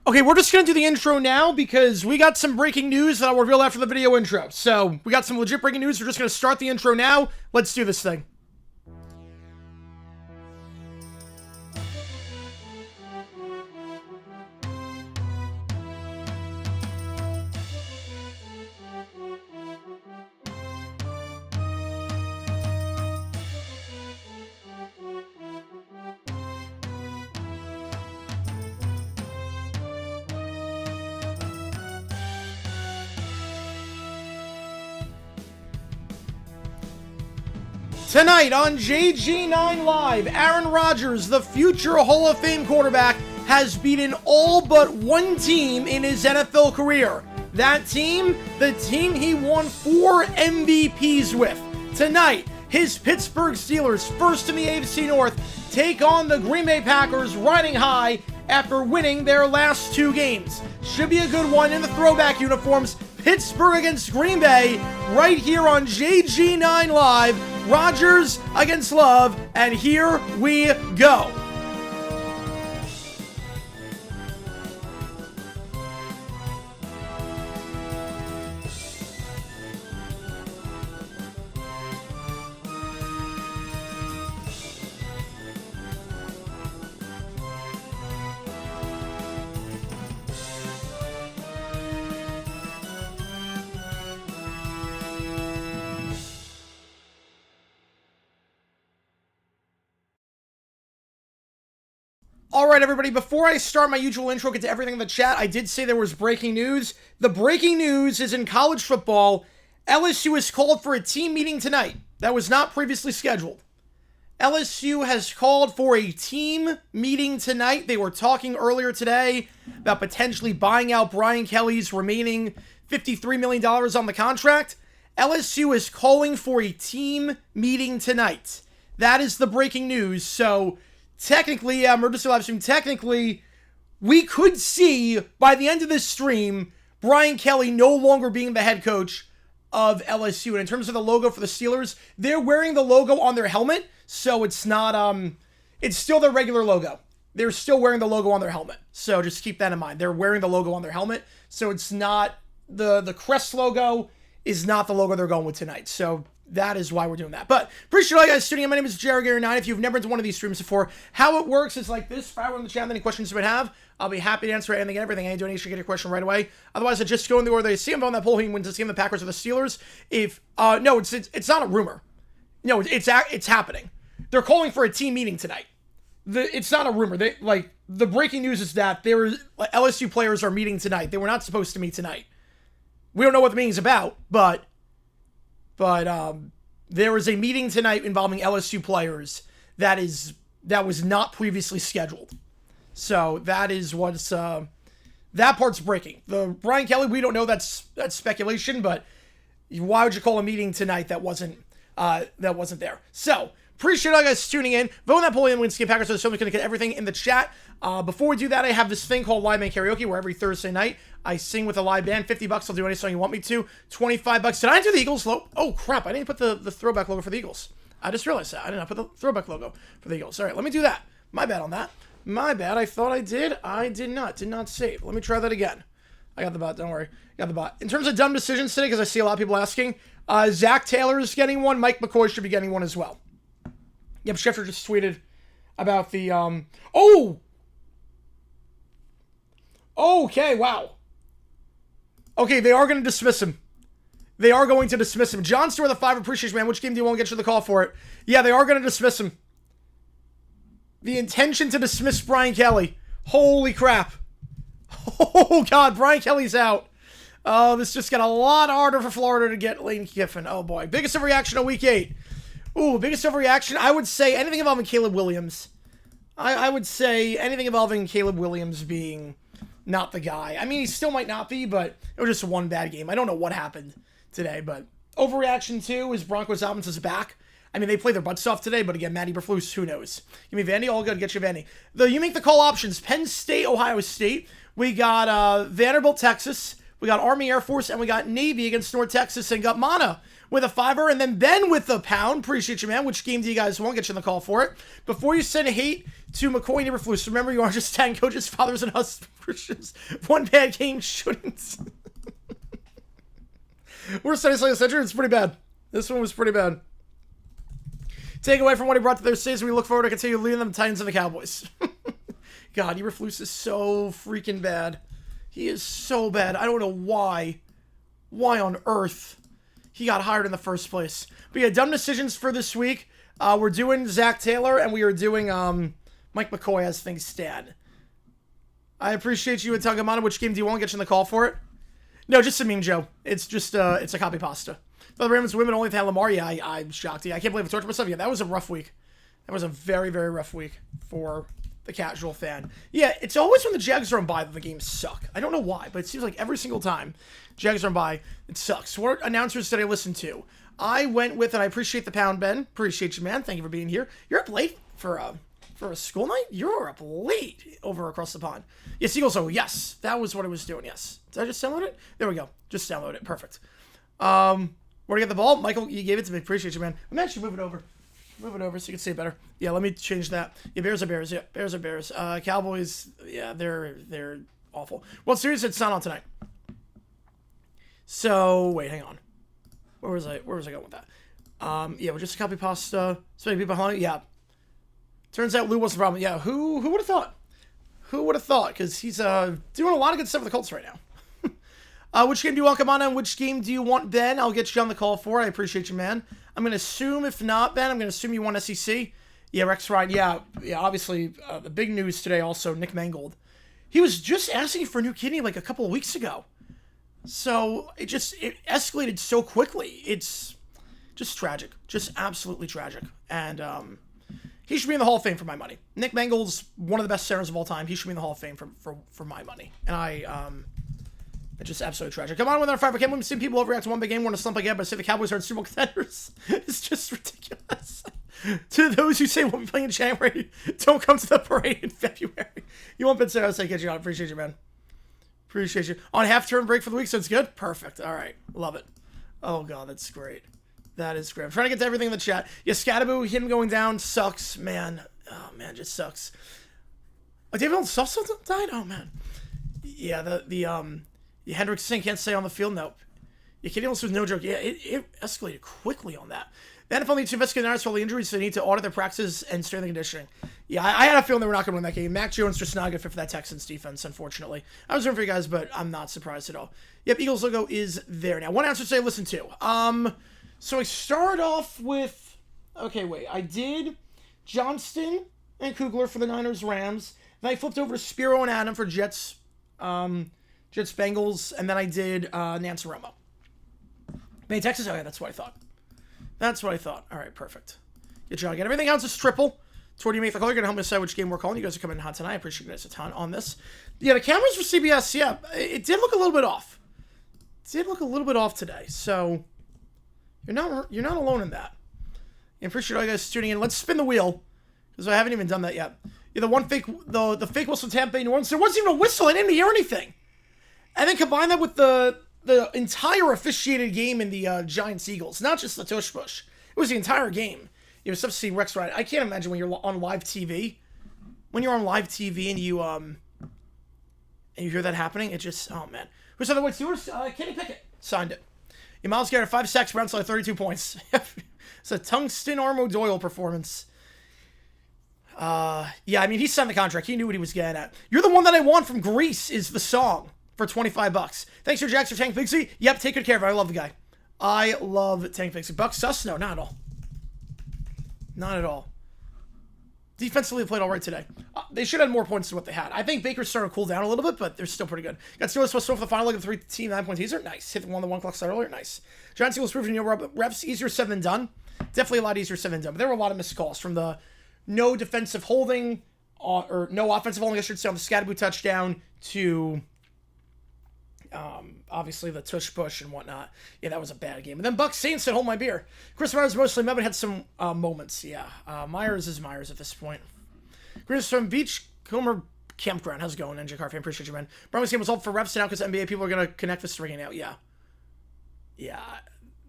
Okay, we're just going to do the intro now because we got some breaking news that I'll reveal after the video intro. So, we got some legit breaking news. We're just going to start the intro now. Let's do this thing. Tonight on JG9 Live, Aaron Rodgers, the future Hall of Fame quarterback, has beaten all but one team in his NFL career. That team, the team he won 4 MVPs with. Tonight, his Pittsburgh Steelers, first in the AFC North, take on the Green Bay Packers riding high after winning their last 2 games. Should be a good one in the throwback uniforms. Pittsburgh against Green Bay, right here on JG9 Live. Rodgers against Love, and here we go. Alright everybody, before I start my usual intro, get to everything in the chat, I did say there was breaking news. The breaking news is in college football. LSU is called for a team meeting tonight. That was not previously scheduled. LSU has called for a team meeting tonight. They were talking earlier today about potentially buying out Brian Kelly's remaining $53 million on the contract. LSU is calling for a team meeting tonight. That is the breaking news, so technically, emergency live stream, technically, we could see, by the end of this stream, Brian Kelly no longer being the head coach of LSU. And in terms of the logo for the Steelers, they're wearing the logo on their helmet, so it's not, it's still their regular logo. They're still wearing the logo on their helmet, so just keep that in mind. They're wearing the logo on their helmet, so it's not, the crest logo is not the logo they're going with tonight, so that is why we're doing that. But appreciate all you guys tuning in. My name is cgiulianihpu. If you've never been to one of these streams before, how it works is like this. If I were in the chat, any questions you might have, I'll be happy to answer anything and everything. Any donation, get your question right away. Otherwise, I just go in the order they see them on that poll. He wins this game, the Packers or the Steelers. If no, it's not a rumor. No, it's happening. They're calling for a team meeting tonight. It's not a rumor. The breaking news is that LSU players are meeting tonight. They were not supposed to meet tonight. We don't know what the meeting's about, but there is a meeting tonight involving LSU players that was not previously scheduled. So that is what's that part's breaking. The Brian Kelly, we don't know, that's speculation, but why would you call a meeting tonight that wasn't there? So appreciate all you guys tuning in. Vote on that poll and win Skin Packers, so I'm going to get everything in the chat. Before we do that, I have this thing called Live Band Karaoke, where every Thursday night I sing with a live band. $50, I'll do any song you want me to. $25. Did I do the Eagles logo? Oh crap, I didn't put the throwback logo for the Eagles. I just realized that. I did not put the throwback logo for the Eagles. All right, let me do that. My bad on that. My bad. I thought I did. I did not. Did not save. Let me try that again. I got the bot. Don't worry. Got the bot. In terms of dumb decisions today, because I see a lot of people asking, Zach Taylor is getting one. Mike McCoy should be getting one as well. Yep, Schefter just tweeted about the, oh! Okay, wow. Okay, they are going to dismiss him. They are going to dismiss him. John Stewart, the 5, appreciation, man. Which game do you want to get you the call for it? Yeah, they are going to dismiss him. The intention to dismiss Brian Kelly. Holy crap. Oh, God, Brian Kelly's out. Oh, this just got a lot harder for Florida to get Lane Kiffin. Oh, boy. Biggest overreaction of Week 8. Ooh, biggest overreaction. I would say anything involving Caleb Williams. I would say anything involving Caleb Williams being not the guy. I mean, he still might not be, but it was just one bad game. I don't know what happened today, but overreaction 2 is Broncos offense is back. I mean, they played their butts off today, but again, Matty Berflus, who knows? Give me Vandy, all good, get you Vandy. You make the call options, Penn State, Ohio State. We got Vanderbilt, Texas. We got Army, Air Force, and we got Navy against North Texas, and got Mana with a 5, and then Ben with the pound. Appreciate you, man. Which game do you guys want? Get you in the call for it. Before you send hate, To McCoy and Eberflus, remember you aren't just tagging coaches, fathers, and husbands. One bad game shouldn't. Worst Sunday Slate Century, it's pretty bad. This one was pretty bad. Take away from what he brought to their season, we look forward to continue leading them, Titans and the Cowboys. God, Eberflus is so freaking bad. He is so bad. I don't know why. Why on earth he got hired in the first place. But yeah, dumb decisions for this week. We're doing Zach Taylor, and we are doing Mike McCoy as things stand. I appreciate you and Tangamana. Which game do you want? Get you in the call for it? No, just a meme, Joe. It's just it's a copy pasta. But the Ravens women only had Lamar. Yeah, I'm shocked. Yeah, I can't believe I tortured myself. Yeah, that was a rough week. That was a very, very rough week for the casual fan. Yeah, it's always when the Jags are on bye that the games suck. I don't know why, but it seems like every single time Jags are on bye, it sucks. What announcers did I listen to? I went with, and I appreciate the pound, Ben. Appreciate you, man. Thank you for being here. You're up late for a school night? You're up late over across the pond. Yes, Eagles. Oh, yes. That was what I was doing, yes. Did I just download it? There we go. Just download it. Perfect. Where to get the ball? Michael, you gave it to me. Appreciate you, man. I'm actually move it over. Move it over so you can see it better. Yeah, let me change that. Yeah, Bears are Bears. Yeah, Bears are Bears. Cowboys, yeah, they're awful. World Series, it's not on tonight. So, wait, hang on. Where was I going with that? Yeah, we're just a copy pasta. So many people behind. Yeah. Turns out Lou was the problem. Yeah, who would have thought? Who would have thought? Because he's doing a lot of good stuff with the Colts right now. Which game do you want, come on, and which game do you want, Ben? I'll get you on the call for. I appreciate you, man. I'm going to assume, if not, Ben, I'm going to assume you want SEC. Yeah, Rex Ryan. Yeah, obviously, the big news today also, Nick Mangold. He was just asking for a new kidney like a couple of weeks ago. So, it escalated so quickly. It's just tragic. Just absolutely tragic. And, he should be in the Hall of Fame for my money. Nick Mangold's one of the best centers of all time. He should be in the Hall of Fame for my money. And it's just absolutely tragic. Come on with our 5. I can't believe seeing people overreact to one big game. We're in a slump again, but say the Cowboys aren't Super Bowl contenders. It's just ridiculous. To those who say we'll be playing in January, don't come to the parade in February. You want Ben Sarah, say get you on. Appreciate you, man. Appreciate you. On half-term break for the week, so it's good? Perfect. All right. Love it. Oh, God, that's great. That is great. I'm trying to get to everything in the chat. Yeah, Scattaboo, him going down sucks, man. Oh, man, just sucks. Oh, David Soft died? Oh, man. Yeah, the Hendrickson can't stay on the field. Nope. Yeah, Kenny Wilson was no joke. Yeah, it escalated quickly on that. The NFL needs to investigate the for all the injuries, so they need to audit their practices and strength and conditioning. Yeah, I had a feeling they were not going to win that game. Mac Jones just not a good fit for that Texans defense, unfortunately. I was rooting for you guys, but I'm not surprised at all. Yep, Eagles logo is there now. One answer to say listen to. So I started off with, okay, wait. I did Johnston and Kugler for the Niners-Rams. Then I flipped over to Spiro and Adam for Jets Bengals, and then I did Nance Romo. Maine, Texas? Oh, yeah, that's what I thought. That's what I thought. All right, perfect. Good job again. Everything else is triple. Toward you make the call. You're going to help me decide which game we're calling. You guys are coming in hot tonight. I appreciate you guys a ton on this. Yeah, the cameras for CBS, yeah, it did look a little bit off. It did look a little bit off today, so you're not alone in that. I appreciate all you guys tuning in. Let's spin the wheel, because I haven't even done that yet. Yeah, the fake whistle Tampa Bay New Orleans. There wasn't even a whistle. I didn't hear anything. And then combine that with the entire officiated game in the Giants-Eagles. Not just the tush-push. It was the entire game. You know, stuff to see Rex Ryan. I can't imagine when you're on live TV. When you're on live TV and you hear that happening, it just, oh, man. Who's on the way to Kenny Pickett signed it. Yeah, Myles Garrett, 5 sacks, Browns like 32 points. It's a tungsten Armo Doyle performance. Yeah, I mean, he signed the contract. He knew what he was getting at. You're the one that I want from Greece is the song for $25. Thanks for Jax for Tank Pixie. Yep, take good care of it. I love the guy. I love Tank Pixie. Buck Sus? No, not at all. Not at all. Defensively, they played all right today. They should have had more points than what they had. I think Baker's starting to cool down a little bit, but they're still pretty good. Got Steelers supposed to for the final leg of the 3-team 9-point teaser. Nice. Hit the 1 o'clock start earlier. Nice. Giants Eagles proving refs easier said than done. Definitely a lot easier said than done. But there were a lot of missed calls from the no defensive holding, or no offensive holding, I should say, on the Scattaboo touchdown to obviously the tush push and whatnot. Yeah, that was a bad game. And then Buck Saints said, hold my beer. Chris Myers mostly met, but had some moments. Yeah, Myers is Myers at this point. Chris from Beach Comer Campground. How's it going, NJ Car fan? Appreciate you, man. Brown's game was all for reps now because NBA people are going to connect this to ringing out. Yeah. Yeah.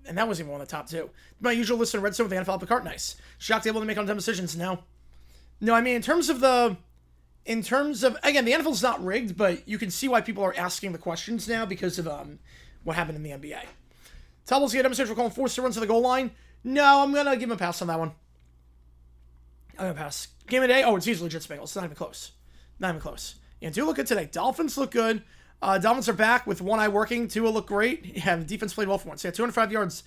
And that wasn't even one of the top two. My usual list in Redstone with the NFL Picard. Nice. Shocked able to make on dumb decisions. No. No, I mean, in terms of, again, the NFL's not rigged, but you can see why people are asking the questions now because of what happened in the NBA. Tubble's going to demonstrate for calling forced runs to the goal line. No, I'm going to give him a pass on that one. I'm going to pass. Game of the day? Oh, it's easily legit Bengals. It's not even close. Not even close. Yeah, do look good today. Dolphins look good. Dolphins are back with one eye working. Tua look great. Yeah, the defense played well for once. Yeah, 205 yards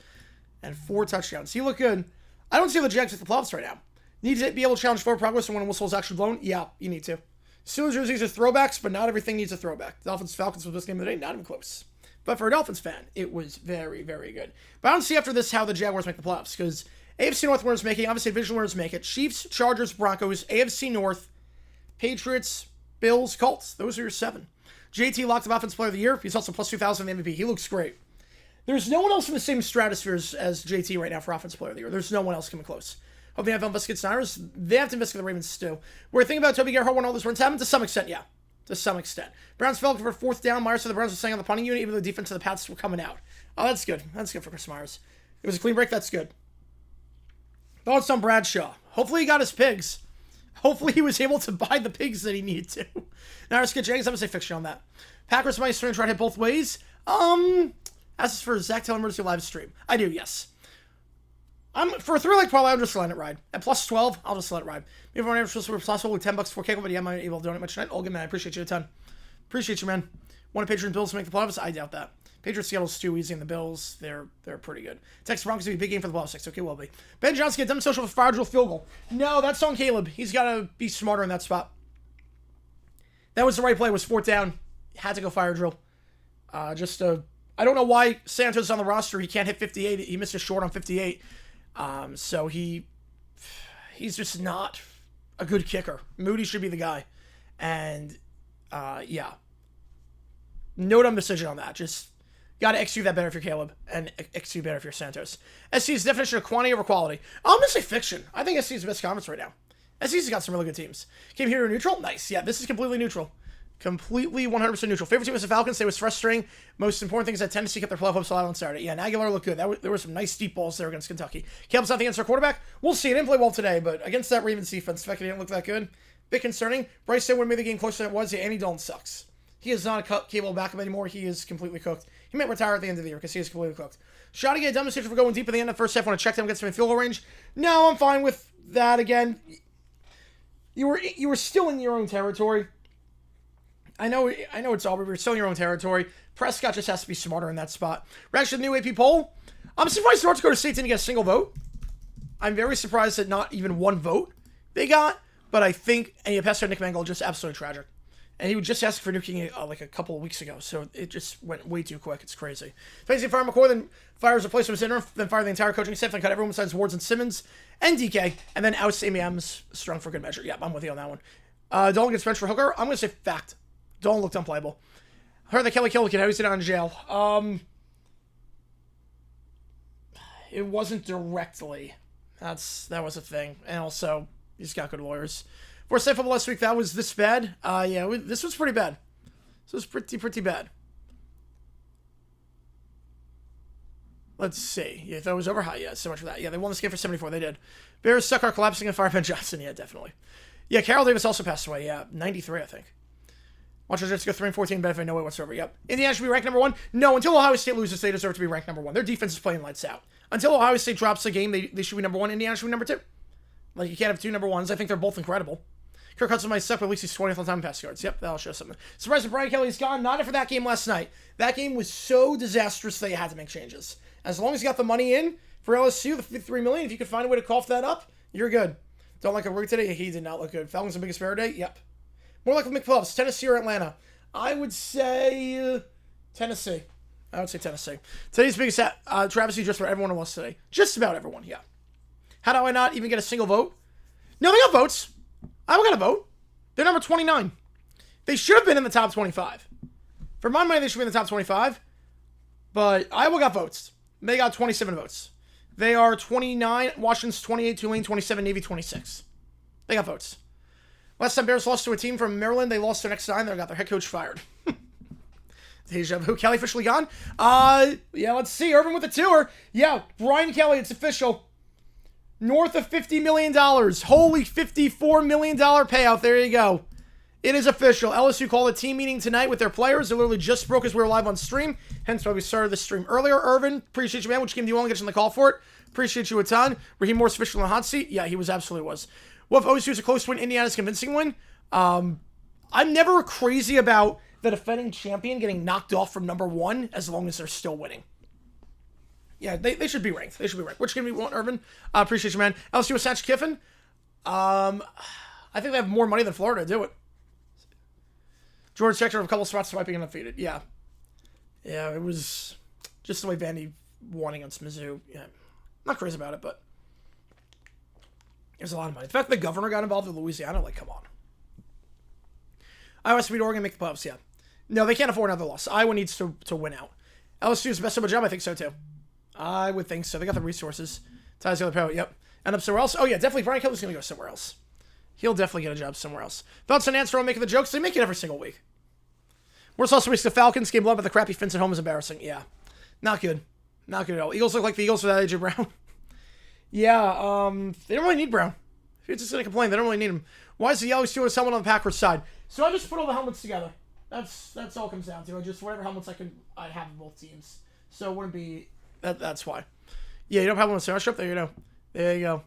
and 4 touchdowns. He look good. I don't see the Jags at the playoffs right now. Need to be able to challenge forward progress when a whistle is actually blown? Yeah, you need to. Steelers jerseys are throwbacks, but not everything needs a throwback. Dolphins Falcons was this game of the day, not even close. But for a Dolphins fan, it was very, very good. But I don't see after this how the Jaguars make the playoffs, because AFC North winners make it, obviously division winners make it. Chiefs, Chargers, Broncos, AFC North, Patriots, Bills, Colts. Those are your 7. JT locked up Offensive Player of the Year. He's also plus 2,000 in the MVP. He looks great. There's no one else in the same stratosphere as JT right now for Offensive Player of the Year. There's no one else coming close. Hope they have to investigate Niners. They have to investigate the Ravens too. We're thinking about Toby Gerhardt when all this runs happen? To some extent, yeah. To some extent. Browns fell for 4th down. Myers said the Browns were staying on the punting unit, even though the defense of the Pats were coming out. Oh, that's good. That's good for Chris Myers. It was a clean break. That's good. Thoughts on Bradshaw. Hopefully he got his pigs. Hopefully he was able to buy the pigs that he needed to. Now let's get Jags. I'm going to say fiction on that. Packers might swing try to hit both ways. As for Zach Taylor emergency live stream. I do, yes. For a 3-leg parlay, I'm just letting it ride. At plus 12, I'll just let it ride. Maybe if I'm supposed to possible with $10 for kick, but yeah, I'm not able to donate much tonight. All good, man. I appreciate you a ton. Appreciate you, man. Want a Patriots and Bills to make the playoffs? I doubt that. Patriots Seattle's too easy, and the Bills, they're pretty good. Texas Broncos will be a big game for the playoffs. 6. Okay, will be. Ben Johnson get dumb social with fragile field goal. No, that's on Caleb. He's got to be smarter in that spot. That was the right play. It was 4th down. Had to go fire drill. I don't know why Santos on the roster. He can't hit 58. He missed a short on 58. So he's just not a good kicker. Moody should be the guy. And, yeah. No dumb decision on that. Just got to execute that better if you're Caleb and execute better if you're Santos. SC's definition of quantity over quality. I'm going to say fiction. I think SC's the best conference right now. SC's got some really good teams. Came here neutral? Nice. Yeah, this is completely neutral. Completely 100% neutral. Favorite team was the Falcons. They was frustrating. Most important thing is that Tennessee kept their playoff hopes alive on Saturday. Yeah, and Aguilar looked good. There were some nice deep balls there against Kentucky. Caleb's not the answer quarterback. We'll see. He didn't play well today, but against that Ravens defense, the fact he didn't look that good, bit concerning. Bryce Young would have made the game closer than it was. Yeah, Andy Dalton sucks. He is not a capable backup anymore. He is completely cooked. He might retire at the end of the year because he is completely cooked. Shot to get a demonstration for going deep at the end of the first half. Want to check them against him in field goal range? No, I'm fine with that. Again, you were still in your own territory. I know it's Auburn, but you're still in your own territory. Prescott just has to be smarter in that spot. Reaction to the new AP poll. I'm surprised North Dakota State didn't get a single vote. I'm very surprised that not even one vote they got. But I think Pastor Nick Mangold just absolutely tragic. And he would just ask for nuking like a couple of weeks ago. So it just went way too quick. It's crazy. Fancy fire McCoy, then fires replacement interim, then fire the entire coaching staff, then cut everyone besides Wards and Simmons and DK, and then oust Amy Adams strung for good measure. Yep, I'm with you on that one. Dolan gets benched for Hooker. I'm going to say fact. Dolan looked unplayable. Heard that Kelly killed the kid. How he's out in jail. It wasn't directly. That was a thing. And also, he's got good lawyers. For State Football last week, that was this bad. This was pretty bad. This was pretty bad. Let's see. Yeah, that was over high. Yeah, so much for that. Yeah, they won this game for 74. They did. Bears suck are collapsing and fire Ben Johnson. Yeah, definitely. Yeah, Carroll Davis also passed away. Yeah, 93, I think. Watch the Jets go 3-14, benefit no way whatsoever. Yep. Indiana should be ranked number 1. No, until Ohio State loses, they deserve to be ranked number 1. Their defense is playing lights out. Until Ohio State drops a game, they should be number 1. Indiana should be number 2. Like, you can't have 2 number 1s. I think they're both incredible. Kirk Cousins might suck, but at least he's 20th on time pass yards. Yep, that'll show something. Surprised that Brian Kelly's gone. Not after that game last night. That game was so disastrous they had to make changes. As long as you got the money in for LSU, the $53 million, if you could find a way to cough that up, you're good. Don't like a rig today? He did not look good. Falcons the biggest fair day? Yep. More like McPhillips, Tennessee or Atlanta? I would say Tennessee. I would say Tennessee. Today's biggest travesty just for everyone who lost today. Just about everyone, yeah. How do I not even get a single vote? No, they got votes. Iowa got a vote. They're number 29. They should have been in the top 25. For my money, they should be in the top 25. But Iowa got votes. They got 27 votes. They are 29. Washington's 28. Tulane 27. Navy 26. They got votes. Last time Bears lost to a team from Maryland, they lost their next 9. They got their head coach fired. Deja vu. Kelly officially gone? Yeah, let's see. Irvin with the tour. Yeah, Brian Kelly, it's official. North of $50 million. Holy $54 million payout. There you go. It is official. LSU called a team meeting tonight with their players. It literally just broke as we were live on stream. Hence why we started the stream earlier. Irvin, appreciate you, man. Which game do you want to get you on the call for it? Appreciate you a ton. Raheem Morris official in the hot seat. Yeah, he absolutely was. What if OSU is a close win? Indiana's convincing win? I'm never crazy about the defending champion getting knocked off from number 1 as long as they're still winning. Yeah, they should be ranked. They should be ranked. Which game do you want, Irvin? Appreciate you, man. LSU with Satch Kiffin. I think they have more money than Florida to do it. George Schechter of a couple spots swiping undefeated. Yeah. Yeah, it was just the way Vandy won against Mizzou. Yeah. Not crazy about it, but it was a lot of money. The fact that the governor got involved in Louisiana, like, come on. Iowa beat Oregon, make the playoffs, yeah. No, they can't afford another loss. Iowa needs to win out. LSU's best of a job, I think so, too. I would think so. They got the resources. Ties the other power, yep. End up somewhere else. Oh, yeah, definitely. Brian Kelly's going to go somewhere else. He'll definitely get a job somewhere else. Thoughts and answer on making the jokes? They make it every single week. Worst also weeks the Falcons game love, but the crappy Fins at home is embarrassing. Yeah. Not good. Not good at all. Eagles look like the Eagles without AJ Brown. Yeah, they don't really need Brown. If you're just going to complain, they don't really need him. Why is the yellow Steelers helmet on the Packers side? So I just put all the helmets together. That's all it comes down to. I just whatever helmets I have in both teams. So it wouldn't be that's why. Yeah, you don't have one with Sarah Strip? There you go. There you go.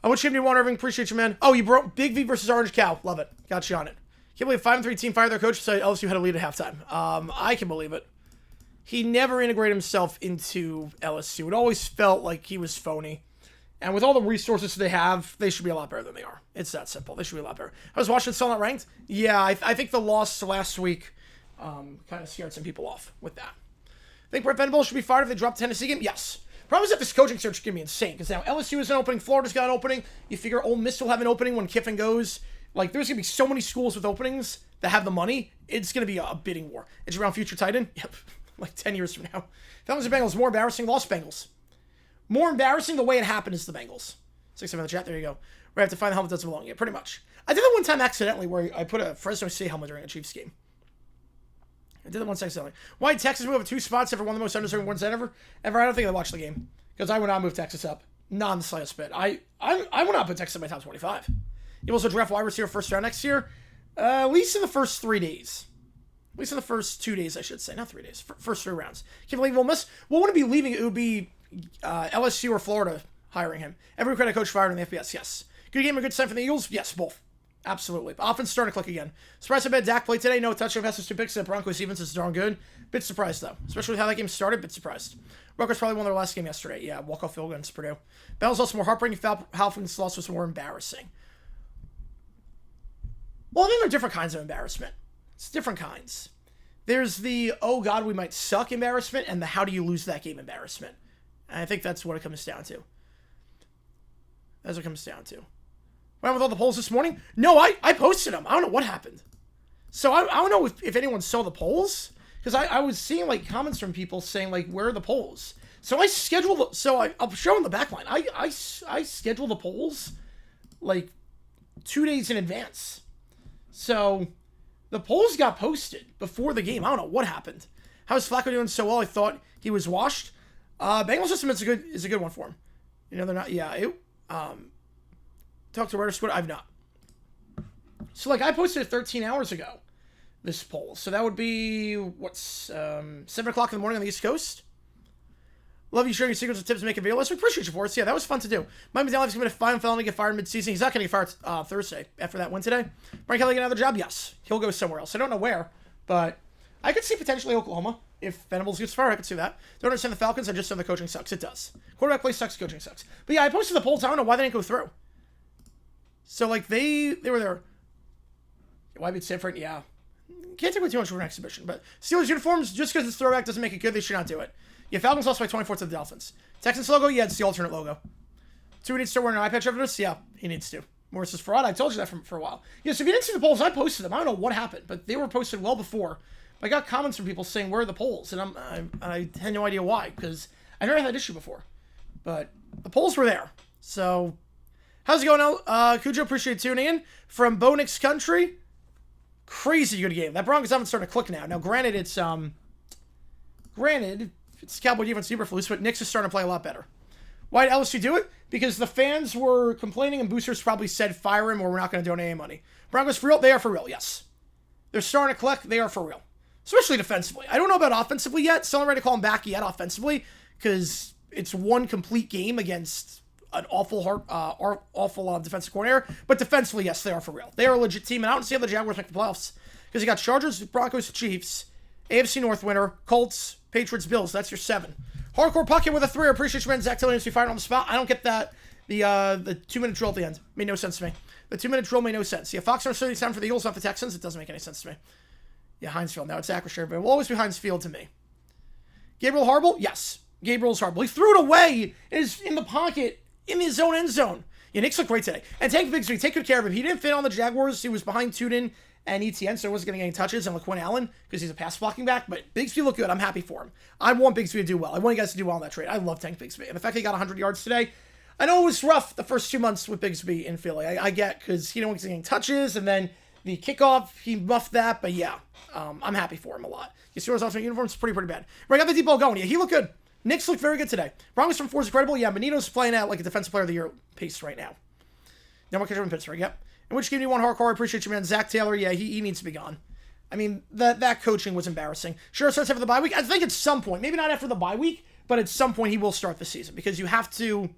Oh, what team do you want, Irving? Appreciate you, man. Oh, you broke Big V versus Orange Cow. Love it. Got you on it. Can't believe 5-3 team fired their coach, so LSU had a lead at halftime. I can believe it. He never integrated himself into LSU. It always felt like he was phony. And with all the resources they have, they should be a lot better than they are. It's that simple. They should be a lot better. I was watching still not ranked. Yeah, I think the loss last week kind of scared some people off with that. Think Brett Venables should be fired if they drop the Tennessee game? Yes. Problem is that this coaching search is going to be insane, because now LSU is an opening, Florida's got an opening. You figure Ole Miss will have an opening when Kiffin goes. Like, there's going to be so many schools with openings that have the money. It's going to be a bidding war. It's around future tight end? Yep. Like 10 years from now. Falcons and Bengals, more embarrassing. Lost Bengals. More embarrassing the way it happened is the Bengals. 6-7 in the chat. There you go. We have to find the helmet that doesn't belong. Yeah, pretty much. I did that one time accidentally where I put a Fresno State helmet during a Chiefs game. I did that once accidentally. Why did Texas move up 2 spots after one of the most undeserving ones ever? I don't think I watched the game. Because I would not move Texas up. Not in the slightest bit. I would not put Texas in my top 25. You also draft wide receiver first round next year. At least in the first 3 days. At least in the first 2 days, I should say. Not 3 days. First 3 rounds. Can't believe Ole Miss. Well, wouldn't it be leaving? It would be LSU or Florida hiring him. Every credit coach fired in the FBS. Yes. Good game, a good sign for the Eagles? Yes, both. Absolutely. Offense starting to click again. Surprised I bet Dak played today. No touchdown passes, 2 picks. The Broncos defense is darn good. Bit surprised, though. Especially with how that game started. Bit surprised. Rutgers probably won their last game yesterday. Yeah, walk-off field goal against Purdue. Bell's also more heartbreaking. Falcons' loss was more embarrassing. Well, I think there are different kinds of embarrassment. It's different kinds. There's the, oh God, we might suck embarrassment, and the how do you lose that game embarrassment. And I think that's what it comes down to. That's what it comes down to. What happened with all the polls this morning? No, I posted them. I don't know what happened. So I don't know if anyone saw the polls. Because I was seeing, like, comments from people saying, like, where are the polls? So I scheduled, I'll show in the back line. I schedule the polls, like, 2 days in advance. So the polls got posted before the game. I don't know what happened. How is Flacco doing so well? I thought he was washed. Bengals system is a good one for him. You know, they're not, yeah. Talk to Writer Squid. I've not. So, like, I posted it 13 hours ago. This poll. So that would be, 7 o'clock in the morning on the East Coast? Love you sharing your secrets and tips to make it available. We appreciate you for it. Yeah, that was fun to do. Mike McDaniel is going to fine felony get fired mid-season. He's not going to get fired Thursday after that win today. Brian Kelly get another job? Yes. He'll go somewhere else. I don't know where, but I could see potentially Oklahoma. If Venables gets fired, I could see that. Don't understand the Falcons. I just know the coaching sucks. It does. Quarterback play sucks. Coaching sucks. But yeah, I posted the polls. I don't know why they didn't go through. So, like, they were there. Why beat Stanford? Yeah. Can't take away too much for an exhibition, but Steelers uniforms, just because it's throwback doesn't make it good. They should not do it. Yeah, Falcons lost by 24 to the Dolphins. Texans logo, yeah, it's the alternate logo. Tua needs to start wearing an eye patch after this? Yeah, he needs to. Morris is fraud. I told you that for a while. Yeah, so if you didn't see the polls, I posted them. I don't know what happened, but they were posted well before. I got comments from people saying, where are the polls? And I had no idea why, because I never had that issue before. But the polls were there. So, how's it going, Cujo? Appreciate tuning in. From Bo Nix Country. Crazy good game. That Broncos haven't started to click now. Now, granted, it's Cowboy defense super flus, but Knicks is starting to play a lot better. Why did LSU do it? Because the fans were complaining and boosters probably said fire him or we're not going to donate any money. Broncos for real? They are for real, yes. They're starting to collect. They are for real. Especially defensively. I don't know about offensively yet. Still not ready to call him back yet offensively because it's one complete game against an awful defensive coordinator. But defensively, yes, they are for real. They are a legit team, and I don't see how the Jaguars make the playoffs because you got Chargers, Broncos, Chiefs, AFC North winner, Colts, Patriots, Bills. That's your 7. Hardcore Puckett with a 3. I appreciate you, man. Zach Taylor needs to be fired on the spot. I don't get that. The 2-minute drill at the end made no sense to me. The 2-minute drill made no sense. Yeah, Fox are 30 time for the Eagles, not the Texans. It doesn't make any sense to me. Yeah, Heinz Field. Now it's Acrisure, but it will always be Heinz Field to me. Gabriel Harble? Yes. Gabriel's Harble. He threw it away. It is in the pocket, in his own end zone. Yeah, Nick's looked great today. And Tank Bigsby, take good care of him. He didn't fit on the Jaguars. He was behind Tudin and ETN, so he wasn't getting any touches, and LaQuinn Allen, because he's a pass blocking back, but Bigsby looked good. I'm happy for him. I want Bigsby to do well. I want you guys to do well in that trade. I love Tank Bigsby. And the fact that he got 100 yards today, I know it was rough the first 2 months with Bigsby in Philly. I get, because he wasn't getting touches, and then the kickoff, he muffed that, but yeah, I'm happy for him a lot. You see what's off my uniform? It's pretty bad. But I got the deep ball going. Yeah, he looked good. Knicks looked very good today. Broncos from 4 is incredible. Yeah, Benito's playing at like a defensive player of the year pace right now. Now we're catching Pittsburgh, yep. In which game do you want hardcore? I appreciate you, man. Zach Taylor, yeah, he needs to be gone. I mean, that coaching was embarrassing. Sure, it starts after the bye week. I think at some point, maybe not after the bye week, but at some point he will start the season because you have to.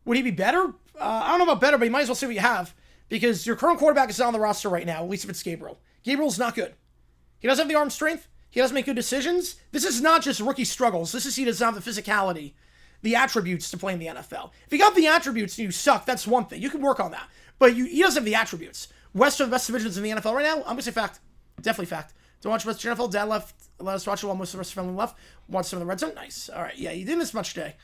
Would he be better? I don't know about better, but you might as well see what you have because your current quarterback is not on the roster right now, at least if it's Gabriel. Gabriel's not good. He doesn't have the arm strength. He doesn't make good decisions. This is not just rookie struggles. This is he doesn't have the physicality, the attributes to play in the NFL. If you got the attributes and you suck, that's one thing. You can work on that. But he doesn't have the attributes. West are the best divisions in the NFL right now. I'm going to say fact. Definitely fact. Don't watch much NFL. Dad left. Let us watch it while most of the rest of the family left. Watch some of the red zone. Nice. All right. Yeah, you didn't miss much today.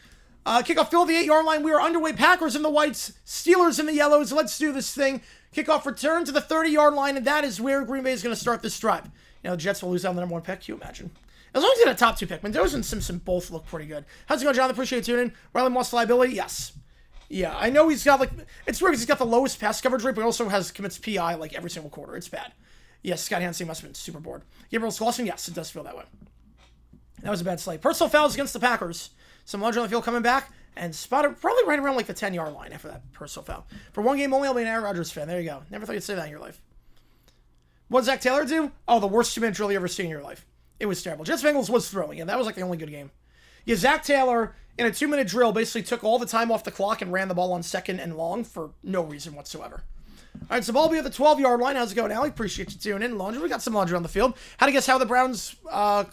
Kickoff fill the 8-yard line. We are underway. Packers in the whites. Steelers in the yellows. Let's do this thing. Kickoff return to the 30-yard line, and that is where Green Bay is going to start this drive. The Jets will lose out on the number 1 pick. Can you imagine? As long as you get a top 2 pick. Mendoza and Simpson both look pretty good. How's it going, John? Appreciate you tuning in. Riley Moss liability? Yes. Yeah, I know he's got it's weird because he's got the lowest pass coverage rate, but he also commits PI like every single quarter. It's bad. Yes, Scott Hansen must have been super bored. Gabriel Slauson? Yes, it does feel that way. That was a bad slate. Personal fouls against the Packers. Some large on the field coming back and spotted probably right around like the 10-yard line after that personal foul. For one game only, I'll be an Aaron Rodgers fan. There you go. Never thought you'd say that in your life. What did Zach Taylor do? Oh, the worst 2-minute drill you ever seen in your life. It was terrible. Jets Bengals was thrilling, and that was like the only good game. Yeah, Zach Taylor, in a 2-minute drill, basically took all the time off the clock and ran the ball on 2nd and long for no reason whatsoever. All right, so ball will be at the 12-yard line. How's it going, Allie? Appreciate you tuning in. Laundry, we got some laundry on the field. How to guess how the Browns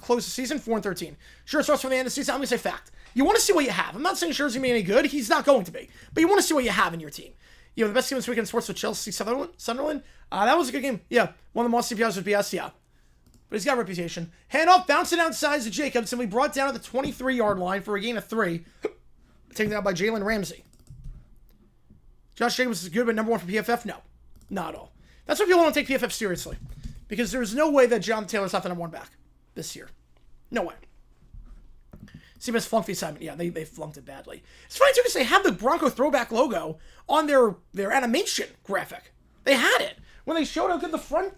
close the season? 4-13. Sure, it starts from the end of the season. I'm going to say fact. You want to see what you have. I'm not saying Scher's going to be any good. He's not going to be. But you want to see what you have in your team. The best game this weekend in sports with Chelsea Sunderland. That was a good game. Yeah, one of the most CPIs with BS, yeah. But he's got a reputation. Hand off, bouncing outside to Jacobs, and we brought down at the 23-yard line for a gain of 3. Taken out by Jalen Ramsey. Josh Jacobs is good, but number 1 for PFF? No, not at all. That's why people don't take PFF seriously. Because there's no way that John Taylor's not the number 1 back this year. No way. CBS flunked the assignment. Yeah, they flunked it badly. It's funny, too, because they have the Bronco throwback logo on their animation graphic. They had it. When they showed how good the front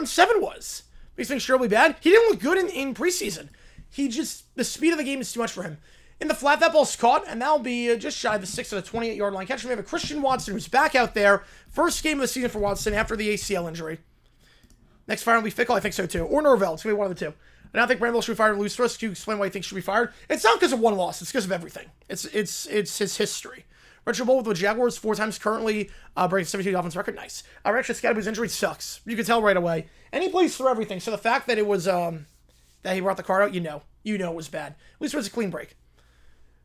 7 was. Makes things surely bad. He didn't look good in preseason. The speed of the game is too much for him. In the flat, that ball's caught, and that'll be just shy of the 6 at the 28-yard line. Catch him. We have a Christian Watson who's back out there. First game of the season for Watson after the ACL injury. Next fire will be Fickle. I think so, too. Or Norvell. It's going to be one of the two. I don't think Bramble should be fired or lose. First, can you explain why you think he should be fired? It's not because of one loss. It's because of everything. It's his history. Retro Bowl with the Jaguars 4 times currently breaking 17 offense record. Nice. Actually, Scadaboo's injury sucks. You can tell right away. And he plays through everything. So the fact that it was that he brought the card out, you know it was bad. At least it was a clean break.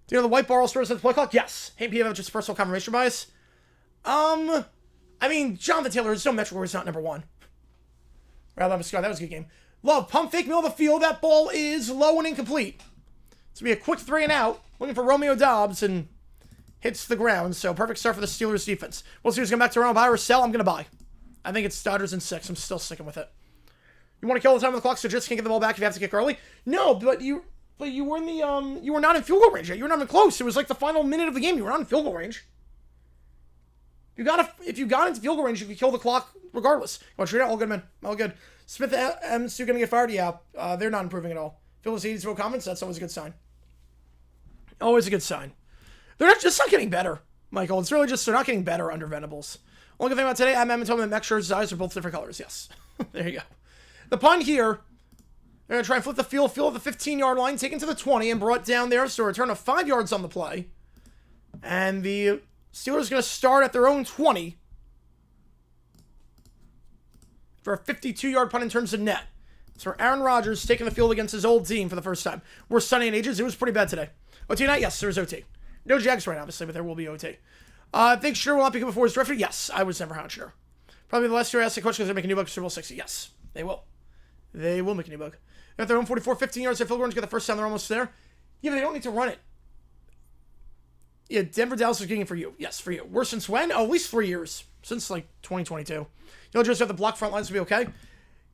Do you know the white bar all stores at the play clock? Yes. Hey, PFF, just personal confirmation bias. I mean, Jonathan Taylor is no metric where he's not number 1. Rather than Scott, that was a good game. Love, pump fake, middle of the field. That ball is low and incomplete. It's going to be a quick 3 and out. Looking for Romeo Dobbs and hits the ground. So perfect start for the Steelers defense. We'll see who's going back to around buy or sell. I'm going to buy. I think it's Dodgers in 6. I'm still sticking with it. You want to kill the time on the clock so Jets can't get the ball back if you have to kick early? No, but you were in the you were not in field goal range yet. You were not even close. It was like the final minute of the game. You were not in field goal range. If you got into field goal range, you could kill the clock regardless. You want to treat it? All good, man. All good. Smith and Stu going to get fired? Yeah, they're not improving at all. Phyllis 80 comments, that's always a good sign. Always a good sign. They're just not getting better, Michael. It's really just they're not getting better under Venables. Only good thing about today, I'm Edmonton and Mech Shirt's eyes are both different colors. Yes. There you go. The punt here, they're going to try and flip the field at the 15-yard line, taken to the 20 and brought down there. So a return of 5 yards on the play. And the Steelers going to start at their own 20 for a 52-yard punt in terms of net. So Aaron Rodgers taking the field against his old team for the first time. We're Sunny in ages. It was pretty bad today. OT night? Yes, there's OT. No Jags right, obviously, but there will be OT. Think Sure will not be good before his drafted? Yes, I was never sure. Probably the last year I asked the question because they're making a new book for Super Bowl 60. Yes, they will. They will make a new book. They got their own 44, 15 yards. Their field goal to get the first down. They're almost there. Yeah, but they don't need to run it. Yeah, Denver, Dallas is getting it for you. Yes, for you. Worse since when? Oh, at least 3 years. Since, 2022. You'll just have the block front lines to be okay?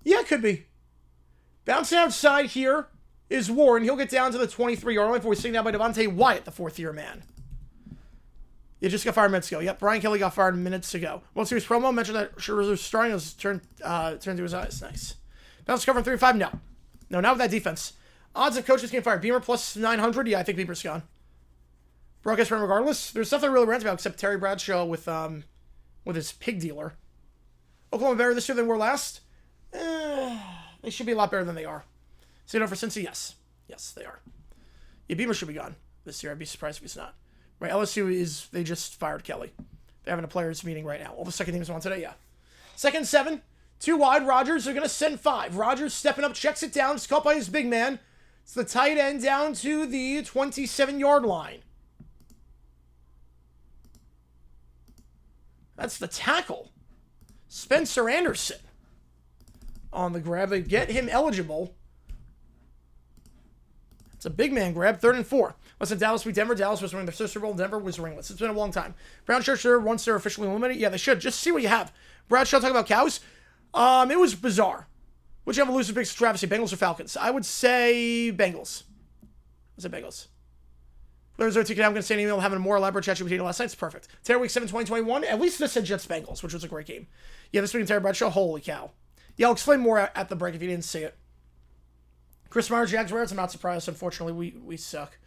Yeah, it could be. Bouncing outside here is Warren. He'll get down to the 23-yard line before he's sitting down by Devontae Wyatt, the fourth-year man. You just got fired minutes ago. Yep, Brian Kelly got fired minutes ago. World Series promo mentioned that Scherzer's starting was turned to his eyes. Nice. Bounce covering 3-5? No. No, not with that defense. Odds of coaches getting fired. Beamer plus 900? Yeah, I think Beamer's gone. Broadcast run regardless. There's nothing really rant about except Terry Bradshaw with his pig dealer. Oklahoma better this year than we were last? They should be a lot better than they are. So, for Cincy, yes. Yes, they are. Yeah, Beamer should be gone this year. I'd be surprised if he's not. Right, LSU they just fired Kelly. They're having a players meeting right now. All the second teams on today, yeah. Second 7, 2 wide. Rodgers are going to send 5. Rodgers stepping up, checks it down. It's caught by his big man. It's the tight end down to the 27-yard line. That's the tackle. Spencer Anderson on the grab. They get him eligible. It's a big man grab. 3rd and 4. Listen, Dallas beat Denver. Dallas was winning the Super Bowl. Denver was ringless. It's been a long time. Brown shirts are once they're officially eliminated. Yeah, they should. Just see what you have. Bradshaw talking about cows. It was bizarre. Would you have a loser picks travesty? Bengals or Falcons? I would say Bengals. I said Bengals. There's our ticket. I'm going to send an email having a more elaborate chat GPT last night. It's perfect. Terry Week 7, 2021. At least this said Jets Bengals, which was a great game. Yeah, this week in Terry Bradshaw. Holy cow. Yeah, I'll explain more at the break if you didn't see it. Chris Myers, Jags Bears. I'm not surprised. Unfortunately, we suck.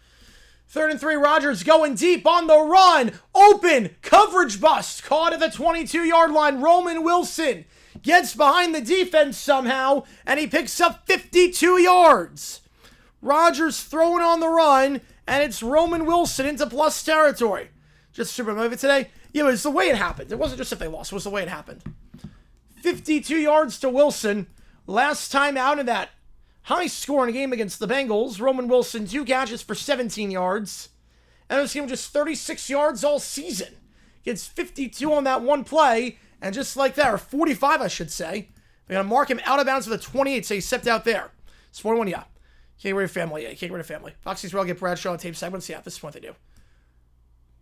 3rd and 3. Rodgers going deep on the run. Open. Coverage bust. Caught at the 22-yard line. Roman Wilson gets behind the defense somehow, and he picks up 52 yards. Rodgers throwing on the run, and it's Roman Wilson into plus territory. Just super movie today. Yeah, but it's the way it happened. It wasn't just if they lost. It was the way it happened. 52 yards to Wilson. Last time out in that high-scoring game against the Bengals. Roman Wilson, 2 catches for 17 yards. And this game just 36 yards all season. Gets 52 on that one play. And just like that, or 45, I should say. They're going to mark him out of bounds to the 28, so he stepped out there. It's 41, yeah. Can't get rid of family, yeah. Can't get rid of family. Foxy's well get Bradshaw on tape segments. Yeah, at this point they do.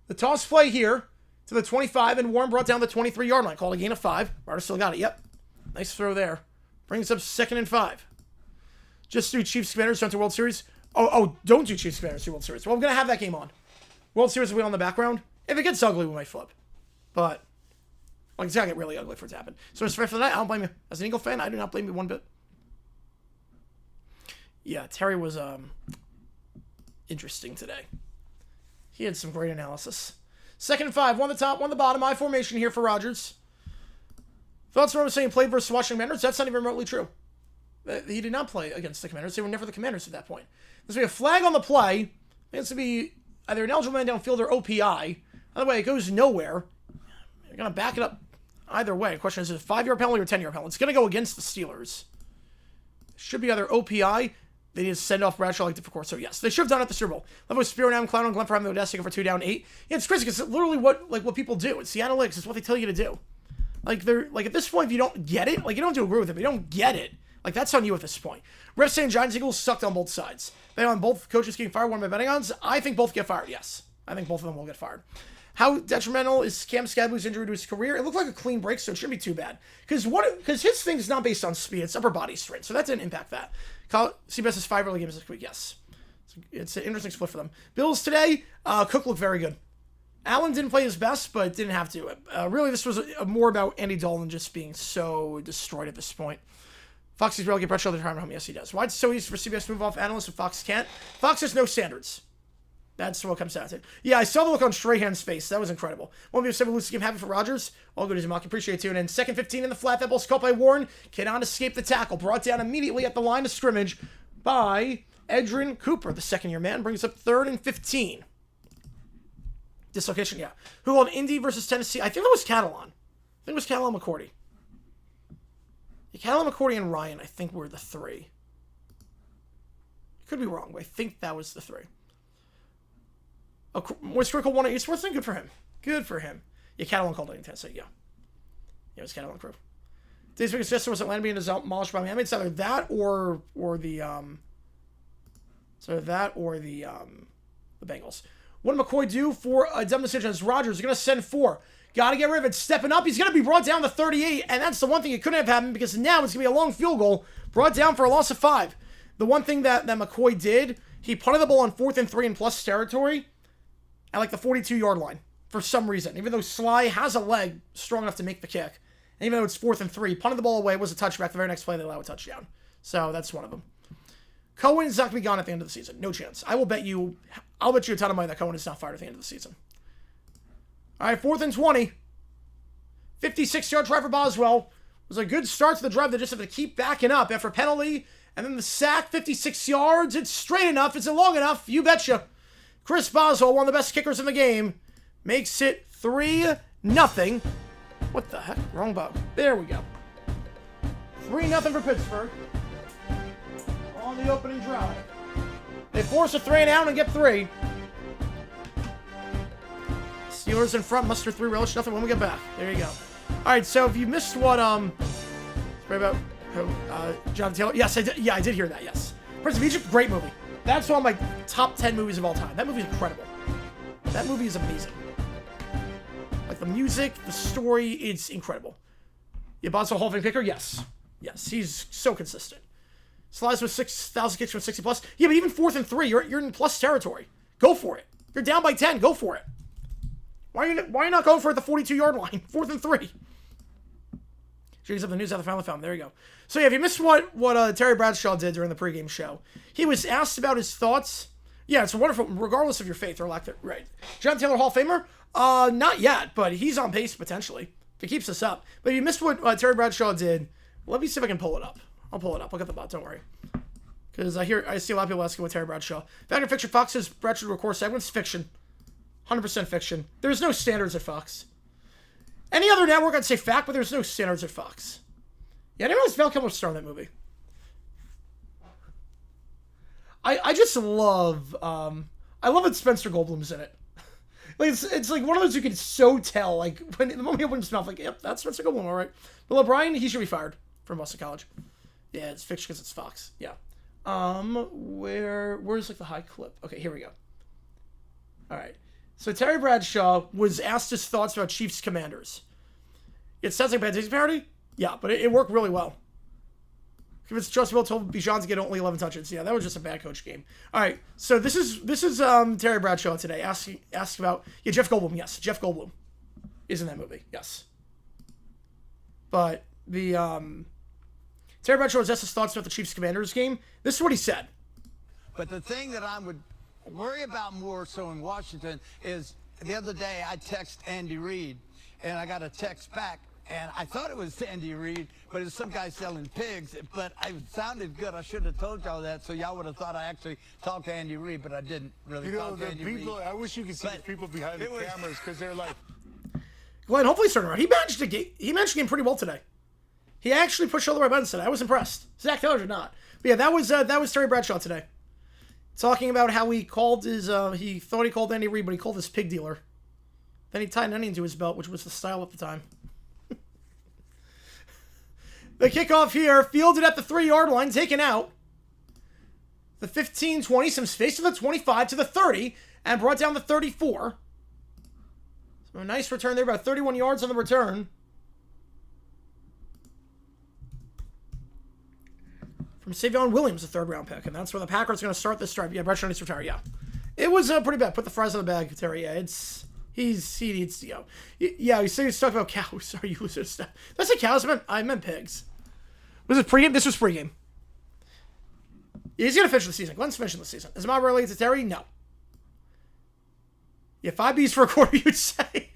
The toss play here to the 25, and Warren brought down the 23-yard line. Called a gain of 5. Ryder still got it, yep. Nice throw there. Brings up 2nd and 5. Just do Chiefs Commanders, don't do World Series. Oh, don't do Chiefs Commanders, do World Series. Well, I'm going to have that game on. World Series will be on the background. If it gets ugly, we might flip. But, it's got to get really ugly for it to happen. So, it's fair for that. I don't blame you. As an Eagle fan, I do not blame you one bit. Yeah, Terry was, interesting today. He had some great analysis. 2nd and 5. 1 the top, 1 the bottom. I formation here for Rodgers. Thoughts from saying he played versus Washington Commanders? That's not even remotely true. He did not play against the Commanders. They were never the Commanders at that point. There's going to be a flag on the play. It has to be either an eligible man downfield or OPI. Either way, it goes nowhere. You're going to back it up either way. The question is it a 5-yard penalty or 10-yard penalty? It's going to go against the Steelers. It should be either OPI. They need to send off Bradshaw like different court. So, yes, they should have done it at the Super Bowl. Love with Spear and Clown on Glenn for having the audacity for 2 down 8. Yeah, it's crazy because it's literally what people do. It's the analytics. It's what they tell you to do. They're at this point, if you don't get it, you don't have to agree with it, but you don't get it. That's on you at this point. Refs saying Giants Eagles sucked on both sides. They on both coaches getting fired, one by betting odds. I think both get fired, yes. I think both of them will get fired. How detrimental is Cam Skadley's injury to his career? It looked like a clean break, so it shouldn't be too bad. Because his thing is not based on speed, it's upper body strength, so that didn't impact that. CBS's 5 early games this week, yes. It's an interesting split for them. Bills today, Cook looked very good. Allen didn't play his best, but didn't have to. Really, this was more about Andy Dalton just being so destroyed at this point. Foxy's really get Bradshaw the time home. Yes, he does. Why it's so easy for CBS to move off analysts and Fox can't? Fox has no standards. That's what comes down to. Yeah, I saw the look on Strahan's face. That was incredible. Won't be a simple losing game. Happy for Rodgers. All good as Mark. Appreciate it, too. And then second 15 in the flat. That ball's caught by Warren. Cannot escape the tackle. Brought down immediately at the line of scrimmage by Edrin Cooper. The second-year man brings up 3rd and 15. Dislocation, yeah. Who on Indy versus Tennessee? I think that was Catalan. I think it was Catalan McCourty. Yeah, Catalan McCourty and Ryan, I think, were the 3. Could be wrong, but I think that was the 3. Was Crickle one of Eastworth? Good for him. Good for him. Yeah, Catalan called it in Tennessee, yeah. Yeah, it was Catalan crew. Today's biggest gesture was Atlanta being demolished by Miami. It's either that or the Bengals. What did McCoy do for a dumb decision? As Rodgers is going to send 4. Got to get rid of it. Stepping up. He's going to be brought down to 38, and that's the one thing that couldn't have happened because now it's going to be a long field goal brought down for a loss of 5. The one thing that McCoy did, he punted the ball on 4th and 3 in plus territory at like the 42-yard line for some reason. Even though Sly has a leg strong enough to make the kick, and even though it's 4th and 3, punted the ball away, was a touchback. The very next play, they allow a touchdown. So that's one of them. Cohen is not going to be gone at the end of the season. No chance. I'll bet you a ton of money that Cohen is not fired at the end of the season. All right, 4th and 20. 56-yard try for Boswell. It was a good start to the drive. They just have to keep backing up after a penalty. And then the sack, 56 yards. It's straight enough. Is it long enough? You betcha. Chris Boswell, one of the best kickers in the game, makes it 3-0. What the heck? Wrong button. There we go. 3-0 for Pittsburgh on the opening drive. They force a 3 and out and get 3. Steelers in front, muster 3, relish nothing when we get back. There you go. All right, so if you missed what about John Taylor, yes, I did. Yeah, I did hear that. Yes, Prince of Egypt, great movie. That's one of my top 10 movies of all time. That movie is incredible. That movie is amazing. Like the music, the story, it's incredible. Yeah, Boswell Hall of Fame kicker, yes, he's so consistent. Slides with 6,000 kicks from 60 plus. Yeah, but even 4th and 3, you're in plus territory. Go for it. You're down by 10. Go for it. Why are you not going for it at the 42-yard line? 4th and 3. Jeez, up the news out the family found. There you go. So yeah, if you missed what Terry Bradshaw did during the pregame show, he was asked about his thoughts. Yeah, it's wonderful, regardless of your faith or lack of, right. John Taylor Hall of Famer? Not yet, but he's on pace potentially if he keeps this up. But if you missed what Terry Bradshaw did, let me see if I can pull it up. I'll pull it up. I'll get the bot. Don't worry. Because I see a lot of people asking what Terry Bradshaw. Back in fiction, Fox says Bradshaw record segments. Fiction. 100% fiction. There's no standards at Fox. Any other network, I'd say fact, but there's no standards at Fox. Yeah, I didn't realize Val Kilmer was starring that movie. I just love, I love that Spencer Goldblum's in it. Like, it's like one of those you can so tell, like, when the moment he opens his mouth, like, yep, that's Spencer Goldblum, all right. But O'Brien, he should be fired from Boston College. Yeah, it's fiction because it's Fox. Yeah. Where's, like, the high clip? Okay, here we go. All right. So Terry Bradshaw was asked his thoughts about Chiefs Commanders. It sounds like a bad taste parody? Yeah, but it worked really well. Convinced Justin Bill told Bijan to get only 11 touches. Yeah, that was just a bad coach game. All right, so this is Terry Bradshaw today. Asked about Jeff Goldblum. Yes, Jeff Goldblum is in that movie. Yes, but the Terry Bradshaw was asked his thoughts about the Chiefs Commanders game. This is what he said. But the thing that I would worry about more so in Washington is the other day I text Andy Reid and I got a text back and I thought it was Andy Reid, but it's some guy selling pigs, but it sounded good. I should have told y'all that so y'all would have thought I actually talked to Andy Reid, but I didn't really talk to Andy Reid. I wish you could see the people behind the cameras because they're like... Glenn, hopefully he's turning around. He managed the game pretty well today. He actually pushed all the right buttons today. I was impressed. Zach Taylor did not. But yeah, that was Terry Bradshaw today. Talking about how he called he thought he called Andy Reid, but he called his pig dealer. Then he tied an onion to his belt, which was the style at the time. The kickoff here, fielded at the 3-yard line, taken out. The 15-20, some space to the 25 to the 30, and brought down the 34. So a nice return there, about 31 yards on the return. From Savion Williams, a 3rd-round pick, and that's where the Packers are going to start this drive. Yeah, Bradshaw needs to retire, yeah. It was pretty bad. Put the fries in the bag, Terry. Yeah, he needs to go. Yeah, he's talking about cows. Sorry, you losers stuff. That's a cows. I meant pigs. Was it pregame? This was pregame. He's going to finish the season. Glenn's finishing the season. Is Mob related to Terry? No. Yeah, 5 Bs for a quarter, you'd say.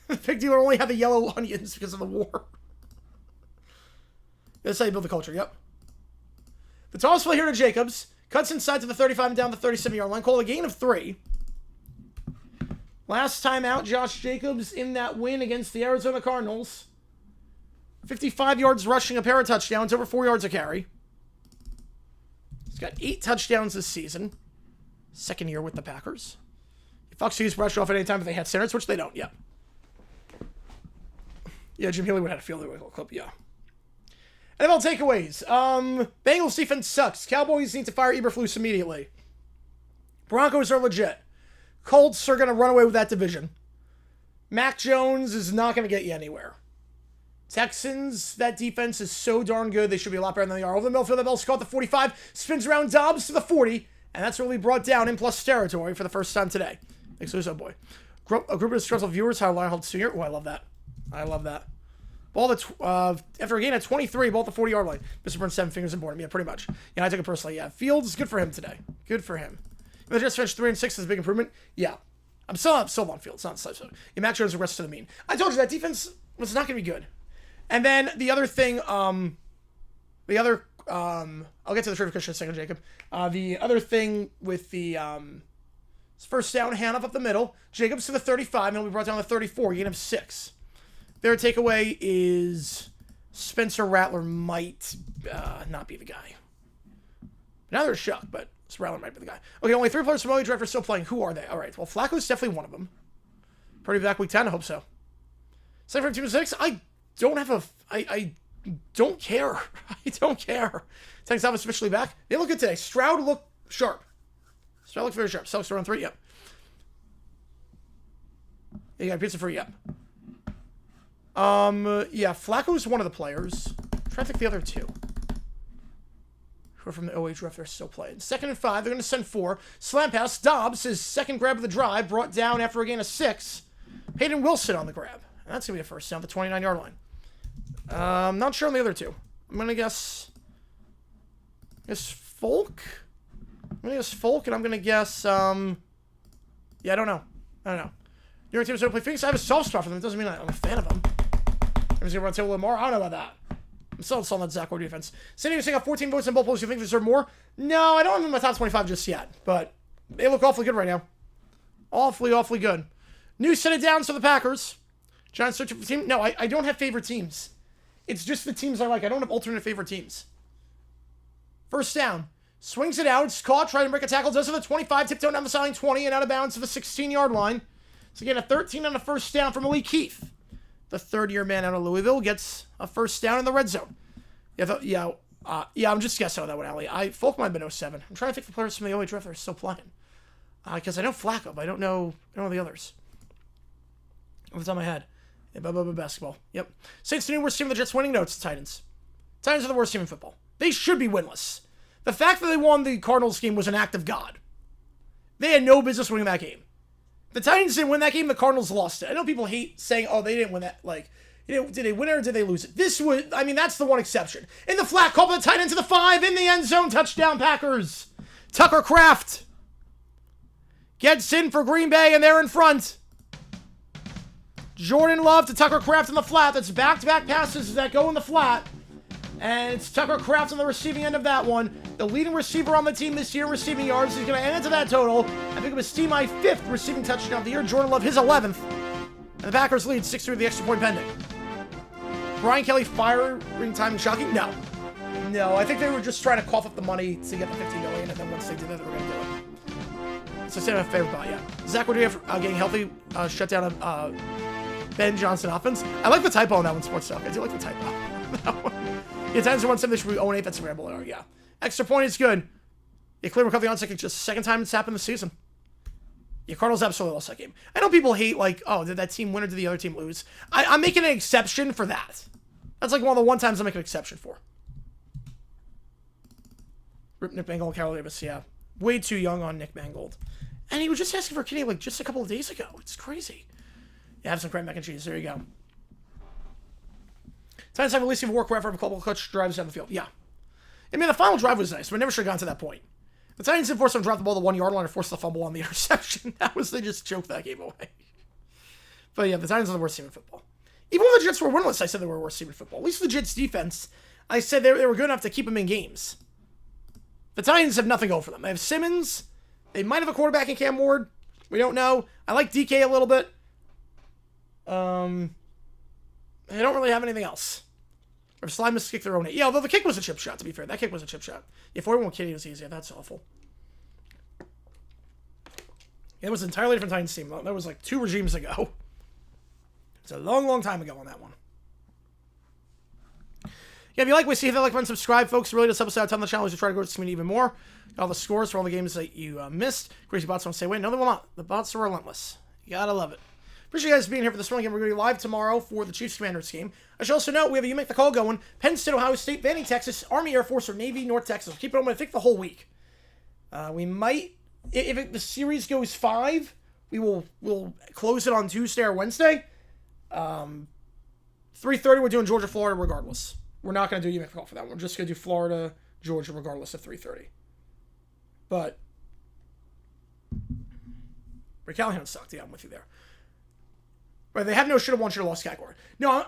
The pig dealer only had the yellow onions because of the war. That's how you build the culture, yep. The toss play here to Jacobs. Cuts inside to the 35 and down the 37-yard line. Call a gain of 3. Last time out, Josh Jacobs in that win against the Arizona Cardinals. 55 yards rushing, a pair of touchdowns, over 4 yards a carry. He's got 8 touchdowns this season. Second year with the Packers. Fox Hughes brushed off at any time if they had standards, which they don't, yeah. Yeah, Jim Healy would have had a field goal clip, yeah. NFL takeaways. Bengals defense sucks. Cowboys need to fire Eberflus immediately. Broncos are legit. Colts are going to run away with that division. Mac Jones is not going to get you anywhere. Texans, that defense is so darn good, they should be a lot better than they are. Over the middle field, the ball's caught the 45, spins around Dobbs to the 40, and that's really brought down in plus territory for the first time today. Thanks, Luso boy. A group of disgruntled viewers, how Lionel Sr. Oh, I love that. I love that. Ball after a gain at 23, ball at the 40-yard line. Mr. Burns, 7 fingers and board him. Yeah, pretty much. Yeah, I took it personally. Yeah, Fields, good for him today. Good for him. The Jets finished 3-6 is a big improvement. Yeah. I'm still on Fields. Not so. Yeah, Mac Jones regressed to the mean. I told you that defense was not going to be good. And then the other thing, I'll get to the trivia question in a second, Jacob. The other thing with the first down, handoff up the middle. Jacobs to the 35, and he'll be brought down to 34. Gain of 6. Their takeaway is Spencer Rattler might not be the guy. Now they're shocked, but Rattler might be the guy. Okay, only 3 players from OE draft are still playing. Who are they? All right, well, Flacco's definitely one of them. Pretty back week 10, I hope so. 7 from 2-6, I don't care. I don't care. Thanks, I'm officially back. They look good today. Stroud looked sharp. Stroud looked very sharp. Selks around 3, yep. Yeah, you got pizza free, yep. Yeah, Flacco's one of the players. I'm trying to think the other 2. Who are from the OH ref, they're still playing. 2nd and 5, they're going to send 4. Slam pass, Dobbs, his second grab of the drive, brought down after a gain of 6. Peyton Wilson on the grab. And that's going to be a first down, the 29-yard line. Not sure on the other 2. I'm going to guess Folk? I'm going to guess Folk, and I'm going to guess, yeah, I don't know. New York teams don't play Phoenix. I have a soft spot for them. It doesn't mean I'm a fan of them. Everyone's going to run to a little more. I don't know about that. I'm still on that Zach Ward defense. San Diego got 14 votes in both polls. You think they deserve more? No, I don't have them in my top 25 just yet. But they look awfully good right now. Awfully good. New set of downs for the Packers. Giants searching for team. No, I don't have favorite teams. It's just the teams I like. I don't have alternate favorite teams. First down. Swings it out. It's caught. Trying to break a tackle. Does it at the 25. Tiptoe down the sideline 20 and out of bounds to the 16-yard line. So again, a 13 on the first down from Malik Heath. The third-year man out of Louisville gets a first down in the red zone. Yeah, I'm just guessing on that one, Allie. Folk might have been 07. I'm trying to think the players from the OH draft that are still playing. Because I know Flacco, but I don't know the others. Off the top of my head. Yeah, basketball. Yep. Saints the new worst team of the Jets winning? No, it's the Titans. Titans are the worst team in football. They should be winless. The fact that they won the Cardinals game was an act of God. They had no business winning that game. The Titans didn't win that game, the Cardinals lost it. I know people hate saying, oh, they didn't win that. Like, did they win it or did they lose it? That's the one exception. In the flat, call the tight end to the 5, in the end zone, touchdown Packers. Tucker Kraft gets in for Green Bay, and they're in front. Jordan Love to Tucker Kraft in the flat. That's back-to-back passes that go in the flat. And it's Tucker Kraft on the receiving end of that one. The leading receiver on the team this year in receiving yards. He's going to add to that total. I think it was Steve my 5th receiving touchdown of the year. Jordan Love his 11th. And the Packers lead 6-3 with the extra point pending. Brian Kelly firing timing shocking? No. I think they were just trying to cough up the money to get the $50 million, and then once they did that, they were going to do it. So stay on a favorite bot, yeah. Zach Wood getting healthy, shut down Ben Johnson offense. I like the typo on that one, Sports Talk. I do like the typo. Yeah, Titans are 1-7. They should be 0-8. That's a ramble error, yeah. Extra point is good. Yeah, clear recovery on second. Just second time it's happened this season. Yeah, Cardinals absolutely lost that game. I know people hate, like, oh, did that team win or did the other team lose? I'm making an exception for that. That's like one of the one times I make an exception for. Rip Nick Mangold, Carol Davis, yeah. Way too young on Nick Mangold. And he was just asking for a kitty, like, just a couple of days ago. It's crazy. Yeah, have some crab mac and cheese. There you go. Titans have Alicia War, wherever a couple of clutch drives down the field. Yeah. I mean, the final drive was nice, but never should have gone to that point. The Titans didn't force them to drop the ball to the 1 yard line and force the fumble on the interception. They just choked that game away. But yeah, the Titans are the worst team in football. Even when the Jets were winless, I said they were the worst team in football. At least the Jets defense, I said they were good enough to keep them in games. The Titans have nothing going for them. They have Simmons. They might have a quarterback in Cam Ward. We don't know. I like DK a little bit. They don't really have anything else. Or Slime must kick their own. Yeah, although the kick was a chip shot, to be fair. That kick was a chip shot. Yeah, 41 Kitty was easy. That's awful. It was an entirely different Titans team. That was like 2 regimes ago. It's a long, long time ago on that one. Yeah, if you like what you see, hit that like button, subscribe, folks. It really does help us out a ton on the channel as we try to grow this community even more. Got all the scores for all the games that you missed. Crazy bots don't say wait. No, they will not. The bots are relentless. You gotta love it. Appreciate you guys being here for this one game. We're going to be live tomorrow for the Chiefs Commanders game. I should also note we have a You Make the Call going. Penn State, Ohio State, Vandy, Texas, Army, Air Force, or Navy, North Texas. We'll keep it on, I think, the whole week. We might, if the series goes 5, we'll close it on Tuesday or Wednesday. 3:30, we're doing Georgia, Florida, regardless. We're not going to do You Make the Call for that one. We're just going to do Florida, Georgia, regardless of 3:30. But Rick Callahan sucked. Yeah, I'm with you there. Right, they have no should have won, should have lost category. No,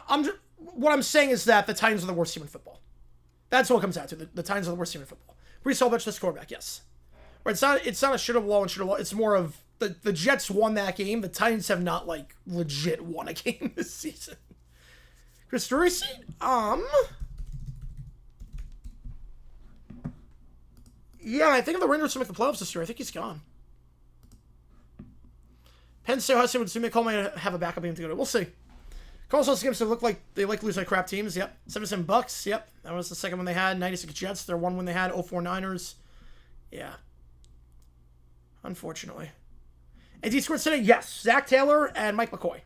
what I'm saying is that the Titans are the worst team in football. That's what it comes down to. The Titans are the worst team in football. Brees Hall bench the quarterback, yes. Right, it's not a should have won, should have lost. It's more of the Jets won that game. The Titans have not like legit won a game this season. Chris Dorsey, yeah, I think if the Rangers to make the playoffs this year, I think he's gone. Penn State, Ohio State would assume Cole might have a backup game to go to. We'll see. Carlos also games look like they like losing like crap teams. Yep. 77 Bucks. Yep. That was the second one they had. 96 Jets. Their one win they had. 04 Niners. Yeah. Unfortunately. And D scored today? Yes. Zach Taylor and Mike McCoy.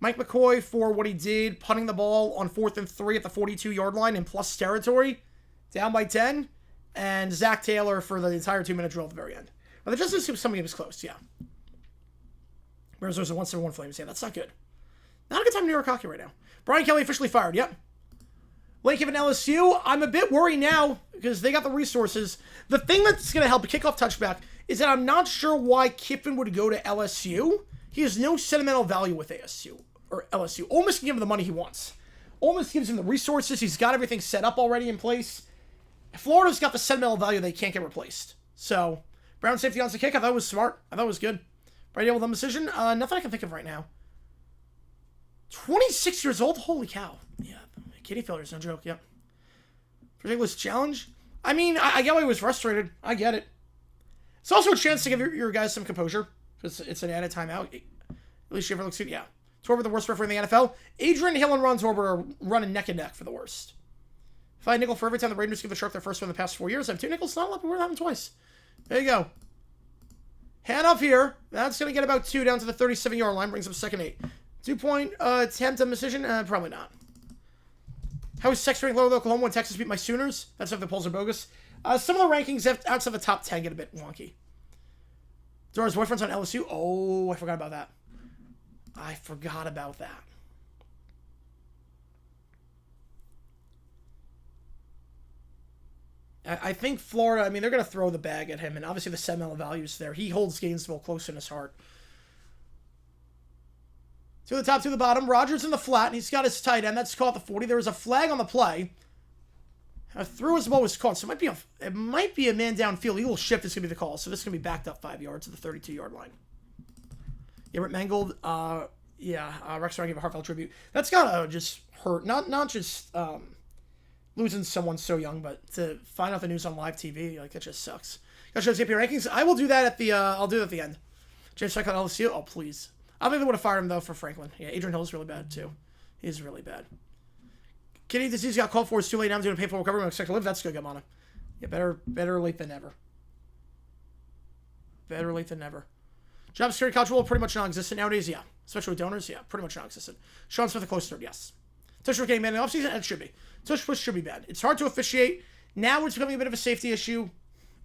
Mike McCoy for what he did, punting the ball on 4th and 3 at the 42-yard line in plus territory, down by 10. And Zach Taylor for the entire 2-minute drill at the very end. Well, that just assumes somebody was close, yeah. Whereas there's a 171 Flames. Yeah, that's not good. Not a good time in New York hockey right now. Brian Kelly officially fired, yep. Lane Kiffin LSU, I'm a bit worried now because they got the resources. The thing that's going to help a kickoff touchback is that I'm not sure why Kiffin would go to LSU. He has no sentimental value with ASU or LSU. Ole Miss can give him the money he wants. Ole Miss gives him the resources. He's got everything set up already in place. Florida's got the sentimental value they can't get replaced. So, Brown safety on the kick. I thought it was smart. I thought it was good. Brady with a decision. Nothing I can think of right now. 26 years old? Holy cow. Yeah, kidney failure is no joke. Yep. Ridiculous challenge. I mean, I get why he was frustrated. I get it. It's also a chance to give your guys some composure because it's an added timeout. At least Schiffer looks good. Yeah. Torber, the worst referee in the NFL. Adrian Hill and Ron Torber are running neck and neck for the worst. If I had a nickel for every time the Rangers give the Shark their first win in the past 4 years, I have 2 nickels. Not a lot, but we're having twice. There you go. Hand up here. That's going to get about 2 down to the 37-yard line. Brings up second 8. 2-point attempt on decision? Probably not. How is sex rating lower than Oklahoma when Texas beat my Sooners? That's if the polls are bogus. Some of the rankings outside the top 10 get a bit wonky. Dora's boyfriend's on LSU. Oh, I forgot about that. I think Florida, I mean, they're going to throw the bag at him, and obviously the sentimental value is there. He holds Gainesville close in his heart. 2 to the top, 2 to the bottom. Rodgers in the flat, and he's got his tight end. That's caught the 40. There was a flag on the play. Through as the ball was caught, so it might be a man downfield. Eagle shift is going to be the call, so this is going to be backed up 5 yards to the 32-yard line. Yeah, Rick Mangold, Rex Ryan gave a heartfelt tribute. That's got to just hurt. Not just losing someone so young, but to find out the news on live TV, like, it just sucks. Got to show the AP rankings. I will do that at the, I'll do it at the end. James Franklin, LSU, oh, please. I don't think they would have fired him, though, for Franklin. Yeah, Adrian Hill is really bad, too. He's really bad. Kidney disease got called for. It's too late now. I'm doing a painful recovery. I'm expected to live. That's good, Gamana. Yeah, better late than never. Better late than never. Job security college rule pretty much non-existent nowadays, yeah. Especially with donors, yeah, pretty much non-existent. Sean Smith, a close third, yes. Tush for getting banned in the offseason, and it should be. Tush push should be banned. It's hard to officiate. Now it's becoming a bit of a safety issue.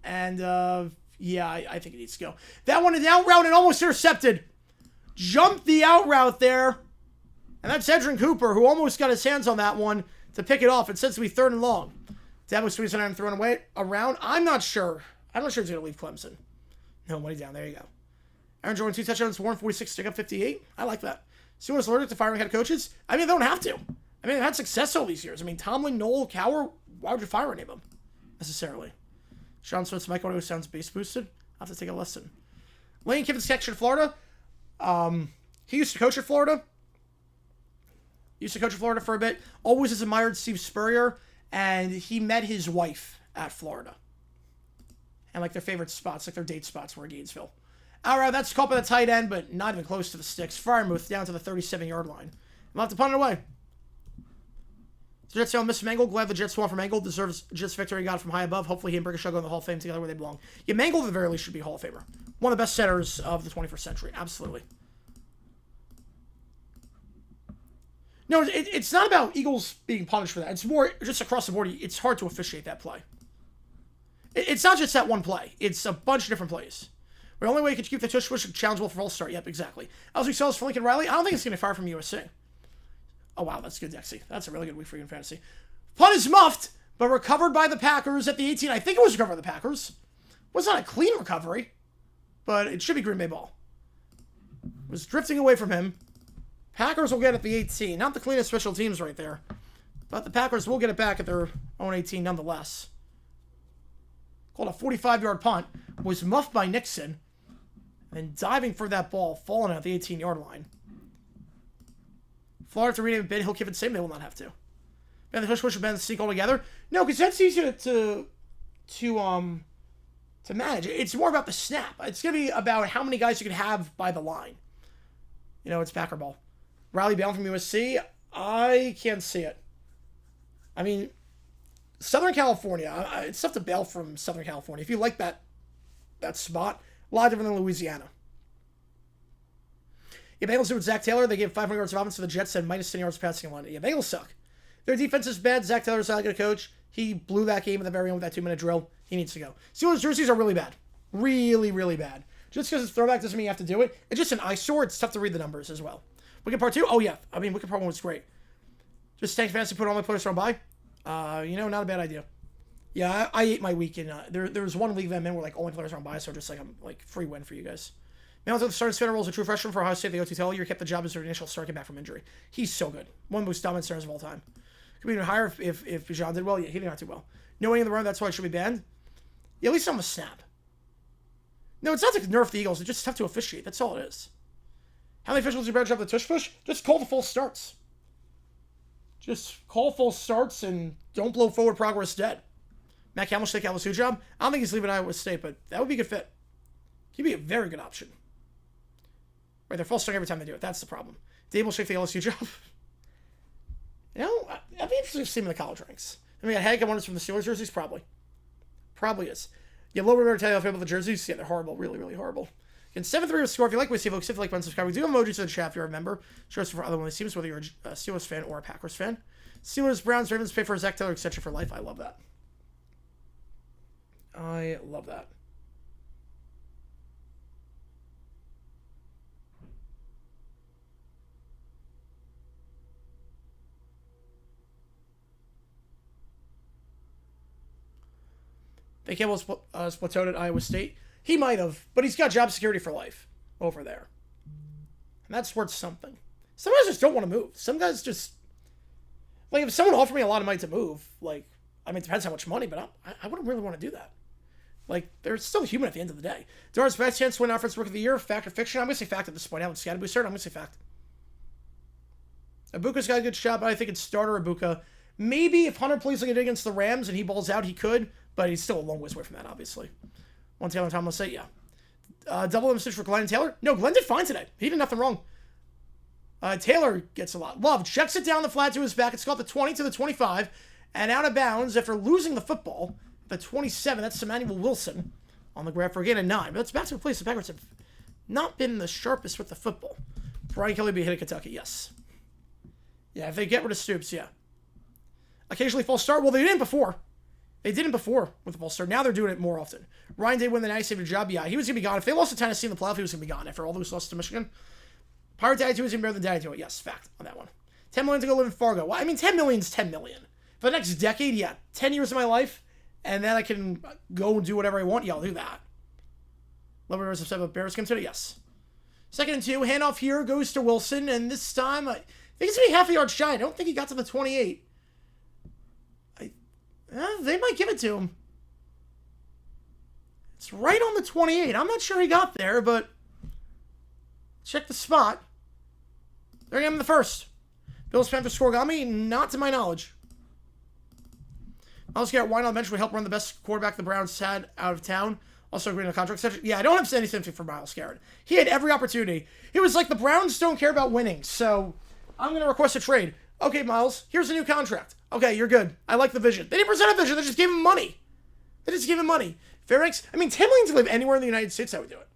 And, yeah, I think it needs to go. That one is out route and almost intercepted. Jumped the out route there. And that's Edrin Cooper, who almost got his hands on that one to pick it off. It says to be 3rd and long. Dabo squeezing and throwing away around. I'm not sure. I'm not sure he's going to leave Clemson. No money down. There you go. Aaron Jordan, 2 touchdowns, Warren 46, stick up 58. I like that. Steelers allergic to firing head coaches? I mean, they don't have to. I mean, they've had success all these years. I mean, Tomlin, Noel, Cowher, why would you fire any of them? Necessarily. Sean Smith's Mike Audio sounds base boosted. I'll have to take a listen. Lane Kiffin's connection in Florida. He used to coach at Florida. For a bit. Always has admired Steve Spurrier. And he met his wife at Florida. And like their favorite spots, like their date spots were in Gainesville. All right, that's caught by the tight end, but not even close to the sticks. Fryermuth down to the 37-yard line. We'll have to punt it away. The Jets don't miss Mangle. Glad the Jets won from Mangle. Deserves Jets victory. Got it from high above. Hopefully he and Brickashaw go in the Hall of Fame together where they belong. Yeah, Mangle at the very least should be Hall of Famer. One of the best setters of the 21st century. Absolutely. No, it's not about Eagles being punished for that. It's more just across the board. It's hard to officiate that play. It's not just that one play. It's a bunch of different plays. The only way you can keep the tush push challengeable for false start. Yep, exactly. Ellsbury sells for Lincoln Riley. I don't think it's going to fire from USC. Oh, wow, that's good, Dexy. That's a really good week for you in fantasy. Punt is muffed, but recovered by the Packers at the 18. I think it was recovered by the Packers. It was not a clean recovery, but it should be Green Bay ball. It was drifting away from him. Packers will get at the 18. Not the cleanest special teams right there, but the Packers will get it back at their own 18 nonetheless. Called a 45-yard punt. Was muffed by Nixon. And diving for that ball, falling at the 18-yard line. Florida to rename Ben Hill Kiffin same. They will not have to. Ben the tush push and Ben the sneak all together. No, because that's easy to manage. It's more about the snap. It's gonna be about how many guys you can have by the line. You know, it's Packer ball. Riley Bell from USC. I can't see it. I mean, Southern California. It's tough to bail from Southern California. If you like that spot, a lot different than Louisiana. Yeah, Bengals do with Zach Taylor. They gave 500 yards of offense to the Jets and minus 10 yards passing line. Yeah, Bengals suck. Their defense is bad. Zach Taylor's not a good coach. He blew that game at the very end with that 2-minute drill. He needs to go. Steelers jerseys are really bad. Really, really bad. Just because it's throwback doesn't mean you have to do it. It's just an eyesore. It's tough to read the numbers as well. Wicked Part 2? Oh, yeah. I mean, Wicked Part 1 was great. Just tank fantasy, put all my players on by. Not a bad idea. Yeah, I ate my week in. There was one league that I'm in where like only players are on by, so just like I'm like free win for you guys. Now the starting center role is a true freshman for Ohio State. The OT all year kept the job as their initial start, came back from injury. He's so good. One of the most dominant centers of all time. Could be even higher if Bijan did well. Yeah, he did not do well. No winning in the run, that's why it should be banned. Yeah, at least on the snap. No, it's not to nerf the Eagles. It's just tough to officiate. That's all it is. How many officials do you better drop the tush push? Just call the full starts. Just call full starts and don't blow forward progress dead. Matt Campbell should take LSU job. I don't think he's leaving Iowa State, but that would be a good fit. He'd be a very good option. Right, they're false starting every time they do it. That's the problem. Dable should take the LSU job. I'd be interested to see him in the college ranks. I mean, Hank, I wonder from the Steelers jerseys? Probably. Probably is. Yeah, low remember to tell you about the jerseys. Yeah, they're horrible. Really, really horrible. And 7-3 score. If you like what you see, folks, if you like, subscribe. We do have emojis in the chat if you're a member. Show us for other ones. Seems whether you're a Steelers fan or a Packers fan. Steelers, Browns, Ravens pay for a Zach Taylor extension for life. I love that. I love that. They Campbell splatoed at Iowa State. He might have, but he's got job security for life over there. And that's worth something. Some guys just don't want to move. Some guys just... Like, if someone offered me a lot of money to move, like, I mean, it depends how much money, but I wouldn't really want to do that. Like, they're still human at the end of the day. Doris best chance to win Offensive Rookie of the Year, fact or fiction? I'm going to say fact at this point. I haven't scattered booster. I'm going to say fact. Ibuka's got a good shot, but I think it's starter Ibuka. Maybe if Hunter plays like it against the Rams and he balls out, he could, but he's still a long ways away from that, obviously. One Taylor Tom will say, yeah. Double message for Glenn and Taylor? No, Glenn did fine today. He did nothing wrong. Taylor gets a lot. Love checks it down the flat to his back. It's got the 20 to the 25, and out of bounds after losing the football. The 27, that's Emmanuel Wilson on the grab for a gain of 9. But that's back to a place the Packers have not been the sharpest with the football. Brian Kelly be hit at Kentucky, yes. Yeah, if they get rid of Stoops, yeah. Occasionally false start. Well, they didn't before. They didn't before with the false start. Now they're doing it more often. Ryan did win the night saving job. Yeah, he was going to be gone. If they lost to Tennessee in the playoff, he was going to be gone after all those losses to Michigan. Pirate Daddy 2 is even better than Daddy 2. Yes, fact on that one. $10 million to go live in Fargo. Well, I mean, $10 million is $10 million. For the next decade, yeah, 10 years of my life, and then I can go and do whatever I want. Yeah, I'll do that. Love Rivers upset about Bears game today? Yes. 2nd and 2, handoff here goes to Wilson, and this time, I think it's going to be half a yard shy. I don't think he got to the 28. They might give it to him. It's right on the 28. I'm not sure he got there, but check the spot. They're getting him the first. Bills Panthers scoregami, not to my knowledge. Myles Garrett, why not eventually help run the best quarterback the Browns had out of town? Also agreeing on a contract extension. Yeah, I don't have anything for Myles Garrett. He had every opportunity. He was like, the Browns don't care about winning, so I'm going to request a trade. Okay, Myles, here's a new contract. Okay, you're good. I like the vision. They didn't present a vision. They just gave him money. Fairbanks, I mean, 10 million to live anywhere in the United States, I would do it.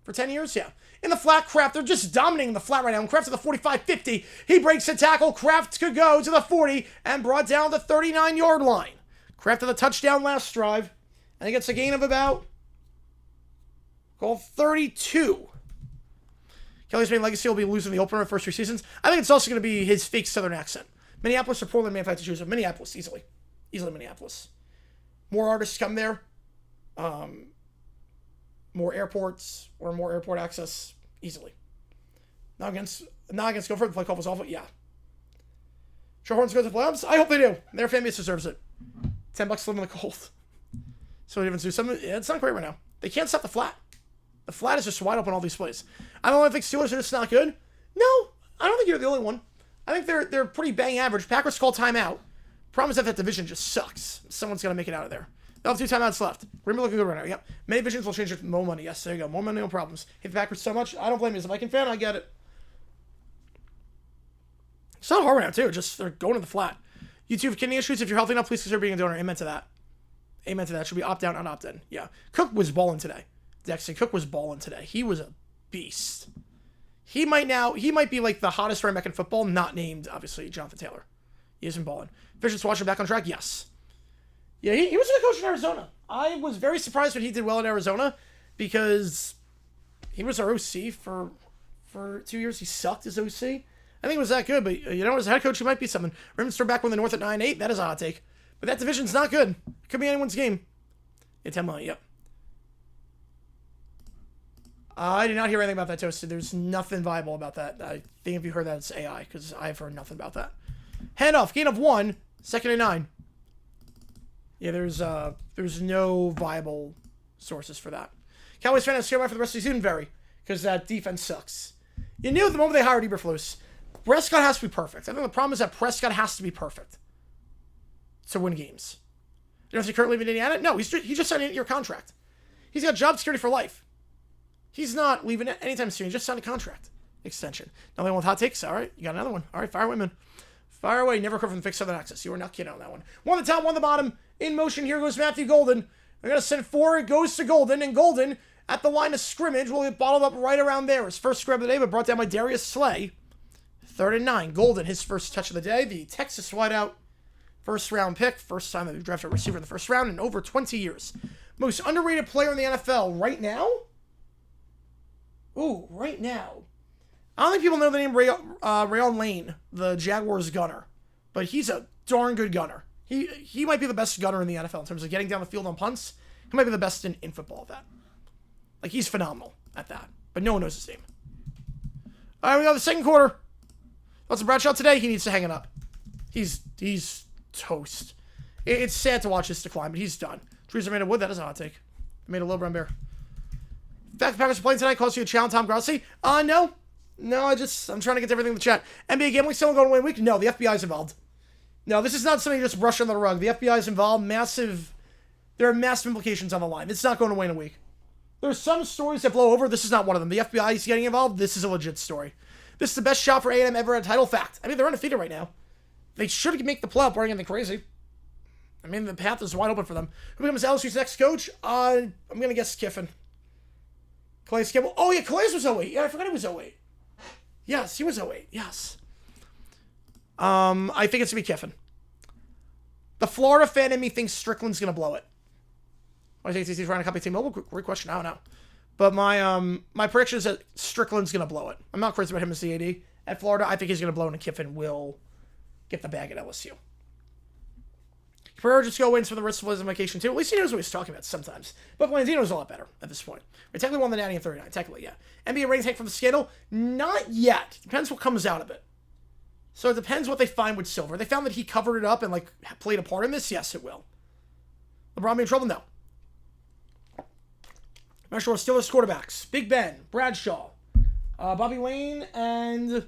For 10 years, yeah. In the flat, Kraft, they're just dominating the flat right now. And Kraft to the 45-50. He breaks the tackle. Kraft could go to the 40 and brought down the 39-yard line. Kraft to the touchdown last drive. And he gets a gain of about 32. Kelly's main legacy will be losing the opener of the first 3 seasons. I think it's also going to be his fake Southern accent. Minneapolis or Portland may have had to choose. Minneapolis, easily. Easily Minneapolis. More artists come there. More airports or more airport access. Easily. Not against Gopher. The play call was awful. Yeah. Sure, Horns go to the playoffs? I hope they do. Their fan base deserves it. $10 to live in the cold. So even do something. Yeah, it's not great right now. They can't stop the flat. The flat is just wide open all these plays. I don't think Steelers are just not good. No, I don't think you're the only one. I think they're pretty bang average. Packers call timeout. Problem is that division just sucks. Someone's got to make it out of there. They'll have 2 timeouts left. Green Bay looking good right now. Yep. Many divisions will change it. More money. Yes, there you go. More money, no problems. Hate the Packers so much. I don't blame you. As a Viking fan, I get it. It's not hard right now, too. Just they're going to the flat. You two have kidney issues. If you're healthy enough, please consider being a donor. Amen to that. Amen to that. Should be opt out, not opt in. Yeah. Cook was balling today. Dexter Cook was balling today. He was a beast. He might be like the hottest running back in football, not named, obviously, Jonathan Taylor. He isn't balling. Fisher Swatcher back on track? Yes. Yeah, he was a good coach in Arizona. I was very surprised when he did well in Arizona because he was our OC for 2 years. He sucked as OC. I think he was that good, but as a head coach, he might be something. Ravens back when the North at 9-8. That is a hot take. But that division's not good. It could be anyone's game. Yeah, 10 million, yep. I did not hear anything about that, Toasted. There's nothing viable about that. I think if you heard that, it's AI, because I've heard nothing about that. Handoff, gain of 1, 2nd and 9. Yeah, there's no viable sources for that. Cowboys fan has scared for the rest of the season, very, because that defense sucks. You knew the moment they hired Eberflus, Prescott has to be perfect. I think the problem is that Prescott has to be perfect to win games. You know if he currently live in Indiana? No, he just signed an 8-year contract. He's got job security for life. He's not leaving it anytime soon. He just signed a contract extension. Another one with hot takes. All right, you got another one. All right, fire away, man. Fire away. Never come from the fixed Southern access. You were not kidding on that one. One at the top, one at the bottom. In motion, here goes Matthew Golden. They're going to send 4. It goes to Golden, and Golden at the line of scrimmage will get bottled up right around there. His first grab of the day, but brought down by Darius Slay. 3rd and 9. Golden, his first touch of the day. The Texas wideout. First round pick. First time they've drafted a receiver in the first round in over 20 years. Most underrated player in the NFL right now? Ooh, right now. I don't think people know the name Rayon Lane, the Jaguars gunner. But he's a darn good gunner. He might be the best gunner in the NFL in terms of getting down the field on punts. He might be the best in football at that. Like, he's phenomenal at that. But no one knows his name. All right, we got the second quarter. Lots of Bradshaw today. He needs to hang it up. He's toast. It's sad to watch this decline, but he's done. Trees are made of wood. That is a hot take. Made a little brown bear. Fact Packers are playing tonight. Calls you a challenge, Tom Grossi. No, I'm trying to get to everything in the chat. NBA gambling still going to win week? No, the FBI's involved. No, this is not something you just brush under the rug. The FBI's involved. There are massive implications on the line. It's not going to win a week. There's some stories that blow over. This is not one of them. The FBI is getting involved. This is a legit story. This is the best shot for A&M ever at a title. Fact. I mean, they're undefeated right now. They should make the playoff, barring anything crazy. I mean, the path is wide open for them. Who becomes LSU's next coach? I'm going to guess Kiffin. Calais Campbell. Oh, yeah, Calais was 08. Yeah, I forgot he was 08. Yes, he was 08. Yes. I think it's going to be Kiffin. The Florida fan in me thinks Strickland's going to blow it. Why do you think he's trying to copy T-Mobile? Great question. I don't know. But my prediction is that Strickland's going to blow it. I'm not crazy about him as the AD at Florida. I think he's going to blow it, and Kiffin will get the bag at LSU. Pereira just go wins for the rest of his vacation too. At least he knows what he's talking about sometimes. But Blandino's a lot better at this point. We technically won the Natty in 39. Technically, yeah. NBA rating tank from the scandal? Not yet. Depends what comes out of it. So it depends what they find with Silver. They found that he covered it up and like played a part in this? Yes, it will. LeBron be in trouble? No. I'm not sure. Steelers quarterbacks. Big Ben, Bradshaw, Bobby Lane, and...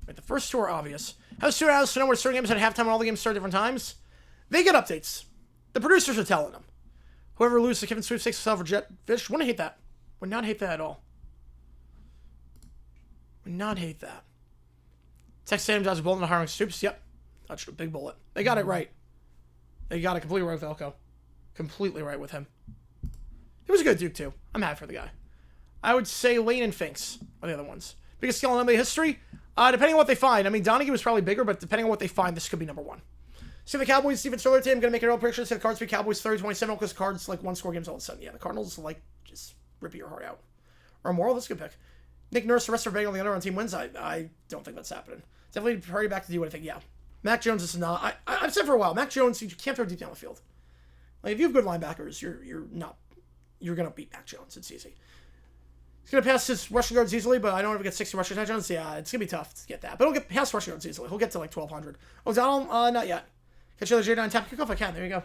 Wait, the first two are obvious. How soon as to know where certain games at halftime and all the games start at different times? They get updates. The producers are telling them. Whoever loses the Kevin sweepstakes will for Jetfish. Wouldn't hate that. Would not hate that at all. Would not hate that. Texas A&M dodged a bullet in the hiring Stoops. Yep. Touched a big bullet. They got it right. They got it completely right with Elko. Completely right with him. He was a good Duke, too. I'm happy for the guy. I would say Lane and Finks are the other ones. Biggest skill in NBA history? Depending on what they find. I mean, Donaghy was probably bigger, but depending on what they find, this could be number one. See the Cowboys, Steven Sterling team. Going to make an old picture. See the Cards beat Cowboys 30-27 because Cards, like, one-score games all of a sudden. Yeah, the Cardinals, like, just rip your heart out. Or Moral, that's a good pick. Nick Nurse, the rest of betting on the under on team wins. I don't think that's happening. Definitely hurry back to do anything. Yeah. Mac Jones is not. I've said for a while, Mac Jones, you can't throw deep down the field. Like, if you have good linebackers, you're going to beat Mac Jones. It's easy. He's going to pass his rushing yards easily, but I don't ever get 60 rushing touchdowns. Yeah, it's going to be tough to get that. But he'll get past rushing yards easily. He'll get to like 1,200. O'Donnell, not yet. Catch the other J9 tap kickoff? I can. There you go.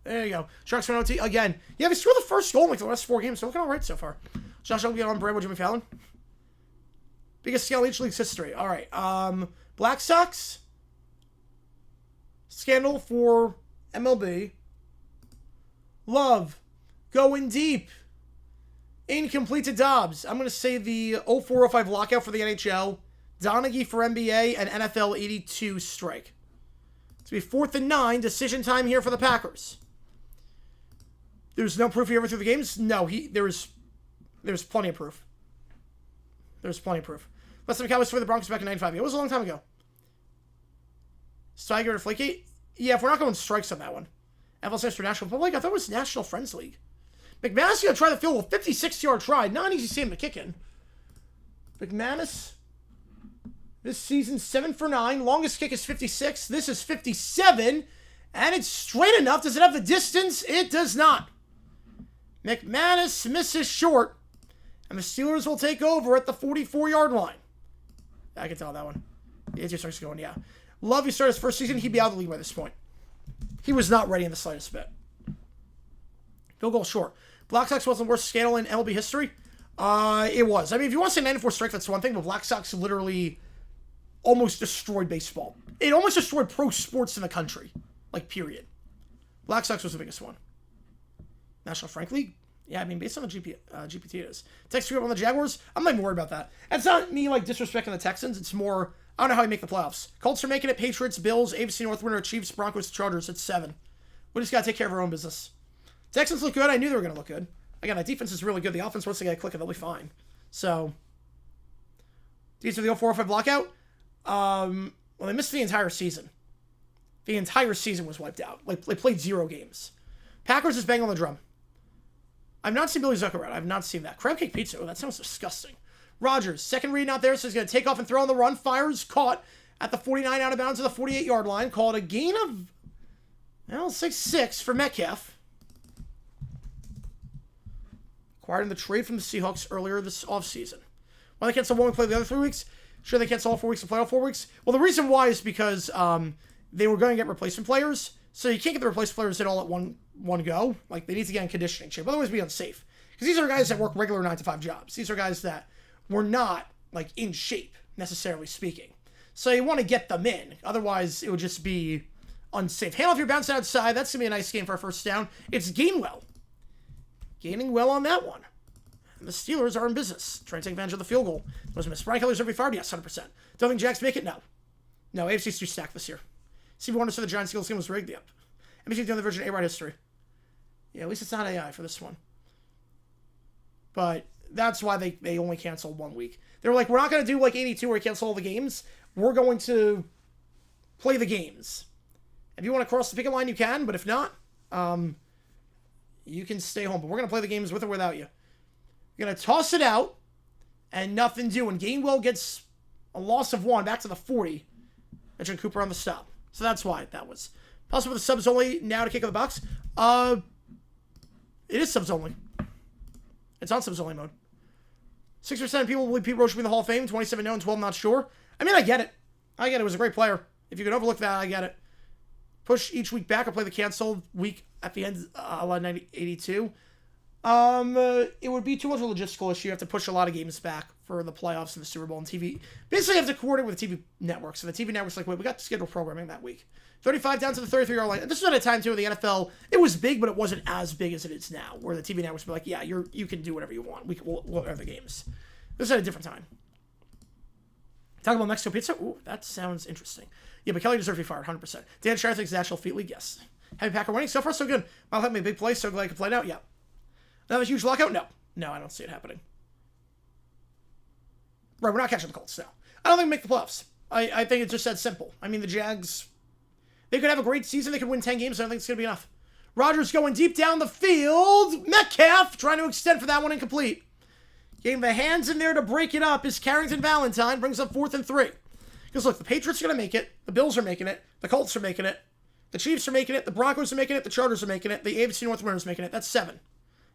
There you go. Sharks win OT again. Yeah, they scored the first goal in like the last 4 games. So looking all right so far. Josh Oakley on brand with Jimmy Fallon. Biggest scale each league's history. All right. Black Sox. Scandal for MLB. Love. Going deep. Incomplete to Dobbs. I'm going to say the 0405 lockout for the NHL. Donaghy for NBA and NFL 82 strike. It's going to be 4th and 9. Decision time here for the Packers. There's no proof he ever threw the games? No, there's plenty of proof. There's plenty of proof. Last time Cowboys for the Broncos back in 95. It was a long time ago. Steiger or Flakey? Yeah, if we're not going strikes on that one. NFL stands for National Public. I thought it was National Friends League. McManus going to try the field goal. 56-yard try. Not easy to see him to kick in. McManus, this season, 7 for 9. Longest kick is 56. This is 57. And it's straight enough. Does it have the distance? It does not. McManus misses short. And the Steelers will take over at the 44-yard line. I can tell that one. The AJ starts going, yeah. Love, he started his first season. He'd be out of the league by this point. He was not ready in the slightest bit. Field goal short. Black Sox wasn't the worst scandal in MLB history. It was. I mean, if you want to say 94 strike, that's one thing, but Black Sox literally almost destroyed baseball. It almost destroyed pro sports in the country. Like, period. Black Sox was the biggest one. National Frank League? Yeah, I mean, based on the GPT it is. Texas on the Jaguars? I'm not even worried about that. It's not me, like, disrespecting the Texans. It's more, I don't know how you make the playoffs. Colts are making it. Patriots, Bills, AFC North winner, Chiefs, Broncos, Chargers. It's 7. We just got to take care of our own business. Texans look good. I knew they were going to look good. Again, that defense is really good. The offense, once they get clicking, they'll be fine. So, these are the 0405 lockout. Well, they missed the entire season. The entire season was wiped out. Like, they played 0 games. Packers is banging on the drum. I've not seen Billy Zucker out. I've not seen that. Crab cake pizza. Oh, that sounds disgusting. Rodgers, second read out there, so he's going to take off and throw on the run. Fires, caught at the 49 out of bounds to the 48-yard line. Called a gain of, well, 6 for Metcalf. Acquired in the trade from the Seahawks earlier this offseason. Why they cancel 1 week, play the other 3 weeks? Sure, they cancel all 4 weeks and play all 4 weeks? Well, the reason why is because they were going to get replacement players, so you can't get the replacement players in all at one go. Like, they need to get in conditioning shape. Otherwise, it'd be unsafe. Because these are guys that work regular 9-to-5 jobs. These are guys that were not, like, in shape, necessarily speaking. So you want to get them in. Otherwise, it would just be unsafe. Hand off your bounce outside. That's going to be a nice game for a first down. It's Gainwell. Gaining well on that one. And the Steelers are in business. Trying to take advantage of the field goal. Was missed. Brian Kelly's every fired? Yes, 100%. Don't think Jacks make it? No. No, AFC's too stacked this year. Steve Warner said the Giants Eagles game was rigged. Yep. NBC doing the version A-Ride history. Yeah, at least it's not AI for this one. But that's why they only canceled 1 week. They were like, we're not going to do like 82 where we cancel all the games. We're going to play the games. If you want to cross the picket line, you can. But if not, you can stay home. But we're going to play the games with or without you. You're going to toss it out and nothing doing. Gainwell gets a loss of 1 back to the 40. Mentioned Cooper on the stop. So that's why that was. Possible with the subs only now to kick in the box. It is subs only. It's on subs only mode. 6% of people believe Pete Rose should be in the Hall of Fame. 27 no and 12 not sure. I mean, I get it. I get it. It was a great player. If you can overlook that, I get it. Push each week back or play the canceled week at the end, 82. It would be too much of a logistical issue. You have to push a lot of games back for the playoffs and the Super Bowl and TV. Basically, you have to coordinate with the TV networks. So the TV network's like, wait, we got scheduled programming that week. 35 down to the 33-yard line. This was at a time, too, in the NFL. It was big, but it wasn't as big as it is now, where the TV networks were like, yeah, you can do whatever you want. We'll air the games. This is at a different time. Talking about Mexico pizza? Ooh, that sounds interesting. Yeah, but Kelly deserves to be fired, 100%. Dan Shire thinks National Feet League, yes. Happy Packer winning. So far, so good. Mile had me a big play, so glad I could play it out. Yeah. Another huge lockout? No. No, I don't see it happening. Right, we're not catching the Colts, no. I don't think we make the playoffs. I think it's just that simple. I mean, the Jags, they could have a great season. They could win 10 games. I don't think it's going to be enough. Rodgers going deep down the field. Metcalf trying to extend for that one, incomplete. Getting the hands in there to break it up is Carrington Valentine. Brings up 4th and 3. Because look, the Patriots are going to make it. The Bills are making it. The Colts are making it. The Chiefs are making it. The Broncos are making it. The Chargers are making it. The AFC North winners are making it. That's 7.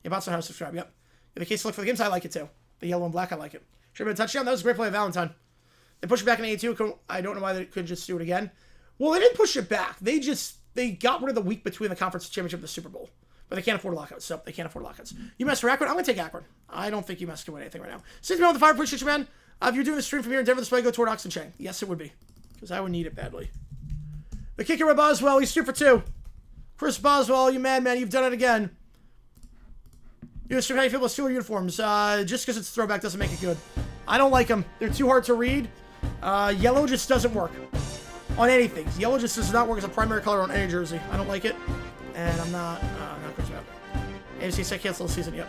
Yeah, Bots know how to subscribe. Yep. In the case to look for the games, I like it too. The yellow and black, I like it. Should have been a touchdown. That was a great play of Valentine. They pushed it back in 82. I don't know why they couldn't just do it again. Well, they didn't push it back. They got rid of the week between the conference championship and the Super Bowl. But they can't afford lockouts. So they can't afford lockouts. UMass for Akron? I'm going to take Akron. I don't think UMass can win anything right now. Since me on the fire, appreciate you, man. If you're doing the stream from here in Denver this way, go toward Oxen Chang. Yes, it would be. Because I would need it badly. The kicker of Boswell, he's 2 for 2. Chris Boswell, you madman, you've done it again. You stream how you feel about Steeler uniforms. Just because it's throwback doesn't make it good. I don't like them. They're too hard to read. Yellow just doesn't work on anything. Yellow just does not work as a primary color on any jersey. I don't like it. And I'm not crazy about it. AFC said cancel the season, yep.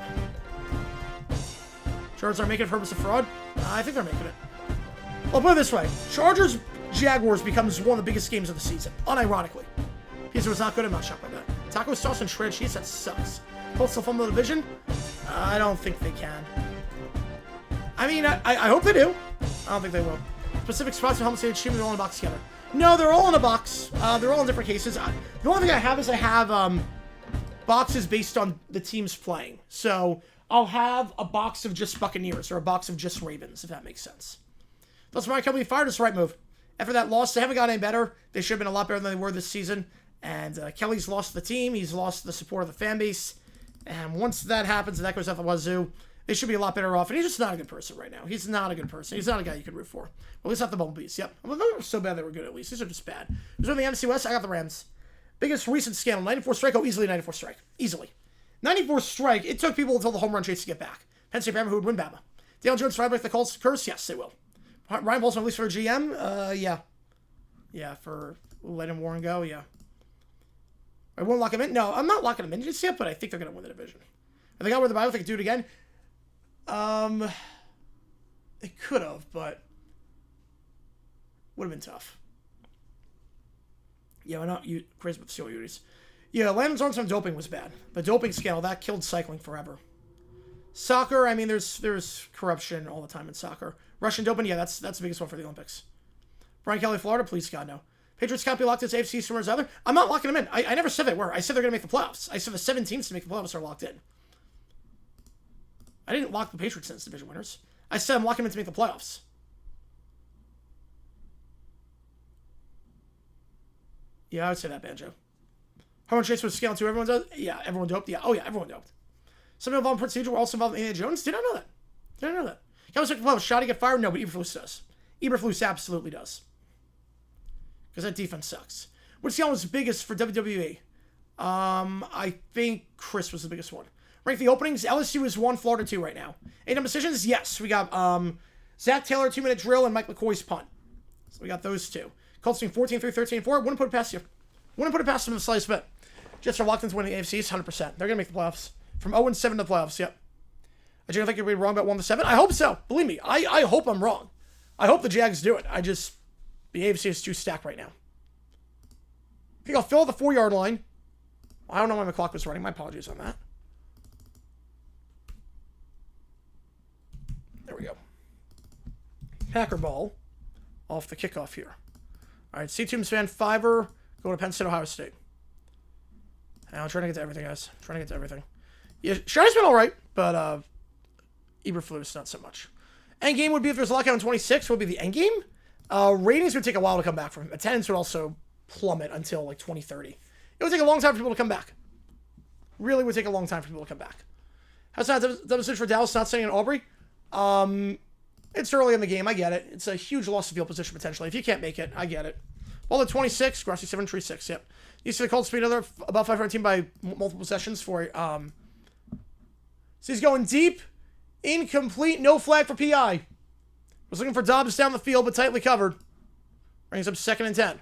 Chargers are making it for purpose of fraud? I think they're making it. Well, put it this way. Chargers-Jaguars becomes one of the biggest games of the season. Unironically. Pizza was not good. I'm not shocked by that. Taco sauce and shredded cheese? That sucks. Colts still fumble the division? I don't think they can. I mean, I hope they do. I don't think they will. Specific spots for helmet stage team, they're all in a box together. No, they're all in a box. They're all in different cases. The only thing I have is I have boxes based on the teams playing. So I'll have a box of just Buccaneers or a box of just Ravens, if that makes sense. That's why company fired us the right move. After that loss, they haven't got any better. They should have been a lot better than they were this season. And Kelly's lost the team. He's lost the support of the fan base. And once that happens and that goes out the wazoo, they should be a lot better off. And he's just not a good person right now. He's not a good person. He's not a guy you could root for. Well, at least not the Bumblebees. Yep. Well, they were so bad they were good at least. These are just bad. Who's in the NFC West? I got the Rams. Biggest recent scandal. 94 strike. Oh, easily 94 strike. Easily. 94 strike. It took people until the home run chase to get back. Penn State Bama, who would win Bama? Dale Jones tried to break the Colts curse? Yes, they will. Ryan Paulson, at least for a GM? Yeah. Yeah, for letting Warren go, yeah. I won't lock him in? No, I'm not locking him in just yet, but I think they're going to win the division. If they got rid of the Bible, they could do it again. They could have, but would have been tough. Yeah, we're not crazy with the Steel Unis. Yeah, Landon's on doping was bad. The doping scandal, that killed cycling forever. Soccer, I mean, there's corruption all the time in soccer. Russian doping, yeah, that's the biggest one for the Olympics. Brian Kelly, Florida, please, God, no. Patriots can't be locked into AFC somewhere other. I'm not locking them in. I never said they were. I said they're going to make the playoffs. I said the 7 teams to make the playoffs are locked in. I didn't lock the Patriots in as division winners. I said I'm locking them in to make the playoffs. Yeah, I would say that, Banjo. How much chase was scale to everyone does? Yeah, everyone doped. Yeah, oh yeah, everyone doped. Some involved in procedure were also involved in Indiana Jones. Did I know that? Did I know that? Can I make the playoffs? Shotty get fired? No, but Eberflus does. Eberflus absolutely does. Because that defense sucks. Which scale was biggest for WWE? I think Chris was the biggest one. Rank the openings. LSU is 1, Florida 2 right now. 8 decisions. Yes, we got Zach Taylor 2-minute drill and Mike McCoy's punt. So we got those two. Colts team 14-3, 13-4. Wouldn't put it past you. Wouldn't put it past them in the slightest bit. Jets are locked into winning the AFC. 100%. They're gonna make the playoffs from 0-7 to the playoffs. Yep. I don't think you're gonna be wrong about 1-7. I hope so. Believe me. I hope I'm wrong. I hope the Jags do it. The AFC is too stacked right now. I think I'll fill the 4-yard line. I don't know why my clock was running. My apologies on that. There we go. Packer ball off the kickoff here. All right, C-Tubes fan, Fiverr, going to Penn State, Ohio State. I'm trying to get to everything, guys. I'm trying to get to everything. Yeah, Shiny's been all right, but Eberflus, not so much. Endgame would be if there's a lockout in 26, would be the endgame. Ratings would take a while to come back from. Attendance would also plummet until like 2030. It would take a long time for people to come back. Really would take a long time for people to come back. How's that demonstration for Dallas not staying in Aubrey? It's early in the game. I get it. It's a huge loss of field position potentially. If you can't make it, I get it. Well, at 26, Grassy 7, Tree 6. Yep. You see the Colts beat another above 500 team by multiple sessions for. So he's going deep, incomplete, no flag for PI. Was looking for Dobbs down the field, but tightly covered. Brings up 2nd and 10.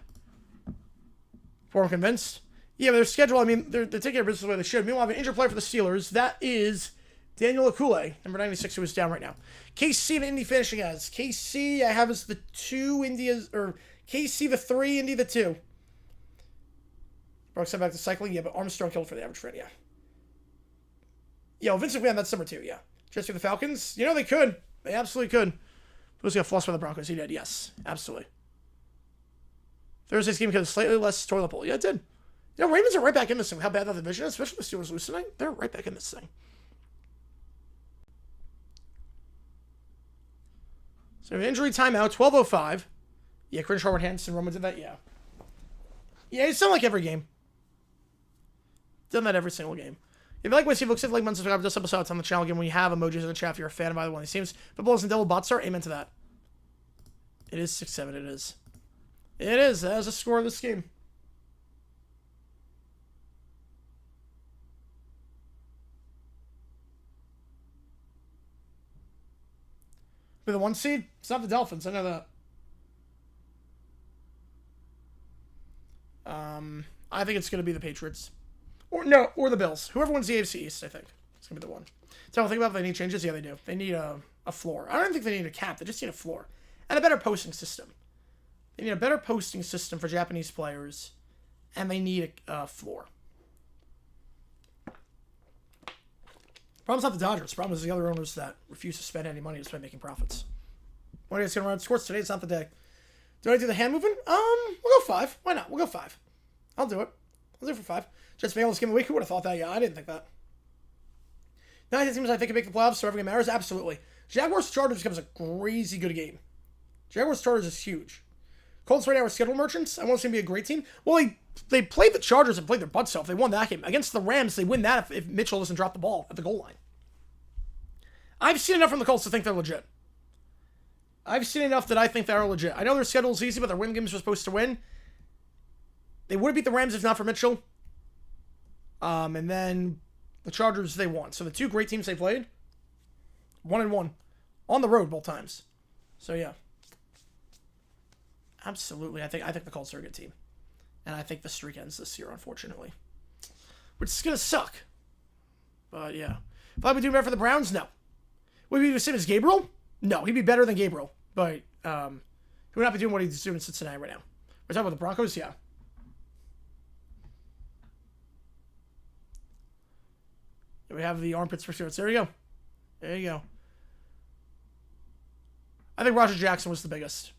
Before I'm convinced. Yeah, but their schedule, I mean, they're taking their business the way they should. Meanwhile, I have an injured player for the Steelers. That is Daniel Akule, number 96, who is down right now. KC and Indy finishing as. KC, I have as the 2, Indy, or KC the 3, Indy the 2. Broke sent back to cycling, yeah, but Armstrong killed for the average friend, yeah. Yeah, well, Vince McMahon, that's number 2, yeah. Just for the Falcons, you know, they could. They absolutely could. Who's got flossed by the Broncos? He did, yes, absolutely. Thursday's game because slightly less toilet bowl. Yeah, it did. You know, Ravens are right back in this thing. How bad that division is, especially the Steelers lose tonight. They're right back in this thing. So injury timeout, 12:05. Yeah, Chris Harwood Hanson, Roman did that, yeah. Yeah, it's done like every game. Done that every single game. If you like what you see, look at like months subscribe to this episode. It's on the channel again. When you have emojis in the chat, if you're a fan of either one of these teams. Football and double bots are. Amen to that. It is 6-7. It is. It is. That is a score of this game. For the 1 seed, it's not the Dolphins. I know that. I think it's going to be the Patriots. Or the Bills. Whoever wins the AFC East, I think. It's going to be the one. So think about if they need changes. Yeah, they do. They need a floor. I don't think they need a cap. They just need a floor. And a better posting system. They need a better posting system for Japanese players. And they need a floor. Problem's not the Dodgers. Problem is the other owners that refuse to spend any money despite making profits. When are you going to run sports today? It's not the day. Do I do the hand moving? We'll go 5. Why not? We'll go 5. I'll do it. I'll do it for 5. Just Bengals game of the week. Who would have thought that? Yeah, I didn't think that. 9 teams I think can make the playoffs, so every game matters. Absolutely. Jaguars Chargers becomes a crazy good game. Jaguars Chargers is huge. Colts right now are schedule merchants. I want to see them be a great team. Well, they played the Chargers and played their butts off. They won that game. Against the Rams, they win that if Mitchell doesn't drop the ball at the goal line. I've seen enough from the Colts to think they're legit. I've seen enough that I think they are legit. I know their schedule is easy, but their win games were supposed to win. They would have beat the Rams if not for Mitchell. And then the Chargers, they won. So the 2 great teams they played, 1-1. On the road both times. So yeah. Absolutely. I think the Colts are a good team. And I think the streak ends this year, unfortunately. Which is going to suck. But yeah. If I would do better for the Browns, no. Would he be the same as Gabriel? No, he'd be better than Gabriel. But he would not be doing what he's doing in Cincinnati right now. We're talking about the Broncos? Yeah. We have the armpits for shirts. There you go. There you go. I think Roger Jackson was the biggest.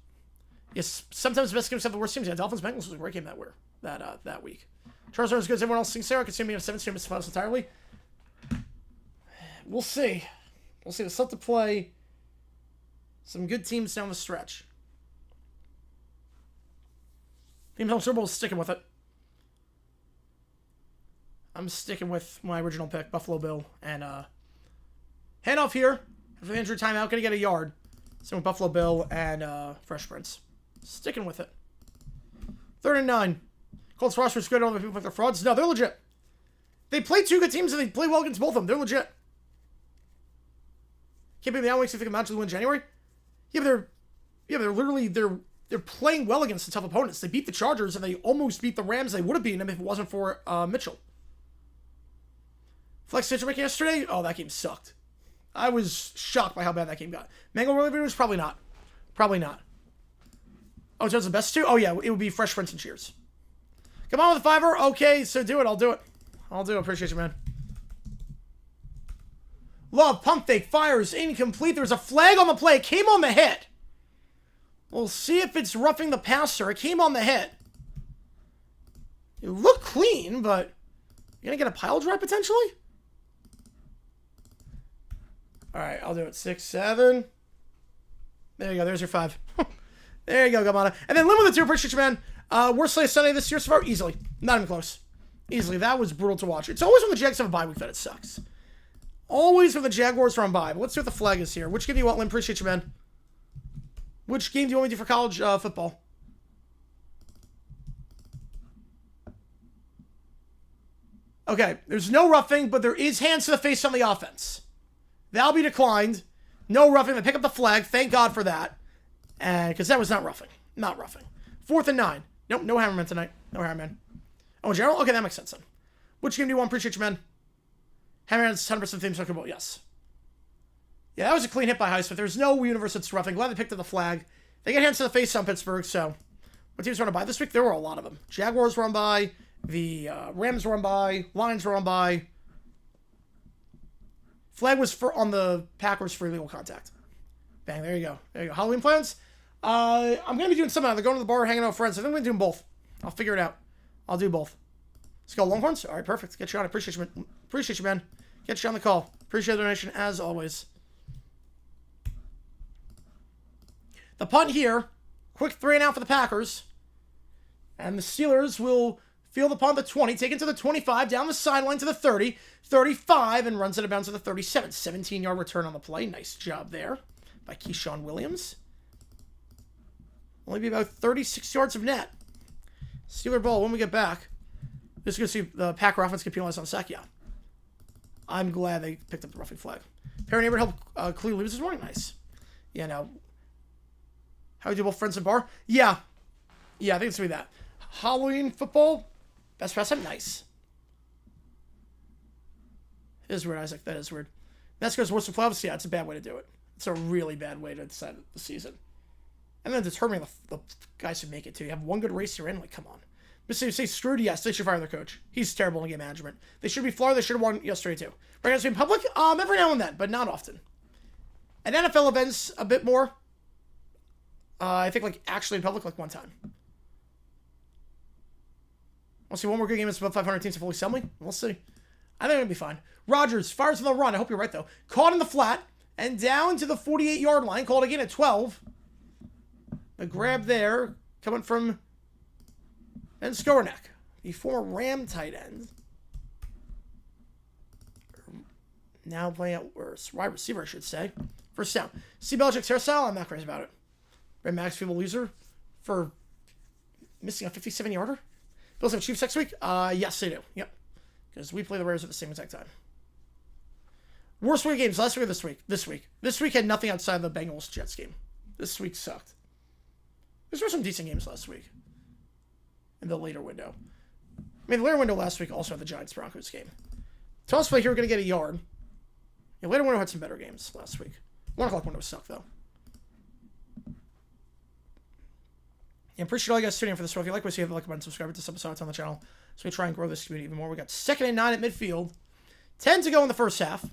Yes, sometimes the best games have the worst teams. Yeah, Dolphins Bengals was a great game that week. Charles is good as everyone else thinks. Sarah consuming a 7-2 miss finals entirely. We'll see. We'll see. It's tough to play some good teams down the stretch. Teams on Super Bowl is sticking with it. I'm sticking with my original pick, Buffalo Bill. And handoff here. After the injury timeout, gonna get a yard. So with Buffalo Bill and Fresh Prince. Sticking with it. 3rd and 9. Colts roster is good. All the people think they're frauds. No, they're legit. They play 2 good teams and they play well against both of them. They're legit. Can't be the Alwinks if they can magically win January. Yeah, but they're literally they're playing well against the tough opponents. They beat the Chargers and they almost beat the Rams. They would have beaten them if it wasn't for Mitchell. Flex situation yesterday. Oh, that game sucked. I was shocked by how bad that game got. Mango Really Videos? Probably not. Probably not. Oh, so it's the best 2? Oh, yeah. It would be Fresh Prince and Cheers. Come on with the 5er. Okay, so do it. I'll do it. Appreciate you, man. Love, pump fake, fires, incomplete. There's a flag on the play. It came on the hit. We'll see if it's roughing the passer. It came on the hit. It looked clean, but you're going to get a pile drive potentially? All right, I'll do it. 6, 7. There you go. There's your 5. There you go, Gamana. And then limit the 2. Appreciate you, man. Worst play of Sunday this year so far? Easily. Not even close. Easily. That was brutal to watch. It's always when the Jags have a bye week that it sucks. Always when the Jaguars are on bye. But let's see what the flag is here. Which game do you want, Lim? Appreciate you, man. Which game do you want me to do for college football? Okay, there's no roughing, but there is hands to the face on the offense. That'll be declined. No roughing. They pick up the flag. Thank God for that. And because that was not roughing. Not roughing. 4th and 9. Nope, no Hammerman tonight. No Hammerman. Oh, in general? Okay, that makes sense then. Which game do you want? Appreciate you, man. Hammerman's 100% theme soccer ball. Yes. Yeah, that was a clean hit by Highsmith. There's no universe that's roughing. Glad they picked up the flag. They get hands to the face on Pittsburgh, so. What teams were on by this week? There were a lot of them. Jaguars were on by. The Rams were on by. Lions were on by. Flag was on the Packers for illegal contact. Bang, there you go. There you go. Halloween plans? I'm going to be doing something. Either going to the bar or hanging out with friends. I think I'm going to do them both. I'll figure it out. I'll do both. Let's go Longhorns. All right, perfect. Get you on. Appreciate you, man. Appreciate you, man. Get you on the call. Appreciate the donation, as always. The punt here. Quick 3 and out for the Packers. And the Steelers will field the punt at the 20. Take it to the 25. Down the sideline to the 30. 35. And runs it about to the 37. 17-yard return on the play. Nice job there by Keyshawn Williams. Only be about 36 yards of net. Steeler ball when we get back. This is going to see the Packer offense get penalized on sack. Yeah. I'm glad they picked up the roughing flag. Perry Neighbor helped Clee lose this morning. Nice. Yeah, now. How do you do both friends and bar? Yeah. Yeah, I think it's going to be that. Halloween football. Best press time. Nice. It is weird, Isaac. That is weird. That's because worst of playoffs. Yeah, it's a bad way to do it. It's a really bad way to decide the season. And then determining the guys who make it, too. You have one good race you're in. Like, come on. Mississippi State screwed? Yes, they should fire their coach. He's terrible in game management. They should be Florida. They should have won yesterday, too. Right now, in public? Every now and then, but not often. And NFL events, a bit more. I think, like, actually in public, like, one time. We'll see one more good game. It's above 500 teams to fully sell me. We'll see. I think it'll be fine. Rodgers fires on the run. I hope you're right, though. Caught in the flat and down to the 48-yard line. Called again at 12. A grab there coming from Ben Skoranek, the former Ram tight end. Now playing out worse. Wide receiver, I should say. First down. See Belichick's hairstyle? I'm not crazy about it. Red Max people loser for missing a 57-yarder. Bills have Chiefs next week? Yes, they do. Yep. Because we play the Raiders at the same exact time. Worst week games last week or this week? This week. This week had nothing outside the Bengals-Jets game. This week sucked. There were some decent games last week. In the later window. I mean, the later window last week also had the Giants-Broncos game. Toss play here, we're going to get a yard. The later window had some better games last week. 1 o'clock window sucked, though. Yeah, appreciate all you guys tuning in for this show. If you like what you see, hit the like button, subscribe to this episode. It's on the channel. So we try and grow this community even more. We got 2nd and 9 at midfield. 10 to go in the first half.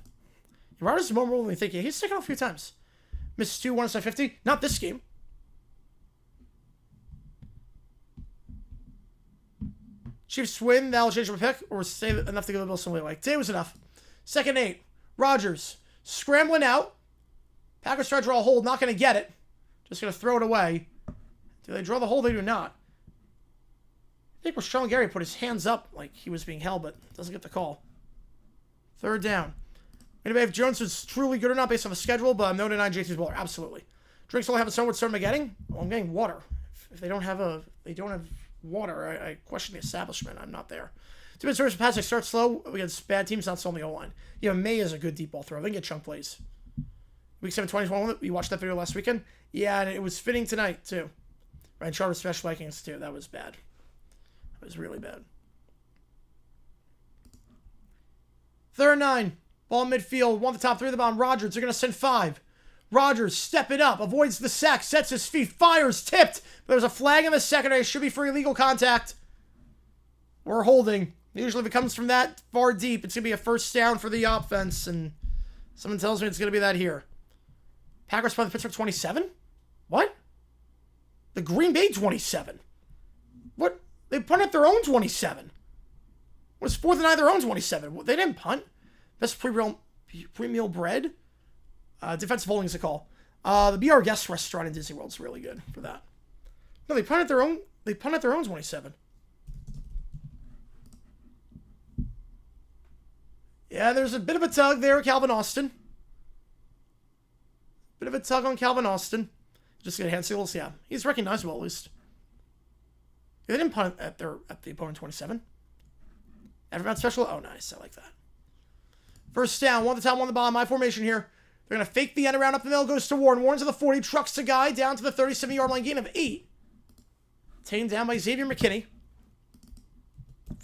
Rodgers is more mobile than we think. He's sticking out a few times. Misses 2, 1 inside 50. Not this game. Chiefs win. That'll change my pick. Or save enough to give the Bills some leeway. Today was enough. 2nd 8. Rodgers scrambling out. Packers try to draw a hold. Not going to get it. Just going to throw it away. Do they draw the hold? They do not. I think Rashawn Gary put his hands up like he was being held, but doesn't get the call. 3rd down. Maybe if Jones is truly good or not based on the schedule, but I'm no denying JT's bowler. Absolutely. Drinks only have a what am I getting? Well, I'm getting water. If they don't have water, I question the establishment. I'm not there. 2 minutes versus Patrick starts slow against bad teams, not so on the O-line. Yeah, May is a good deep ball throw. They can get chunk plays. Week 7, 2021, you watched that video last weekend? Yeah, and it was fitting tonight, too. Ryan Charter special Vikings, too. That was bad. That was really bad. 3rd and 9. Ball midfield. 1 the top 3 of the bottom. Rodgers, they're going to send 5. Rodgers, step it up. Avoids the sack. Sets his feet. Fires. Tipped. There's a flag in the secondary. Should be for illegal contact. We're holding. Usually if it comes from that far deep, it's going to be a first down for the offense. And someone tells me it's going to be that here. Packers by the Pittsburgh 27? What? The Green Bay 27. What? They punted their own 27. It was 4th and 9, their own 27. They didn't punt. Best pre-meal bread. Defensive holding is a call. The Be Our Guest restaurant in Disney World is really good for that. No, they punted their own. They punted their own 27. Yeah, there's a bit of a tug there, Calvin Austin. Bit of a tug on Calvin Austin. Just get hand signals. Yeah, he's recognizable at least. They didn't punt at the opponent 27. Everyone special. Oh, nice. I like that. First down. One at the top, one at the bottom. My formation here. They're going to fake the end around up the middle. Goes to Warren. Warren's to the 40. Trucks the guy down to the 37-yard line. Gain of 8. Taken down by Xavier McKinney.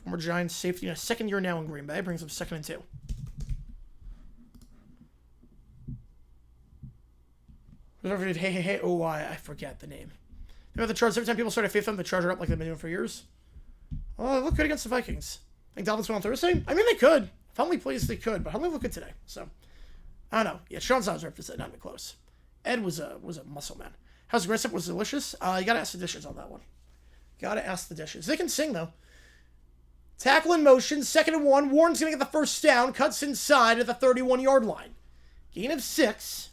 Former Giants safety in a second year now in Green Bay. Brings up 2nd and 2. Hey. Oh, I forget the name. You know the Chargers. Every time people start to faith them, the Charger up like they've been doing for years. Oh, they look good against the Vikings. Think Dolphins win on Thursday? I mean, they could. If Huntley plays, they could. But Huntley looked good today. So, I don't know. Yeah, Sean Sides represented. Not even close. Ed was a muscle man. How's Grissip? Was delicious? You gotta ask the dishes on that one. Gotta ask the dishes. They can sing, though. Tackle in motion. 2nd and 1. Warren's gonna get the first down. Cuts inside at the 31-yard line. Gain of 6.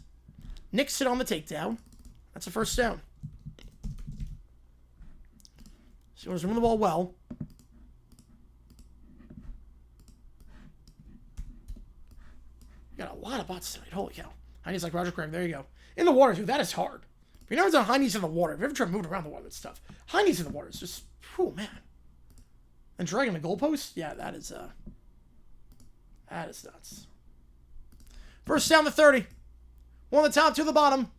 Nixon on the takedown. That's a first down. Steelers run the ball well. You got a lot of bots tonight. Holy cow. High knees like Roger Craig. There you go. In the water, too. That is hard. If you've never done high knees in the water, if you've ever tried moving around the water, that's tough. High knees in the water is just, oh man. And dragging the goalpost? Yeah, that is nuts. First down the 30. One on the top, 2 on the bottom.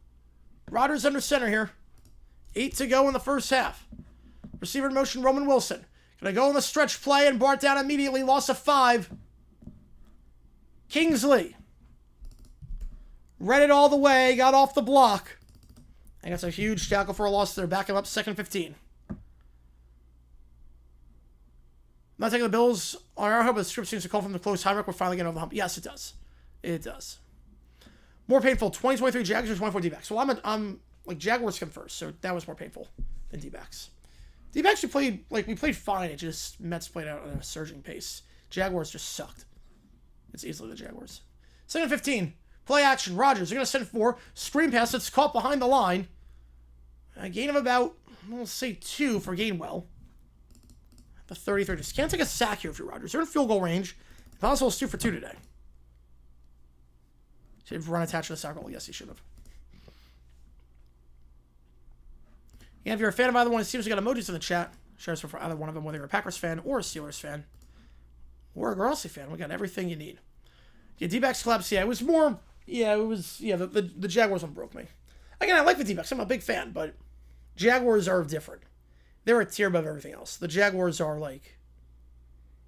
Rodgers under center here. 8 to go in the first half. Receiver in motion, Roman Wilson. Gonna go in the stretch play and brought down immediately. Loss of 5. Kingsley. Read it all the way. Got off the block. And that's a huge tackle for a loss there. Back him up, 2nd 15. Not taking the Bills on our hope, but the script seems to call from the close high. We're finally getting over the hump. Yes, it does. It does. More painful, 2023 Jags or 24 D-backs? Well, I'm like, Jaguars come first, so that was more painful than D-backs. D-backs, we played fine. It just, Mets played out at a surging pace. Jaguars just sucked. It's easily the Jaguars. 2nd 15. Play action. Rodgers, they're going to send 4. Screen pass. It's caught behind the line. A gain of about, we'll say 2 for Gainwell. The 33. Just can't take a sack here if you're Rodgers. They're in field goal range. Possible is 2 for 2 today. Should have run attached to the sack goal. Yes, he should have. Yeah, if you're a fan of either one, it seems we got emojis in the chat. Share us for either one of them, whether you're a Packers fan or a Steelers fan. Or a Grossi fan. We got everything you need. Yeah, D-backs collapse. Yeah, it was more... Yeah, it was... Yeah, the Jaguars one broke me. Again, I like the D-backs. I'm a big fan, but Jaguars are different. They're a tier above everything else. The Jaguars are like...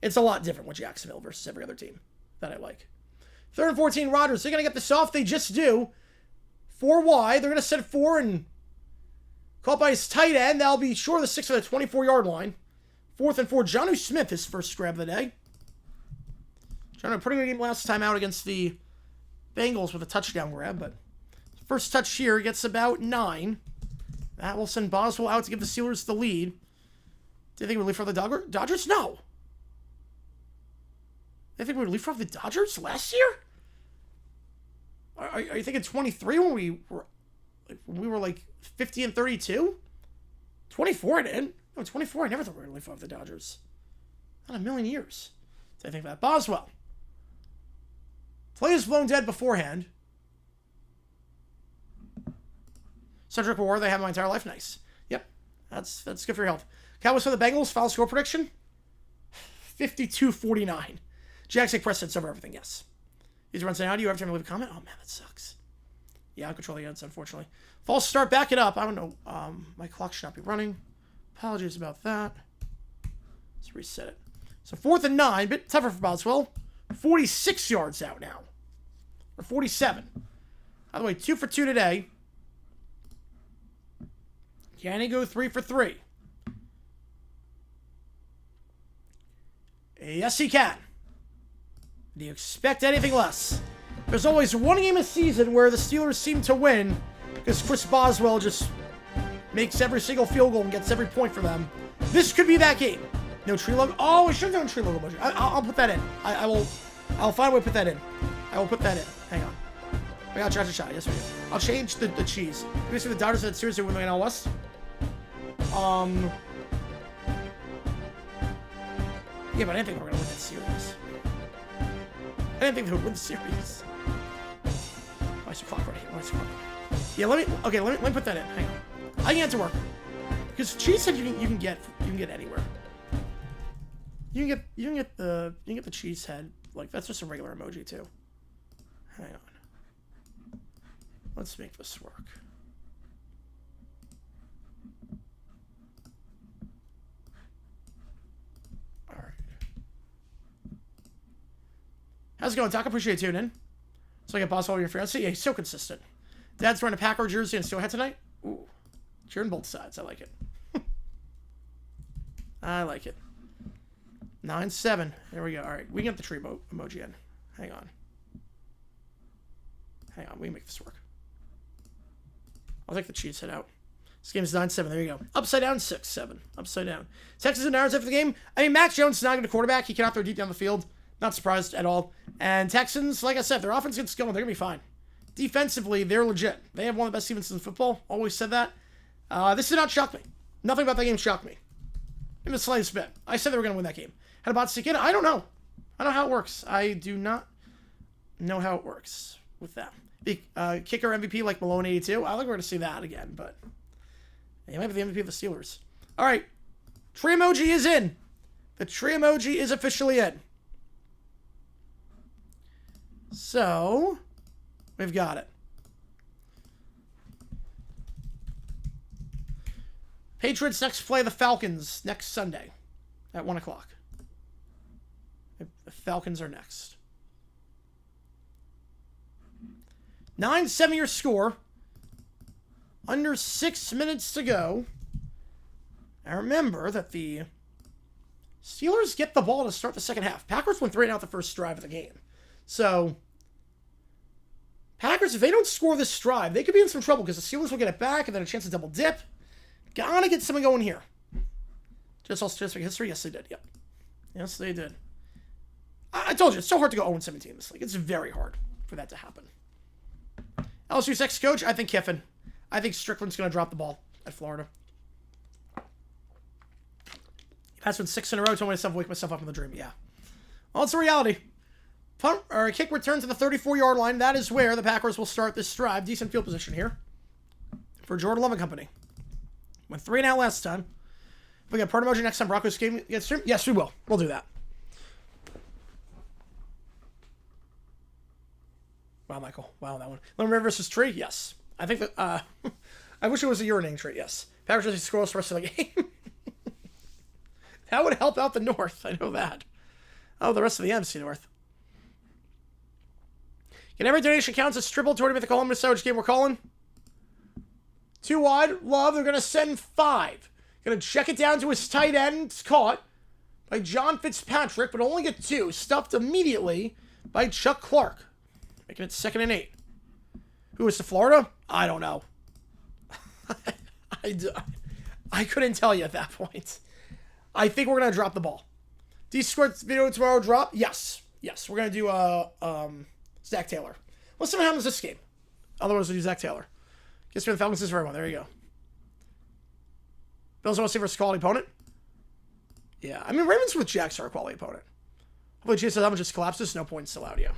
It's a lot different with Jacksonville versus every other team that I like. 3rd and 14, Rodgers. They're going to get this off. They just do. 4 wide. They're going to set 4 and... Caught by his tight end. That'll be short of the 6 for the 24-yard line. 4th and 4. Jonnu Smith, his first grab of the day. Jonnu, pretty good game last time out against the Bengals with a touchdown grab, but first touch here gets about 9. That will send Boswell out to give the Steelers the lead. Did they think we'd leave for the Dodgers? No. They think we'd leave for the Dodgers last year? Are you thinking 23 when we were like 50 and 32? 24 I didn't. No, 24 I never thought we were going to leave off the Dodgers. Not a million years. Did I think that? Boswell. Play is blown dead beforehand. Cedric War, they have my entire life. Nice. Yep. That's good for your health. Cowboys for the Bengals. Final score prediction? 52-49. Jags take precedence over everything, yes. These runs saying, how do you every time you leave a comment? Oh, man, that sucks. Yeah, I'll control the ads, unfortunately. False start, back it up. I don't know. My clock should not be running. Apologies about that. Let's reset it. So 4th and 9, bit tougher for Boswell. 46 yards out now. Or 47. By the way, 2 for 2 today. Can he go 3 for 3? Yes, he can. Do you expect anything less? There's always one game a season where the Steelers seem to win because Chris Boswell just makes every single field goal and gets every point for them. This could be that game. No tree logo. Oh, we should have done tree logo emoji. I'll put that in. I'll find a way to put that in. I will put that in. Hang on. We got shot. Yes, we do. I'll change the cheese. You see the Dodgers that seriously win the NL West? Yeah, but I didn't think we were gonna win that series. I didn't think they would win the series. Why is the clock right here? Yeah, let me put that in. Hang on. I can get it to work. Because cheese head you can get anywhere. You can get the cheese head. Like, that's just a regular emoji too. Hang on. Let's make this work. All right. How's it going, Doc? I appreciate you tuning in. So I get boss all your friends. Yeah, he's so consistent. Dad's wearing a Packer jersey and Steelhead tonight. Ooh, cheering both sides. I like it. I like it. 9-7. There we go. All right, we can get the tree emoji in. Hang on. We can make this work. I'll take the cheese head out. This game is 9-7. There you go. Upside down, 6-7. Upside down. Texas and Narratives after the game. I mean, Mac Jones is not going to quarterback. He cannot throw deep down the field. Not surprised at all. And Texans, like I said, their offense gets going. They're going to be fine. Defensively, they're legit. They have one of the best defenses in football. Always said that. This did not shock me. Nothing about that game shocked me. In the slightest bit. I said they were going to win that game. Had a bot stick in? I don't know. I don't know how it works. I do not know how it works with that. The kicker MVP like Malone 82. I think we're going to see that again, but he might be the MVP of the Steelers. All right. Tree emoji is in. The tree emoji is officially in. So, we've got it. Patriots next play the Falcons next Sunday at 1 o'clock. The Falcons are next. 9-7 your score. Under 6 minutes to go. And remember that the Steelers get the ball to start the second half. Packers went 3 and out the first drive of the game. So, Packers, if they don't score this drive, they could be in some trouble because the Steelers will get it back and then a chance to double dip. Gotta get something going here. Just for history? Yes, they did. Yep. Yes, they did. I told you, it's so hard to go 0-17 in this league. It's very hard for that to happen. LSU's ex-coach, I think Kiffin. I think Strickland's going to drop the ball at Florida. That's been 6 in a row. Told myself, wake myself up in the dream. Yeah. Well, it's a reality. Punt or a kick return to the 34-yard line. That is where the Packers will start this drive. Decent field position here for Jordan Love and company. Went 3 and out last time. If we get part emoji next time Broncos game gets streamed, yes, we will. We'll do that. Wow, Michael. Wow, that one. Lemon versus Tree? Yes. I think that, I wish it was a urinating tree, yes. Packers just scrolls the rest of the game. That would help out the North. I know that. Oh, the rest of the MC North. Can every donation count as triple to the Columbus Which game we're calling? 2 wide. Love. They're going to send 5. Going to check it down to his tight end. It's caught by John Fitzpatrick, but only get 2. Stuffed immediately by Chuck Clark. Making it 2nd and 8. Who is to Florida? I don't know. I couldn't tell you at that point. I think we're going to drop the ball. D-Squared video tomorrow drop? Yes. Yes. We're going to do Zach Taylor. Let's see what happens this game. Otherwise, we'll do Zach Taylor. Guess where the Falcons is for everyone. There you go. Bills want to see versus quality opponent? Yeah. I mean, Ravens with Jacks are a quality opponent. Hopefully, Jesus Allen just collapses. No points still out, yeah.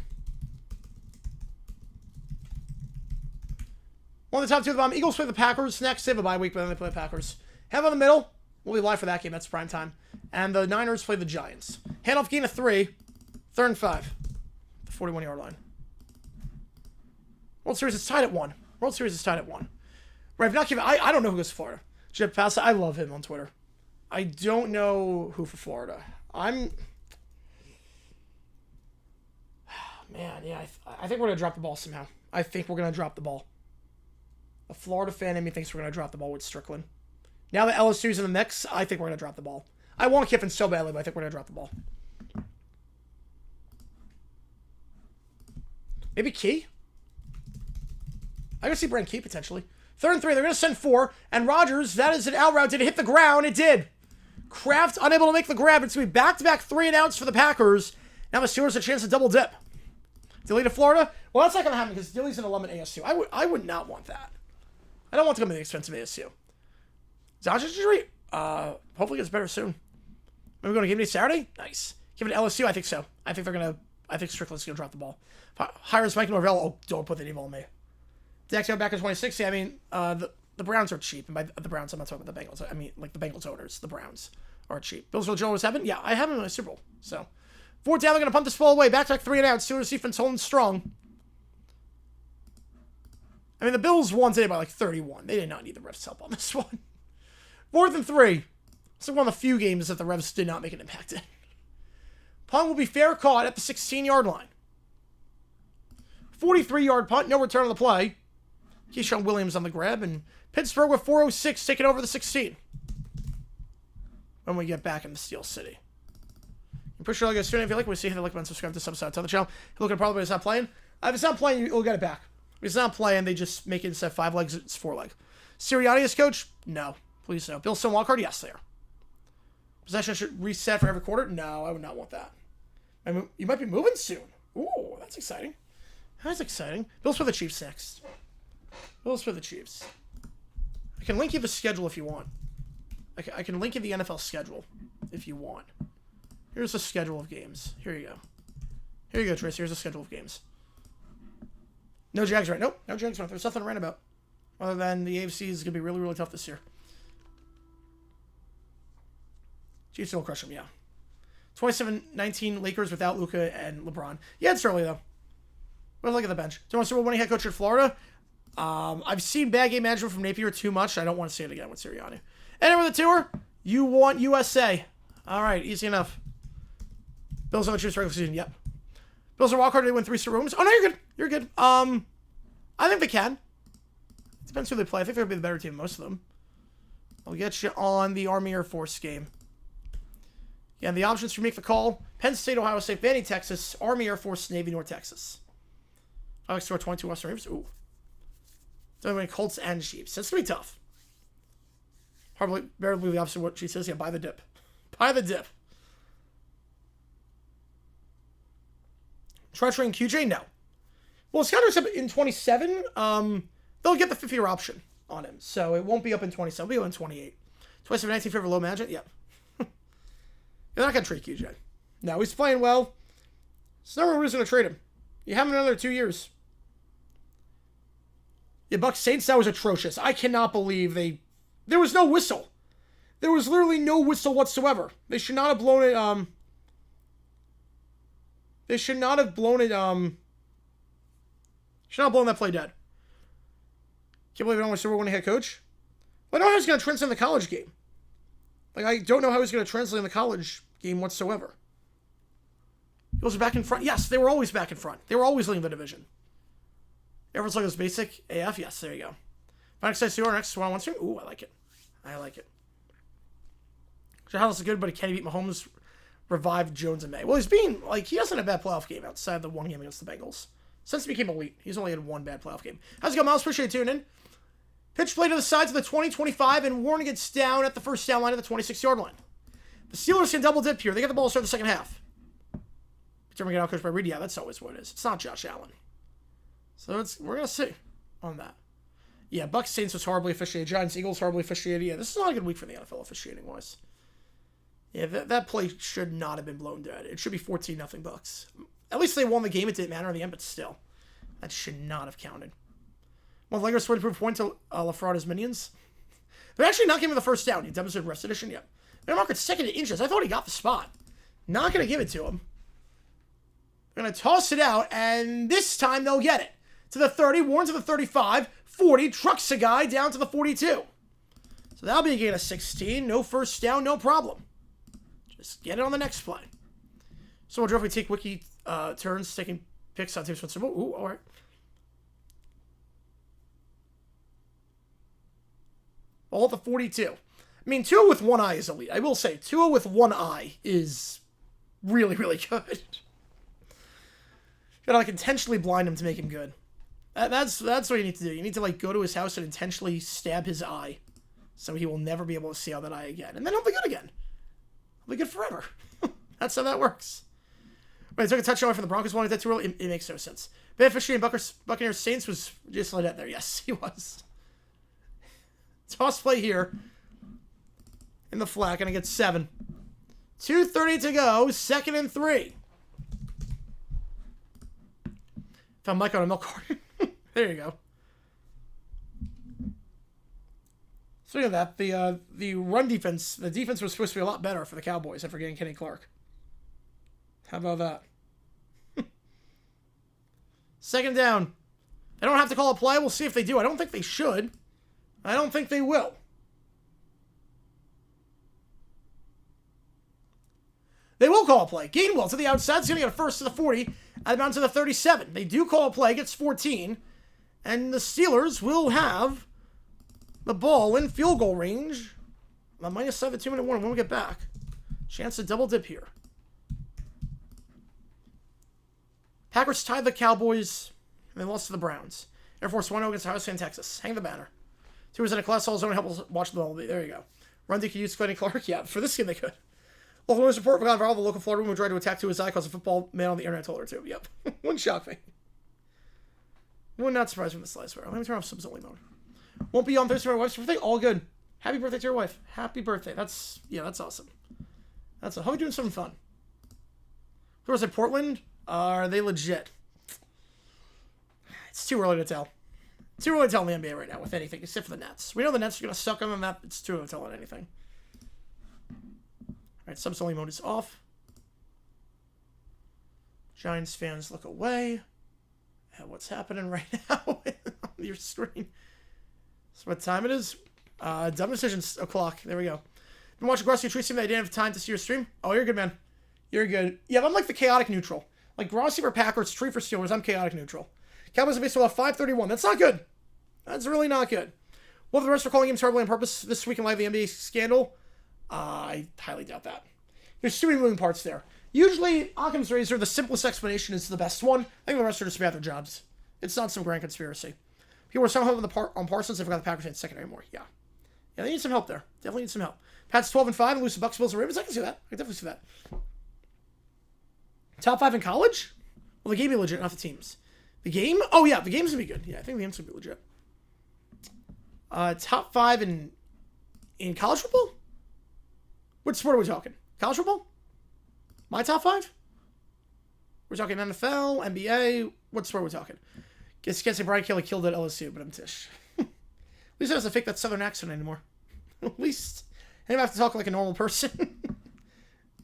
One of the top 2 of the bottom. Eagles play the Packers next. They have a bye week, but then they play the Packers. Have on the middle. We'll be live for that game. That's prime time. And the Niners play the Giants. Handoff gain of 3. 3rd and 5. The 41-yard line. World Series is tied at 1. World Series is tied at 1. Right, not giving. I don't know who goes to Florida. Jeb Passa, I love him on Twitter. I don't know who for Florida. Man, yeah, I think we're going to drop the ball somehow. I think we're going to drop the ball. A Florida fan in me thinks we're going to drop the ball with Strickland. Now that LSU's in the mix, I think we're going to drop the ball. I want Kiffin so badly, but I think we're going to drop the ball. Maybe Key? I can see Brent Key potentially. 3rd and 3. They're going to send 4. And Rodgers, that is an out route. Did it hit the ground? It did. Kraft unable to make the grab. It's going to be back-to-back 3 and outs for the Packers. Now the Steelers have a chance to double dip. Dilly to Florida? Well, that's not going to happen because Dilly's an alum at ASU. I would not want that. I don't want to come to the expense of ASU. Doncic injury? Hopefully gets better soon. Are we going to give it Saturday? Nice. Give it to LSU? I think so. I think Strickland's going to drop the ball. Hires Mike Norvell. Oh, don't put that evil on me. Dax back in 2060. I mean, the Browns are cheap. And by the Browns, I'm not talking about the Bengals. I mean, like the Bengals owners. The Browns are cheap. Bills will Joe was having? Yeah, I have him in a Super Bowl. So, 4th down, they're going to punt this ball away. Back 3 and out. Steelers defense holding strong. I mean, the Bills won today by like 31. They did not need the refs' help on this one. 4th and 3. It's like one of the few games that the refs did not make an impact in. Punt will be fair caught at the 16-yard line. 43-yard punt, no return on the play. Keyshawn Williams on the grab, and Pittsburgh with 4:06 taking over the 16. When we get back into Steel City. I'm pretty sure I'll get soon. If you like what we see, hit the like button, subscribe to this episode. Tell the channel. You're looking at probably it's not playing. If it's not playing, you'll get it back. If it's not playing, they just make it instead of 5 legs, it's 4 leg. Sirianni is coach? No. Please no. Bill Stone wildcard? Yes, they are. Possession should reset for every quarter? No, I would not want that. I mean, you might be moving soon. Ooh, that's exciting. That's exciting. Bills for the Chiefs next. Bills for the Chiefs. I can link you the schedule if you want. I can link you the NFL schedule if you want. Here's the schedule of games. Here you go. Here you go, Trace. Here's the schedule of games. No Jags right. Nope, no Jags right. There's nothing to rant about. Other than the AFC is going to be really, really tough this year. Chiefs will crush them, yeah. 27-19 Lakers without Luka and LeBron. Yeah, it's early, though. But look at the bench. Do you want to see winning head coach at Florida? I've seen bad game management from Napier too much. I don't want to see it again with Sirianni. And with the tour, you want USA. All right, easy enough. Bills on the Chiefs regular season. Yep. Bills are wildcard. They win 3 straight rooms. Oh no, you're good. You're good. I think they can. Depends who they play. I think they'll be the better team than most of them. I'll get you on the Army Air Force game. Yeah, and the options for make the call: Penn State, Ohio State, Vandy, Texas, Army, Air Force, Navy, North Texas. Alex score 22 Western Reeves. Ooh. So many Colts and Chiefs. That's gonna be tough. Hardly, barely the opposite of what she says. Yeah, buy the dip. Buy the dip. Try trading QJ? No. Well, his contract's up in 27. They'll get the 50-year option on him, so it won't be up in 27. It'll be up in 28. 27-19 favor low magic. Yeah. You're not going to trade QJ. No, he's playing well. It's no reason to trade him. You have him another 2 years. Yeah, Bucs Saints, that was atrocious. I cannot believe there was no whistle. There was literally no whistle whatsoever. They should not have blown it, should not have blown that play dead. Can't believe I don't want to Super Bowl winning head coach. Well, I don't know how he's going to translate in the college game. Like, I don't know how he's going to translate in the college game whatsoever. Eagles are back in front. Yes, they were always back in front. They were always leading the division. Everyone's like, it was basic AF. Yes, there you go. Next one-on-one stream. Ooh, I like it. I like it. House is good, but can he beat Mahomes? Revived Jones in May. Well, he hasn't had a bad playoff game outside the one game against the Bengals. Since he became elite, he's only had one bad playoff game. How's it going, Miles? Appreciate you tuning in. Pitch play to the sides of the 20-25, and Warren gets down at the first down line of the 26-yard line. The Steelers can double dip here. They get the ball to start the second half. Determined to get outcoached by Reed. Yeah, that's always what it is. It's not Josh Allen. So we're going to see on that. Yeah, Bucs Saints was horribly officiated. Giants Eagles horribly officiated. Yeah, this is not a good week for the NFL officiating-wise. Yeah, that play should not have been blown dead. It should be 14-0 Bucs. At least they won the game. It didn't matter in the end, but still. That should not have counted. Well, the Lakers scored to prove a point to LaFrauda's minions. They're actually not giving the first down. He demonstrated rest edition. Yep. They're marking second to inches. I thought he got the spot. Not going to give it to him. They're going to toss it out, and this time they'll get it. To the 30, Warren to the 35, 40, trucks a guy down to the 42. So that'll be a gain of 16. No first down, no problem. Just get it on the next play. So we'll we take wiki turns, taking picks on teams from Super Bowl. Ooh, all right. All at the 42. I mean, Tua with one eye is elite. I will say, Tua with one eye is really, really good. You gotta, like, intentionally blind him to make him good. That's what you need to do. You need to, like, go to his house and intentionally stab his eye. So he will never be able to see out that eye again. And then he'll be good again. He'll be good forever. That's how that works. Wait, they took a touchdown from the Broncos. Wanted that too early? It makes no sense. Beneficiary and Buccaneers Saints was just let out there. Yes, he was. Toss play here. In the flat. Gonna get 7. 2:30 to go. 2nd and 3. Found Mike on a milk carton. There you go. Speaking of that, the run defense, the defense was supposed to be a lot better for the Cowboys after getting Kenny Clark. How about that? 2nd down. They don't have to call a play. We'll see if they do. I don't think they should. I don't think they will. They will call a play. Gainwell to the outside. He's going to get a first to the 40. Out of bounds to the 37. They do call a play. Gets 14. And the Steelers will have the ball in field goal range. A -7, 2-minute warning when we get back. Chance to double dip here. Packers tied the Cowboys. And they lost to the Browns. Air Force 1 against Ohio State and Texas. Hang the banner. 2 was in a class all zone. Help us watch the ball. There you go. Run DQ use Kenny Clark. Yeah, for this game they could. Local news report gone viral. The local Florida woman tried to attack to his eye, caused a football man on the internet told her to. Yep. Wouldn't shock me. Would not surprise me in the slightest. Let me turn off subs only mode. Won't be on Thursday for my wife's birthday. All good. Happy birthday to your wife. Happy birthday. That's awesome. Hope you're doing something fun. Who was in Portland? Are they legit? It's too early to tell. Too early to tell in the NBA right now with anything, except for the Nets. We know the Nets are going to suck on the map. It's too early to tell on anything. Alright, subs only mode is off. Giants fans look away at what's happening right now on your screen. So what time it is? Dumb decisions o'clock. There we go. Been watching Grossi Tree Stream that I didn't have time to see your stream. Oh, you're good, man. You're good. Yeah, I'm like the chaotic neutral. Like Grossi for Packers, Tree for Steelers, I'm chaotic neutral. Cowboys are baseball at 5:31. That's not good. That's really not good. What the rest for calling games terribly on purpose this week in live the NBA scandal? I highly doubt that. There's too many moving parts there. Usually, Occam's razor, the simplest explanation is the best one. I think the rest are just about their jobs. It's not some grand conspiracy. People were somehow on Parsons. They forgot the Packers ain't second anymore. Yeah, they need some help there. Definitely need some help. Pats 12-5 and lose to Bucks, Bills, and Ravens. I can see that. I can definitely see that. Top 5 in college? Well, the game be legit, not the teams. The game? Oh, yeah, the game's going to be good. Yeah, I think the game's going to be legit. Top 5 in college football? What sport are we talking? College football? My top 5? We're talking NFL, NBA. What sport are we talking? Guess you can't say Brian Kelly killed at LSU, but I'm Tish. At least I don't have to fake that southern accent anymore. At least I don't have to talk like a normal person.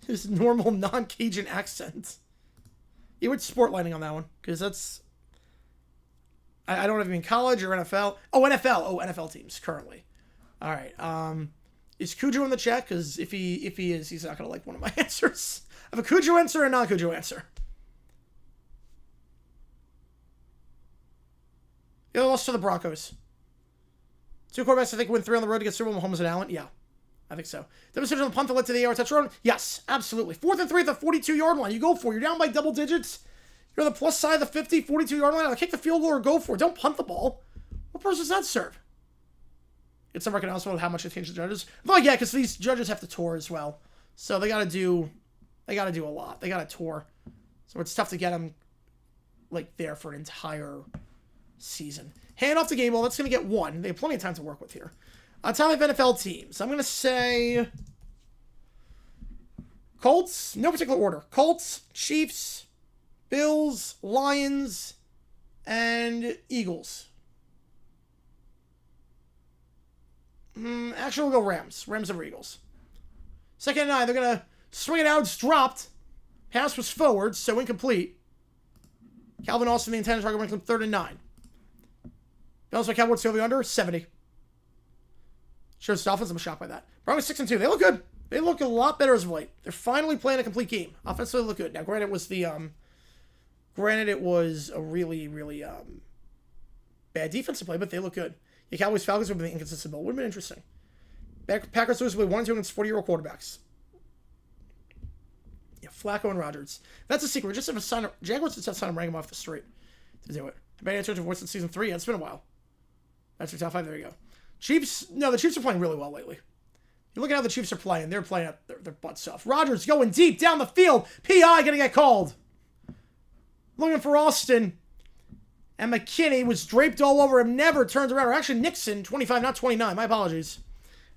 His normal non-Cajun accent. Yeah, which sport lining on that one? Because that's... I don't even mean college or NFL. Oh, NFL. Oh, NFL teams currently. All right. Is Cujo in the chat? Because if he is, he's not going to like one of my answers. I have a Cujo answer and a non-Cujo answer. They lost to the Broncos. 2 quarterbacks, I think, win 3 on the road to get Super Bowl, Mahomes and Allen. Yeah, I think so. The decision on the punt that led to the 8-yard touchdown? Yes, absolutely. 4th and 3 at the 42-yard line. You go for it. You're down by double digits. You're on the plus side of the 50, 42-yard line. I'll kick the field goal or go for it. Don't punt the ball. What purpose does that serve? It's unrecognizable how much they change the judges. Well, yeah, because these judges have to tour as well. So they got to do a lot. They got to tour. So it's tough to get them, like, there for an entire season. Hand off the game ball. That's going to get 1. They have plenty of time to work with here. Top 5 NFL teams. I'm going to say Colts. No particular order. Colts, Chiefs, Bills, Lions, and Eagles. Actually, we'll go Rams. Rams over Eagles. 2nd and 9. They're going to swing it out. It's dropped. Pass was forward, so incomplete. Calvin Austin, the intended target, went 3rd and 9. Bills by Cowboys, over the under, 70. Shows Dolphins, I'm shocked by that. Broncos 6 and 2. They look good. They look a lot better as of late. They're finally playing a complete game. Offensively, they look good. Now, granted, it was a really, really bad defensive play, but they look good. The Cowboys Falcons would have been inconsistent, but it would have been interesting. Packers lose by 1-2 against 40-year-old quarterbacks. Yeah, Flacco and Rodgers. That's a secret. We just have a sign. Jaguars just have to sign him, rank him off the street to do it. Bad answer to voice in season 3. Yeah, it's been a while. That's your top 5. There you go. Chiefs. No, the Chiefs are playing really well lately. You look at how the Chiefs are playing. They're playing at their butts off. Rodgers going deep down the field. PI going to get called. Looking for Austin. And McKinney was draped all over him. Never turns around. Or actually, Nixon, 25, not 29. My apologies.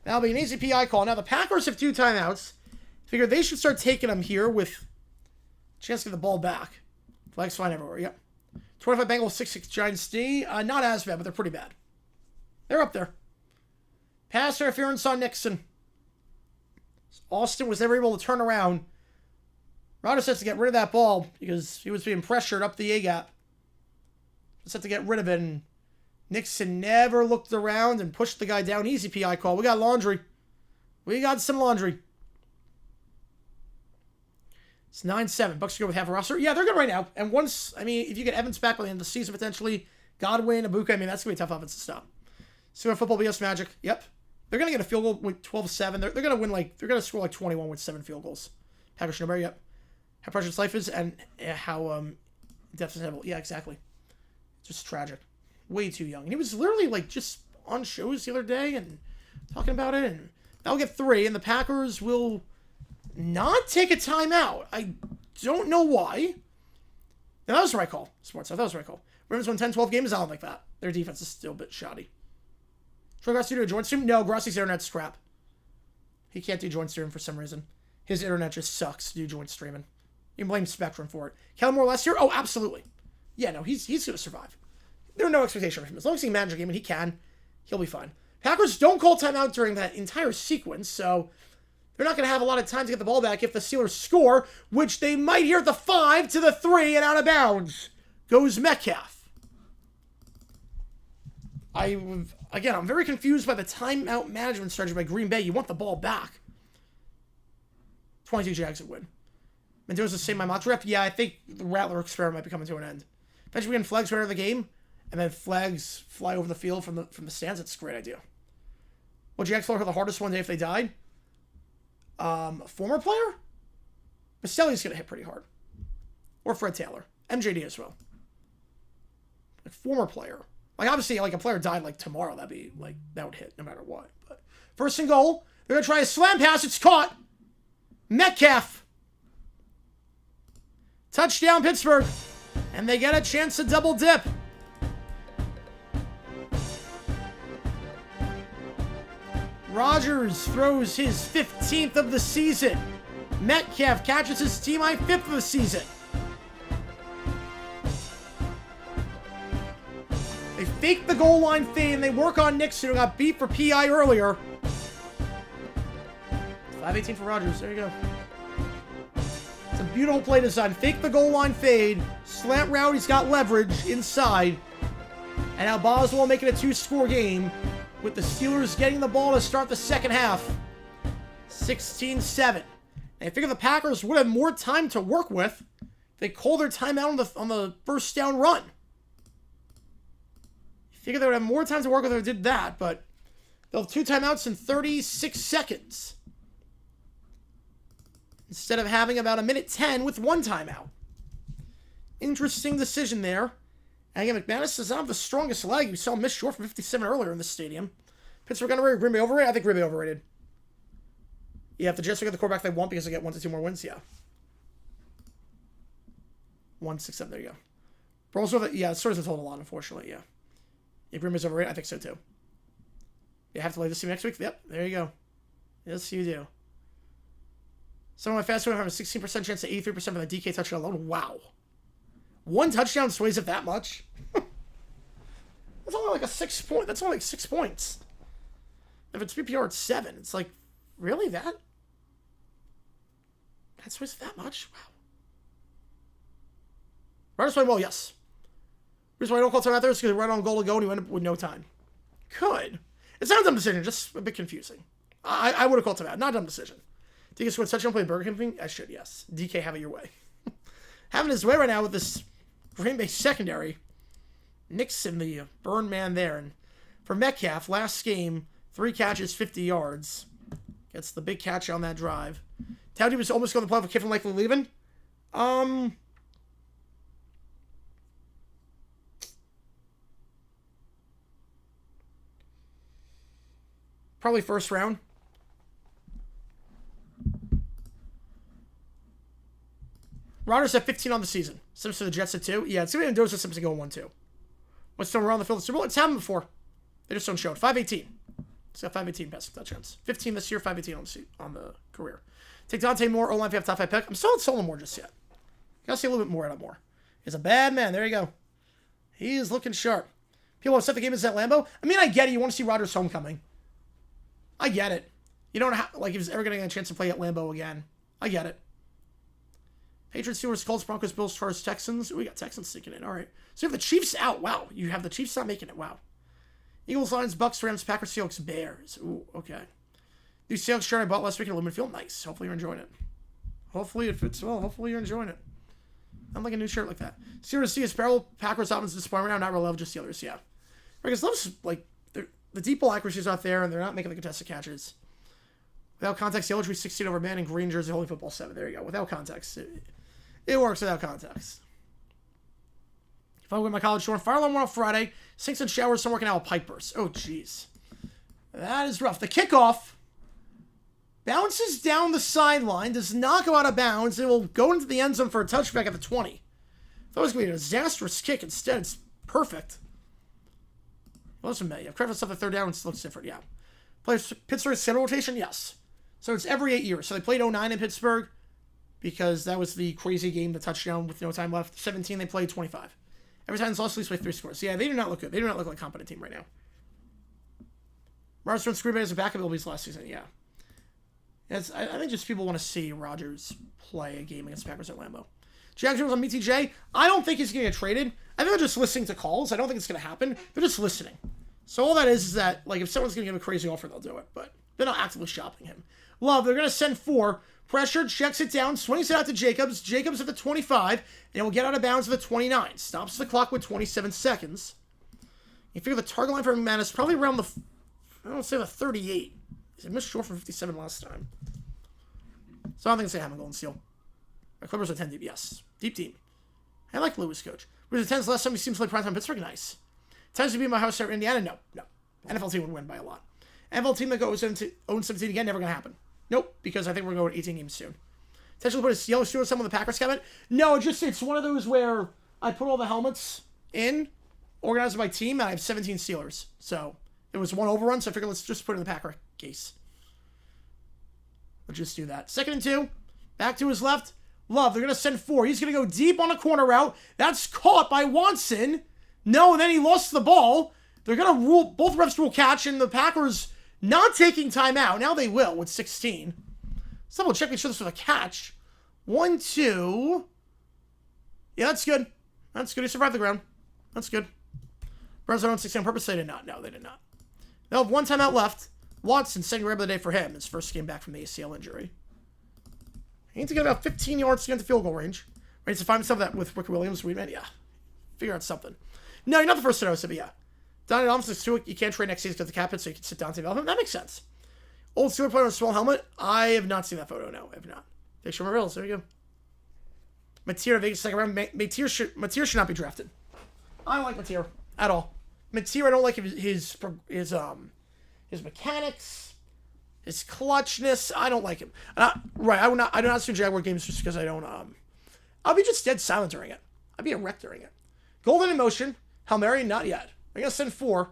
That'll be an easy PI call. Now, the Packers have 2 timeouts. Figure they should start taking them here with a chance to get the ball back. Flags fine everywhere. Yep. 25 Bengals, 6-6 Giants D. Not as bad, but they're pretty bad. They're up there. Pass interference on Nixon. Austin was never able to turn around. Rodgers has to get rid of that ball because he was being pressured up the A-gap. Just had to get rid of it, and Nixon never looked around and pushed the guy down. Easy PI call. We got laundry. We got some laundry. It's 9-7. Bucks go with half a roster. Yeah, they're good right now. And once, I mean, if you get Evans back by the end of the season, potentially, Godwin, Ibuka, I mean, that's going to be a tough offense to stop. So football BS Magic. Yep. They're going to get a field goal with 12-7. They're going to win they're going to score 21 with 7 field goals. Packers Schneider, yep. How precious life is and how depth is level. Yeah, exactly. Just tragic. Way too young. And he was literally just on shows the other day and talking about it. And they'll get 3, and the Packers will not take a timeout. I don't know why. No, that was the right call. Sports. That was the right call. Ravens won 10-12 games. I don't like that. Their defense is still a bit shoddy. Troy Grossi do a joint stream? No, Grossi's internet's crap. He can't do joint streaming for some reason. His internet just sucks to do joint streaming. You can blame Spectrum for it. Kellen Moore last year? Oh, absolutely. Yeah, no, he's going to survive. There are no expectations for him. As long as he manages a game and he can, he'll be fine. Packers don't call timeout during that entire sequence, so they're not going to have a lot of time to get the ball back if the Steelers score, which they might here at the 5 to the 3 and out of bounds goes Metcalf. I'm very confused by the timeout management strategy by Green Bay. You want the ball back. 22 Jags would win. Mendoza's saying my mock draft. Yeah, I think the Rattler experiment might be coming to an end. Eventually we get flags right out of the game, and then flags fly over the field from the stands. That's a great idea. Would Jags fall for the hardest one day if they died? Former player? Bastelli's going to hit pretty hard. Or Fred Taylor. MJD as well. Former player. Obviously, a player died, tomorrow, that would hit no matter what. But first and goal. They're going to try a slam pass. It's caught. Metcalf. Touchdown, Pittsburgh. And they get a chance to double dip. Rodgers throws his 15th of the season. Metcalf catches his team-high 5th of the season. They fake the goal line fade and they work on Nixon, who got beat for PI earlier. 5-18 for Rodgers. There you go. It's a beautiful play design. Fake the goal line fade. Slant route. He's got leverage inside. And now Boswell making a 2-score game with the Steelers getting the ball to start the second half. 16-7. And I figure the Packers would have more time to work with if they call their timeout on the first down run. Figure they would have more time to work with if they did that, but they'll have 2 timeouts in 36 seconds. Instead of having about 1:10 with 1 timeout. Interesting decision there. And again, McManus does not have the strongest leg. We saw him miss short from 57 earlier in the stadium. Pittsburgh underrated, Green Bay overrated? I think Green Bay overrated. Yeah, if the Jets will get the quarterback they want because they get 1 to 2 more wins, yeah. 1-6-7, there you go. Rolls with it, yeah, it sort of told a lot, unfortunately, yeah. If Green Bay's overrated, I think so too. You have to play this team next week? Yep, there you go. Yes, you do. Some of my fast food have a 16% chance to 83% for the DK touchdown alone. Wow. 1 touchdown sways it that much? That's only a 6 point. That's only 6 points. If it's PPR, it's 7. It's really that? That sways it that much? Wow. Rodgers playing well, yes. Reason why I don't call time out there is because right on goal to go and he went up with no time. Could. It's not a dumb decision, just a bit confusing. I would have called time out. Not a dumb decision. DK scored touchdown, play Burger King thing? I should, yes. DK, have it your way. Having his way right now with this Green Bay secondary. Nixon, the burn man there. And for Metcalf, last game, 3 catches, 50 yards. Gets the big catch on that drive. Towdy was almost going to play with Kiffin likely leaving. Probably first round. Rodgers at 15 on the season. Simpson the Jets at 2. Yeah, it's going to be Mendoza, Simpson going 1-2. What's still around the field? Super Bowl? It's happened before. They just don't show it. 518. He's got 518 passing touchdowns. 15 this year, 518 on the career. Take Dante Moore, O-line if you have top 5 pick. I'm still not selling Moore just yet. Gotta see a little bit more out of Moore. He's a bad man. There you go. He is looking sharp. People want to set the game as at Lambeau. I mean, I get it. You want to see Rodgers' homecoming. I get it. You don't have, like, if he's ever going to get a chance to play at Lambeau again. I get it. Patriots, Steelers, Colts, Broncos, Bills, Chargers, Texans. We got Texans sneaking in. All right. So you have the Chiefs out. Wow. You have the Chiefs not making it. Wow. Eagles, Lions, Bucks, Rams, Packers, Seahawks, Bears. Ooh, okay. New Seahawks shirt I bought last week in Lumen Field. Nice. Hopefully you're enjoying it. Hopefully it fits well. Hopefully you're enjoying it. I'm like a new shirt like that. Steelers, see a Sparrow, Packers, Dolphins, disappointment now. Not real love, just Steelers. Yeah. Because love's like, the deep ball accuracy's not there, and they're not making the contested catches. Without context, Yellow Tree 16 over Man and Green Jersey, Holy Football 7. There you go. Without context. It works without context. If I win my college tour, fire alarm went off Friday. Sinks and showers, some working out with pipe bursts. Oh, jeez. That is rough. The kickoff bounces down the sideline, does not go out of bounds. It will go into the end zone for a touchback at the 20. That was going to be a disastrous kick. Instead, it's perfect. Listen, May. I've credit for stuff at third down. It looks different, yeah. Plays Pittsburgh schedule rotation? Yes. So it's every 8 years. So they played 09 in Pittsburgh because that was the crazy game, the touchdown with no time left. 17, they played 25. Every time it's lost, at least by 3 scores. So yeah, they do not look good. They do not look like a competent team right now. Rodgers turned Green Bay as a backup abilities last season, yeah. Yes, I think just people want to see Rodgers play a game against Packers at Lambeau. Jack Jones on BTJ. I don't think he's going to get traded. I think they're just listening to calls. I don't think it's going to happen. They're just listening. So all that is that, like, if someone's going to give a crazy offer, they'll do it. But they're not actively shopping him. Love, they're going to send 4. Pressure, checks it down, swings it out to Jacobs. Jacobs at the 25, and will get out of bounds at the 29. Stops the clock with 27 seconds. You figure the target line for man is probably around the, I don't say the 38. He missed short from 57 last time. So I don't think it's going to happen, Golden Seal. My Clippers are 10 deep, yes. Deep team. I like Lewis, coach. Was it 10's last time he seems to play primetime Pittsburgh? Nice. Times to be in my house at Indiana? No. NFL team would win by a lot. NFL team that goes 0-17 again, never going to happen. Nope, because I think we're going 18 games soon. Potentially put a yellow shoe on some of the Packers cabinet? No, it's one of those where I put all the helmets in, organized by team, and I have 17 Steelers. So it was one overrun, so I figured let's just put it in the Packer case. Let's just do that. 2nd and 2. Back to his left. Love, they're going to send 4. He's going to go deep on a corner route. That's caught by Watson. No, and then he lost the ball. They're going to rule, both refs will catch, and the Packers not taking timeout. Now they will with 16. Let's double check, make sure this was a catch. 1, 2. Yeah, that's good. That's good. He survived the ground. That's good. Browns are on 16 on purpose. They did not. No, they did not. They'll have 1 timeout left. Watson, second grab of the day for him. His first game back from the ACL injury. He needs to get about 15 yards to get into field goal range. Ready to find himself that with Rick Williams, Weedman? Yeah. Figure out something. No, you're not the first to notice it, but yeah. Donnie Thompson is too. You can't trade next season because the cap hit, so you can sit down to development. That makes sense. Old Steeler player with a small helmet. I have not seen that photo. No, I have not. Picture of Reels. There you go. Mateer, Vegas second round. Mateer should not be drafted. I don't like Mateer at all. Mateer, I don't like his mechanics, his clutchness. I don't like him. I do not see Jaguar games just because I don't. I'll be just dead silent during it. I'd be a wreck during it. Golden in motion. Hail Mary, not yet. I gotta send 4.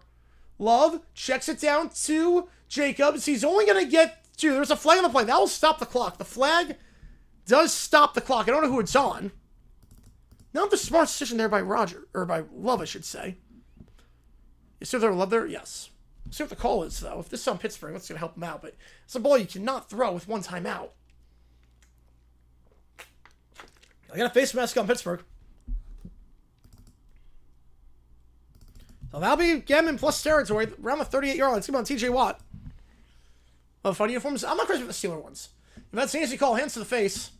Love checks it down to Jacobs. He's only gonna get 2. There's a flag on the play. That will stop the clock. The flag does stop the clock. I don't know who it's on. Not the smart decision there by Love, I should say. You see if they're Love there? Yes. See what the call is, though. If this is on Pittsburgh, that's going to help him out. But it's a ball you cannot throw with 1 timeout. I got a face mask on Pittsburgh. So that'll be Gammon plus territory around the 38-yard line. It's going to be on TJ Watt. Oh, fun uniforms. I'm not crazy with the Steeler ones. If that's an easy call, hands to the face.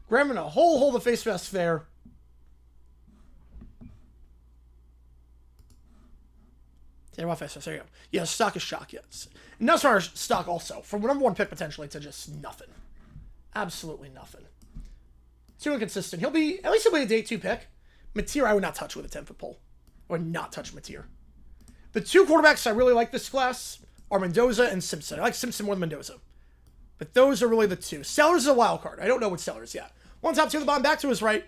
Grabbing a whole hold of face mask there. Yeah, what face mask? There you go. Yeah, stock is shock, yes. And that's our stock also. From number 1 pick potentially to just nothing. Absolutely nothing. Too inconsistent. At least he'll be a day 2 pick. Mateer, I would not touch with a 10-foot pole. I would not touch Mateer. The 2 quarterbacks I really like this class are Mendoza and Simpson. I like Simpson more than Mendoza. But those are really the two. Sellers is a wild card. I don't know what Sellers yet. One top, two at the bottom, back to his right.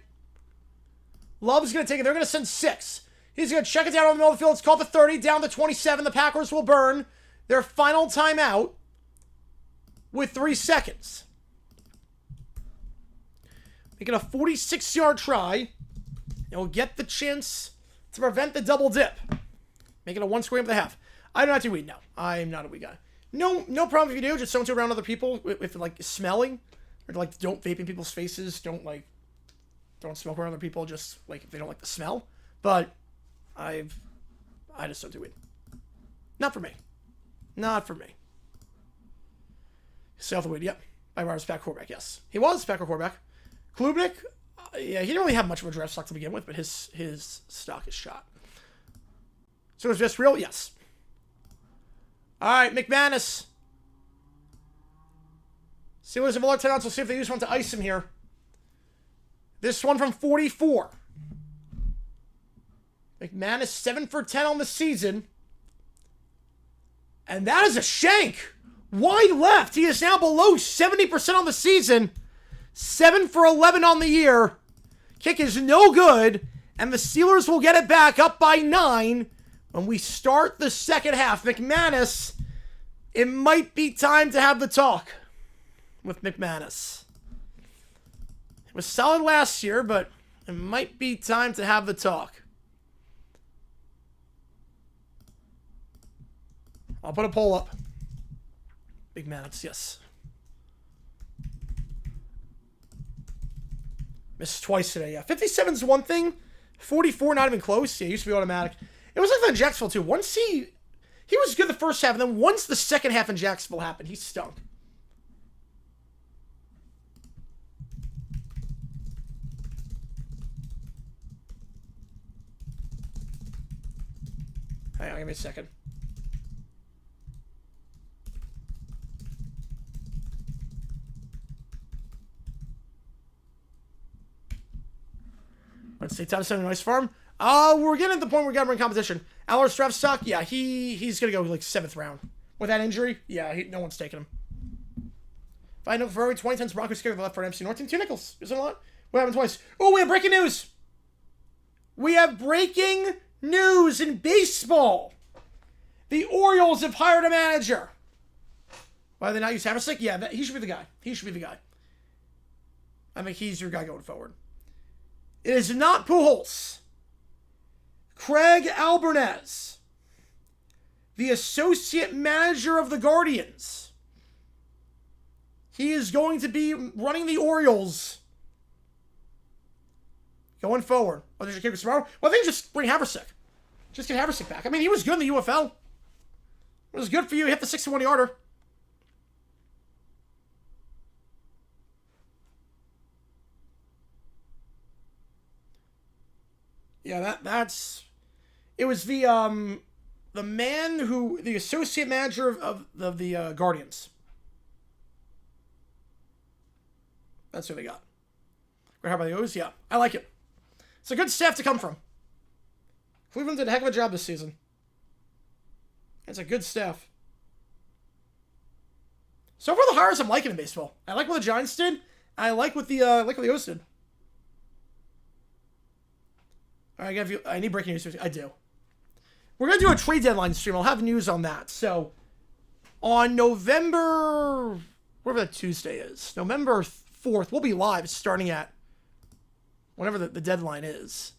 Love's going to take it. They're going to send 6. He's going to check it down on the middle of the field. It's called the 30, down to 27. The Packers will burn their final timeout with 3 seconds. Making a 46-yard try. And we'll get the chance to prevent the double dip. Making a 1 square and a half. I do not do weed, no. I'm not a weed guy. No problem if you do. Just don't do around other people if like smelling. Or like don't vape in people's faces. Don't smoke around other people just like if they don't like the smell. But I just don't do weed. Not for me. Not for me. Stay off the weed, yep. By Myers, back quarterback, yes. He was back quarterback. Klubnik, yeah, he didn't really have much of a draft stock to begin with, but his stock is shot. So is this real? Yes. All right, McManus. Steelers have all our timeouts. We'll see if they use one to ice him here. This one from 44. McManus 7 for 10 on the season. And that is a shank. Wide left. He is now below 70% on the season. 7 for 11 on the year. Kick is no good. And the Steelers will get it back up by 9 when we start the second half. McManus, it might be time to have the talk with McManus. It was solid last year, but it might be time to have the talk. I'll put a poll up. McManus, yes. Missed twice today, yeah. 57 is one thing. 44, not even close. Yeah, it used to be automatic. It was like that in Jacksonville, too. Once he was good the first half, and then once the second half in Jacksonville happened, he stunk. Hang on, give me a second. Let's see, top 7 Nice Farm. We're getting to the point where we're going to bring competition. Aller's draft stock, yeah, he's going to go like 7th round. With that injury, yeah, no one's taking him. If I know for early 2010s Broncos kicker the left for MC Norton, 2 nickels. Isn't a lot? What happened twice? Oh, we have breaking news. We have breaking news in baseball. The Orioles have hired a manager. Why do they not use Havlicek? Yeah, he should be the guy. He should be the guy. I think he's your guy going forward. It is not Pujols. Craig Albernez, the associate manager of the Guardians. He is going to be running the Orioles going forward. Oh, there's your kicker tomorrow. Well, I think just bring Havlicek. Just get Havlicek back. I mean, he was good in the UFL. It was good for you. He hit the 61-yarder. Yeah, that's... It was the man who... The associate manager of the Guardians. That's who they got. How about the O's? Yeah, I like it. It's a good staff to come from. Cleveland did a heck of a job this season. It's a good staff. So far, the hires I'm liking in baseball. I like what the Giants did. I like what the O's did. All right, I need breaking news. I do. We're going to do a trade deadline stream. I'll have news on that. So, on November... whatever that Tuesday is. November 4th, we'll be live starting at whenever the deadline is.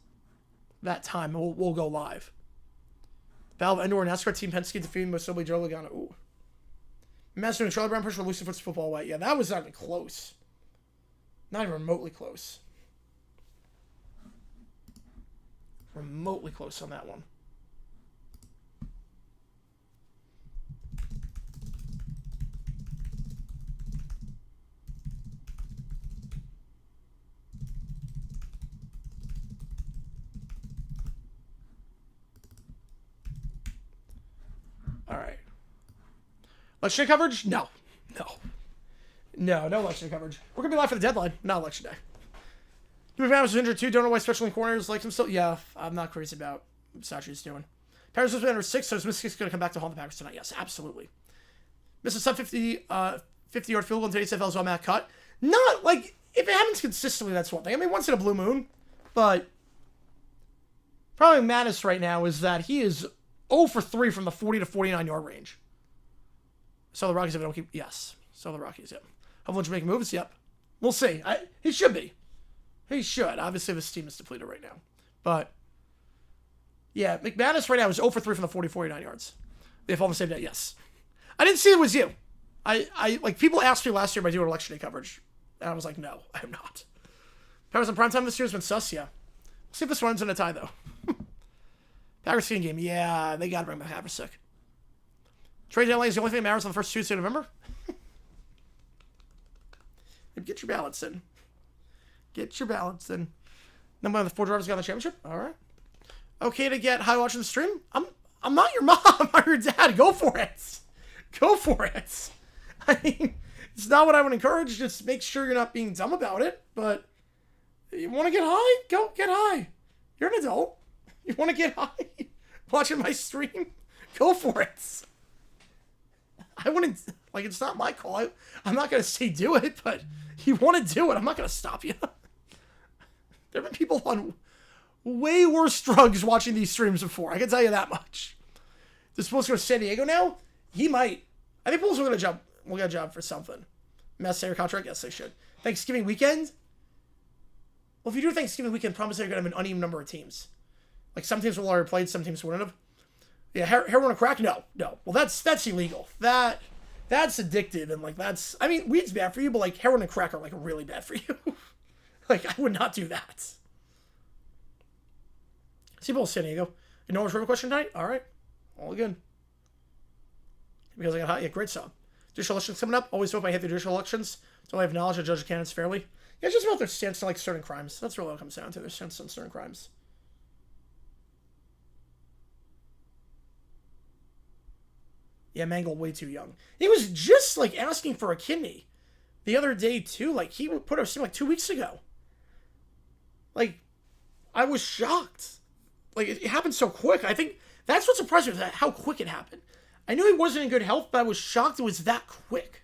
That time, we'll go live. Valve Endor and NASCAR Team Penske defeating most notably Joe Logano. Ooh. Master and Charlie Brown push for Lucy Foot's football away. Yeah, that was not even close. Not even remotely close. Remotely close on that one. All right. Election day coverage? No election day coverage. We're going to be live for the deadline, not election day. Duke Adams was injured too. Don't know why special corners like him still. Yeah, I'm not crazy about what Sachi's doing. Packers will be under 6, so is Mystic's going to come back to haunt the Packers tonight? Yes, absolutely. Missed a sub 50-yard field goal in today's NFL Matt cut. Not, like, if it happens consistently, that's one thing. I mean, once in a blue moon, but probably maddest right now is that he is 0 for 3 from the 40 to 49-yard range. So the Rockies, if they don't keep... Yes. So the Rockies, yep. Hopefully he'll make moves, yep. We'll see. He should be. He should. Obviously, this team is depleted right now. But, yeah, McManus right now is 0 for 3 from the 40, 49 yards. If all the same day, yes. I didn't see it was you. Like, people asked me last year if I do election day coverage. And I was like, no, I am not. Packers in prime time this year has been sus, yeah. We'll see if this runs in a tie, though. Packers seeing game, yeah, they got to bring back Haversick. Trade deadline is the only thing that matters on the first Tuesday of November. Get your ballots in. Get your ballots in. Number one of the 4 drivers got the championship. All right. Okay to get high watching the stream. I'm not your mom. I'm your dad. Go for it. Go for it. I mean, it's not what I would encourage. Just make sure you're not being dumb about it. But you want to get high? Go get high. You're an adult. You want to get high? Watching my stream? Go for it. I wouldn't, like, it's not my call. I'm not going to say do it, but you want to do it. I'm not going to stop you. There have been people on way worse drugs watching these streams before. I can tell you that much. Does Pulse go to San Diego now? He might. I think Pulse will get a job for something. Mass contract? Yes, they should. Thanksgiving weekend? Well, if you do Thanksgiving weekend, promise they're going to have an uneven number of teams. Like, some teams will already played, some teams wouldn't have. Yeah, heroin and crack? No. Well, that's illegal. That's addictive, and, like, that's... I mean, weed's bad for you, but, like, heroin and crack are, like, really bad for you. Like, I would not do that. See both San Diego. You know what's a question tonight? All right. All good. Because I got hot. Yeah, great song. Judicial elections coming up. Always hope I hit the judicial elections. So I have knowledge of judge candidates fairly. Yeah, it's just about their stance on, like, certain crimes. That's really what it comes down to. Their stance on certain crimes. Yeah, Mangold way too young. He was just, like, asking for a kidney the other day, too. Like, he put up something like 2 weeks ago. Like, I was shocked. Like, it happened so quick. I think that's what surprised me, was how quick it happened. I knew he wasn't in good health, but I was shocked it was that quick.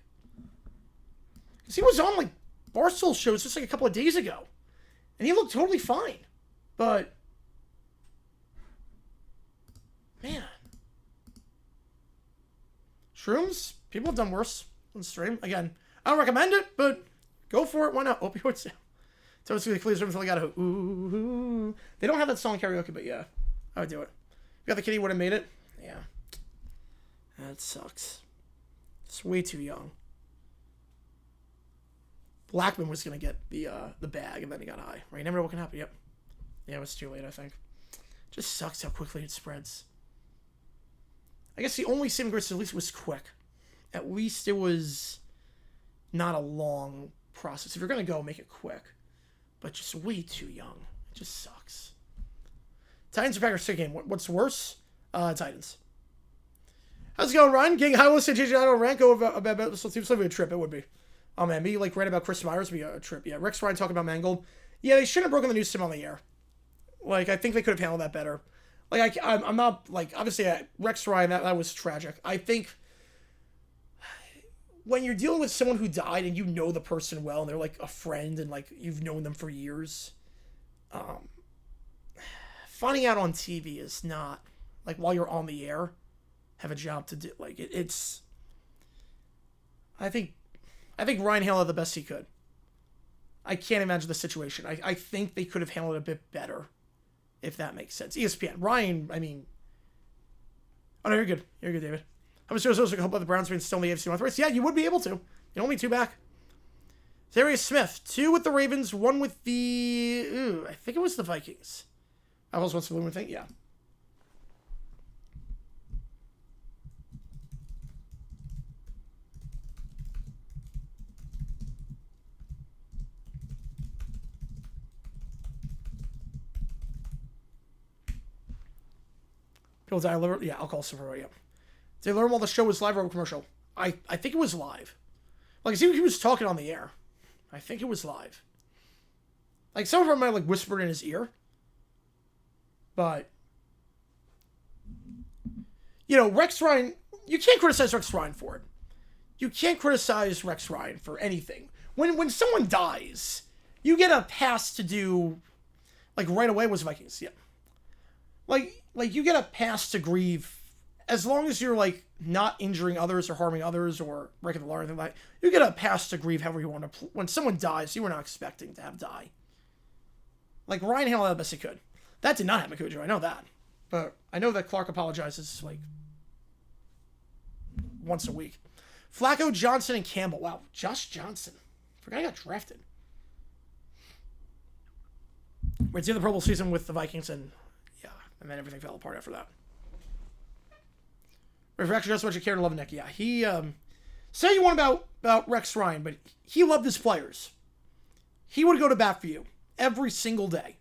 Because he was on, like, Barstool shows just, like, a couple of days ago. And he looked totally fine. But, man. Shrooms, people have done worse on stream. Again, I don't recommend it, but go for it. Why not? Opioids. So it's the clear until they got a ooh. They don't have that song in karaoke, but yeah, I would do it. You got the kid, he would have made it. Yeah, that sucks. It's way too young. Blackman was gonna get the bag, and then he got high. Right? You never know what can happen. Yep. Yeah, it was too late. I think. Just sucks how quickly it spreads. I guess the only saving grace at least was quick. At least it was not a long process. If you're going to go, make it quick. But just way too young. It just sucks. Titans or Packers sick game. What's worse? Titans. How's it going, Ryan? Getting high list of JJ Ranko about this team's like a trip. It would be. Oh, man. Me, like, right about Chris Myers would be a trip. Yeah, Rex Ryan talking about Mangold. Yeah, they shouldn't have broken the news to him on the air. Like, I think they could have handled that better. Like, I'm not, like, obviously, Rex Ryan, that was tragic. I think when you're dealing with someone who died and you know the person well and they're, like, a friend and, like, you've known them for years, finding out on TV is not, like, while you're on the air, have a job to do. Like, it's, I think Ryan handled it the best he could. I can't imagine the situation. I think they could have handled it a bit better. If that makes sense. ESPN. Ryan, I mean... Oh, no, you're good. You're good, David. How much does it help about the Browns being still in the AFC North race? Yeah, you would be able to. You only 2 back. Darius Smith. 2 with the Ravens, 1 with the... I think it was the Vikings. I was once the Blue thing. Yeah. People die. Yeah, I'll call Silver. Yeah. Did they learn while the show was live or commercial? I think it was live. Like, see, he was talking on the air. I think it was live. Like, some of them might have, like, whispered in his ear. But you know, Rex Ryan, you can't criticize Rex Ryan for it. You can't criticize Rex Ryan for anything. When someone dies, you get a pass to do, like, right away was Vikings, yeah. Like you get a pass to grieve as long as you're, like, not injuring others or harming others or breaking the law or anything like that. You get a pass to grieve however you want to. When someone dies, you were not expecting to have die. Like, Ryan handled that the best he could. That did not happen, Cujo. I know that. But I know that Clark apologizes, like, once a week. Flacco, Johnson, and Campbell. Wow, Josh Johnson. Forgot I got drafted. We're at the Pro Bowl season with the Vikings, and yeah, and then everything fell apart after that. Rex just what you care to love Nick. Yeah, he say you want about Rex Ryan, but he loved his players. He would go to bat for you every single day.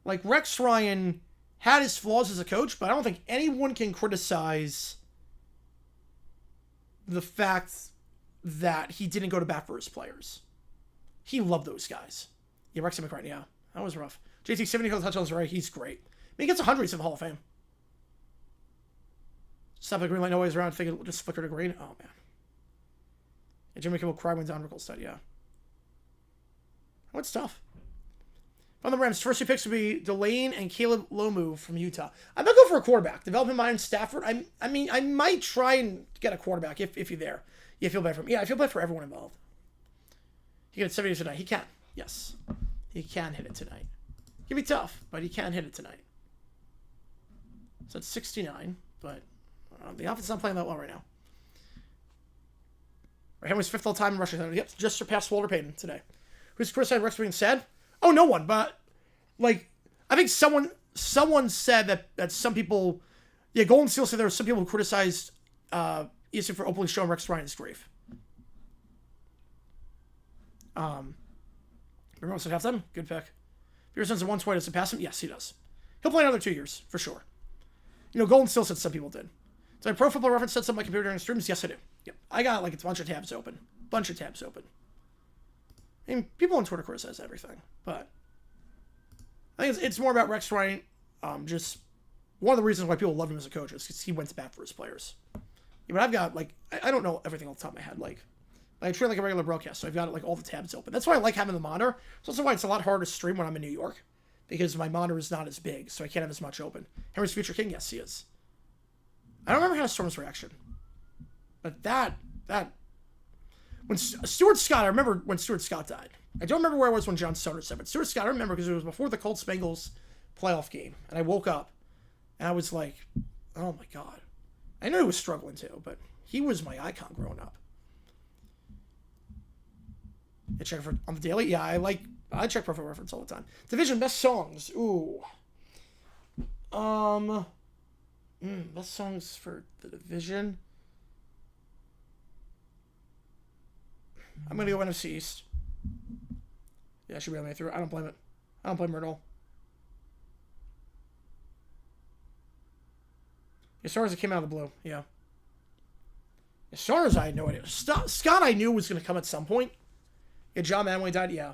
Like, Rex Ryan had his flaws as a coach, but I don't think anyone can criticize the fact that he didn't go to bat for his players. He loved those guys. Yeah, Rex McCrane, yeah. That was rough. JT, 70 touchdowns, right? He's great. I mean, he gets 100, he's in the Hall of Fame. Stop the green light, no ways around. Think it just flickered to green. Oh, man. Yeah, Jimmy Kimmel cried when Don Rickles said, yeah. What's tough? On the Rams, first two picks would be Delane and Caleb Lomu from Utah. I might go for a quarterback. Development mind Stafford. I mean, I might try and get a quarterback if you're there. You feel bad for him. Yeah, I feel bad for everyone involved. He can hit 70 tonight. He can. Yes. He can hit it tonight. It can be tough, but he can hit it tonight. So it's 69, but the offense is not playing that well right now. Henry's fifth all-time in rushing. Yep, just surpassed Walter Payton today. Who's criticized Rex being sad? Oh, no one, but, like, I think someone said that some people, yeah, Golden Steel said there were some people who criticized ESPN for openly showing Rex Ryan's grave. Remember what's at halftime? Good pick. Peterson's a 120 to surpass him? Yes, he does. He'll play another 2 years, for sure. You know, Golden Steel said some people did. So my Pro Football Reference set up my computer during streams? Yes, I do. Yep. I got, like, a bunch of tabs open. I mean, people on Twitter criticize everything, but I think it's more about Rex Ryan. Just one of the reasons why people love him as a coach is because he went to bat for his players. Yeah, but I've got, like, I don't know everything off the top of my head. Like I treat it like a regular broadcast, so I've got, like, all the tabs open. That's why I like having the monitor. It's also why it's a lot harder to stream when I'm in New York, because my monitor is not as big, so I can't have as much open. Henry's Future King? Yes, he is. I don't remember Hannah Storm's reaction, but that when Stuart Scott, I remember when Stuart Scott died. I don't remember where I was when John Stoner said, but Stuart Scott, I remember because it was before the Colts Bengals playoff game, and I woke up, and I was like, oh my God. I knew he was struggling too, but he was my icon growing up. I check for on the daily? Yeah, I check Pro Football Reference all the time. Division best songs. Ooh. Best songs for the division. I'm gonna go NFC East. Yeah, I should be able to make it through. I don't blame it. I don't blame her at all. As far as it came out of the blue, yeah. As far as I had no idea. Scott I knew was gonna come at some point. Yeah, John Madden when he died, yeah.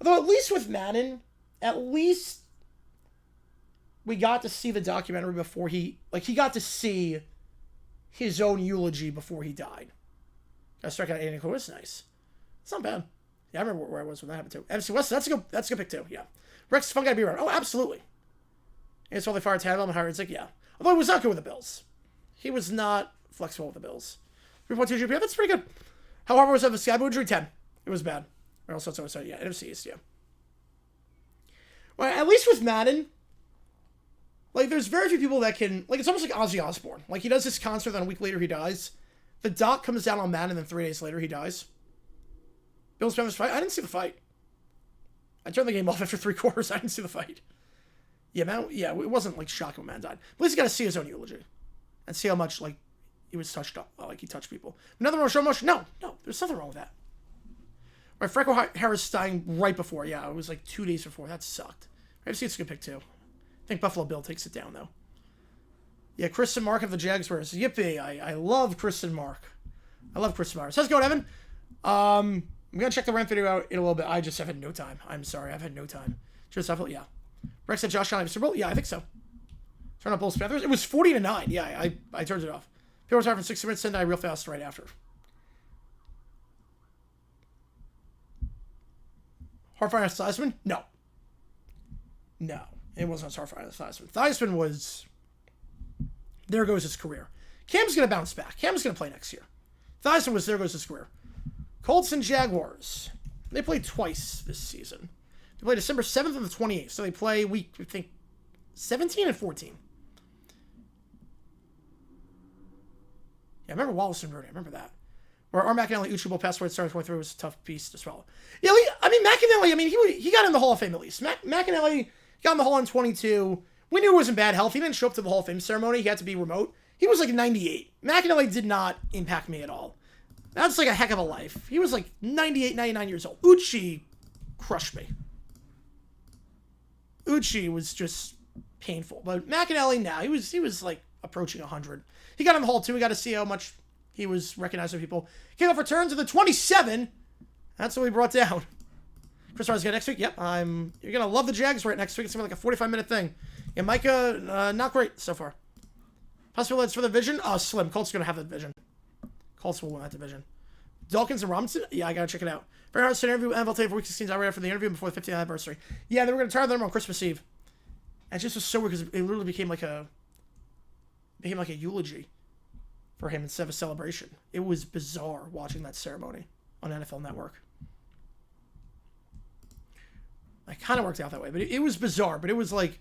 Although at least with Madden, at least we got to see the documentary before he got to see his own eulogy before he died. I struck out Andy Cole. It's nice. It's not bad. Yeah, I remember where I was when that happened too. MC West, that's a good pick too. Yeah, Rex Fun guy be around. Oh, absolutely. And so they fired Tadwell and hired Zick. Yeah, although he was not good with the Bills. He was not flexible with the Bills. 3.2 GPA. That's pretty good. However, was that the Skybo injury 10? It was bad. Or else that's what I said. Yeah, NFC East. Yeah. Well, at least with Madden, like, there's very few people that can, like, it's almost like Ozzy Osbourne. Like, he does this concert, then a week later he dies. The doc comes down on Madden, and then 3 days later he dies. Bills Panthers fight. I didn't see the fight. I turned the game off after 3 quarters. I didn't see the fight. Yeah, man. Yeah, it wasn't, like, shocking when man died. But at least you got to see his own eulogy and see how much, like, he was touched up. Like, he touched people. Nothing wrong with show motion? No. There's nothing wrong with that. Right, Franco Harris dying right before. Yeah, it was like 2 days before. That sucked. I see it's a good pick too. I think Buffalo Bill takes it down though. Yeah, Kristen Mark of the Jaguars. Yippee! I love Kristen Mark. I love Kristen Mark. So let's go, Evan. I'm gonna check the rant video out in a little bit. I just have had no time. I'm sorry, I've had no time. Just yeah. Rex said Josh Allen Super Bowl. Yeah, I think so. Turn up Bulls Panthers. It was 40-9. Yeah, I turned it off. People retired for 60 minutes, and I real fast right after. Hardfire Theismann? No. No. It wasn't Hardfire Theismann. Theismann was... There goes his career. Cam's going to bounce back. Cam's going to play next year. Theismann was there goes his career. Colts and Jaguars. They played twice this season. They play December 7th and the 28th. So they play week, I think, 17 and 14. Yeah, I remember Wallace and Rudy. I remember that. Where our McAnally Uchibo password at starting 23 was a tough piece to swallow. Yeah, McAnally, he got in the Hall of Fame at least. McAnally got in the Hall in 22. We knew he was in bad health. He didn't show up to the Hall of Fame ceremony. He had to be remote. He was like 98. McAnally did not impact me at all. That's like a heck of a life. He was like 98, 99 years old. Uchi crushed me. Uchi was just painful. But McAnally, now he was like approaching 100. He got in the Hall too. We got to see how much he was recognized by people. Kickoff return to the 27. That's what we brought down. Chris Ryan's got next week. Yep, you're gonna love the Jags right next week. It's gonna be like a 45-minute thing. Yeah, Micah, not great so far. Possibilities for the division? Oh, slim. Colts are gonna have the division. Colts will win that division. Dawkins and Robinson? Yeah, I gotta check it out. Very hard to interview NFL today for week 16. Right after the interview before the 50th anniversary. Yeah, they were gonna turn them on Christmas Eve. And it just was so weird because it literally became like a eulogy for him instead of a celebration. It was bizarre watching that ceremony on NFL Network. It kind of worked out that way, but it was bizarre. But it was like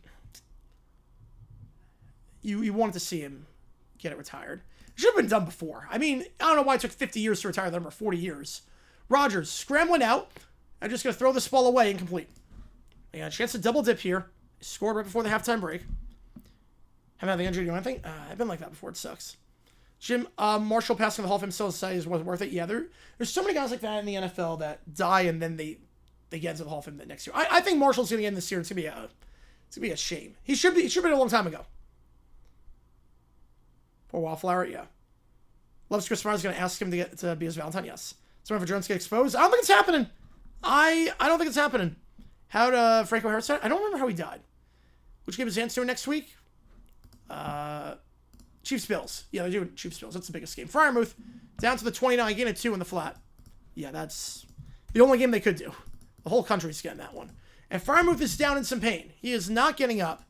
you wanted to see him get it retired. It should have been done before. I mean, I don't know why it took 50 years to retire them or 40 years. Rodgers scrambling out. I'm just going to throw this ball away incomplete. They got a chance to double dip here. Scored right before the halftime break. Haven't had the injury to do anything. I've been like that before. It sucks. Jim Marshall passing the Hall of Fame still says wasn't worth it. Yeah, there's so many guys like that in the NFL that die and then they get into the Hall of Fame the next year. I think Marshall's going to get in this year. It's going to be a shame. He should be a long time ago. Poor Wildflower, yeah. Loves Chris Farley's going to ask him to be his Valentine. Yes. So for Jones get exposed. I don't think it's happening. I don't think it's happening. How'd Franco Harris die? I don't remember how he died. Which game is Hans doing next week? Chiefs Bills. Yeah, they're doing Chiefs Bills. That's the biggest game. Fryermuth down to the 29, getting a 2 in the flat. Yeah, that's the only game they could do. The whole country's getting that one. And Fryermuth is down in some pain. He is not getting up.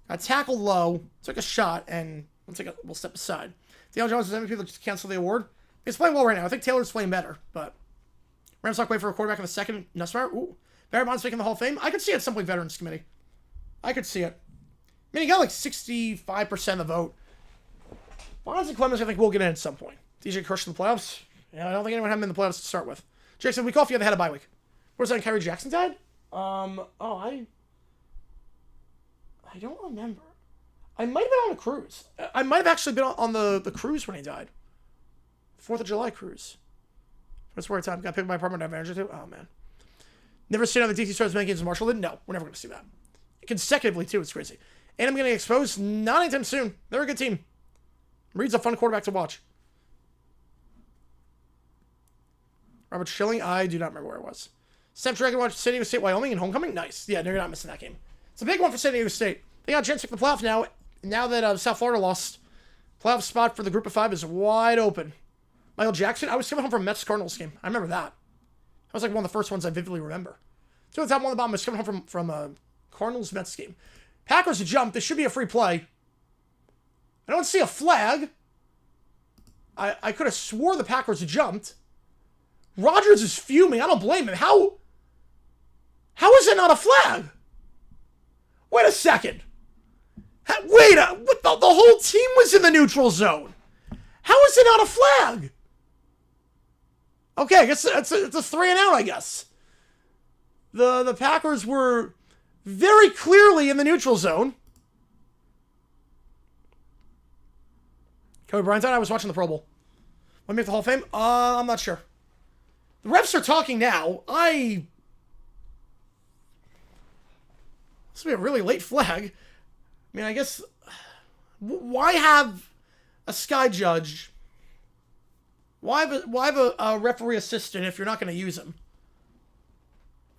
Got tackled low. Took a shot, and we'll step aside. Daniel Jones is MVP to cancel the award. He's playing well right now. I think Taylor's playing better, but Rams not wait for a quarterback in the second. Nussmeier. Ooh. Barry Bonds making the Hall of Fame. I could see it at some point Veterans Committee. I could see it. I mean, he got like 65% of the vote. Bonds and Clemens, I think, will get in at some point. DJ crushed in the playoffs. Yeah, I don't think anyone had him in the playoffs to start with. Jackson, week off, you had a bye week. Where's that? Kyrie Jackson died? I don't remember. I might have been on a cruise. I might have actually been on the cruise when he died. 4th of July cruise. That's where it's time. Got picked by apartment manager too. Oh, man. Never seen how the DC starts as many games as Marshall did? No, we're never going to see that. Consecutively, too. It's crazy. And I'm getting exposed? Not anytime soon. They're a good team. Reed's a fun quarterback to watch. Robert Schilling? I do not remember where it was. Snapdragon watched San Diego State, Wyoming, and homecoming? Nice. Yeah, no, you're not missing that game. It's a big one for San Diego State. They got a chance to make the playoff now. Now that South Florida lost, playoff spot for the group of 5 is wide open. Michael Jackson? I was coming home from a Mets-Cardinals game. I remember that. That was like one of the first ones I vividly remember. 2 on the top, 1 on the bottom. I was coming home from a Cardinals-Mets game. Packers a jump. This should be a free play. I don't see a flag. I could have swore the Packers jumped. Rodgers is fuming. I don't blame him. How is it not a flag? Wait a second. What the whole team was in the neutral zone. How is it not a flag? Okay, I guess it's a 3 and out, I guess. The Packers were very clearly in the neutral zone. Kobe Bryant, I was watching the Pro Bowl. Want to make the Hall of Fame? I'm not sure. The refs are talking now. This will be a really late flag. I mean, I guess, why have a sky judge? Why have a referee assistant if you're not going to use him?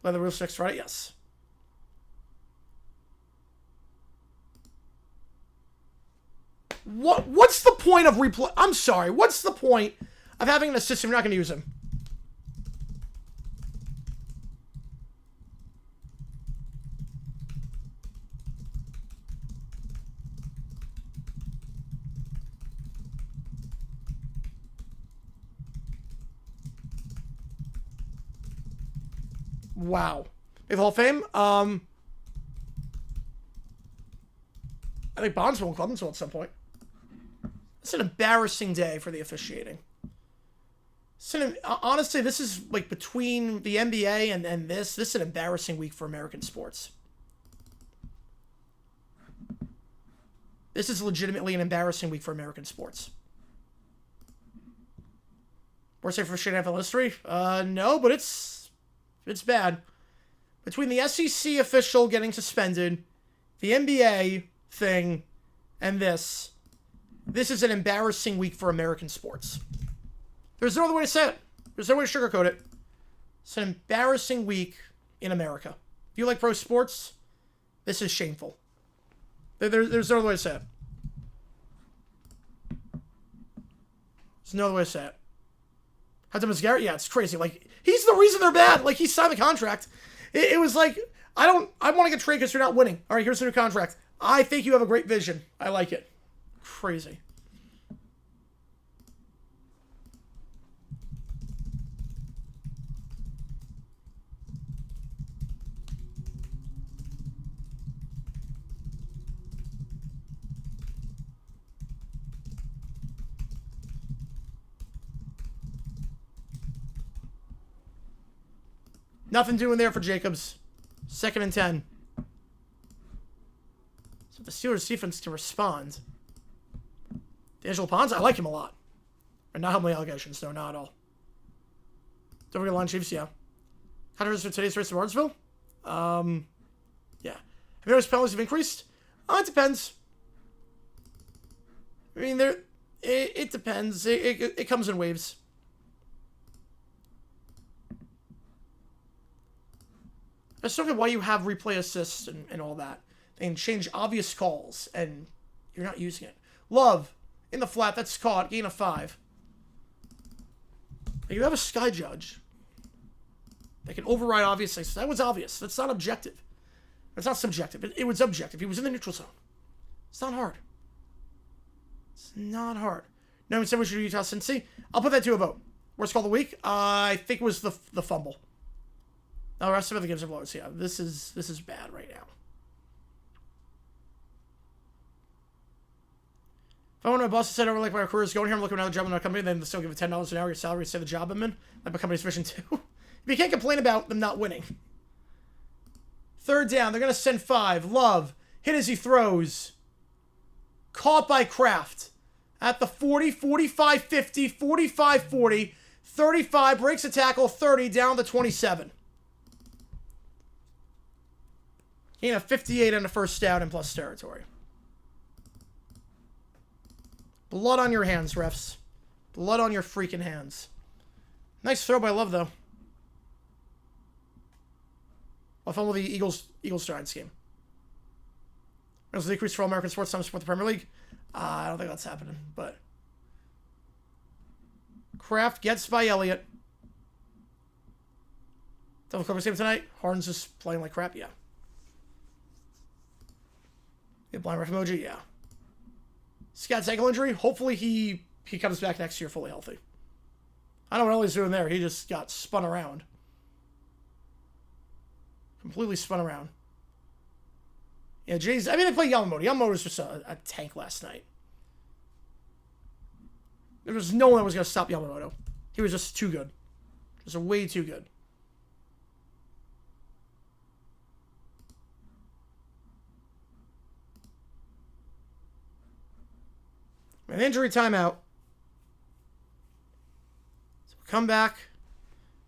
By the rules fixed, right? Yes. What's the point of replay? I'm sorry. What's the point of having an assistant if you're not going to use him? Wow. If Hall of Fame, I think Bonds will club until at some point. It's an embarrassing day for the officiating. Honestly, this is like between the NBA and this is an embarrassing week for American sports. This is legitimately an embarrassing week for American sports. Worst day for NFL history? No, but it's bad. Between the SEC official getting suspended, the NBA thing, and this is an embarrassing week for American sports. There's no other way to say it. There's no way to sugarcoat it. It's an embarrassing week in America. If you like pro sports, this is shameful. There's no other way to say it. There's no other way to say it. How dumb is Garrett? Yeah, it's crazy. Like, he's the reason they're bad. Like, he signed the contract. It was like, I want to get traded because you're not winning. All right, here's the new contract. I think you have a great vision. I like it. Crazy. Nothing doing there for Jacobs. 2nd and 10. So the Steelers defense can respond. D'Angelo Ponce, I like him a lot. And not how many allegations, no, not at all. Don't forget Lion Chiefs, yeah. How does for today's race in Martinsville? Yeah. Have you noticed penalties have increased? It depends. I mean, it depends. It comes in waves. I just don't get why you have replay assists and all that. They can change obvious calls, and you're not using it. Love, in the flat, that's caught. Gain of 5. You have a sky judge that can override obvious things. That was obvious. That's not objective. That's not subjective. It was objective. He was in the neutral zone. It's not hard. It's not hard. No one said we should do Utah Cincy. I'll put that to a vote. Worst call of the week? I think it was the fumble. No, the rest of the games are blows. Yeah, this is bad right now. If I want my boss to say over like my career is going here, I'm looking for another job in another company, then they'll still give it $10 an hour, your salary, say the job I'm in. Like my company's vision too. If you can't complain about them not winning. 3rd down, they're gonna send 5. Love. Hit as he throws. Caught by Kraft. At the 40, 45, 50, 45, 40, 35, breaks a tackle, 30, down to 27. Gain of 58 on the first down in plus territory. Blood on your hands, refs. Blood on your freaking hands. Nice throw by Love, though. I'll fumble the Eagles-Giants game. There's a decrease for all American sports time to support the Premier League. I don't think that's happening, but... Kraft gets by Elliott. Double Clippers game tonight. Harden's just playing like crap, yeah. Blind ref emoji, yeah. Scott's ankle injury. Hopefully he comes back next year fully healthy. I don't know what Elliott's doing there. He just got spun around. Completely spun around. Yeah, Jay's... I mean, they played Yamamoto. Yamamoto was just a tank last night. There was no one that was going to stop Yamamoto. He was just too good. Just way too good. An injury timeout. So we'll come back.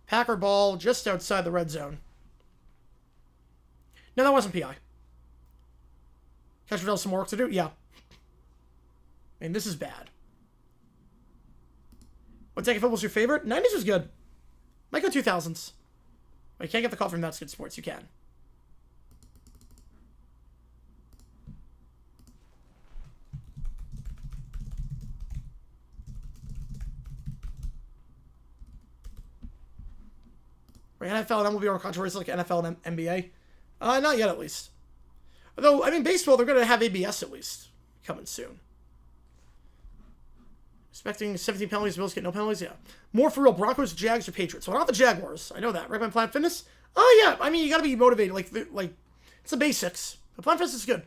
Packer ball just outside the red zone. No, that wasn't PI. Catch Riddell some work to do? Yeah. I mean, this is bad. What decade football's your favorite? 90s was good. Might go 2000s. But you can't get the call from That's Good Sports. You can. Like NFL and MLB are controversial like NFL and NBA. Not yet, at least. Although, I mean, baseball, they're going to have ABS at least coming soon. Expecting 17 penalties, Bills get no penalties? Yeah. More for real, Broncos, Jags, or Patriots? Well, not the Jaguars. I know that. Recommend Planet Fitness? Oh, yeah. I mean, you got to be motivated. Like, it's the basics. But Planet Fitness is good.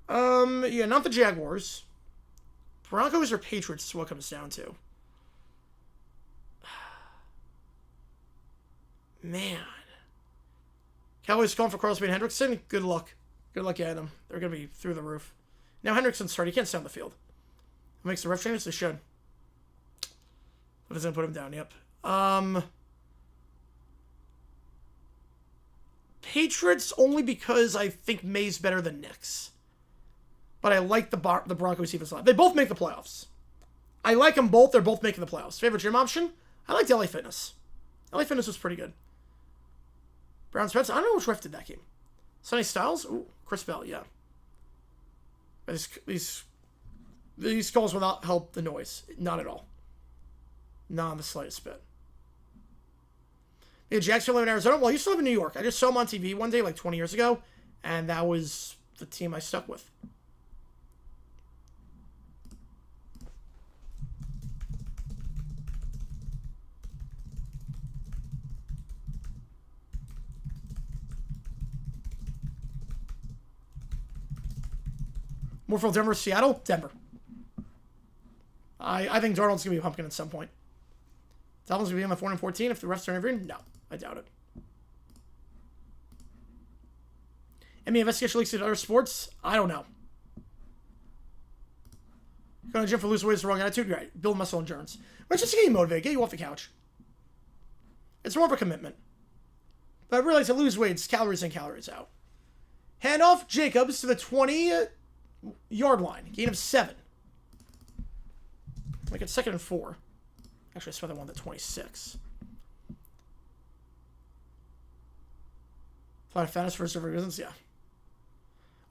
Yeah, not the Jaguars. Broncos or Patriots is what it comes down to. Man. Cowboys calling for Carlos and Hendrickson? Good luck. Good luck getting them. They're going to be through the roof. Now Hendrickson's starting. He can't stay on the field. What makes the ref changes? They should. What doesn't put him down? Yep. Patriots only because I think May's better than Knicks. But I like the Broncos defense a lot. They both make the playoffs. I like them both. They're both making the playoffs. Favorite gym option? I liked LA Fitness. LA Fitness was pretty good. Browns Pets? I don't know which ref did that game. Sonny Styles? Ooh, Chris Bell, yeah. These calls will not help the noise. Not at all. Not on the slightest bit. Yeah, Jacksonville live in Arizona. Well, I used to live in New York. I just saw him on TV one day like 20 years ago, and that was the team I stuck with. More for Denver, Seattle? Denver. I think Darnold's going to be a pumpkin at some point. Dolphins going to be on the 4-14 if the refs are interviewing? No, I doubt it. NBA investigation leaks into other sports? I don't know. Going to the gym for loose weight is the wrong attitude? Right. Build muscle endurance. But just to get you motivated, get you off the couch. It's more of a commitment. But I realize to lose weight, it's calories in, calories out. Handoff, Jacobs to the 20-yard line. Gain of 7. Make it 2nd and 4. Actually, I swear they won the 26. Flight of Fantasy for several reasons, yeah.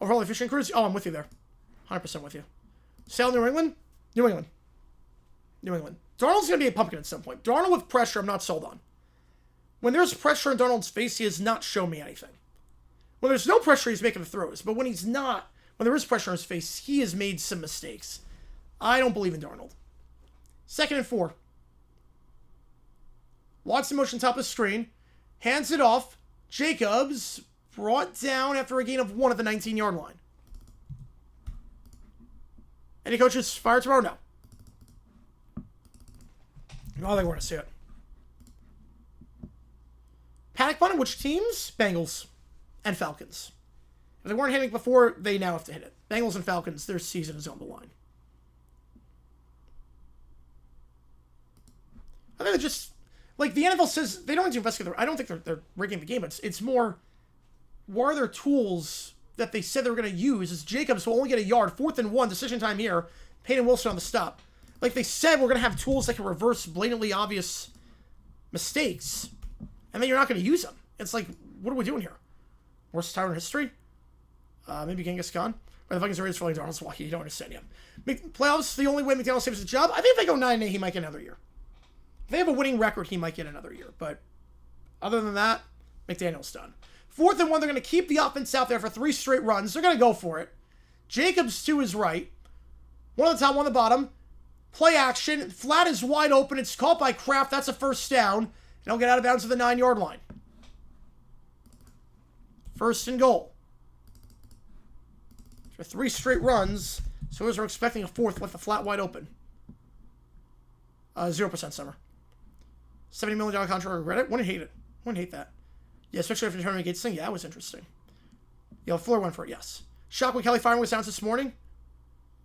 Overall efficient cruise? Oh, I'm with you there. 100% with you. Sail New England? New England. New England. Darnold's going to be a pumpkin at some point. Darnold with pressure, I'm not sold on. When there's pressure in Darnold's face, he has not shown me anything. When there's no pressure, he's making the throws. But when he's not, when there is pressure on his face, he has made some mistakes. I don't believe in Darnold. 2nd and 4. Watson motion top of screen. Hands it off. Jacobs brought down after a gain of 1 at the 19-yard line. Any coaches fired tomorrow? No. No, I think we're going to see it. Panic button, which teams? Bengals and Falcons. If they weren't hitting it before, they now have to hit it. Bengals and Falcons, their season is on the line. I think they're just, like, the NFL says they don't need to investigate. I don't think they're rigging the game. It's more, what are their tools that they said they were going to use? Is Jacobs will only get a yard, 4th and 1, decision time here. Payne and Wilson on the stop. Like they said, we're going to have tools that can reverse blatantly obvious mistakes, and then you're not going to use them. It's like, what are we doing here? Worst time in history? Maybe Genghis Khan? But the Vikings are raised for like Darnold's lucky. You don't understand him. Playoffs, the only way McDaniel saves the job. I think if they go 9-8, he might get another year. If they have a winning record, he might get another year. But other than that, McDaniel's done. 4th and 1, they're going to keep the offense out there for 3 straight runs. They're going to go for it. Jacobs to his right. 1 on the top, 1 on the bottom. Play action. Flat is wide open. It's caught by Kraft. That's a first down. And he'll get out of bounds to the 9-yard line. 1st and goal. For 3 straight runs. So as we're expecting a 4th with the flat wide open. 0% summer. $70 million contract, regret it? Wouldn't hate it. Wouldn't hate that. Yeah, especially after Tournament Gates thing. Yeah, that was interesting. Yeah, Fuller went for it, yes. Shock when Kelly firing was announced this morning.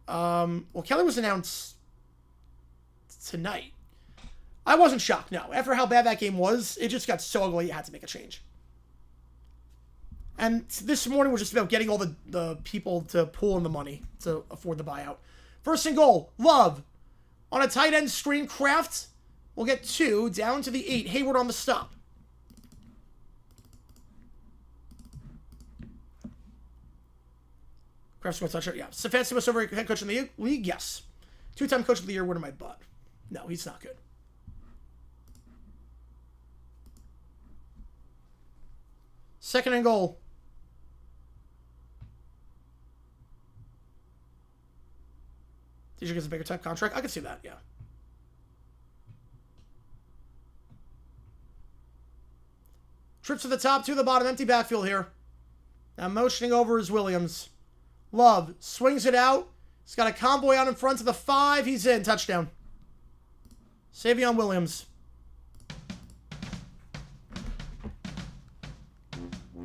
Well, Kelly was announced tonight. I wasn't shocked, no. After how bad that game was, it just got so ugly you had to make a change. And this morning was just about getting all the people to pull in the money to afford the buyout. 1st and goal. Love. On a tight end screen, Kraft will get 2 down to the 8. Hayward on the stop. Kraft's going to touch it. Yeah. Stefanski was over head coach in the league? Yes. 2-time coach of the year. Word in my butt. No, he's not good. Second and goal. DJ gets a bigger type contract. I can see that, yeah. Trips to the top, to the bottom. Empty backfield here. Now motioning over is Williams. Love swings it out. He's got a convoy out in front to the 5. He's in. Touchdown. Savion Williams.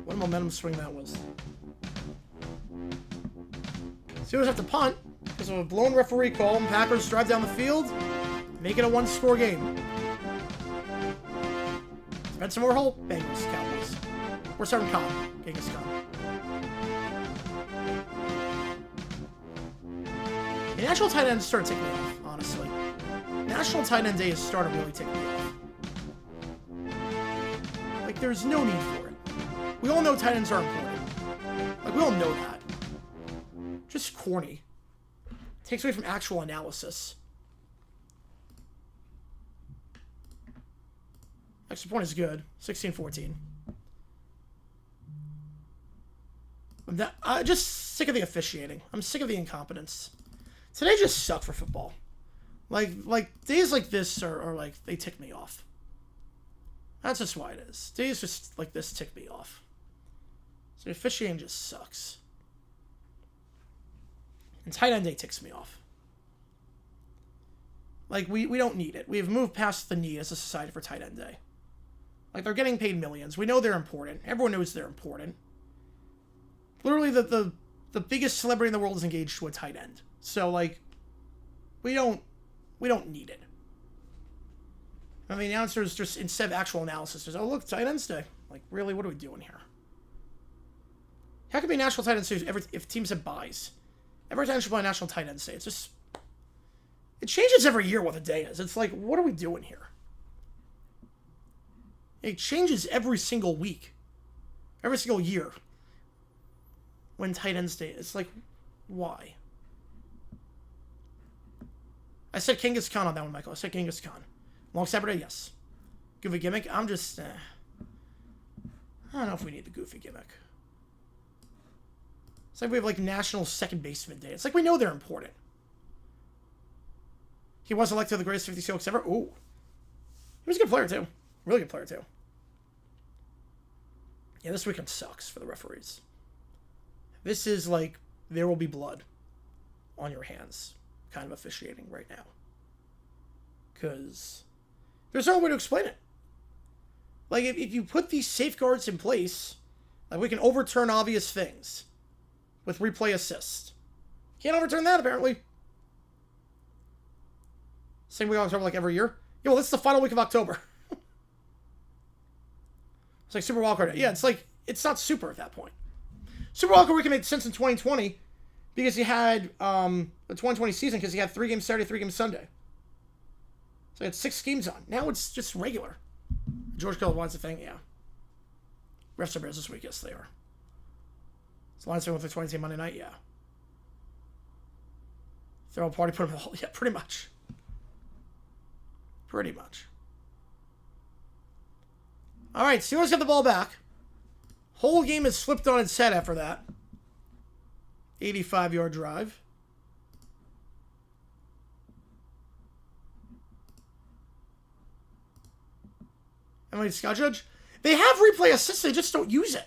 What a momentum swing that was. Steelers have to punt because of a blown referee call, and Packers drive down the field, make it a one-score game. Spencer Moorhull, Bengals, Cowboys. We're starting Khan. Genghis Khan. The national tight end started taking me off, honestly. National tight end day has started really taking me off. Like, there's no need for it. We all know tight ends are important. Like, we all know that. Just corny. Takes away from actual analysis. Extra point is good. 16-14. I'm just sick of the officiating. I'm sick of the incompetence. Today just sucked for football. Like days like this are like, they tick me off. That's just why it is. Days just like this tick me off. So officiating just sucks. And tight end day ticks me off. Like, we don't need it. We've moved past the need as a society for tight end day. Like, they're getting paid millions. We know they're important. Everyone knows they're important. Literally, the biggest celebrity in the world is engaged to a tight end. So, like, we don't need it. I mean, the announcers just, instead of actual analysis, just, oh, look, tight ends day. Like, really, what are we doing here? How could be national tight ends day if teams have buys? Every time should play national tight ends day. It's just... It changes every year what the day is. It's like, what are we doing here? It changes every single week. Every single year. When tight ends day. It's like, why? I said Genghis Khan on that one, Michael. I said Genghis Khan. Long Saturday, yes. Goofy gimmick? I'm just, I don't know if we need the goofy gimmick. It's like we have, like, National Second Baseman Day. It's like we know they're important. He was elected the greatest 50 Seahawks ever. Ooh. He was a good player, too. Really good player, too. Yeah, this weekend sucks for the referees. This is like, there will be blood on your hands kind of officiating right now. Because there's no way to explain it. Like, if you put these safeguards in place, like, we can overturn obvious things with replay assist. Can't overturn that, apparently. Same week of October, like every year. Yeah, well, this is the final week of October. It's like Super Wildcard. Yeah, it's like, it's not super at that point. Super Wildcard Week made sense in 2020 because you had the 2020 season because you had 3 games Saturday, 3 games Sunday. So you had 6 games on. Now it's just regular. George Kittle wants the thing, yeah. Refs are Bears this week, yes, they are. It's Lions with the 20 Monday night, yeah. Throw a party, put them all, yeah, pretty much. Pretty much. All right, Steelers get the ball back. Whole game is flipped on its head after that. 85-yard drive. Emily Scott Judge. They have replay assist, they just don't use it.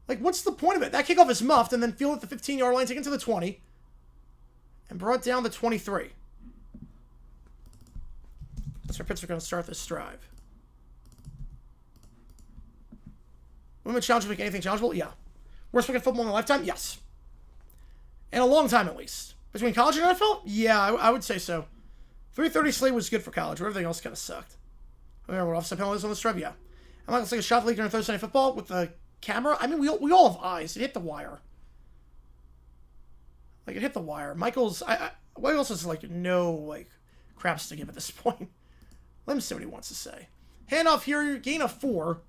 Like, what's the point of it? That kickoff is muffed and then field at the 15-yard line, taken to the 20. And brought down the 23. That's where Pittsburgh going to start this drive. Women's Challenge Week, anything challengeable? Yeah. Worst week of football in my lifetime? Yes. In a long time, at least. Between college and NFL? Yeah, I would say so. 3:30 slate was good for college, where everything else kind of sucked. I remember what offset penalties on this drive? Yeah. I'm not going to take a shot league during Thursday Night Football with the camera. I mean, we all have eyes. It hit the wire. Like, it hit the wire. Michaels has, like, no, like, craps to give at this point. Let him see what he wants to say. Handoff here, gain of 4.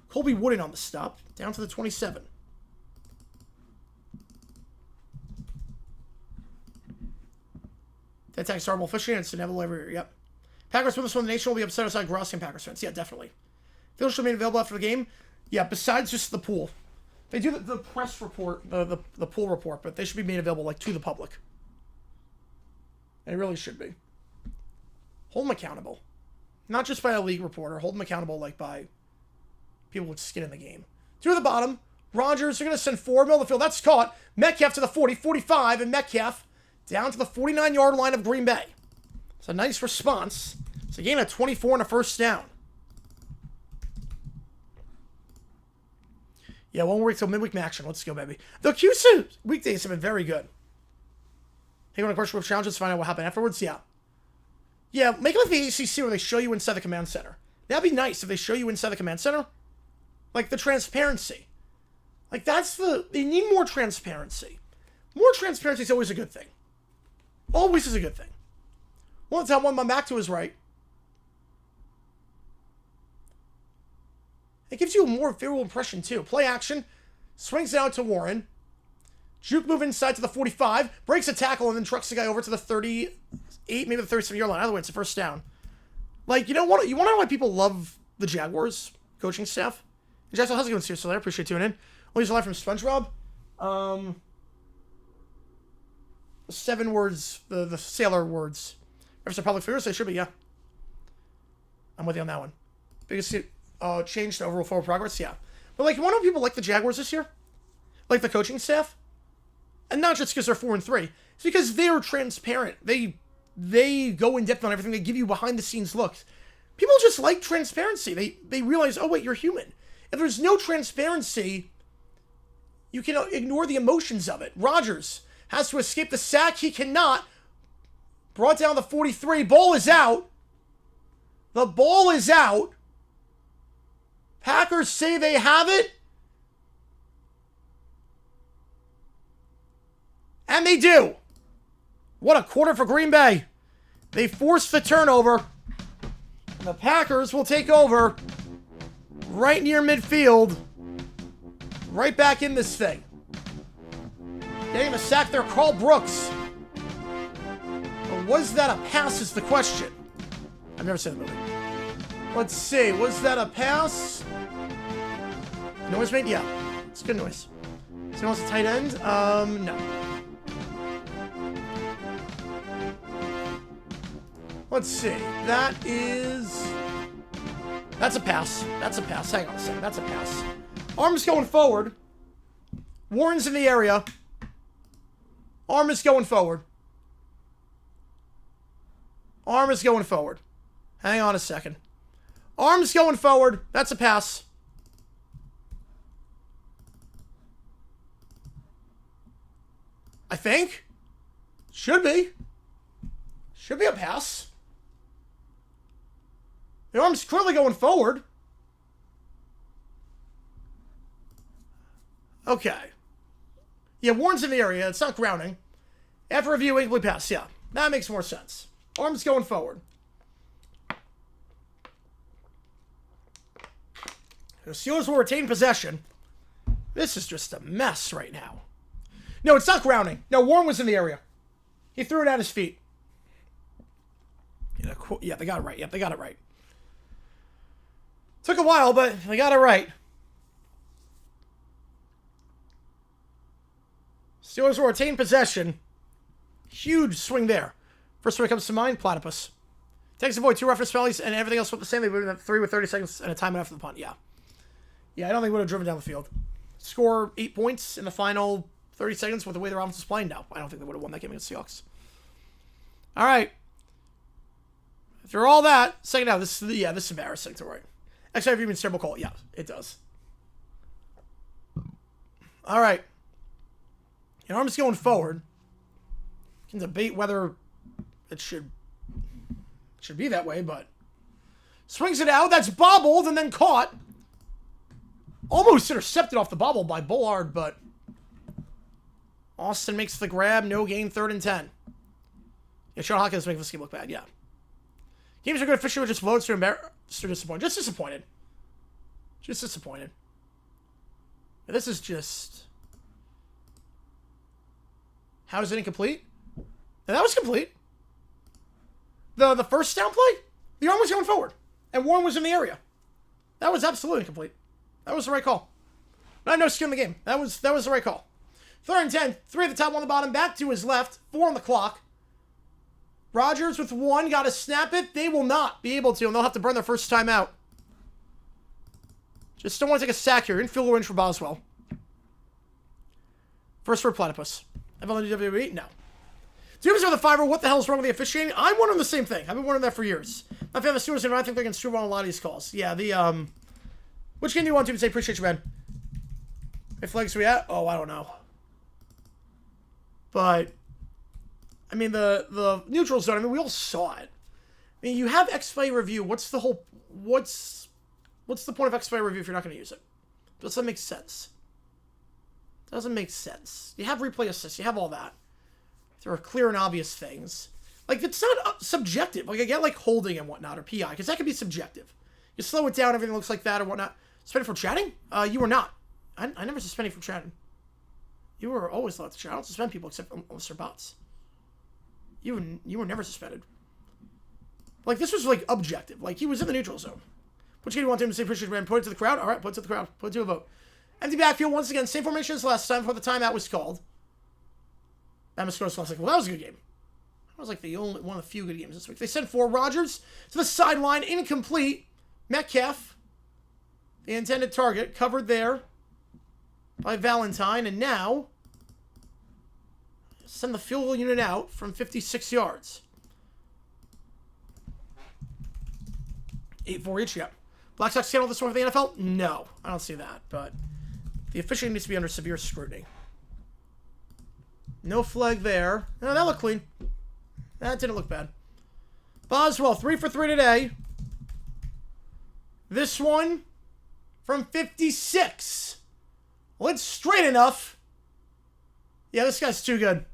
Colby Wooden on the stop, down to the 27. That tags horrible fishing, and it's inevitable every year. Yep. Packers win this one. The nation will be upset outside Grossi and Packers fans. Yeah, definitely. Field should be available after the game. Yeah, besides just the pool. They do the press report, the pool report, but they should be made available, like, to the public. They really should be. Hold them accountable. Not just by a league reporter. Hold them accountable, like, by people with skin in the game. 2 at the bottom. Rodgers, they're going to send 4 middle of the field. That's caught. Metcalf to the 40, 45, and Metcalf down to the 49-yard line of Green Bay. It's a nice response. It's a gain of 24 and a first down. Yeah, 1 week till midweek action. Let's go, baby. The QC weekdays have been very good. Hey, you want a question with challenges to find out what happened afterwards? Yeah. Yeah, make it like the ACC where they show you inside the command center. That'd be nice if they show you inside the command center. Like, the transparency. Like, they need more transparency. More transparency is always a good thing. Always is a good thing. One time, one my back to his right. It gives you a more favorable impression, too. Play action. Swings it out to Warren. Juke move inside to the 45. Breaks a tackle and then trucks the guy over to the 38, maybe the 37-yard line. Either way, it's a first down. Like, you want to know why people love the Jaguars coaching staff? Jackson, how's it going, seriously? I appreciate you tuning in. We'll use a line from SpongeBob. 7 words, the sailor words. Reference to public figures? They should be, yeah. I'm with you on that one. Biggest change to overall forward progress? Yeah. But, like, you want to know people like the Jaguars this year? Like the coaching staff? And not just because they're 4-3. It's because they're transparent. They go in depth on everything. They give you behind-the-scenes looks. People just like transparency. They realize, oh, wait, you're human. If there's no transparency, you can ignore the emotions of it. Rodgers has to escape the sack. He cannot. Brought down the 43. Ball is out. The ball is out. Packers say they have it. And they do. What a quarter for Green Bay. They force the turnover. And the Packers will take over right near midfield. Right back in this thing. Getting the sack there, Carl Brooks. But was that a pass is the question. I've never seen the movie. Let's see. Was that a pass? Noise made? Yeah. It's good noise. So wants a tight end? No. Let's see. That's a pass. That's a pass. Hang on a second. That's a pass. Arms going forward. Warren's in the area. Arm is going forward. Arm is going forward. Hang on a second. Arms going forward. That's a pass. I think. Should be. Should be a pass. The arm's clearly going forward. Okay. Yeah, Warren's in the area. It's not grounding. After review, incomplete pass. Yeah, that makes more sense. Arm's going forward. The Steelers will retain possession. This is just a mess right now. No, it's not grounding. No, Warren was in the area. He threw it at his feet. Yeah, they got it right. Yep, they got it right. Took a while, but they got it right. Steelers will retain possession. Huge swing there. First one that comes to mind, Platypus. Takes a void, 2 reference penalties, and everything else went the same. They would have 3 with 30 seconds and a timeout after the punt. Yeah. Yeah, I don't think we would have driven down the field. Score 8 points in the final 30 seconds with the way the offense was playing now. I don't think they would have won that game against the Seahawks. All right. After all that, second out. This is embarrassing to write. Actually, I've even terrible call. Yeah, it does. All right. Your arm's going forward. You can debate whether it should be that way, but swings it out. That's bobbled and then caught. Almost intercepted off the bobble by Bullard, but Austin makes the grab. No gain, 3rd and 10. Yeah, Sean Hawkins making this game look bad. Yeah. Games are good. Fisher just votes to disappointed. Just disappointed. Just disappointed. Yeah, this is just... How is it incomplete? And that was complete. The first down play, the arm was going forward. And Warren was in the area. That was absolutely incomplete. That was the right call. No skin in the game. That was the right call. 3rd and 10. 3 at the top, 1 on the bottom. Back to his left. 4 on the clock. Rodgers with 1. Got to snap it. They will not be able to, and they'll have to burn their first time out. Just don't want to take a sack here. Infield goal range for Boswell. First for Platypus. WWE? No. Dooms with the 5-0. What the hell is wrong with the officiating? I'm wondering the same thing. I've been wondering that for years. My fan, the Steelers, and I think they can screw on a lot of these calls. Yeah, the, which game do you want to say? Appreciate you, man. Hey, flags we at? Oh, I don't know. But, I mean, the neutral zone, I mean, we all saw it. I mean, you have X-Play review. What's the point of X-Play review if you're not going to use it? Does that make sense? Doesn't make sense. You have replay assist. You have all that. There are clear and obvious things. Like, it's not subjective. Like, I get, like, holding and whatnot, or PI, because that can be subjective. You slow it down, everything looks like that, or whatnot. Suspended for chatting? You were not. I never suspended for chatting. You were always allowed to chat. I don't suspend people except unless they're bots. You were never suspended. Like, this was, like, objective. Like, he was in the neutral zone. Which game do you want him to say, appreciate, man? Put it to the crowd? All right, put it to the crowd. Put it to a vote. Empty backfield once again. Same formation as last time before the timeout was called. Bama scores last. Like, well, that was a good game. That was like one of the few good games this week. They sent 4. Rodgers to the sideline, incomplete. Metcalf, the intended target, covered there by Valentine, and now send the field goal unit out from 56 yards. 8-4 each, yeah. Black Sox handle this one for the NFL? No, I don't see that, but the officiating needs to be under severe scrutiny. No flag there. No, that looked clean. That didn't look bad. Boswell, 3 for 3 today. This one from 56. Well, it's straight enough. Yeah, this guy's too good.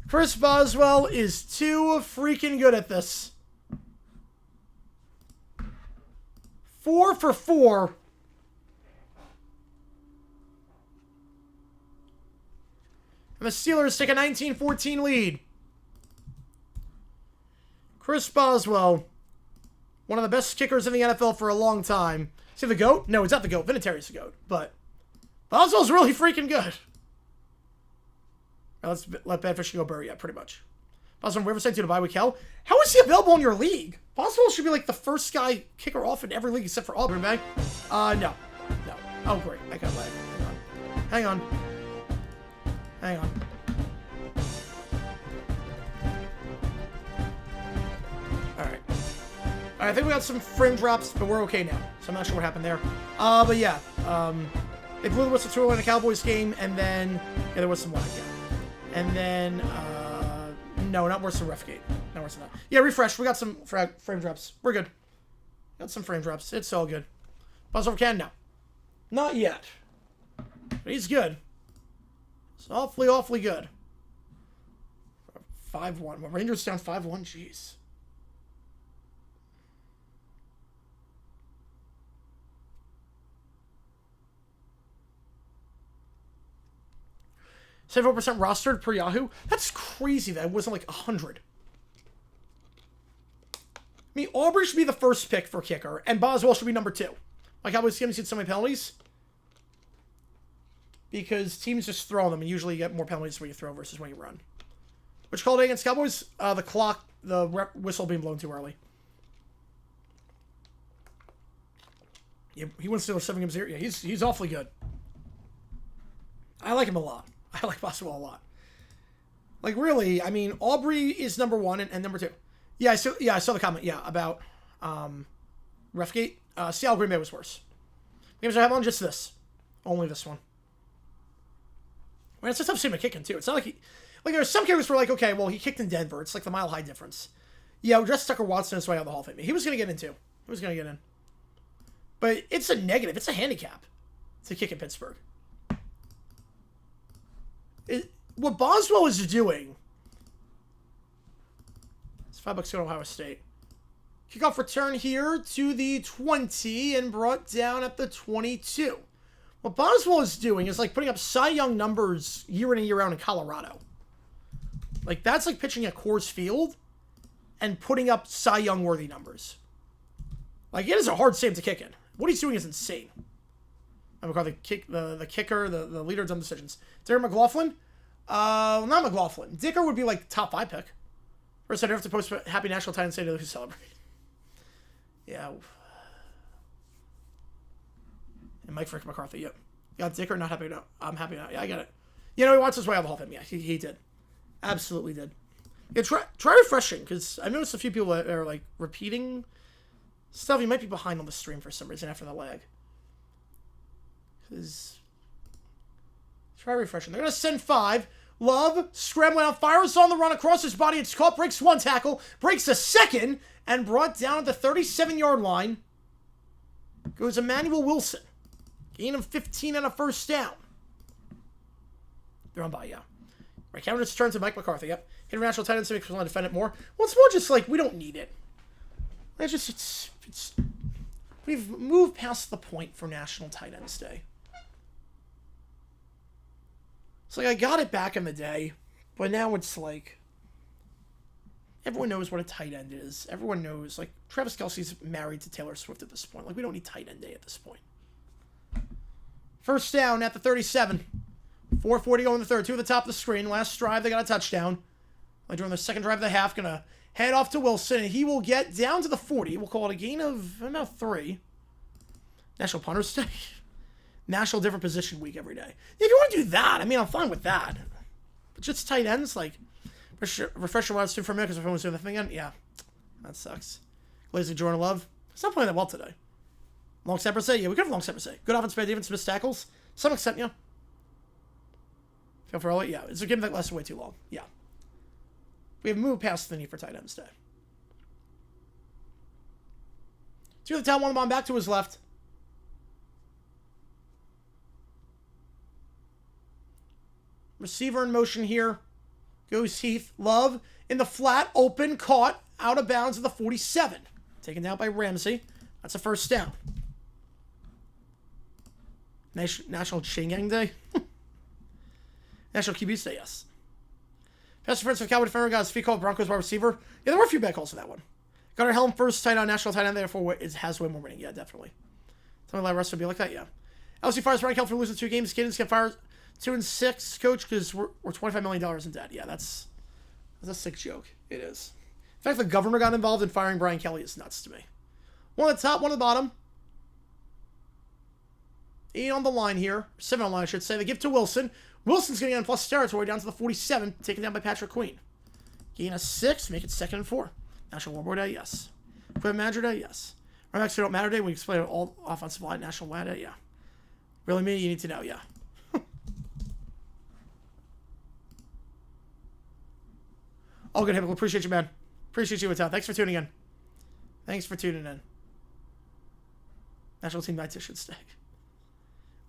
Chris Boswell is too freaking good at this. 4 for 4. And the Steelers take a 19-14 lead. Chris Boswell, one of the best kickers in the NFL for a long time. Is he the GOAT? No, he's not the GOAT. Vinatieri's the GOAT. But Boswell's really freaking good. Now let's let Bad Fish go bury. Yeah, pretty much. Boswell, we ever sent you to bye week hell? How is he available in your league? Boswell should be like the first guy kicker off in every league except for Auburn, man. No. Oh, great. I got lag. Hang on. Alright, I think we got some frame drops, but we're okay now. So I'm not sure what happened there. But yeah, they blew the whistle too in a Cowboys game, and then, yeah, there was some lag, yeah. And then, no, not worse than Refgate. Not worse than that. Yeah, refresh. We got some frame drops. We're good. Got some frame drops. It's all good. Buzz over Ken? No. Not yet. But he's good. It's awfully good. 5-1. Well, Rangers down 5-1. Jeez. $74% rostered per Yahoo. That's crazy that it wasn't like 100. I mean, Aubrey should be the first pick for kicker, and Boswell should be number 2. Like, how was he seen so many penalties? Because teams just throw them, and usually you get more penalties when you throw versus when you run. Which call day against Cowboys? The whistle being blown too early. Yeah, he wins Steelers 7 games here. Yeah, he's awfully good. I like him a lot. I like Boswell a lot. Like, really, I mean, Aubrey is number 1 and number 2. Yeah, I saw the comment, yeah, about Refgate. Seattle Green Bay was worse. Games I have on just this. Only this one. I mean, it's a tough statement kicking, too. It's not like there are some kickers where, like, okay, well, he kicked in Denver. It's like the mile-high difference. Yeah, just Tucker Watson his way out of the Hall of Fame. He was going to get in, too. He was going to get in. But it's a negative. It's a handicap to kick in Pittsburgh. What Boswell is doing... It's $5 to Ohio State. Kickoff return here to the 20 and brought down at the 22. What Boswell is doing is like putting up Cy Young numbers year in and year out in Colorado. Like, that's like pitching at Coors Field and putting up Cy Young worthy numbers. Like, it is a hard save to kick in. What he's doing is insane. I'm going to call the kicker, the leader of dumb decisions. Derek McLaughlin? Not McLaughlin. Dicker would be like top 5 pick. First, I'd have to post Happy National Titan Day to those who celebrate. Yeah. And Mike Frick McCarthy, yep. Got Dicker, not happy now. I'm happy now. Yeah, I get it. You know, he wants his way out of the Hall of Fame. Yeah, he did. Absolutely did. Yeah, try refreshing, because I've noticed a few people that are, like, repeating stuff. You might be behind on the stream for some reason after the lag. Because... Try refreshing. They're going to send 5. Love, scrambling out, fires on the run across his body. It's caught, breaks 1 tackle, breaks a 2nd, and brought down at the 37-yard line. Goes Emmanuel Wilson. Gain of 15 and a first down. They're on by, yeah. Right, counter turn to Mike McCarthy, yep. International tight end, so makes me want to defend it more. Well, it's more just like, we don't need it. It's we've moved past the point for National Tight Ends Day. It's like, I got it back in the day, but now it's like, everyone knows what a tight end is. Everyone knows, like, Travis Kelce's married to Taylor Swift at this point. Like, we don't need tight end day at this point. First down at the 37. 4:40 going in the third. 2 at the top of the screen. Last drive, they got a touchdown. Like, during the second drive of the half, gonna head off to Wilson, and he will get down to the 40. We'll call it a gain of about 3. National Punters Day. National different position week every day. If you want to do that, I mean, I'm fine with that. But just tight ends, like, refresher wide receiver for a minute because everyone's doing the thing again. Yeah, that sucks. Lazy Jordan Love. He's not playing that well today. Long snapper say, yeah, we could have long snapper say. Good offense, bad defense, missed tackles. Some extent, yeah. Feel for all, yeah. It's a game that lasted way too long. Yeah. We have moved past the need for tight ends today. 2 at the top, 1 bomb back to his left. Receiver in motion here. Goes Heath. Love in the flat, open, caught, out of bounds at the 47. Taken down by Ramsey. That's a first down. National Chain Gang Day? National QB Day, yes. Pass defense of Cowboy defender got his feet called Broncos wide receiver. Yeah, there were a few bad calls for that one. Got our helm first tight on national tight end, therefore it has way more winning. Yeah, definitely. Tell me the rest would be like that, yeah. LC fires Brian Kell for losing 2 games. Cadence can fire 2 and 6, coach, because we're $25 million in debt. Yeah, that's a sick joke. It is. In fact, the governor got involved in firing Brian Kelly is nuts to me. 1 at the top, 1 at the bottom. 8 on the line here. 7 on the line, I should say. They give to Wilson. Wilson's going to get in plus territory down to the 47, taken down by Patrick Queen. Gain a 6, make it 2nd and 4. National Warboard Day, yes. Equipment Manager Day, yes. Running backs who don't matter day, we explain all offensive line, National Line Day, yeah. Really me, you need to know, yeah. All good, Hippo. Appreciate you, man. Appreciate you, Thanks for tuning in. Thanks for tuning in. National Team Dietitian Stay.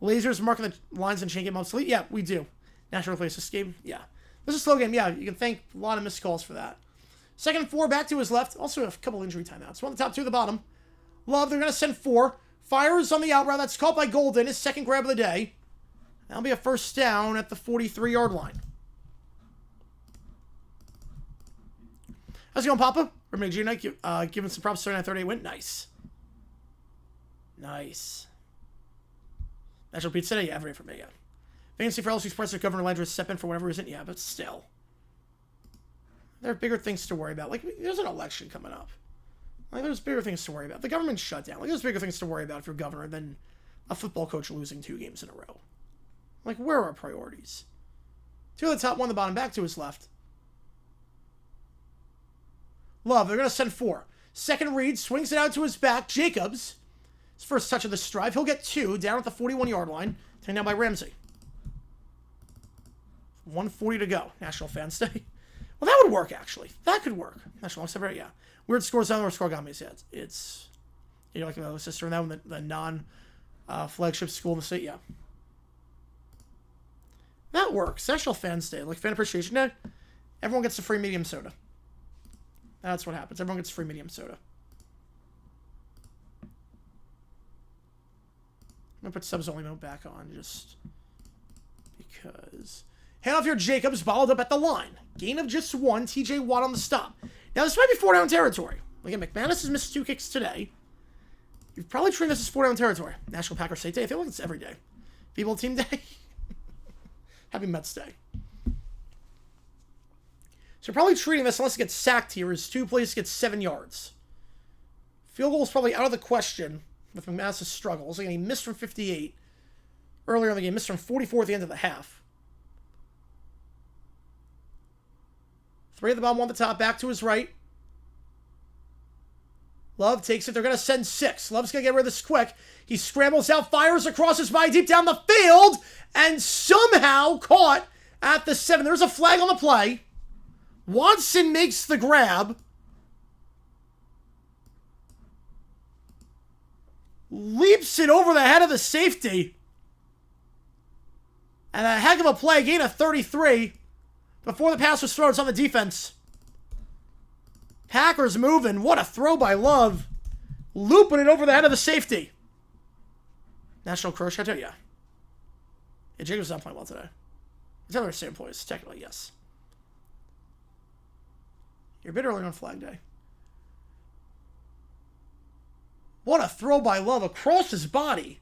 Lasers marking the lines and chain game obsolete? Yeah, we do. National Replace this game? Yeah. This is a slow game. Yeah, you can thank a lot of missed calls for that. 2nd and 4, back to his left. Also a couple injury timeouts. 1 at the top, 2 at the bottom. Love, they're going to send 4. Fires on the out route. That's caught by Golden. His 2nd grab of the day. That'll be a first down at the 43-yard line. How's it going, Papa? Remember G Night giving some props. 39-38 win. Nice. Nice. National Pizza Day? Yeah, every for me, yeah. Fancy for LSU Sports, Governor Landry step in for whatever reason? Yeah, but still. There are bigger things to worry about. Like, there's an election coming up. Like, there's bigger things to worry about. The government's shut down. Like, there's bigger things to worry about if you're governor than a football coach losing 2 games in a row. Like, where are our priorities? 2 at the top, 1 at the bottom, back to his left. Love, they're going to send 4. 2nd read, swings it out to his back. Jacobs, his first touch of this drive. He'll get 2 down at the 41-yard line. Taken down by Ramsey. 1:40 to go. National Fans Day. Well, that would work, actually. That could work. National Long yeah. Weird scores down or score got me. Yeah, it's you know, like my sister and that one, the non-flagship school in the state, yeah. That works. National Fans Day, like Fan Appreciation Day. Everyone gets a free medium soda. That's what happens. Everyone gets free medium soda. I'm going to put subs only mode back on just because. Hand off here, Jacobs, balled up at the line. Gain of just 1. TJ Watt on the stop. Now, this might be 4-down territory. Again, McManus has missed 2 kicks today. You've probably treated this as 4 down territory. National Packer State Day. I feel like it's every day. People Team Day. Happy Mets Day. So you're probably treating this, unless it gets sacked here, as 2 plays to get 7 yards. Field goal is probably out of the question with McManus's struggles. Again, he missed from 58 earlier in the game. Missed from 44 at the end of the half. 3 at the bottom, 1 at the top. Back to his right. Love takes it. They're going to send 6. Love's going to get rid of this quick. He scrambles out, fires across his body deep down the field, and somehow caught at the 7. There's a flag on the play. Watson makes the grab. Leaps it over the head of the safety. And a heck of a play. Gain of 33. Before the pass was thrown, it's on the defense. Packers moving. What a throw by Love. Looping it over the head of the safety. National Crow Chateau, yeah. Yeah, Jacob's not playing well today. It's other same employees, technically, yes. You're a bit early on Flag Day. What a throw by Love across his body.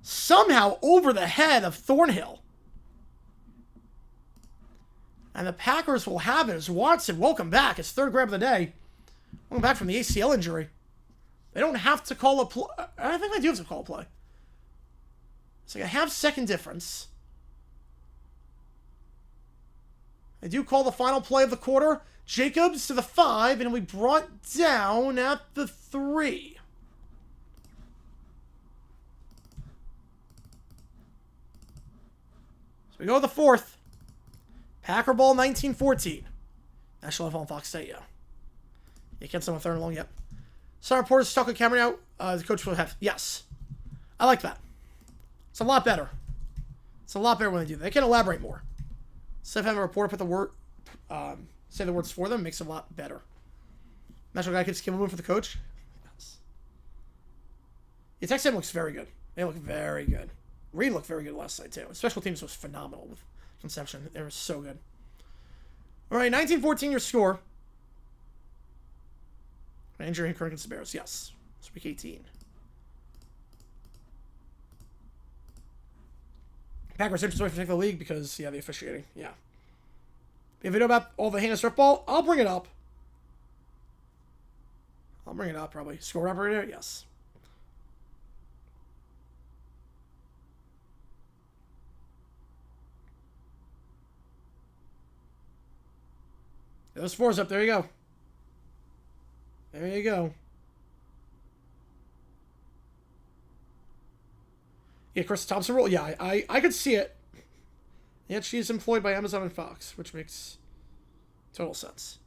Somehow over the head of Thornhill. And the Packers will have it as Watson, welcome back. His 3rd grab of the day. Welcome back from the ACL injury. They don't have to call a play. I think they do have to call a play. It's like a half-second difference. They do call the final play of the quarter. Jacobs to the 5, and we brought down at the 3. So we go to the 4th. Packer ball 19-14. National NFL on Fox State, yeah. You can't send a 3rd and long yet. Some reporters stuck a camera out. The coach will have. Yes. I like that. It's a lot better. It's a lot better when they do that. They can elaborate more. Instead of having a reporter put the word, say the words for them, makes it a lot better. National guy keeps giving room for the coach. Yes. The Texas team looks very good. They look very good. Reed looked very good last night, too. Special teams was phenomenal with Conception. They were so good. All right, 19-14 your score. Injury and current against the Bears. Yes. It's week 18. Packers interest away from the league because, yeah, the officiating. Yeah. You have a video about all the heinous rip ball? I'll bring it up. Probably. Score operator? Yes. Those 4's up. There you go. There you go. Yeah, Chris Thompson rule. Yeah, I could see it. Yet she's employed by Amazon and Fox, which makes total sense.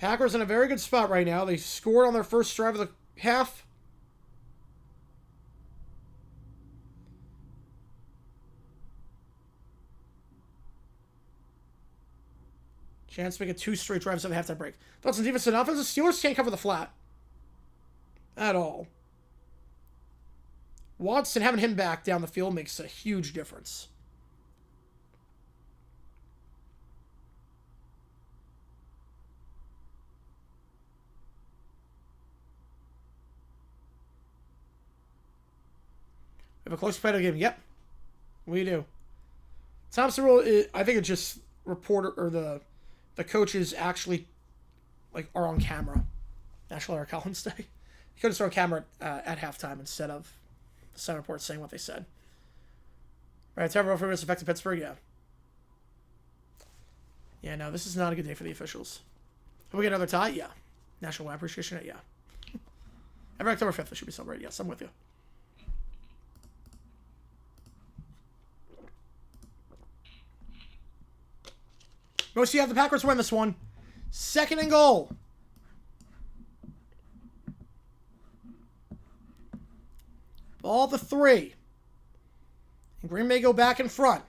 Packers in a very good spot right now. They scored on their first drive of the half. Chance to make it 2 straight drives at the halftime break. Thoughts on defense and offense? The Steelers can't cover the flat. At all. Watson having him back down the field makes a huge difference. We have a close play to the game. Yep. We do. Thompson rule, I think it's just reporter or the coaches actually are on camera. National Eric Collins Day. You could have thrown a camera at halftime instead of the Senate report saying what they said. Right, terrible for this affected Pittsburgh, yeah. Yeah, no, this is not a good day for the officials. Can we get another tie? Yeah. National Web Appreciation Day, yeah. Every October 5th, it should be celebrated. Yes, I'm with you. Most you have the Packers win this one. 2nd and goal. Ball to 3. And Green Bay go back in front.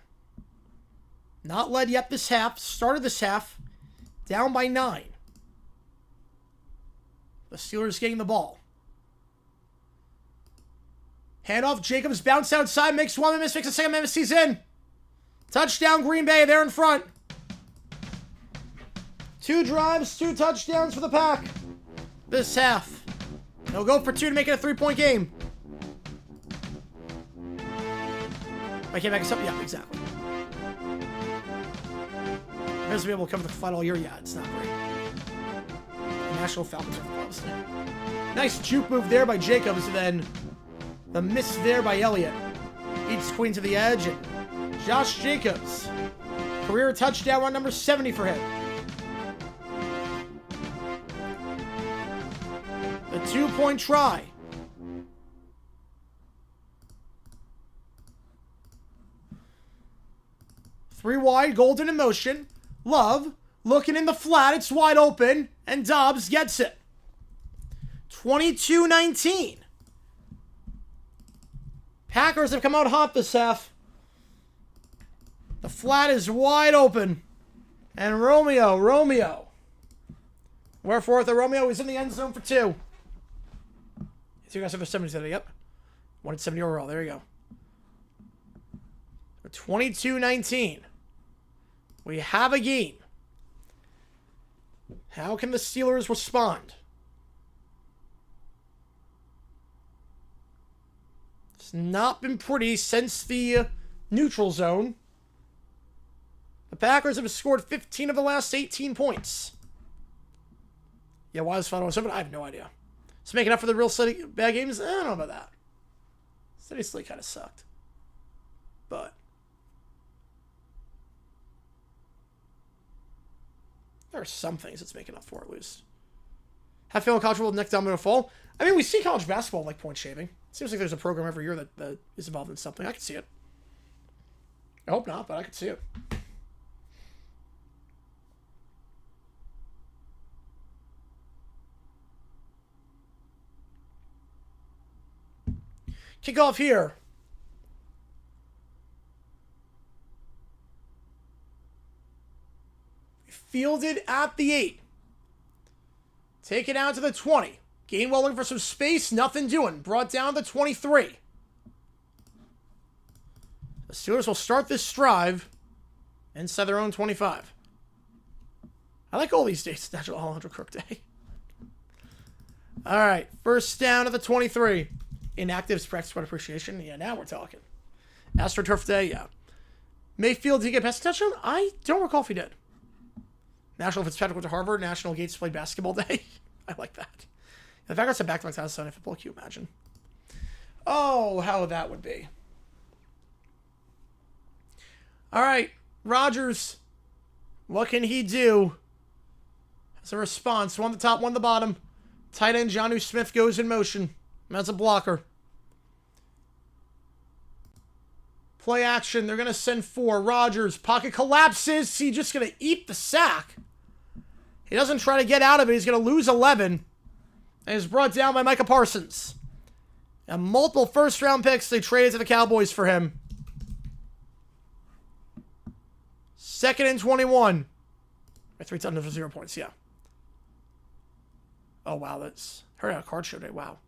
Not led yet this half. Started this half. Down by 9. The Steelers getting the ball. Handoff. Jacobs bounce outside. Makes 1 miss. Makes a 2nd miss. He's in. Touchdown Green Bay. They're in front. 2 drives, 2 touchdowns for the Pack. this half. They'll go for 2 to make it a 3-point game. I can't back us up. Yeah, exactly. Bears will be able to cover the fight all year. Yeah, it's not great. The National Falcons are close. Nice juke move there by Jacobs. And then the miss there by Elliott. Beats Queen to the edge. And Josh Jacobs. Career touchdown run number 70 for him. The 2-point try. Three wide, Golden in motion. Love, looking in the flat, it's wide open, and Dobbs gets it. 22-19. Packers have come out hot this half. The flat is wide open. And Romeo. Wherefore, the Romeo is in the end zone for 2. So you guys have a 70 today, yep. 170 overall, there you go. 22-19. We have a game. How can the Steelers respond? It's not been pretty since the neutral zone. The Packers have scored 15 of the last 18 points. Yeah, why is Final 7? I have no idea. It's making up for the real steady bad games? I don't know about that. Steady Slate kind of sucked. But there are some things it's making up for, at least. Have feeling college football next domino fall. I mean, we see college basketball like point shaving. It seems like there's a program every year that is involved in something. I can see it. I hope not, but I can see it. Kickoff here. Fielded at the 8. Take it out to the 20. Gainwell looking for some space. Nothing doing. Brought down to 23. The Steelers will start this drive inside their own 25. I like all these dates. National Alejandro Kirk Day. All right. First down at the 23. Inactives practice squad appreciation. Yeah, now we're talking. AstroTurf Day. Yeah. Mayfield, did he get past a touchdown? I don't recall if he did. National Fitzpatrick went to Harvard. National Gates played basketball day. I like that. The Packers have back-to-back titles on football. Can you imagine? Oh, how that would be. All right. Rodgers. What can he do? As a response. One the top, one the bottom. Tight end Jonnu Smith goes in motion. That's a blocker. Play action. They're going to send 4. Rodgers. Pocket collapses. He's just going to eat the sack. He doesn't try to get out of it. He's going to lose 11. And is brought down by Micah Parsons. And multiple first-round picks they traded to the Cowboys for him. 2nd and 21. 3 touchdowns for 0 points, yeah. Oh, wow. That's... Heard on a card show today. Wow.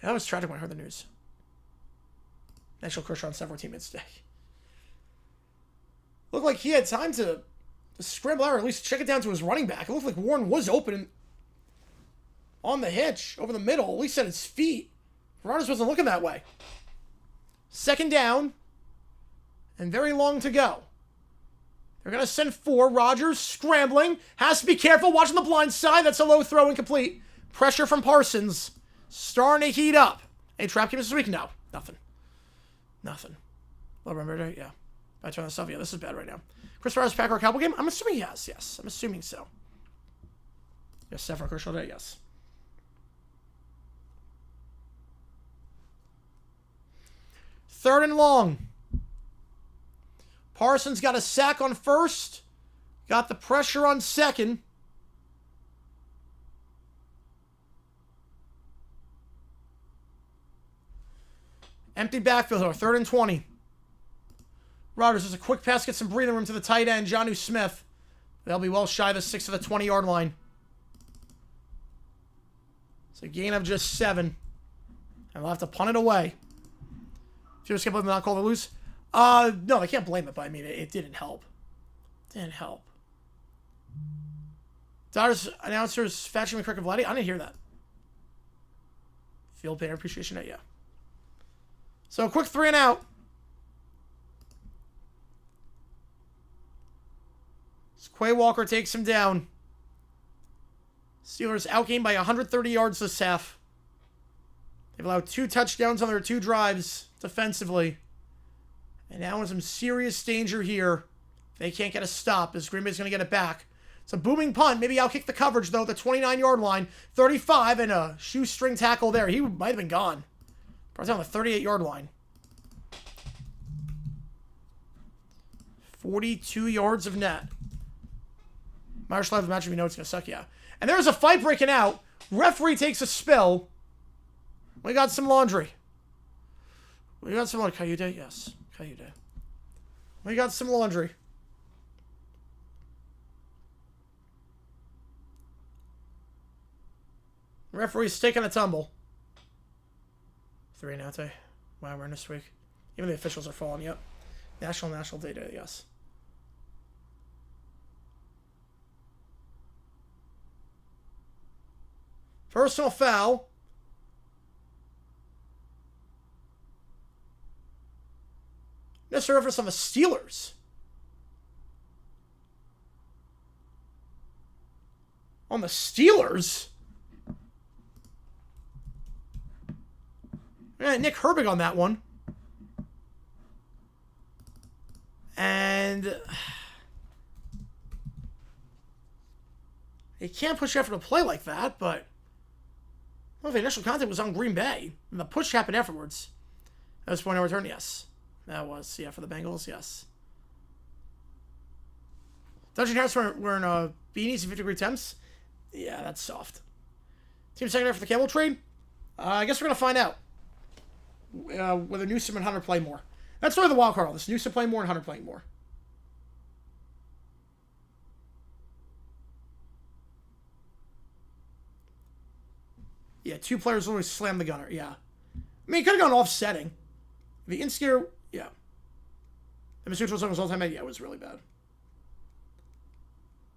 That was tragic when I heard the news. National Kershaw and several teammates today. Looked like he had time to scramble out or at least check it down to his running back. It looked like Warren was open on the hitch over the middle, at least at his feet. Rodgers wasn't looking that way. 2nd down and very long to go. They're going to send 4. Rodgers scrambling. Has to be careful. Watching the blind side. That's a low throw, incomplete. Pressure from Parsons. Starting to heat up. Any trap games this week? No. Nothing. Well, remember, yeah. I turn this off. Yeah, this is bad right now. Chris Farrell's Packer Cowboy game? I'm assuming yes. Yes, I'm assuming so. Yes, Stephen Kershaw Day, yes. Third and long. Parsons got a sack on first. Got the pressure on second. Empty backfield here. 3rd and 20. Rodgers does a quick pass, gets some breathing room to the tight end, Jonnu Smith. They'll be well shy of the 6 to the 20-yard line. It's a gain of just 7. And they'll have to punt it away. If you just can't blame them not call the loose. No, I can't blame it, but I mean, it didn't help. Dodgers announcers Fatching McCrick of Vladdy. I didn't hear that. Field painter appreciation day, yeah. So quick 3 and out. Quay Walker takes him down. Steelers outgained by 130 yards this half. They've allowed 2 touchdowns on their 2 drives defensively. And now in some serious danger here. They can't get a stop as Green Bay's going to get it back. It's a booming punt. Maybe outkick the coverage, though, at the 29-yard line. 35 and a shoestring tackle there. He might have been gone. Probably on the 38-yard line. 42 yards of net. Myers Live match, we know it's going to suck, yeah. And there's a fight breaking out. Referee takes a spill. We got some laundry. We got some laundry. Cayude? Yes. Cayude. We got some laundry. Referee's taking a tumble. 3 and out day. Wow, we're in this week. Even the officials are falling, yep. National Day Day, yes. Personal foul. This reference on the Steelers. On the Steelers? Yeah, Nick Herbig on that one. And he can't push after to play like that, but well, the initial contact was on Green Bay, and the push happened afterwards. That was point of return, yes. That was, yeah, for the Bengals, yes. Dungeon Harris wearing beanies and 50-degree temps. Yeah, that's soft. Team secondary for the Campbell trade? I guess we're going to find out. Whether Newsom and Hunter play more. That's really the wild card on this. Newsom playing more and Hunter playing more. Yeah, 2 players literally slammed the gunner. Yeah. I mean, he could have gone offsetting. The in-scare, yeah. The Mr. was all-time, yeah, it was really bad.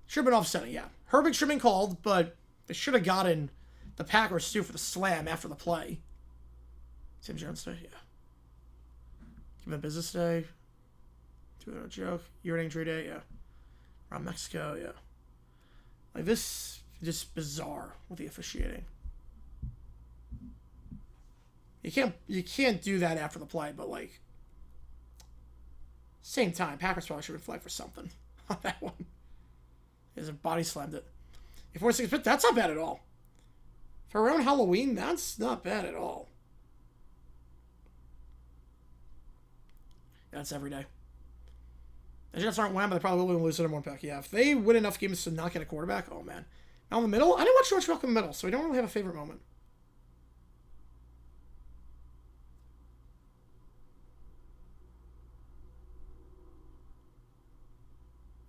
Should have been offsetting, yeah. Herbig should have been called, but they should have gotten the Packers too for the slam after the play. Sam Jones Day, yeah. Give him a business day. Do a joke. Year injury day, yeah. Around Mexico, yeah. Like, this is just bizarre with the officiating. You can't do that after the play, but like same time, Packers probably should have been flagged for something on that one. His body slammed it. If we're 6, but that's not bad at all. For around Halloween, that's not bad at all. That's every day. The Jets aren't winning, but they probably will lose in one pack. Yeah, if they win enough games to not get a quarterback, oh man. Now in the middle, I didn't watch too much Malcolm in the middle, so I don't really have a favorite moment.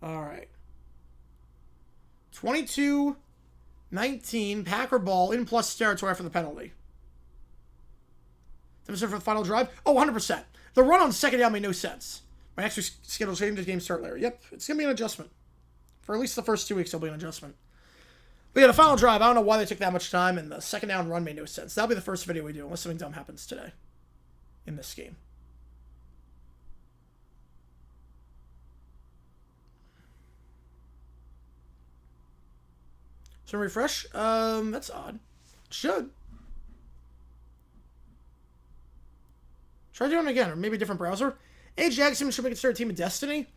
All right. 22-19, Packer ball in plus territory after the penalty. Demonstrated for the final drive? Oh, 100%. The run on second down made no sense. My next week's schedule changed to game start later. Yep, it's going to be an adjustment. For at least the first 2 weeks, it'll be an adjustment. But yeah, the final drive, I don't know why they took that much time, and the second down run made no sense. That'll be the first video we do, unless something dumb happens today in this game. So refresh. That's odd. Should. Try doing it again, or maybe a different browser. A. Jackson should be considered a team of destiny.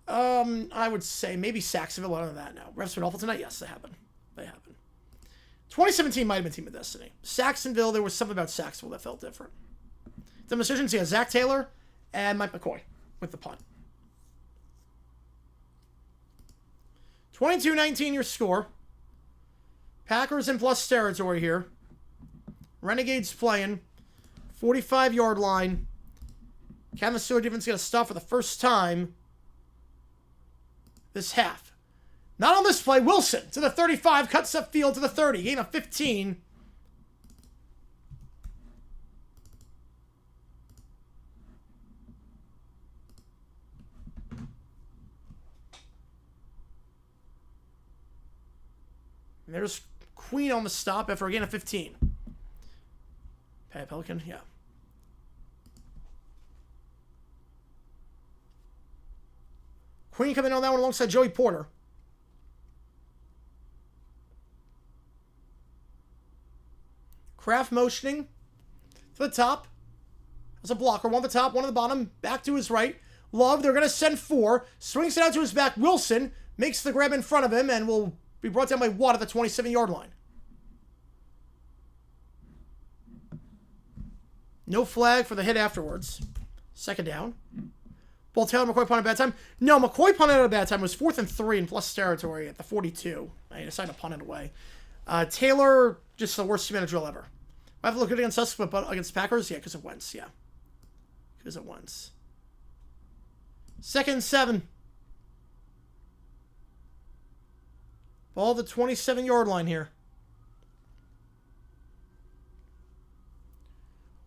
I would say maybe Saxonville. Other than that, now. Refs been awful tonight. Yes, they happen. They happen. 2017 might have been team of destiny. Saxonville, there was something about Saxonville that felt different. The decisions, yeah, Zach Taylor and Mike McCoy with the punt. 22-19 your score. Packers in plus territory here. Renegades playing. 45-yard line. Can the Steelers defense get a stop for the first time this half? Not on this play. Wilson to the 35. Cuts up field to the 30. Gain of 15. And there's Queen on the stop after a gain of 15. Pelican, yeah. Queen coming on that one alongside Joey Porter. Kraft motioning to the top. As a blocker. One at the top, one at the bottom. Back to his right. Love, they're going to send 4. Swings it out to his back. Wilson makes the grab in front of him and will be brought down by Watt at the 27-yard line. No flag for the hit afterwards. Second down. Ball Taylor, McCoy punted at a bad time. No, McCoy punted at a bad time. It was 4th and 3 in plus territory at the 42. I decided to punt it away. Taylor, just the worst two-minute drill ever. I have to look good against us, but against Packers? Yeah, because it Wentz, yeah. Because it Wentz. 2nd and 7. Ball at the 27-yard line here.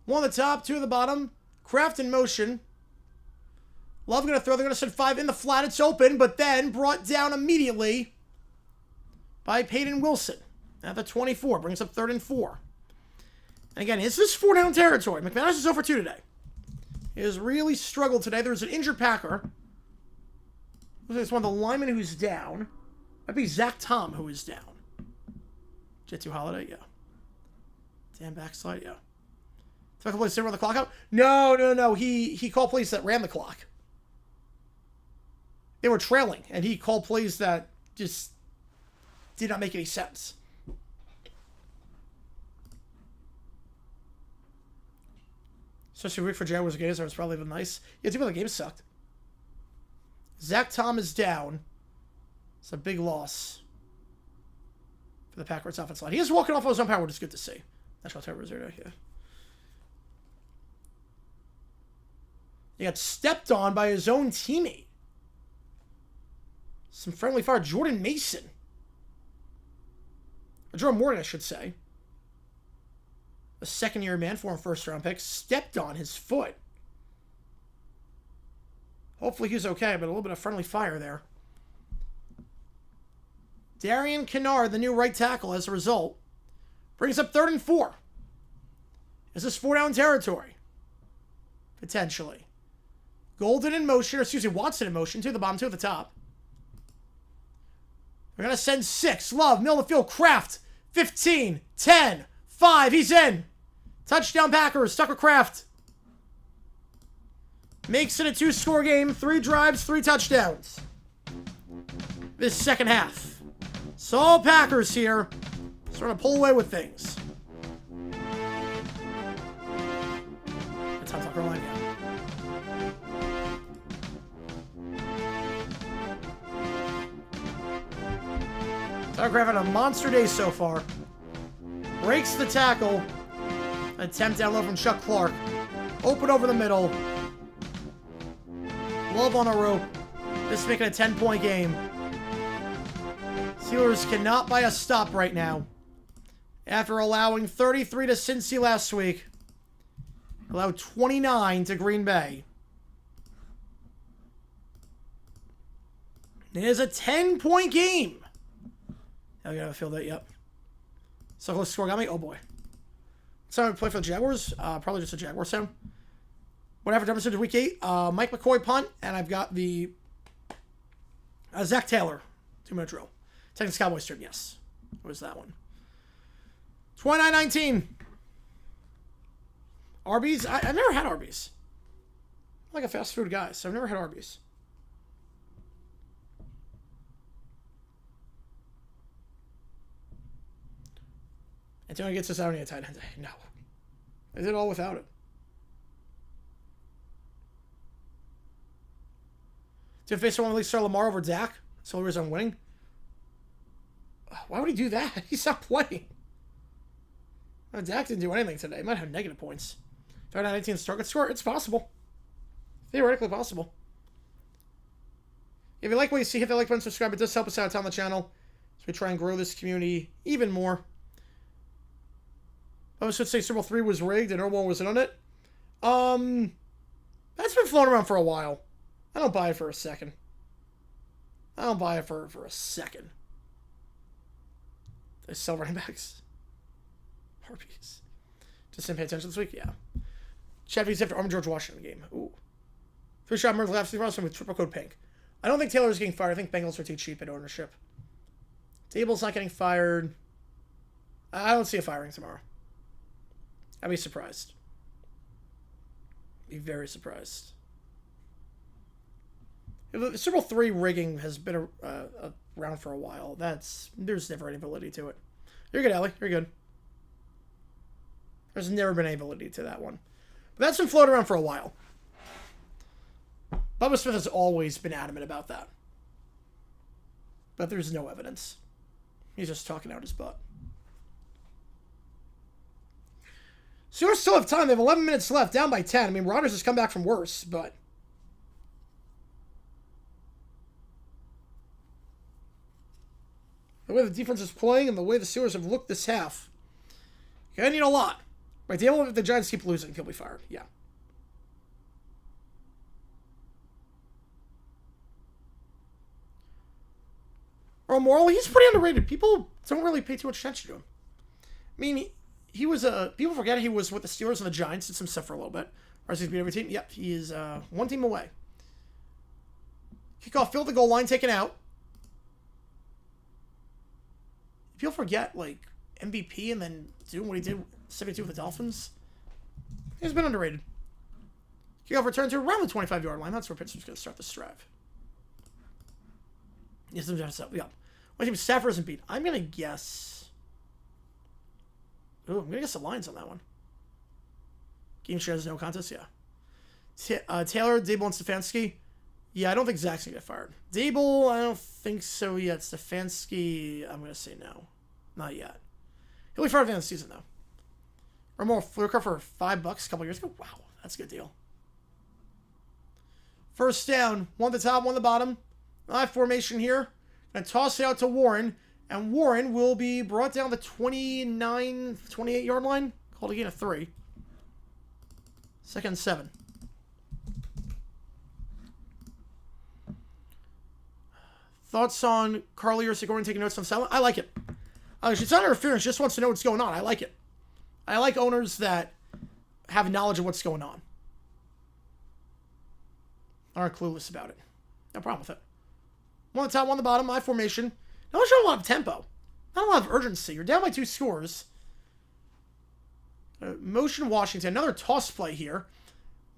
One at the top, 2 at the bottom. Kraft in motion. Love going to throw. They're going to send 5 in the flat. It's open, but then brought down immediately by Peyton Wilson at the 24. Brings up 3rd and 4. And again, is this 4-down territory? McManus is 0 for 2 today. He has really struggled today. There's an injured Packer. Looks like it's one of the linemen who's down. Might be Zach Tom who is down. Jet2 Holiday, yeah. Dan backslide, yeah. Took a place to run the clock out? No. He called plays that ran the clock. They were trailing, and he called plays that just did not make any sense. Especially week for Jaguars games, it's probably been nice. Yeah, too bad the game sucked. Zach Tom is down. It's a big loss for the Packers offensive line. He is walking off of his own power, which is good to see. National Terror Reserve, yeah. He got stepped on by his own teammate. Some friendly fire. Jordan Mason. Or Jordan Morgan, I should say. A second-year man, former first-round pick, stepped on his foot. Hopefully he's okay, but a little bit of friendly fire there. Darian Kennard, the new right tackle, as a result, brings up 3rd and 4. Is this 4-down territory? Potentially. Golden in motion, or excuse me, Watson in motion, 2 at the bottom, 2 at the top. We're going to send 6. Love, middle of the field, Kraft, 15, 10, 5, he's in. Touchdown Packers, Tucker Kraft. Makes it a 2-score game, 3 drives, 3 touchdowns. This second half. So all Packers here, starting to pull away with things. That's how Tucker line down. Tucker Kraft had a monster day so far. Breaks the tackle. Attempt down low from Chuck Clark. Open over the middle. Love on a rope. This is making a 10-point game. Steelers cannot buy a stop right now. After allowing 33 to Cincy last week. Allowed 29 to Green Bay. It is a 10-point game. I gotta feel that, yep. So close score got me? Oh boy. So I play for the Jaguars. Probably just a Jaguar sound. Whatever episode of week 8. Mike McCoy punt, and I've got the Zach Taylor 2-minute drill. Texans Cowboys turn, yes. What was that one? 29-19. Arby's. I've never had Arby's. I'm like a fast food guy, so I've never had Arby's. Antonio gets us out on a tight end. No. I did all without it. Did face someone like Lamar over Dak? That's the only reason I'm winning. Why would he do that? He's not playing. Dak didn't do anything today. He might have negative points. 19 target score. It's possible. Theoretically possible. If you like what you see, hit that like button, subscribe. It does help us out on the channel as we try and grow this community even more. I was going to say Super Bowl 3 was rigged and Earl wasn't on it. That's been floating around for a while. I don't buy it for a second. I don't buy it for a second. They sell running backs. Harpies. Just didn't pay attention this week? Yeah. Chevys after Arm George Washington game. Ooh. 3-shot Merle left with triple code pink. I don't think Taylor's getting fired. I think Bengals are too cheap at ownership. Dable's not getting fired. I don't see a firing tomorrow. I'd be surprised. Be very surprised. The Super Bowl III rigging has been around for a while. There's never any validity to it. You're good, Ellie. You're good. There's never been any validity to that one. But that's been floating around for a while. Bubba Smith has always been adamant about that. But there's no evidence. He's just talking out his butt. Steelers still have time. They have 11 minutes left, down by 10. I mean, Rodgers has come back from worse, but... the way the defense is playing and the way the Steelers have looked this half, you're going to need a lot. Right, if the Giants keep losing, he'll be fired. Yeah. Earl Morrall, he's pretty underrated. People don't really pay too much attention to him. I mean, he was people forget he was with the Steelers and the Giants, did some stuff for a little bit. Or he's beat every team. Yep, he is one team away. Kickoff, field the goal line, taken out. People forget, like, MVP and then doing what he did 72 with the Dolphins. He's been underrated. Kickoff return to around the 25-yard line. That's where Pittsburgh's going to start this drive. Yes, yeah. My team Stafford isn't beat. I'm going to guess... ooh, I'm going to guess the Lions on that one. Game shares no contest, yeah. Taylor, Dable, and Stefanski. Yeah, I don't think Zach's going to get fired. Dable, I don't think so yet. Stefanski, I'm going to say no. Not yet. He'll be fired at the end of the season, though. Ramon Fluker for $5 a couple years ago. Wow, that's a good deal. First down. One at the top, one at the bottom. I formation here. Gonna toss it out to Warren. And Warren will be brought down the 29, 28-yard line. Called a gain of 3. Second and 7. Thoughts on Carly or Sigourney taking notes on silent? I like it. She's not interference. She just wants to know what's going on. I like it. I like owners that have knowledge of what's going on. Aren't clueless about it. No problem with it. One on the top, one on the bottom. My formation. Not sure a lot of tempo. Not a lot of urgency. You're down by 2 scores. Motion Washington. Another toss play here.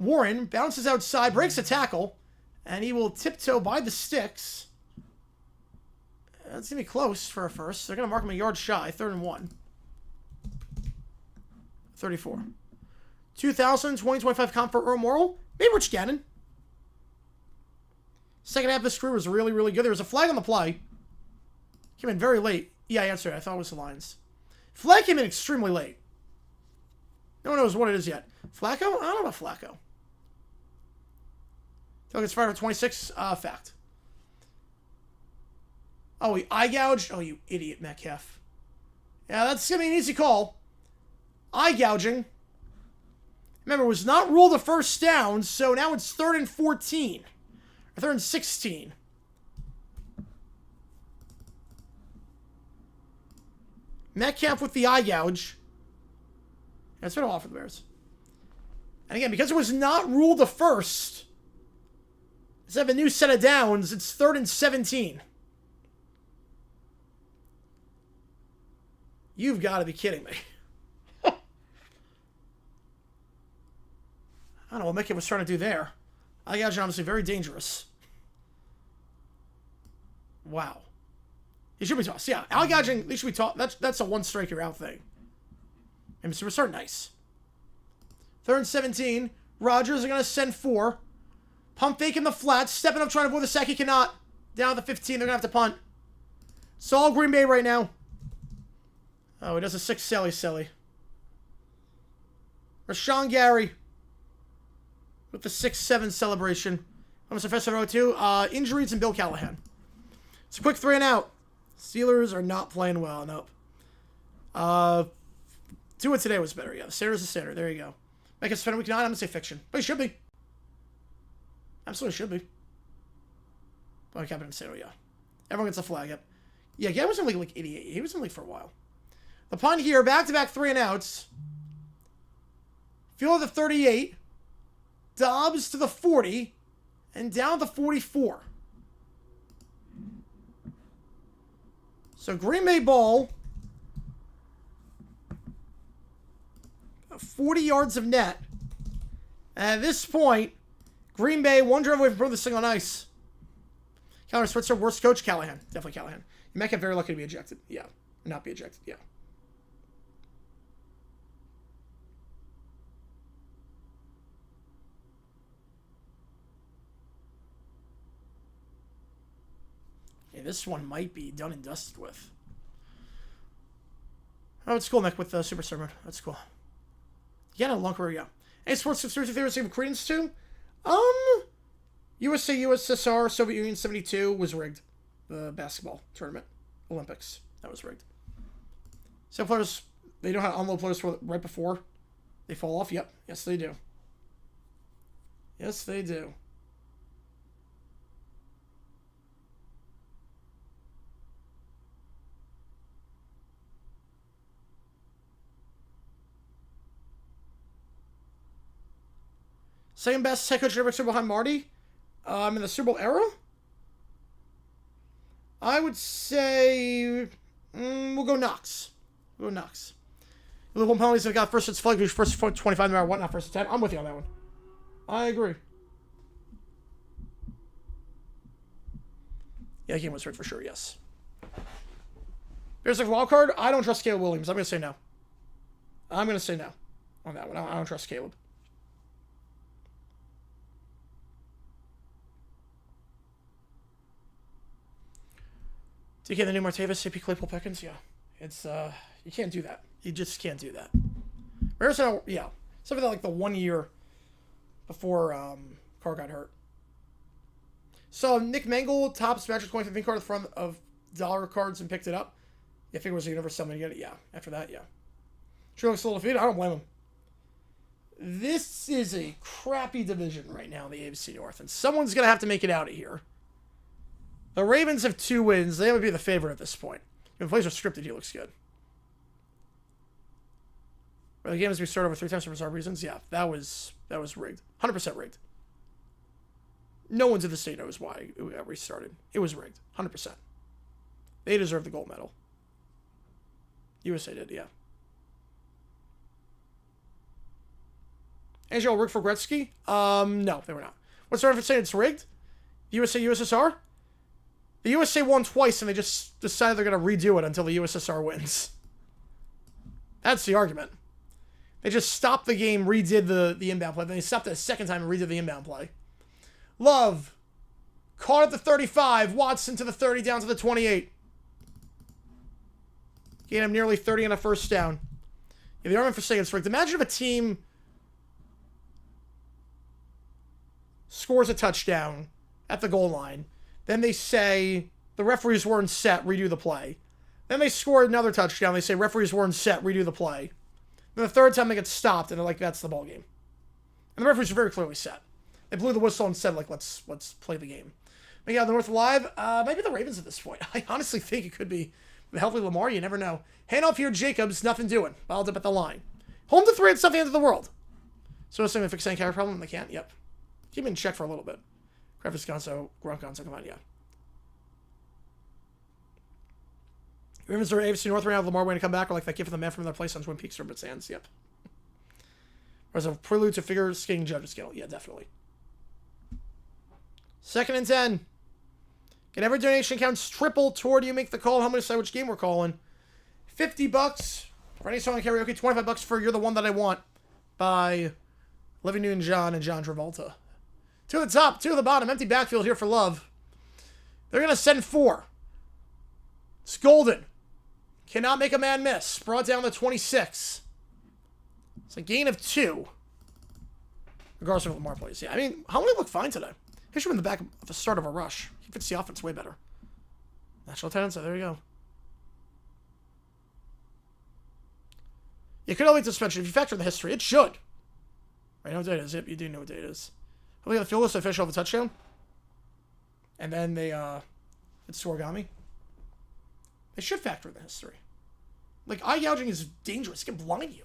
Warren bounces outside, breaks a tackle, and he will tiptoe by the sticks. That's going to be close for a first. They're going to mark him a yard shy. 3rd and 1. 34. 2025 comp for Earl Morrall. Maybe Rich Gannon. Second half of this career was really, really good. There was a flag on the play. Came in very late. Yeah, I answered it. I thought it was the Lions. Flag came in extremely late. No one knows what it is yet. Flacco? I don't know about Flacco. Feel like it's fired for 26. Fact. Oh, he eye gouged? Oh, you idiot, Metcalf. Yeah, that's going to be an easy call. Eye gouging. Remember, it was not ruled a first down, so now it's 3rd and 14. Or 3rd and 16. Metcalf with the eye gouge. That's been a while for the Bears. And again, because it was not ruled a first, instead of a new set of downs, it's 3rd and 17. You've got to be kidding me. I don't know what Metcalf was trying to do there. Eye gouging obviously very dangerous. Wow. He should be tossed. Yeah, eye gouging, they should be tossed. That's a 1 strike you're out thing. And Mr. Start nice. 3rd and 17. Rodgers are going to send 4. Pump fake in the flat. Stepping up trying to avoid the sack. He cannot. Down at the 15. They're going to have to punt. It's all Green Bay right now. Oh, he does a 6 silly. Rashawn Gary with the 6-7 celebration. I'm Professor 02. Injuries and Bill Callahan. It's a quick 3 and out. Steelers are not playing well. Nope. Tua today was better. Yeah, the standard is the standard. There you go. Make us spend week 9. I'm going to say fiction. But he should be. Absolutely should be. Well, Captain Sano, yeah. Everyone gets a flag. Yep. Yeah, Gavin was in like 88. He was in the league for a while. The punt here, back-to-back 3-and-outs. Field at the 38. Dobbs to the 40. And down to the 44. So Green Bay ball. 40 yards of net. At this point, Green Bay, one drive away from putting this thing on ice. Callahan, what's their worst coach? Callahan. Definitely Callahan. You might get very lucky to be ejected. Yeah. Not be ejected. Yeah. Yeah, this one might be done and dusted with. Oh, it's cool, Nick, with the Superstar mode. That's cool. Yeah, no, long career, yeah. Any sports conspiracy theories give credence to? USA, USSR, Soviet Union 72 was rigged. The basketball tournament. Olympics. That was rigged. Some players, they know how to unload players right before they fall off. Yep. Yes, they do. Yes, they do. Second best head coach ever Super Bowl behind Marty. In the Super Bowl era? I would say we'll go Knox. We'll go Knox. The Liverpool penalties have got first. It's flag. First 25 no matter what. Not first 10. I'm with you on that one. I agree. Yeah, the game was hurt for sure. Yes. There's a wild card. I don't trust Caleb Williams. I'm gonna say no. I'm gonna say no on that one. I don't trust Caleb. DK the new Martavis, AP Claypool Pickens, yeah. It's, you can't do that. You just can't do that. Harrison, yeah. Something like the 1 year before Carr got hurt. So Nick Mangle tops Magic 25 card at the front of dollar cards and picked it up. Yeah, I figured it was a universe somebody to get it. Yeah, after that, yeah. True looks a little defeated. I don't blame him. This is a crappy division right now in the AFC North, and someone's going to have to make it out of here. The Ravens have 2 wins. They would be the favorite at this point. If the plays are scripted, he looks good. But the game has been started over 3 times for bizarre reasons. Yeah, that was rigged. 100% rigged. No one to the state knows why it got restarted. It was rigged. 100%. They deserve the gold medal. USA did, yeah. Angel rigged for Gretzky? No, they were not. What's the reference saying it's rigged? USA, USSR? The USA won twice, and they just decided they're going to redo it until the USSR wins. That's the argument. They just stopped the game, redid the inbound play. Then they stopped it a second time and redid the inbound play. Love. Caught at the 35. Watson to the 30, down to the 28. Gained him nearly 30 on a first down. Yeah, the argument for saying it's rigged. Imagine if a team scores a touchdown at the goal line. Then they say, the referees weren't set, redo the play. Then they score another touchdown. They say, referees weren't set, redo the play. Then the third time they get stopped, and they're like, that's the ball game. And the referees are very clearly set. They blew the whistle and said, like, let's play the game. But yeah, the North Alive, maybe the Ravens at this point. I honestly think it could be the healthy Lamar. You never know. Hand off here, Jacobs, nothing doing. Balled up at the line. Home to 3 at something end of the world. So assuming they fix any carry problem, they can't. Yep. Keep him in check for a little bit. Kravis Gonzo, Grunt Gonzo, come on, yeah. Ravens are AFC North right now. Lamar waiting to come back, or like that gift of the man from their place on Twin Peaks or Bits Sands. Yep. Or as a prelude to figure skating judges skill. Yeah, definitely. 2nd and 10. Get every donation counts triple toward you make the call. How many decide which game we're calling? $50 for any song karaoke. $25 for You're the One That I Want by Olivia Newton-John and John Travolta. 2 at the top, 2 at the bottom. Empty backfield here for Love. They're going to send 4. It's golden. Cannot make a man miss. Brought down to 26. It's a gain of 2. Regardless of what Lamar plays. Yeah, I mean, Huntley looked fine today. He should have been in the back at the start of a rush. He fits the offense way better. National attendance, so there you go. You could only suspension. If you factor in the history, it should. Right, you know what day it is. Yep, you do know what day it is. Hopefully the field goal to finish off a touchdown. And then they, it's origami. They should factor in the history. Like, eye gouging is dangerous. It can blind you.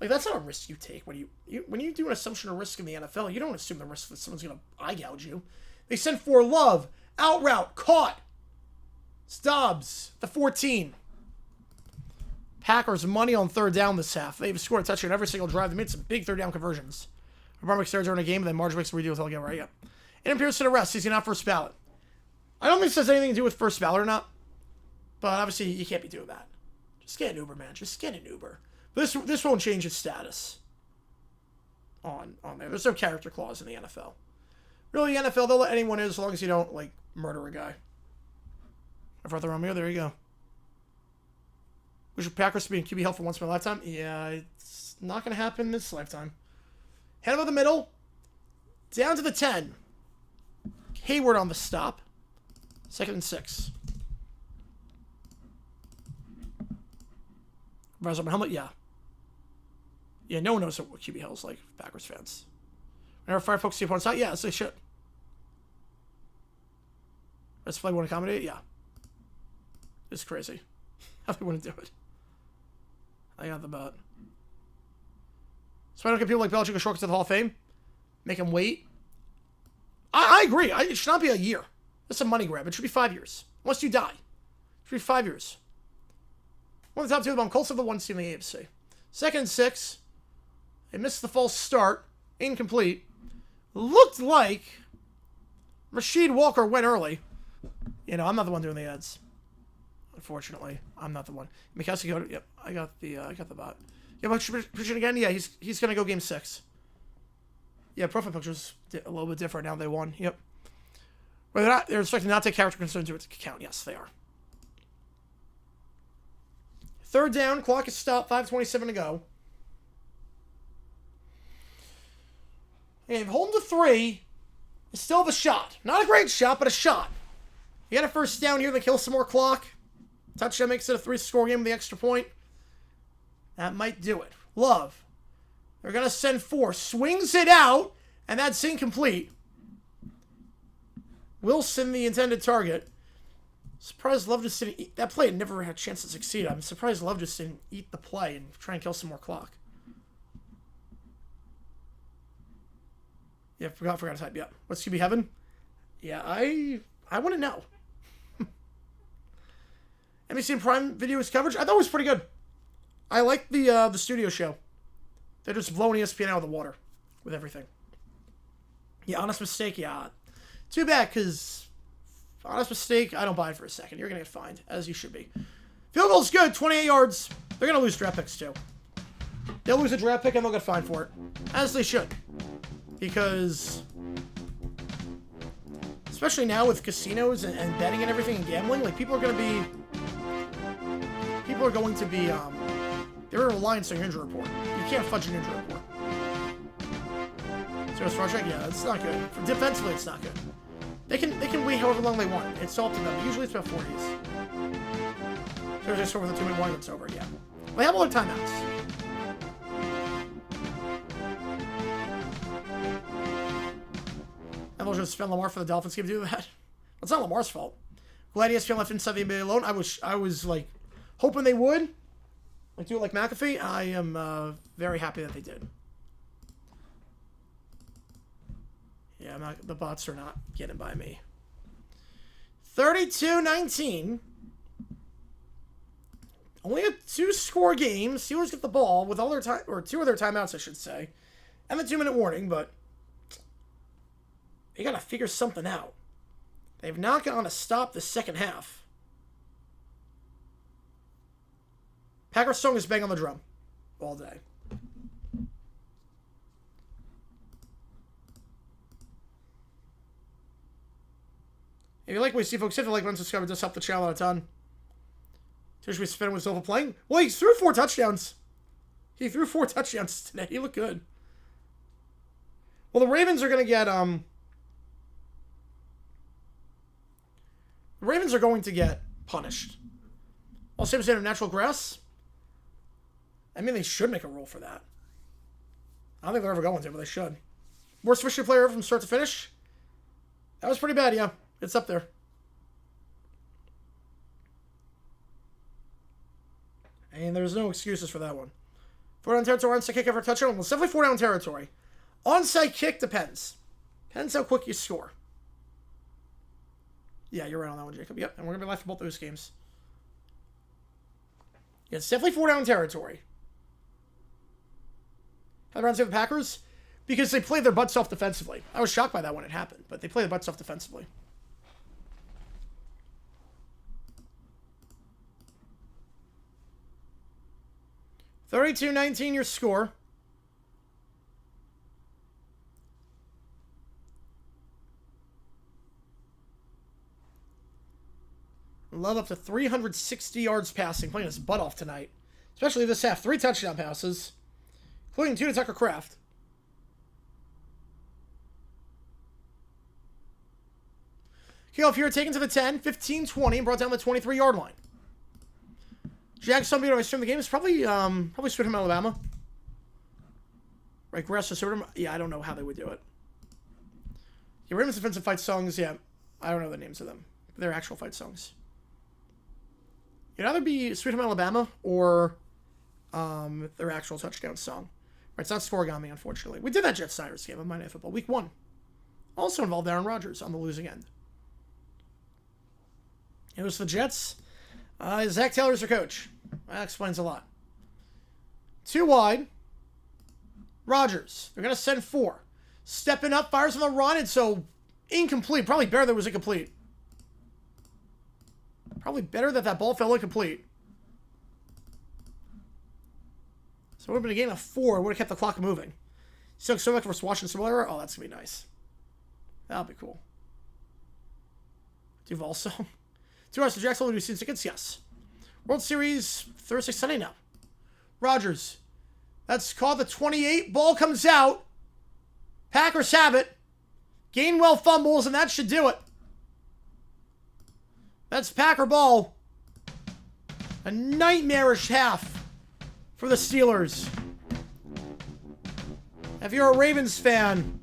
Like, that's not a risk you take. When you do an assumption of risk in the NFL, you don't assume the risk that someone's going to eye gouge you. They sent for Love. Out route. Caught. Dobbs. The 14. Packers money on third down this half. They've scored a touchdown every single drive. They made some big third down conversions. Lamar makes third during a game, and then Marge makes a redo with all game right. Yep. And appears to the rest. He's going to have first ballot. I don't think this has anything to do with first ballot or not. But obviously, you can't be doing that. Just get an Uber, man. Just get an Uber. This won't change his status on there. There's no character clause in the NFL. Really, the NFL, they'll let anyone in as long as you don't, like, murder a guy. Brother Romeo, there you go. Wish Packers to be in QB health for once in my lifetime? Yeah, it's not going to happen this lifetime. Head over the middle. Down to the 10. Hayward on the stop. 2nd and 6. Rise up my helmet? Yeah. Yeah, no one knows what QB hell is like, Packers fans. Whenever fire folks see opponents out, yeah, as they should. Let's play want to accommodate? Yeah. It's crazy. How they want to do it. I got the butt. So I don't get people like Belichick a shortcut to the Hall of Fame. Make him wait. I agree. It should not be a year. That's a money grab. It should be 5 years. Unless you die. It should be 5 years. One of the top two of the Colts are the one team in the AFC. 2nd and 6. They missed the false start. Incomplete. Looked like Rasheed Walker went early. You know, I'm not the one doing the ads. Unfortunately, I'm not the one. Mikowski, go. Yep, I got the bot. Yeah, but prediction again. Yeah, he's gonna go game 6. Yeah, profile pictures a little bit different now. They won. Yep. Well, they're expecting not to take character concerns into account. Yes, they are. Third down. Clock is stopped. 5:27 to go. Okay, holding to 3. Still have a shot. Not a great shot, but a shot. You got a first down here. They kill some more clock. Touchdown makes it a 3-score game with the extra point. That might do it. Love. They're going to send 4. Swings it out, and that's incomplete. Wilson, the intended target. Surprised Love just didn't eat. That play had never had a chance to succeed. I'm surprised Love just didn't eat the play and try and kill some more clock. Yeah, forgot to type. Yeah. What's QB Heaven? Yeah, I want to know. NBC and Prime Video's coverage, I thought it was pretty good. I like the studio show. They're just blowing ESPN out of the water with everything. Yeah, honest mistake, yeah. Too bad, because honest mistake, I don't buy it for a second. You're going to get fined, as you should be. Field goal's good, 28 yards. They're going to lose draft picks, too. They'll lose a draft pick, and they'll get fined for it. As they should. Because, especially now with casinos and betting and everything and gambling, like, people are going to be, they're reliant on your injury report. You can't fudge an injury report. So it's frustrating? Yeah, it's not good. Defensively, it's not good. They can wait however long they want. It's all up to them. Usually it's about 40s. So just over the 2-minute warning, it's over, yeah. They have a lot of timeouts. And they'll just spend Lamar for the Dolphins game to do that. That's not Lamar's fault. Glad ESPN left inside the NBA alone. I was like hoping they would. Like do it like McAfee. I am very happy that they did. Yeah, the bots are not getting by me. 32-19. Only a 2-score game. Steelers get the ball with all their time, or 2 of their timeouts, I should say, and the 2-minute warning. But they gotta figure something out. They've not gone to stop the second half. Packers song is bang on the drum all day. If you like what you see, folks, hit the like button, subscribe, it does help the channel out a ton. Should be spinning with Silva playing. Well, he threw 4 touchdowns. He threw 4 touchdowns today. He looked good. Well, the Ravens are going to get, the Ravens are going to get punished. All same standard of natural grass. I mean, they should make a rule for that. I don't think they're ever going to, but they should. Worst Michigan player ever from start to finish? That was pretty bad, yeah. It's up there. And there's no excuses for that one. 4-down territory, onside kick after a touchdown. Well, it's definitely 4-down territory. Onside kick depends. Depends how quick you score. Yeah, you're right on that one, Jacob. Yep, and we're going to be live for both those games. Yeah, it's definitely 4-down territory. How the Browns have the Packers? Because they played their butts off defensively. I was shocked by that when it happened, but they played their butts off defensively. $32-19 your score. Love up to 360 yards passing, playing his butt off tonight. Especially this half. 3 touchdown passes, including 2 to Tucker Kraft. Kickoff here taken to the 10, 15-20, and brought down the 23-yard line. Jags somebody to stream the game is probably Sweet Home, Alabama. Right, Grass or Sweet Home. Yeah, I don't know how they would do it. Yeah, Ravens defensive fight songs, yeah, I don't know the names of them. They're actual fight songs. It'd either be Sweet Home Alabama or their actual touchdown song. Right, it's not Scoregami, unfortunately. We did that Jets Niners game on Monday Night Football, Week 1. Also involved Aaron Rodgers on the losing end. It was the Jets. Zach Taylor's their coach. That explains a lot. 2 wide. Rodgers. They're going to send 4. Stepping up, fires on the run, and so incomplete. Probably better that it was incomplete. Probably better that ball fell incomplete. So it would have been a gain of 4. It would have kept the clock moving. So much for Washington Simulator. Oh, that's going to be nice. That'll be cool. Duval song. 2 hours to Jacksonville. Do season tickets? Yes. World Series Thursday, Sunday now. Rodgers. That's called the 28. Ball comes out. Packers have it. Gainwell fumbles, and that should do it. That's Packer ball. A nightmarish half for the Steelers. If you're a Ravens fan,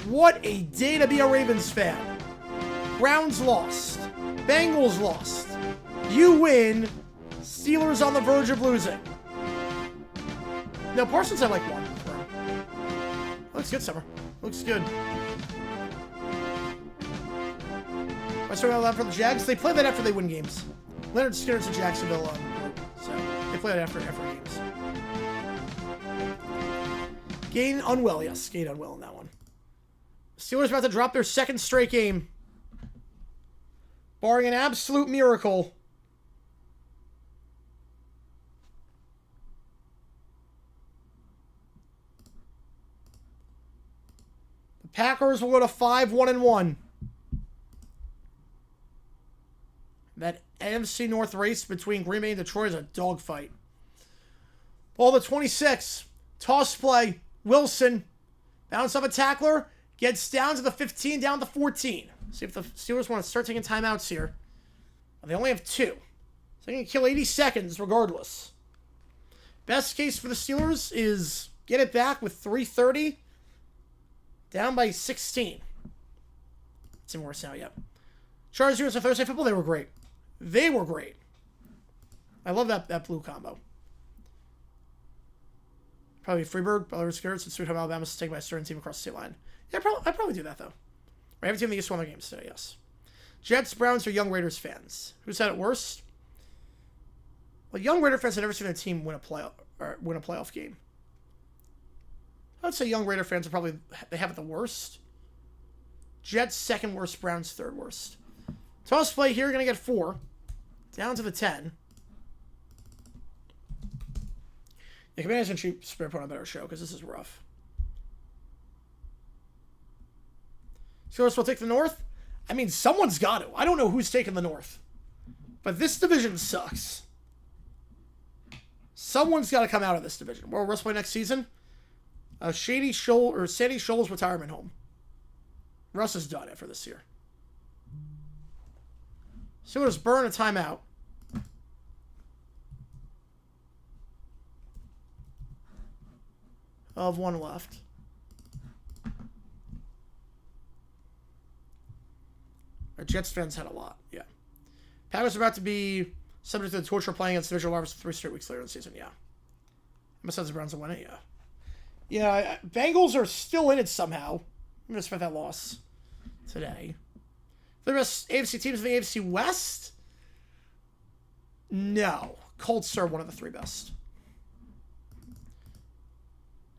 what a day to be a Ravens fan. Browns lost. Bengals lost. You win. Steelers on the verge of losing. No, Parsons had like 1. Looks good, Summer. Looks good. I started out for the Jags. They play that after they win games. Leonard Skinner's in Jacksonville, so they play that after games. Gain unwell, yes. Gain unwell in that one. Steelers about to drop their 2nd straight game. Barring an absolute miracle. The Packers will go to 5-1-1. That NFC North race between Green Bay and Detroit is a dogfight. Ball to 26. Toss play. Wilson. Bounce off a tackler. Gets down to the 15, down to 14. See if the Steelers want to start taking timeouts here. They only have 2. So they can kill 80 seconds regardless. Best case for the Steelers is get it back with 3:30. Down by 16. It's even worse now, yep. Chargers Steelers on Thursday football, they were great. They were great. I love that blue combo. Probably Freebird, Butler Skirts, and Sweet Home Alabama to take by a certain team across the state line. Yeah, I'd probably do that, though. I haven't seen the East won their games today, yes. Jets, Browns, or Young Raiders fans? Who said it worst? Well, Young Raider fans have never seen their team win a playoff game. I'd say Young Raider fans are probably, they have it the worst. Jets, 2nd worst. Browns, 3rd worst. Toss play here, going to get 4. Down to the 10. The Commanders and Chiefs better put on a better show, because this is rough. Steelers will take the North? I mean, someone's got to. I don't know who's taking the North. But this division sucks. Someone's got to come out of this division. Where will Russ play next season? Sandy Shoals retirement home. Russ is done after this year. Steelers burn a timeout. Of 1 left. Our Jets fans had a lot, yeah. Packers are about to be Subject to the torture playing against Divisional rivals 3 straight weeks later in the season. Yeah. Besides the Browns will win it, yeah. Yeah, Bengals are still in it somehow. I'm going to spend that loss today. The best AFC teams in the AFC West? No. Colts are one of the 3 best.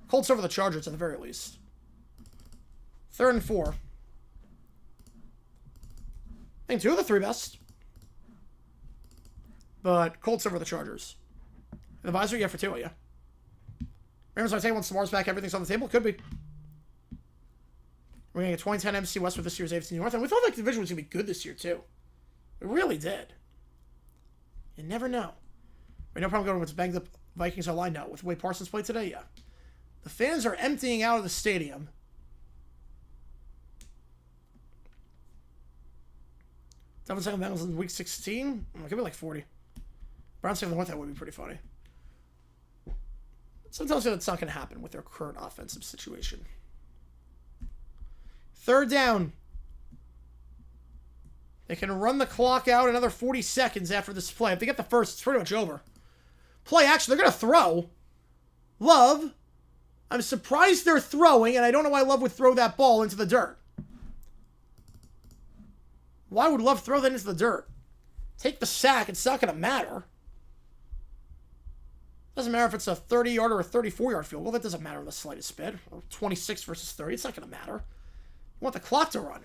Colts over the Chargers at the very least. 3rd and 4. I think 2 of the 3 best. But Colts over the Chargers. And the visor, yeah, for 2, yeah. Rams might take once Lamar's back, everything's on the table? Could be. We're going to get 2010 MC West with this year's AFC North. And we thought like the division was going to be good this year, too. It really did. You never know. We no problem going with the banged up Vikings are lined out. With the way Parsons played today, yeah. The fans are emptying out of the stadium. Double second Bengals in week 16? It could be like 40. Browns taking the North, that would be pretty funny. Sometimes that's not going to happen with their current offensive situation. 3rd down. They can run the clock out another 40 seconds after this play. If they get the first, it's pretty much over. Play action. They're going to throw. Love. I'm surprised they're throwing, and I don't know why Love would throw that ball into the dirt. Why would Love throw that into the dirt? Take the sack. It's not going to matter. Doesn't matter if it's a 30-yard or a 34-yard field goal. That doesn't matter in the slightest bit. Or 26 versus 30. It's not going to matter. You want the clock to run.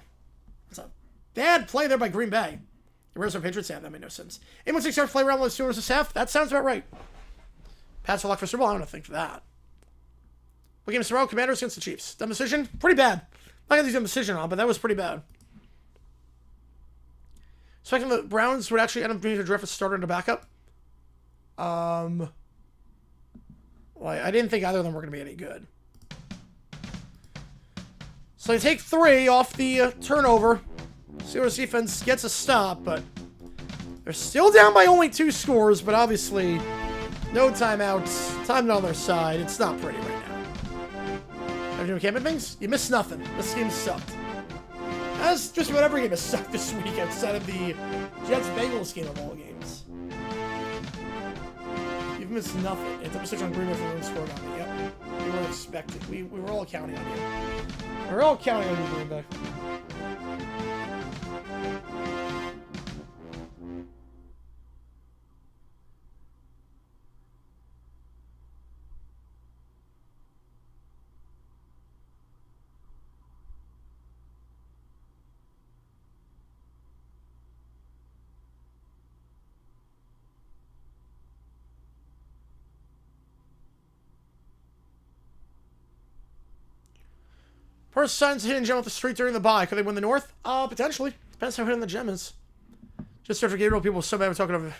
It's a bad play there by Green Bay. Where's our Patriots? Yeah, that made no sense. 8-1-6 yard play around the Steelers this half. That sounds about right. Pats for luck for Super Bowl. I don't think for that. What game is tomorrow? Commanders against the Chiefs. Dumb decision? Pretty bad. Not going to do dumb decision on, but that was pretty bad. Expecting the Browns would actually end up being a draft a starter and a backup. Well, I didn't think either of them were going to be any good. So they take 3 off the turnover. Steelers defense gets a stop, but they're still down by only 2 scores, but obviously no timeouts. Time on their side. It's not pretty right now. Are you doing camping things? You missed nothing. This game sucked. As just about every game has sucked this week outside of the Jets-Bengals game of all games. You've missed nothing. It's up on Green Bay for the scored on me. Yep. We were expecting. We were all counting on you. We're all counting on you, Green Bay. First signs of hidden gem off the street during the bye. Could they win the North? Potentially. Depends how hidden the gem is. Just after Gabriel, people so bad talking of.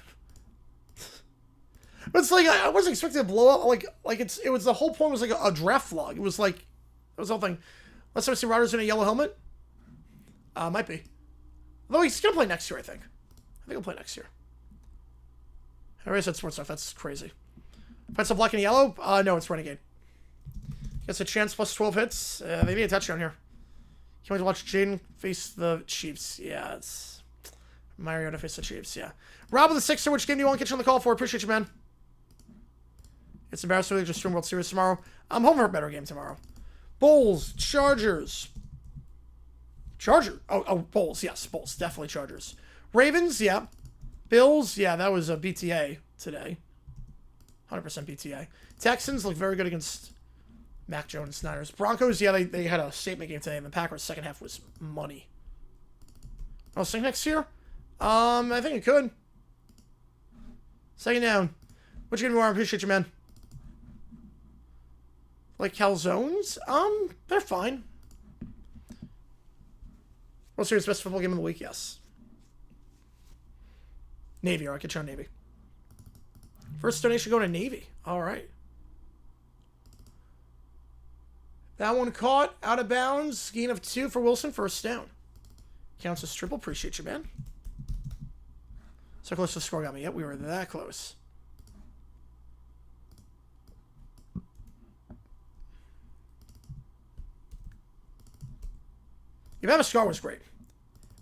But it's like I wasn't expecting to blow up. Like it was the whole point was like a draft vlog. It was like it was the whole thing. Let's see Rodgers in a yellow helmet. Might be. Although he's gonna play next year, I think. He'll play next year. I already said sports stuff. That's crazy. Offensive black and yellow. No, it's Renegade. Gets a chance plus 12 hits. They need a touchdown here. Can't wait to watch Jaden face the Chiefs. Yeah, it's Mariota face the Chiefs. Yeah. Rob with the Sixer. Which game do you want to get you on the call for? Appreciate you, man. It's embarrassing to just stream World Series tomorrow. I'm home for a better game tomorrow. Bulls, Chargers. Bulls. Yes, Bulls. Definitely Chargers. Ravens, yeah. Bills, yeah, that was a BTA today. 100% BTA. Texans look very good against Mac Jones, Niners. Broncos, yeah, they had a statement game today, and the Packers' second half was money. Oh, sing next year? I think it could. Second down. What you gonna do? I appreciate you, man. Like calzones? They're fine. World Series best football game of the week? Yes. Navy, alright, get you on Navy. First donation going to Navy. Alright. That one caught out of bounds. Gain of 2 for Wilson. First down. Counts as triple. Appreciate you, man. So close to the score got me. Yep, we were that close. Your Bama score was great.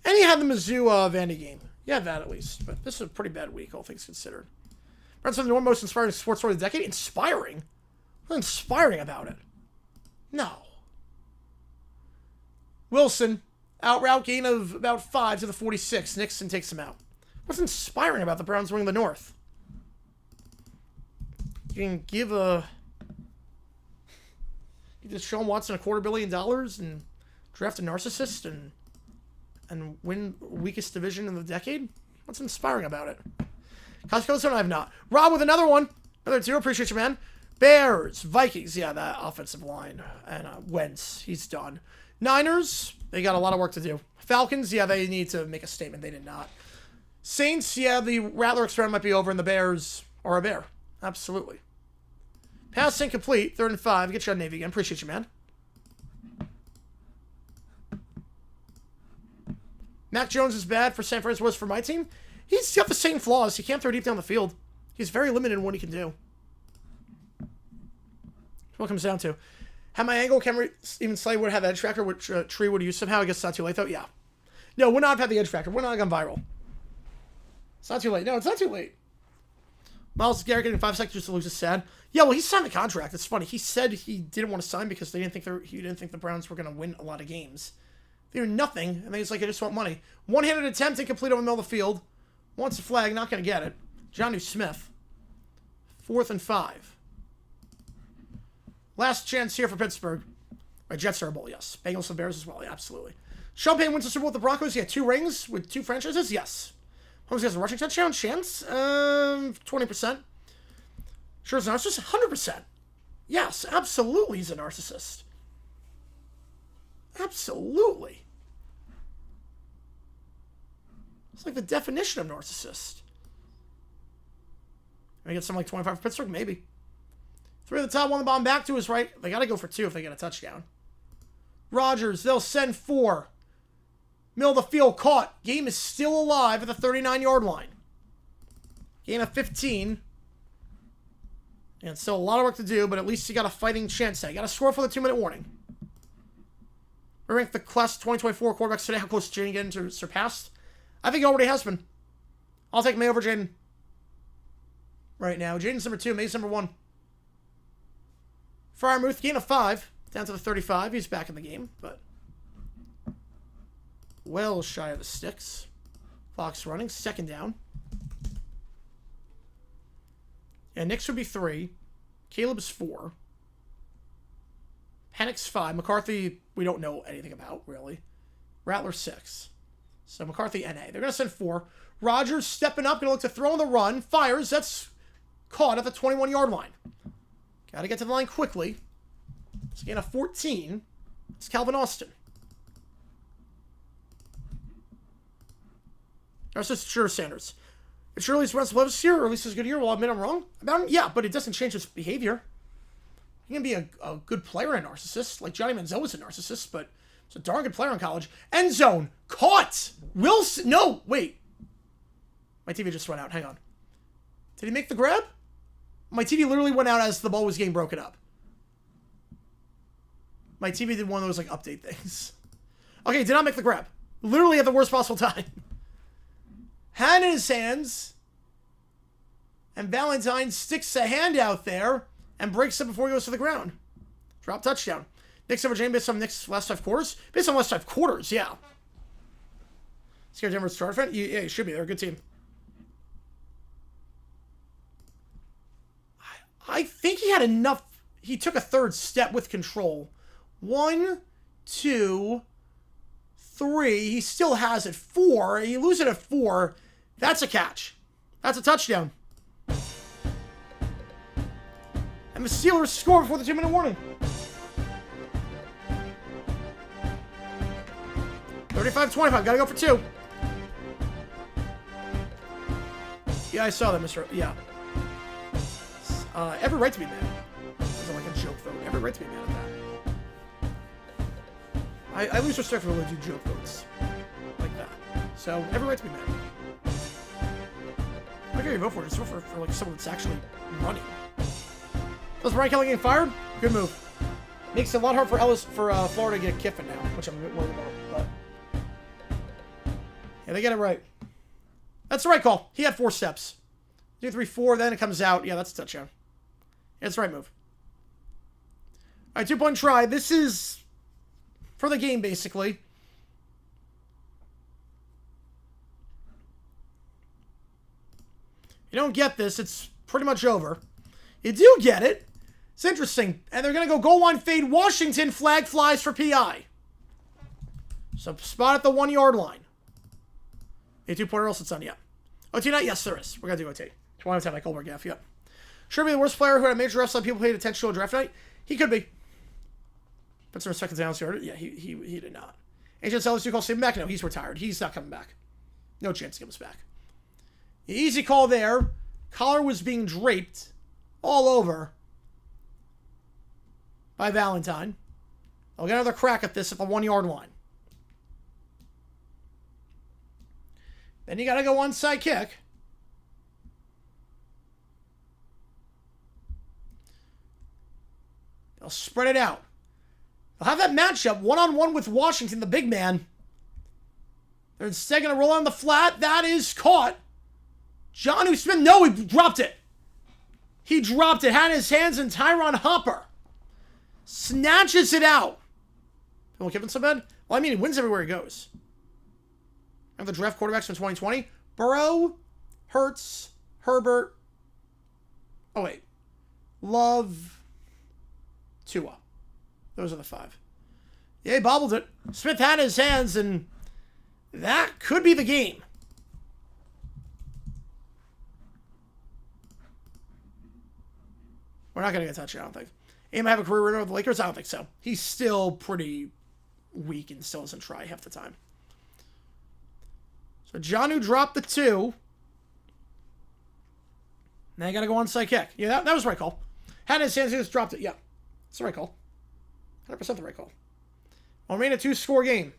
And he had the Mizzou Vandy game. Yeah, that at least. But this is a pretty bad week, all things considered. Brent's the most inspiring sports story of the decade. Inspiring? What's inspiring about it? No. Wilson, out route gain of about 5 to the 46. Nixon takes him out. What's inspiring about the Browns winning the North? You can give Deshaun Watson $250 million and draft a narcissist and win weakest division in the decade? What's inspiring about it? Costco, I have not. Rob with another one. Another 2. Appreciate you, man. Bears, Vikings. Yeah, that offensive line. And Wentz, he's done. Niners, they got a lot of work to do. Falcons, yeah, they need to make a statement. They did not. Saints, yeah, the Rattler experiment might be over, and the Bears are a bear. Absolutely. Pass incomplete. 3rd and 5. Get you on Navy again. Appreciate you, man. Mac Jones is bad for San Francisco, was for my team. He's got the same flaws. He can't throw deep down the field. He's very limited in what he can do. That's what it comes down to. Had my angle camera even slightly would have edge factor, which Tree would use somehow. I guess it's not too late, though. Yeah. No, we're not have the edge factor. We're not gone viral. It's not too late. No, it's not too late. Miles Garrett getting 5 seconds to lose is sad. Yeah, well, he signed the contract. It's funny. He said he didn't want to sign because he didn't think the Browns were going to win a lot of games. They were nothing, and then he's like, I just want money. One-handed attempt incomplete over the middle of the field. Wants a flag, not going to get it. Jonnu Smith. 4th and 5. Last chance here for Pittsburgh. Right, Jets are a bowl, yes. Bengals and Bears as well, yeah, absolutely. Sean Payne wins the Super Bowl with the Broncos. He had 2 rings with 2 franchises, yes. Holmes has a rushing touchdown chance. 20%. Sure, it's a narcissist. 100%. Yes, absolutely, he's a narcissist. Absolutely. It's like the definition of narcissist. Maybe get something like 25 for Pittsburgh? Maybe. 3 at the top, 1 the bottom, back to his right. They got to go for 2 if they get a touchdown. Rodgers, they'll send 4. Middle of the field, caught. Game is still alive at the 39-yard line. Gain of 15. And still a lot of work to do, but at least you got a fighting chance there. You got to score for the 2-minute warning. We ranked the class 2024 quarterbacks today. How close is Jaden getting to surpassed? I think he already has been. I'll take May over Jaden. Right now. Jaden's number 2. May's number 1. Fryermuth, gain of 5. Down to the 35. He's back in the game, but well shy of the sticks. Fox running. 2nd down. And Nix would be 3. Caleb's 4. Penix 5. McCarthy, we don't know anything about, really. Rattler 6. So McCarthy, NA. They're going to send 4. Rodgers stepping up. Going to look to throw on the run. Fires. That's caught at the 21-yard line. Got to get to the line quickly. It's a gain of 14. It's Calvin Austin. That's just sure Sanders. It's Shirley's responsibility this year, or at least as good a year. Well, I admit I'm wrong about him. Yeah, but it doesn't change his behavior. He can be a good player and a narcissist. Like Johnny Manziel was a narcissist, but he's a darn good player in college. End zone. Caught. Wilson. No, wait. My TV just went out. Hang on. Did he make the grab? My TV literally went out as the ball was getting broken up. My TV did one of those, like, update things. Okay, did not make the grab. Literally at the worst possible time. Hand in his hands. And Valentine sticks a hand out there and breaks it before he goes to the ground. Drop touchdown. Nick's over James based on Nick's last 5 quarters? Based on last 5 quarters, yeah. Scared Denver starter fan? Yeah, you should be. They're a good team. I think he had enough. He took a 3rd step with control. 1, 2, 3. He still has it. 4. You lose it at 4. That's a catch. That's a touchdown. And the Steelers score before the 2-minute warning. 35-25. Gotta go for 2. Yeah, I saw that, Mr. Yeah. Every right to be mad. It's like a joke vote. Every right to be mad at that. I lose respect for when they do joke votes like that. So, every right to be mad. I can't even vote for it. Just vote for like someone that's actually running. Does Brian Kelly getting fired? Good move. Makes it a lot harder for Florida to get Kiffin now, which I'm a bit worried about. But Yeah, they get it right. That's the right call. He had 4 steps. 2, 3, 4, then it comes out. Yeah, that's a touchdown. Yeah, it's the right move. All right, 2-point try. This is for the game, basically. You don't get this, it's pretty much over. You do get it. It's interesting. And they're going to go goal line fade. Washington, flag flies for PI. So spot at the 1-yard line. A 2-pointer else it's done, yeah. OT night? Yes, there is. We're going to do OT. 20 10 like Goldberg, yeah. Yep. Should be the worst player who had a major wrestling people paid attention to a draft night. He could be. Put some respect to down here. Yeah, he did not. Agent LSU call Stephen back? No, he's retired. He's not coming back. No chance he comes back. Easy call there. Collar was being draped all over by Valentine. I'll get another crack at this at the 1-yard line. Then you got to go onside kick. They'll spread it out. They'll have that matchup one-on-one with Washington, the big man. They're instead going to roll on the flat. That is caught. Jonnu Smith, no, he dropped it. He dropped it, had his hands in Tyron Hopper. Snatches it out. Will Kiffin so bad? Well, I mean, he wins everywhere he goes. And the draft quarterbacks from 2020. Burrow, Hurts, Herbert. Oh, wait. Love, Tua. Those are the 5. Yeah, he bobbled it. Smith had his hands, and that could be the game. We're not going to get touched, I don't think. Aim have a career winner with the Lakers? I don't think so. He's still pretty weak and still doesn't try half the time. So Jonnu dropped the 2. Now you got to go onside kick. Yeah, that was the right call. Had his hands, he just dropped it. Yeah, it's the right call. 100% the right call. I'll remain a 2-score game.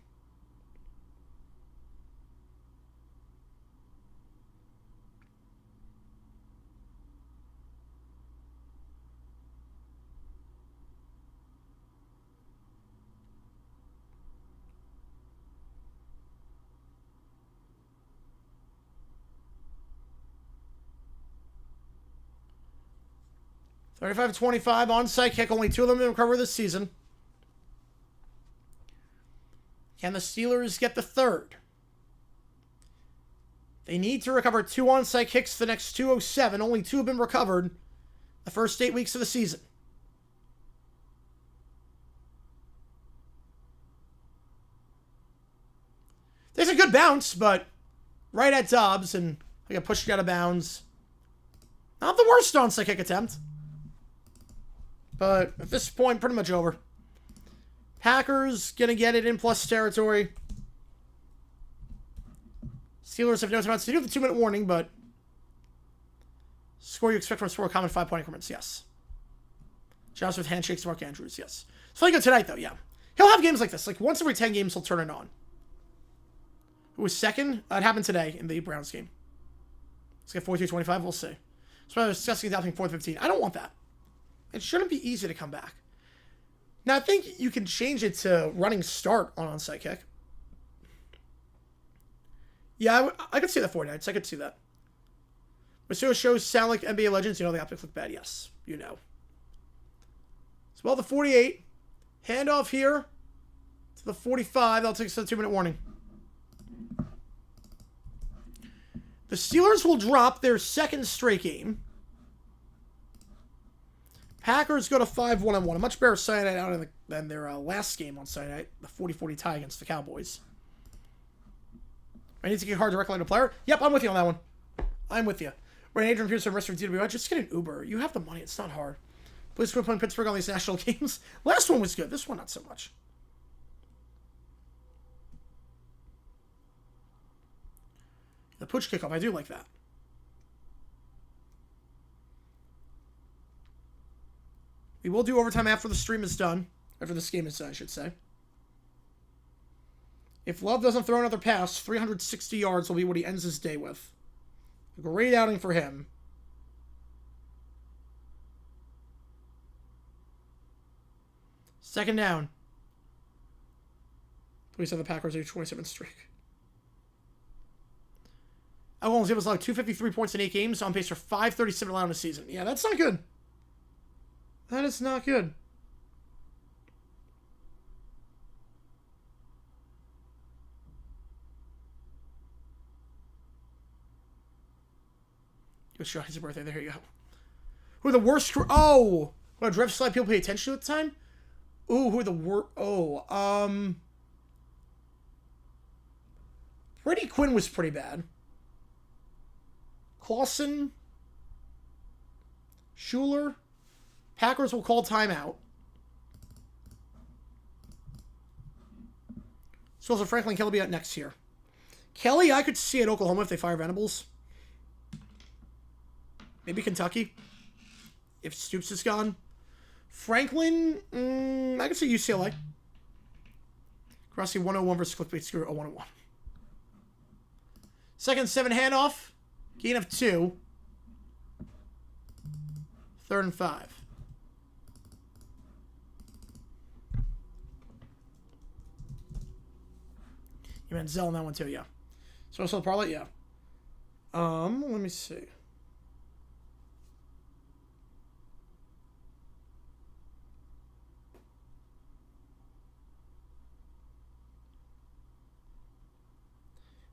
$35-25 onside kick. Only 2 of them to recover this season. Can the Steelers get the 3rd? They need to recover 2 onside kicks for the next 207. Only 2 have been recovered the first 8 weeks of the season. There's a good bounce, but right at Dobbs, and I got pushed out of bounds. Not the worst onside kick attempt. But at this point, pretty much over. Packers gonna get it in plus territory. Steelers have no timeouts. They do have the 2-minute warning, but score you expect from a score common 5-point increments, yes. Josh with handshakes to Mark Andrews, yes. It's really good tonight, though, yeah. He'll have games like this. Like, once every 10 games, he'll turn it on. Who was second? It happened today in the Browns game. Let's get 42-25, we'll see. So I was discussing adopting 4th 15. I don't want that. It shouldn't be easy to come back. Now, I think you can change it to running start on onside kick. Yeah, I could see that 49ers. I could see that. Masuro shows sound like NBA legends. You know the optics look bad. Yes, you know. So, well, the 48. Handoff here to the 45. That'll take us to the 2-minute warning. The Steelers will drop their 2nd straight game. Packers go to 5-1-1. A much better Sunday night out than their last game on Sunday night, the 40-40 tie against the Cowboys. I need to get hard to recollect a player. Yep, I'm with you on that one. I'm with you. We're an Adrian Pearson restaurant DWI. Just get an Uber. You have the money. It's not hard. Please quit playing Pittsburgh on these national games. Last one was good. This one, not so much. The pooch kickoff. I do like that. We will do overtime after the stream is done. After this game is done, I should say. If Love doesn't throw another pass, 360 yards will be what he ends his day with. A great outing for him. Second down. Please have the Packers do 27 streak. Oklahoma's able to allow 253 points in 8 games, on pace for 537 allowed in a season. Yeah, that's not good. That is not good. Good shot. It's your birthday. There you go. Who are the worst? Oh! What, draft slide people pay attention to at the time? Ooh, who are the worst? Oh, Brady Quinn was pretty bad. Clausen. Schuler. Packers will call timeout. So also Franklin Kelly be out next year. Kelly, I could see at Oklahoma if they fire Venables. Maybe Kentucky. If Stoops is gone. Franklin, I could see UCLA. Crossing 101 versus Clickbait Screw 101. Second 7 handoff. Gain of 2. 3rd and 5. You meant Zell on that one too, yeah. So also the parlay, yeah. Let me see.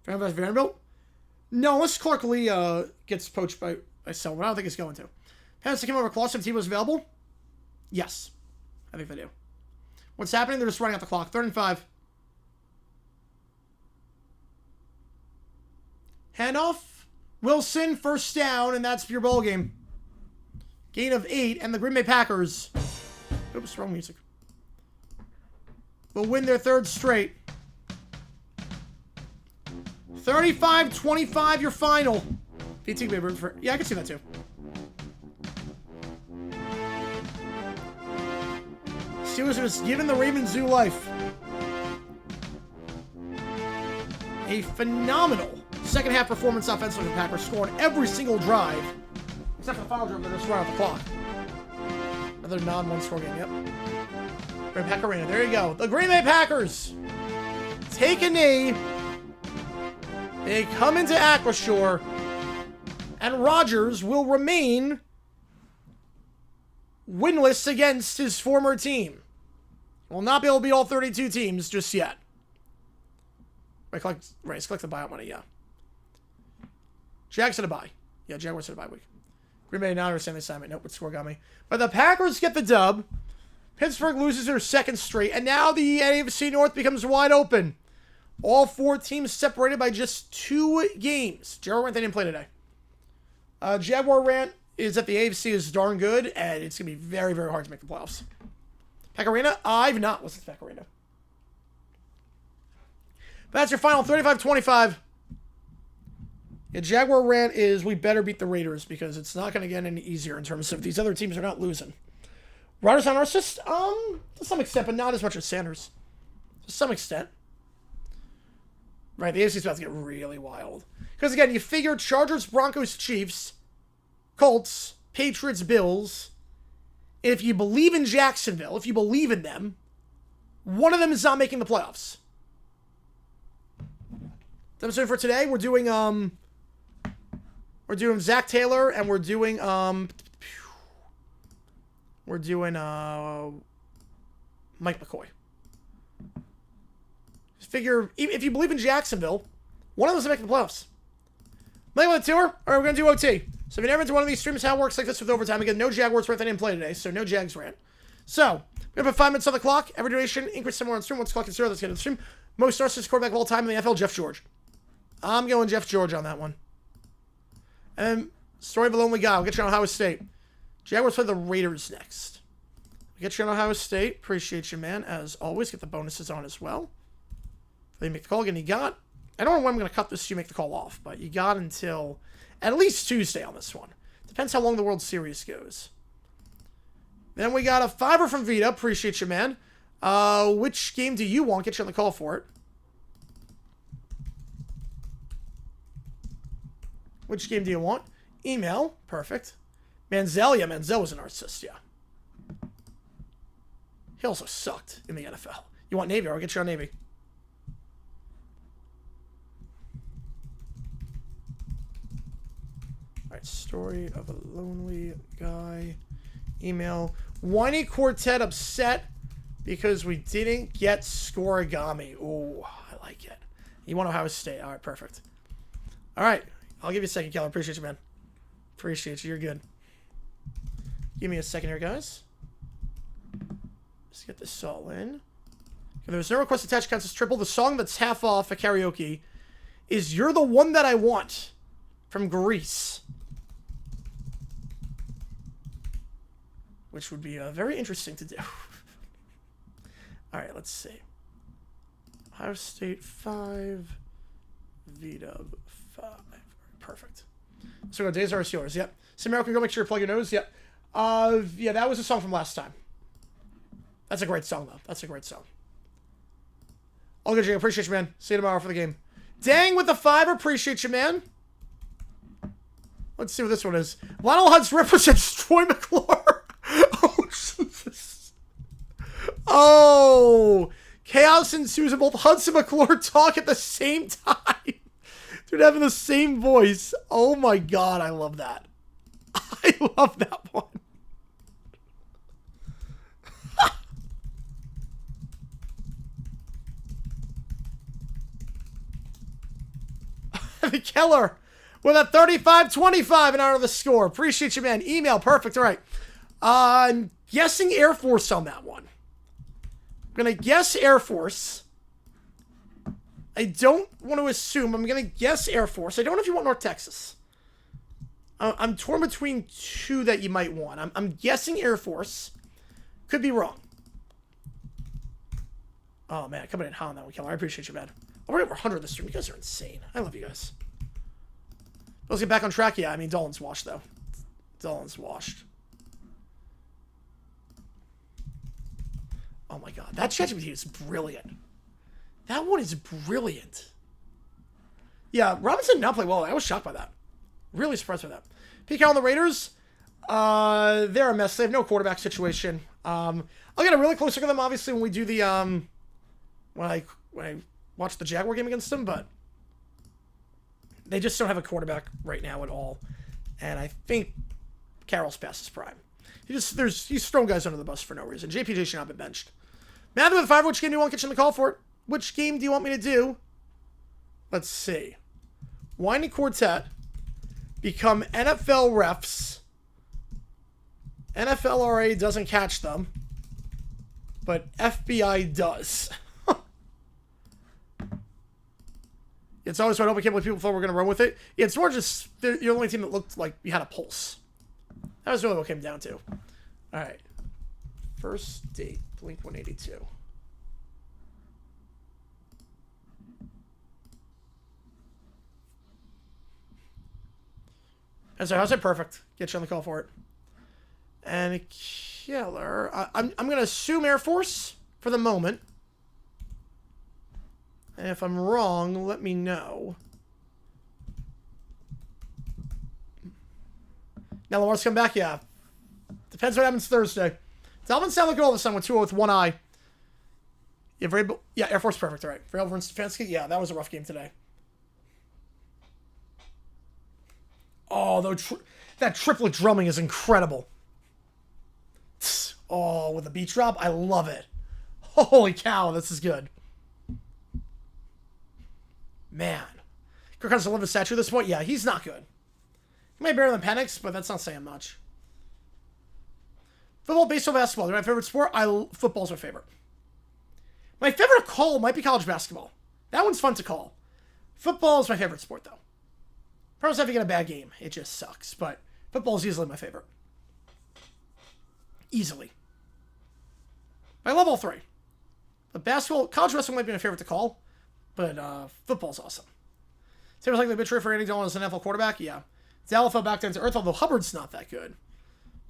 Vanderbilt? No, unless Clark Lee gets poached by Selman. I don't think he's going to. Has to come over Clausen if he was available? Yes. I think they do. What's happening? They're just running out the clock. 3rd and 5. Handoff. Wilson, first down, and that's your ball game. Gain of 8, and the Green Bay Packers. Oops, wrong music. Will win their 3rd straight. 35-25, your final. PT Baby for, yeah, I can see that too. Steelers are just giving the Ravens new life. A phenomenal second half performance offensively. The Packers scoring every single drive, except for the final drive. They're just running out the clock. Another non-one score game. Yep. Green Pack Arena. There you go. The Green Bay Packers take a knee. They come into Acrisure, and Rodgers will remain winless against his former team. Will not be able to beat all 32 teams just yet. Collect the buyout money, yeah. Jags had a bye. Yeah, Jaguars had a bye week. Green Bay not understand the assignment. Nope, what score got me. But the Packers get the dub. Pittsburgh loses their 2nd straight, and now the AFC North becomes wide open. All 4 teams separated by just 2 games. Jaguar Rant, they didn't play today. Jaguar Rant is that the AFC is darn good, and it's going to be very, very hard to make the playoffs. Pack Arena? I've not listened to Pack Arena. But that's your final, 35-25. Yeah, Jaguar Rant is we better beat the Raiders because it's not going to get any easier in terms of these other teams are not losing. Riders on Narcissist? To some extent, but not as much as Sanders. To some extent. Right, the AFC is about to get really wild. Because again, you figure Chargers, Broncos, Chiefs, Colts, Patriots, Bills. If you believe in Jacksonville, if you believe in them, one of them is not making the playoffs. The episode for today, we're doing Zach Taylor and we're doing Mike McCoy. Figure, if you believe in Jacksonville, one of them's making the playoffs. Might want a tour? Alright, we're going to do OT. So if you're never into one of these streams, how it works like this with overtime. Again, no Jaguars rant, they didn't play today, so no Jags rant. So, we're going to put 5 minutes on the clock. Every donation, increase somewhere on stream. Once the clock is 0, let's get to the stream. Most narcissist quarterback of all time in the NFL, Jeff George. I'm going Jeff George on that one. And story of a lonely guy. We'll get you on Ohio State. Jaguars play the Raiders next. We'll get you on Ohio State. Appreciate you, man. As always, get the bonuses on as well. They make the call again. You got, I don't know when I'm going to cut this so you make the call off, but you got until at least Tuesday on this one. Depends how long the World Series goes. Then we got a $5 from Vita. Appreciate you, man. Which game do you want? Get you on the call for it. Which game do you want? Email. Perfect. Manziel. Yeah, Manziel was an narcissist, yeah. He also sucked in the NFL. You want Navy? I'll get you on Navy. right, story of a lonely guy. Email. Whiny Quartet upset because we didn't get Scorigami. Ooh, I like it. You want Ohio State. All right, perfect. All right, I'll give you a second, Cal. Appreciate you, man. Appreciate you. You're good. Give me a second here, guys. Let's get this all in. Okay, there's no request attached. Counts as triple. The song that's half off at karaoke is "You're the One That I Want" from Grease. Which would be very interesting to do. All right, let's see. Ohio State 5, V-Dub 5. Perfect. So we go Days Are Steelers. Yep. Samara, can go make sure you plug your nose. Yep. Yeah, that was a song from last time. That's a great song, though. That's a great song. All good, Jay. Appreciate you, man. See you tomorrow for the game. Dang with the 5. Appreciate you, man. Let's see what this one is. Lionel Hutz represents Troy McClure. Oh, Jesus. Oh. Chaos ensues and both Hutz and McClure talk at the same time. Dude, having the same voice. Oh, my God. I love that. I love that one. Keller with a 35-25 in honor of the score. Appreciate you, man. Email. Perfect. All right. I'm guessing Air Force on that one. I'm going to guess Air Force. I don't want to assume. I'm going to guess Air Force. I don't know if you want North Texas. I'm torn between two that you might want. I'm guessing Air Force. Could be wrong. Oh, man. Coming in hot on that one, Keller. I appreciate you, man. We're over 100 this stream. You guys are insane. I love you guys. Let's get back on track. Yeah, I mean, Dolan's washed, though. Dolan's washed. Oh, my God. That ChatGPT is brilliant. That one is brilliant. Yeah, Robinson did not play well. I was shocked by that. Really surprised by that. PK on the Raiders. They're a mess. They have no quarterback situation. I'll get a really close look at them, obviously, when we do the, when I watch the Jaguar game against them, but they just don't have a quarterback right now at all. And I think Carroll's past his prime. He's throwing guys under the bus for no reason. JPJ should not be benched. Matthew with 5, which game do you want? Get you on the call for it. Which game do you want me to do? Let's see. Whiny Quartet become NFL refs. NFLRA doesn't catch them, but FBI does. It's always what I hope I can't believe people thought we were going to run with it. Yeah, it's more just you're the only team that looked like you had a pulse. That was really what it came down to. All right. First date, Blink 182. And so, how's it? Perfect. Get you on the call for it. And Killer, I'm going to assume Air Force for the moment. And if I'm wrong, let me know. Now Lamar's come back, yeah. Depends what happens Thursday. Dalvin sound like all of a sudden with 2 with one eye. Yeah, Air Force perfect, all right. For Elvin Stefanski, yeah, that was a rough game today. Oh, that triplet drumming is incredible. Oh, with the beat drop, I love it. Holy cow, this is good. Man. Kirk Cousins will live a statue at this point? Yeah, he's not good. He might be better than Penix, but that's not saying much. Football, baseball, basketball. They're my favorite sport. Football's my favorite. My favorite call might be college basketball. That one's fun to call. Football is my favorite sport, though. Pros have to get a bad game. It just sucks. But football is easily my favorite. Easily. I love all three. But basketball, college wrestling might be my favorite to call. But football's awesome. Same as like the bitch for Andy Dalton as an NFL quarterback. Yeah. Dallas fell back down to earth, although Hubbard's not that good.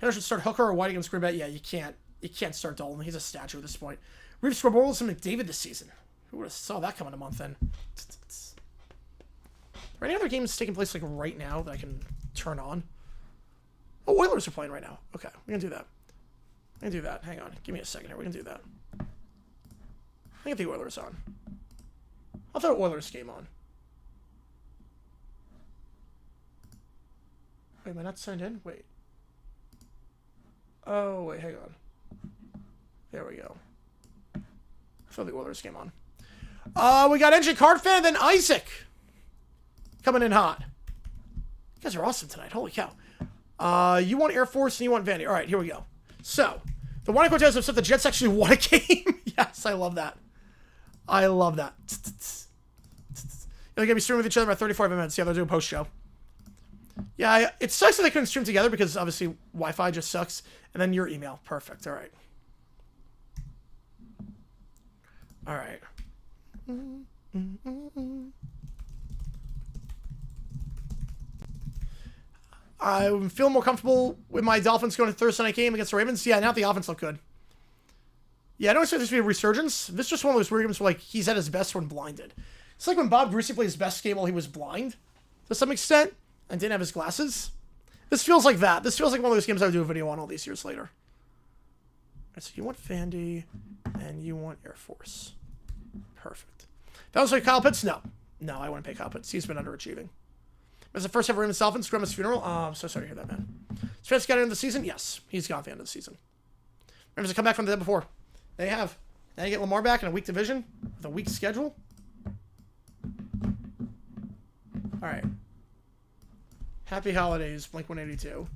Penner should start Hooker or White against Green Bay. Yeah, you can't. You can't start Dalton. He's a statue at this point. Reeves scored more goals than McDavid this season. Who would have saw that coming a month in? Are any other games taking place like right now that I can turn on? Oh, Oilers are playing right now. Okay, we can do that. We can do that. Hang on. Give me a second here. We can do that. I get the Oilers on. I'll throw Oilers game on. Wait, am I not signed in? Wait. Oh, wait, hang on. There we go. I thought the Oilers game on. We got NJ Cardfan and then Isaac. Coming in hot. You guys are awesome tonight. Holy cow. You want Air Force and you want Vandy. All right, here we go. So, the one Cortez have said the Jets actually won a game. Yes, I love that. I love that. They're going to be streaming with each other about 35 minutes. Yeah, they'll do a post-show. Yeah, it sucks that they couldn't stream together because obviously Wi-Fi just sucks. And then your email. Perfect. All right. All right. I'm feeling more comfortable with my Dolphins going to Thursday night game against the Ravens. Yeah, now the offense look good. Yeah, I don't expect this to be a resurgence. This is just one of those weird games where, like, he's at his best when blinded. It's like when Bob Brucey played his best game while he was blind, to some extent, and didn't have his glasses. This feels like that. This feels like one of those games I would do a video on all these years later. All right, so you want Vandy, and you want Air Force. Perfect. That was like Kyle Pitts? No. No, I wouldn't pay Kyle Pitts. He's been underachieving. As the first ever Raymond Dolphins, Grandma's funeral. Oh, I'm so sorry to hear that, man. Spence got into the season? Yes. He's gone at the end of the season. Rams have come back from the dead before. They have. Now you get Lamar back in a weak division with a weak schedule. All right. Happy holidays, Blink 182.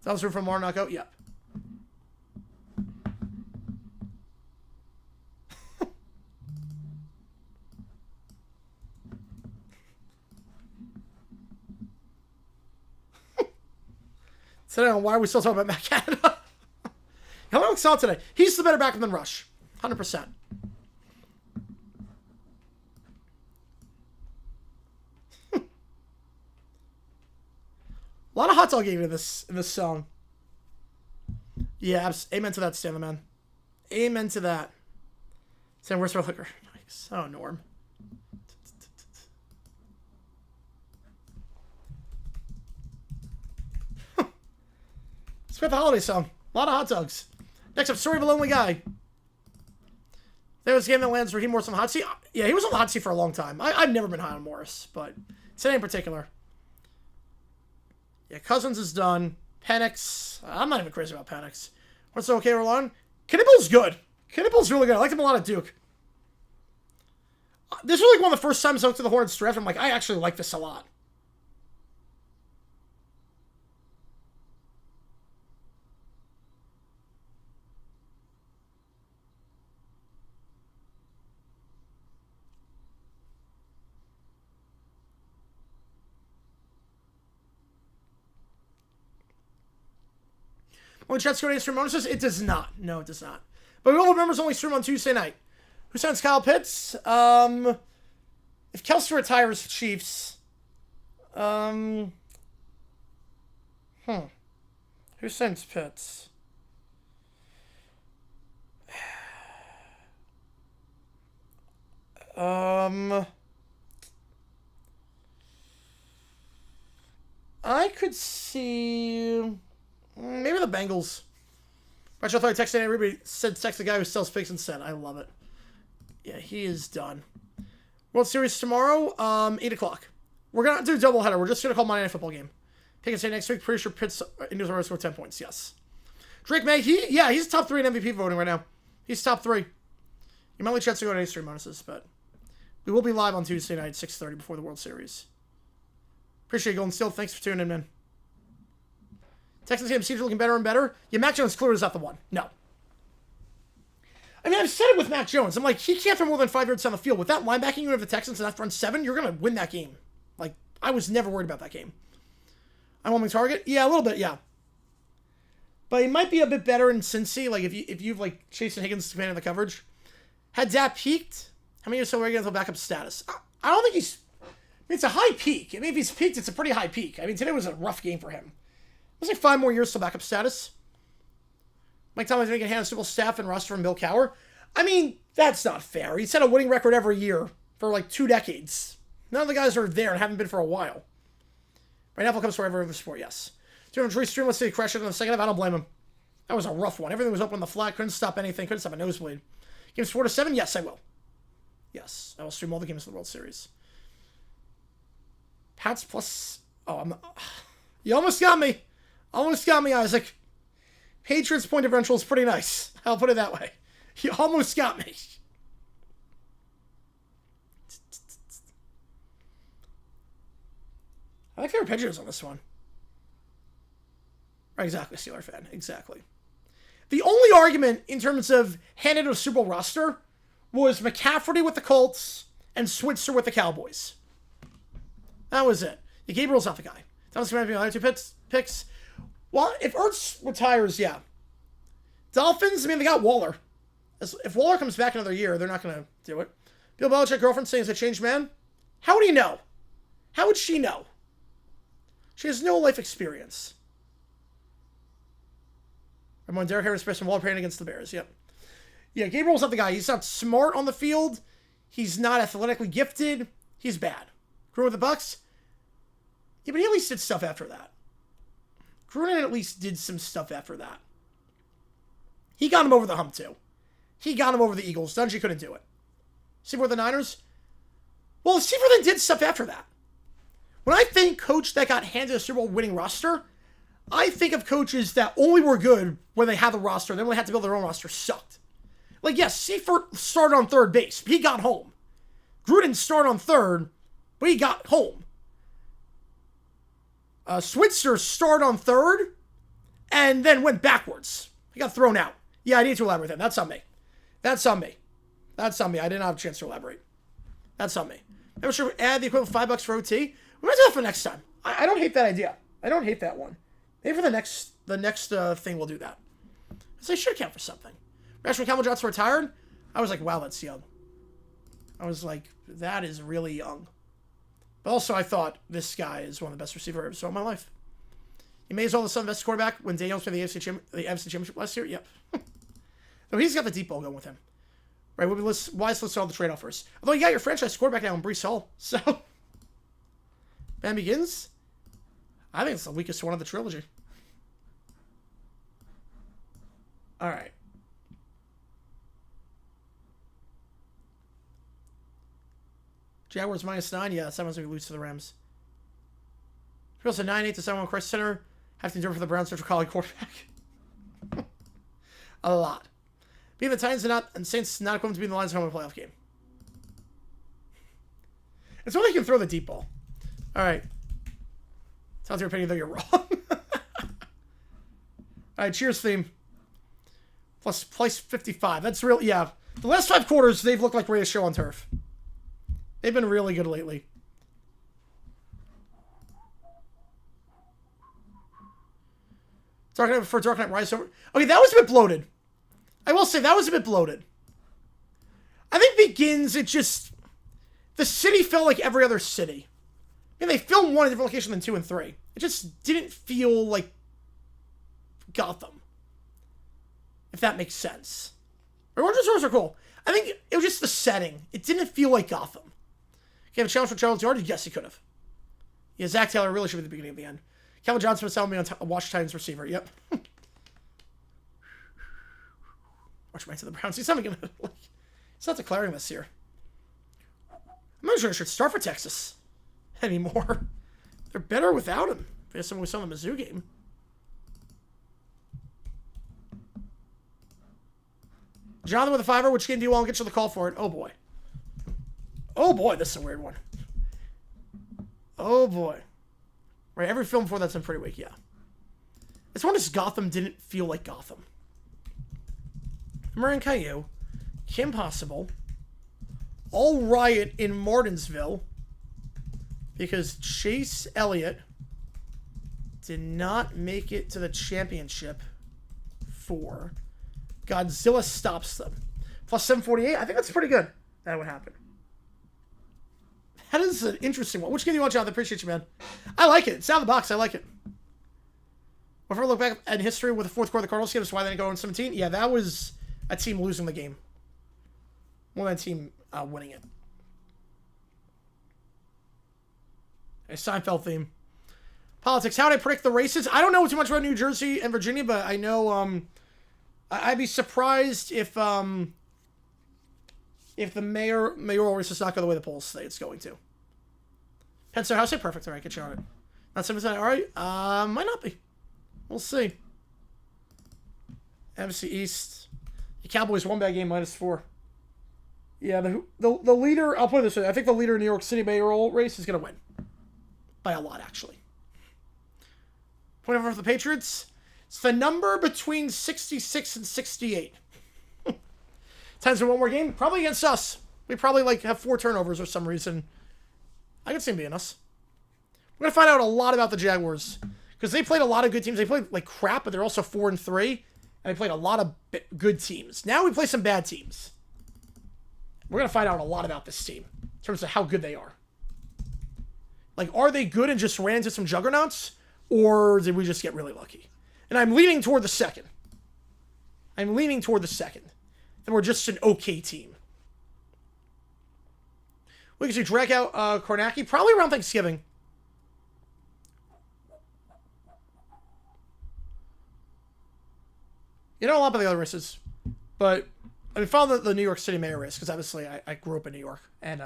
That was room for Lamar knockout? Yep. Today on why are we still talking about Matt Canada? How long saw today? He's the better backer than Rush. 100%. A lot of hot dog eating in this song. Yeah, amen to that, Stanley, man. Amen to that. Sam, where's our liquor? Nice. Oh, Norm. Let's get the holiday song. A lot of hot dogs. Next up, Story of a Lonely Guy. There was a game that lands Raheem Morris on the hot seat. Yeah, he was on the hot seat for a long time. I've never been high on Morris, but today in particular. Yeah, Cousins is done. Penix. I'm not even crazy about Penix. What's okay, Roland? Knipple's good. Knipple's really good. I liked him a lot at Duke. This was like one of the first times I looked at the Hornets draft. I'm like, I actually like this a lot. When chat's going to stream bonuses, it does not. No, it does not. But we will have members only stream on Tuesday night. Who sends Kyle Pitts? If Kelsey retires, Chiefs. Who sends Pitts? I could see. Maybe the Bengals. Actually, I thought I texted everybody. Said text the guy who sells pigs instead. I love it. Yeah, he is done. World Series tomorrow, 8 o'clock. We're going to do a doubleheader. We're just going to call Monday Night Football game. Pick and say next week. Pretty sure Pitts Indians are going to score 10 points. Yes. Drake May, he's top 3 in MVP voting right now. He's top 3. You might only chance to go to stream bonuses, but we will be live on Tuesday night at 6:30 before the World Series. Appreciate you, Golden Steel. Thanks for tuning in, man. Texans game seems looking better and better. Yeah, Mac Jones clearly is not the one. No. I mean, I've said it with Mac Jones. I'm like, he can't throw more than 5 yards down the field. With that linebacking unit of the Texans and that front 7, you're going to win that game. Like, I was never worried about that game. I'm on my target? Yeah, a little bit, yeah. But he might be a bit better in Cincy. Like, if you've, like, Chase and Higgins commanding the coverage. Had Dak peaked? How many years still regular until backup status? I don't think he's... I mean, it's a high peak. I mean, if he's peaked, it's a pretty high peak. I mean, today was a rough game for him. It was like 5 more years till backup status. Mike Tomlin's making hand Super Bowl staff and roster from Bill Cowher. I mean, that's not fair. He's had a winning record every year for like 2 decades. None of the guys are there and haven't been for a while. Right now, comes for every other sport, yes. Drew stream, let's say he crashed it in the second half. I don't blame him. That was a rough one. Everything was open on the flat. Couldn't stop anything. Couldn't stop a nosebleed. Games 4 to 7? Yes, I will. Yes, I will stream all the games of the World Series. Pats plus... Oh, I'm... You almost got me. Almost got me, Isaac. Patriots point differential is pretty nice. I'll put it that way. You almost got me. I like favorite pitchers on this one. Right, exactly, Steeler fan. Exactly. The only argument in terms of handed a Super Bowl roster was McCaffrey with the Colts and Switzer with the Cowboys. That was it. Yeah, Gabriel's not the guy. That was going to be the other two picks. Well, if Ertz retires, yeah. Dolphins, I mean, they got Waller. If Waller comes back another year, they're not going to do it. Bill Belichick girlfriend saying he's a changed man. How would he know? How would she know? She has no life experience. I'm on Derek Harris, Preston Waller playing against the Bears. Yep. Yeah, Gabriel's not the guy. He's not smart on the field. He's not athletically gifted. He's bad. Grew with the Bucks. Yeah, but he at least did stuff after that. Gruden at least did some stuff after that. He got him over the hump, too. He got him over the Eagles. Dungy couldn't do it. See for the Niners? Well, Steve then did stuff after that. When I think coach that got handed a Super Bowl winning roster, I think of coaches that only were good when they had the roster, and then when they had to build their own roster, sucked. Like, yes, Seifert started on third base, but he got home. Gruden started on third, but he got home. Switzer started on third, and then went backwards. He got thrown out. Yeah, I need to elaborate that. That's on me. That's on me. That's on me. I didn't have a chance to elaborate. That's on me. I'm sure add the equivalent $5 for OT. We might do that for next time. I don't hate that idea. I don't hate that one. Maybe for the next thing we'll do that. Because they should count for something. Rashford Campbell Johnson retired. I was like, wow, that's young. I was like, that is really young. But also, I thought this guy is one of the best receivers I ever saw in my life. He may as well have the best quarterback when Daniels played the AFC Championship last year. Yep. No, he's got the deep ball going with him. Right, we'll be wise. Let's start the trade-off first. Although you got your franchise quarterback now in Breece Hall. So, Bam begins. I think it's the weakest one of the trilogy. All right. Jaguars -9. Yeah, 7's going to lose to the Rams. Reals a 9-8 to 7-1 Christ Center. Have to endure for the Browns search for college quarterback. A lot. Being the Titans and Saints not equivalent to being the Lions home in a playoff game. It's when they can throw the deep ball. All right. Sounds like you're opinion, though you're wrong. All right, cheers theme. Plus 55. That's real. Yeah. The last 5 quarters, they've looked like ready to show on turf. They've been really good lately. Dark Knight for Dark Knight Rise over. Okay, that was a bit bloated. I will say that was a bit bloated. I think Begins, it just... The city felt like every other city. I mean, they filmed one in a different location than 2 and 3. It just didn't feel like Gotham. If that makes sense. Origin stories are cool. I think it was just the setting. It didn't feel like Gotham. Can have a challenge for Charles Yard? Yes, he could have. Yeah, Zach Taylor really should be at the beginning of the end. Calvin Johnson was telling me on Washington Titans receiver. Yep. Watch my to the Browns. He's not gonna he's not declaring this here. I'm not sure I should start for Texas anymore. They're better without him. Based on what we saw in the Mizzou game. Jonathan with a 5-er. Which game do you want? I'll get you the call for it. Oh boy. Oh boy, this is a weird one. Oh boy. Right, every film before that's been pretty weak, yeah. This one is Gotham didn't feel like Gotham. Marin Caillou, Kim Possible, all riot in Martinsville because Chase Elliott did not make it to the championship for Godzilla stops them. Plus 748, I think that's pretty good. That would happen. That is an interesting one. Which game do you want, Jonathan? Appreciate you, man. I like it. It's out of the box. I like it. If I look back at history with the fourth quarter of the Cardinals game, that's why they didn't go in 17. Yeah, that was a team losing the game. More than a team winning it. A Seinfeld theme. Politics. How would I predict the races? I don't know too much about New Jersey and Virginia, but I know I'd be surprised if the mayoral race does not go the way the polls say it's going to. Penn State House, perfect. All right, get you on it. Not 7%. All right. Might not be. We'll see. NFC East. The Cowboys won that game -4. Yeah, the leader, I'll put it this way. I think the leader in New York City mayoral race is going to win. By a lot, actually. Point over for the Patriots. It's the number between 66 and 68. Times for one more game. Probably against us. We probably have 4 turnovers for some reason. I can see them being us. We're going to find out a lot about the Jaguars. Because they played a lot of good teams. They played like crap, but they're also 4-3. And they played a lot of good teams. Now we play some bad teams. We're going to find out a lot about this team. In terms of how good they are. Like, are they good and just ran into some juggernauts? Or did we just get really lucky? And I'm leaning toward the second. Then we're just an okay team. We could drag out Kornacki probably around Thanksgiving. You know a lot about the other races. But I follow the New York City mayor race, because obviously I grew up in New York. And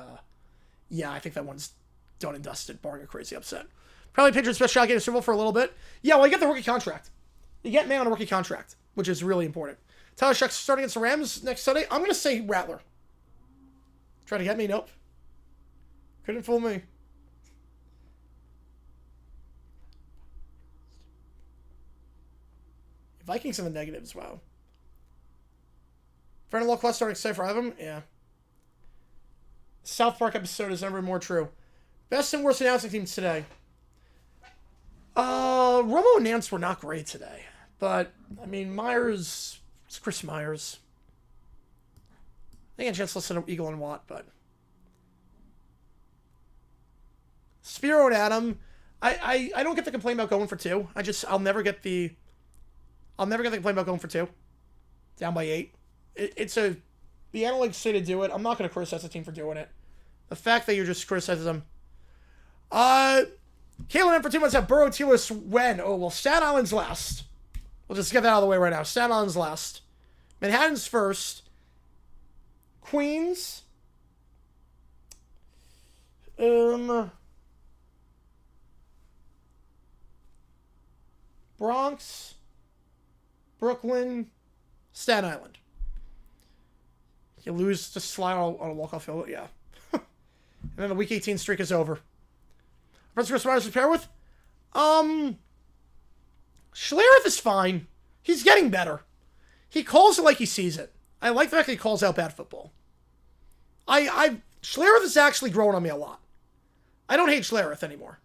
yeah, I think that one's done and dusted, barring a crazy upset. Probably Patriots' best shot getting a Super Bowl for a little bit. Yeah, well, you get the rookie contract. You get man on a rookie contract, which is really important. Tyler Shuck's starting against the Rams next Sunday. I'm going to say Rattler. Try to get me? Nope. Couldn't fool me. Vikings in the negatives, wow. Fernando Lacroix starting to say for them? Yeah. South Park episode is never more true. Best and worst announcing teams today. Romo and Nance were not great today. But, I mean, Myers... It's Chris Myers. I think I had a chance to listen to Eagle and Watt, but... Spiro and Adam... I don't get the complaint about going for 2. I'll never get the complaint about going for 2. Down by 8. The analytics say to do it. I'm not going to criticize the team for doing it. The fact that you're just criticizing them... Kalen for 2 months have Burrow, Teelis, when? Oh, well, Staten Island's last. We'll just get that out of the way right now. Staten Island's last. Manhattan's first. Queens. Bronx. Brooklyn. Staten Island. You lose to slide on a walk-off field. Yeah. And then the Week 18 streak is over. First Chris Myers to pair with? Schlereth is fine. He's getting better. He calls it like he sees it. I like the fact that he calls out bad football. Schlereth is actually growing on me a lot. I don't hate Schlereth anymore.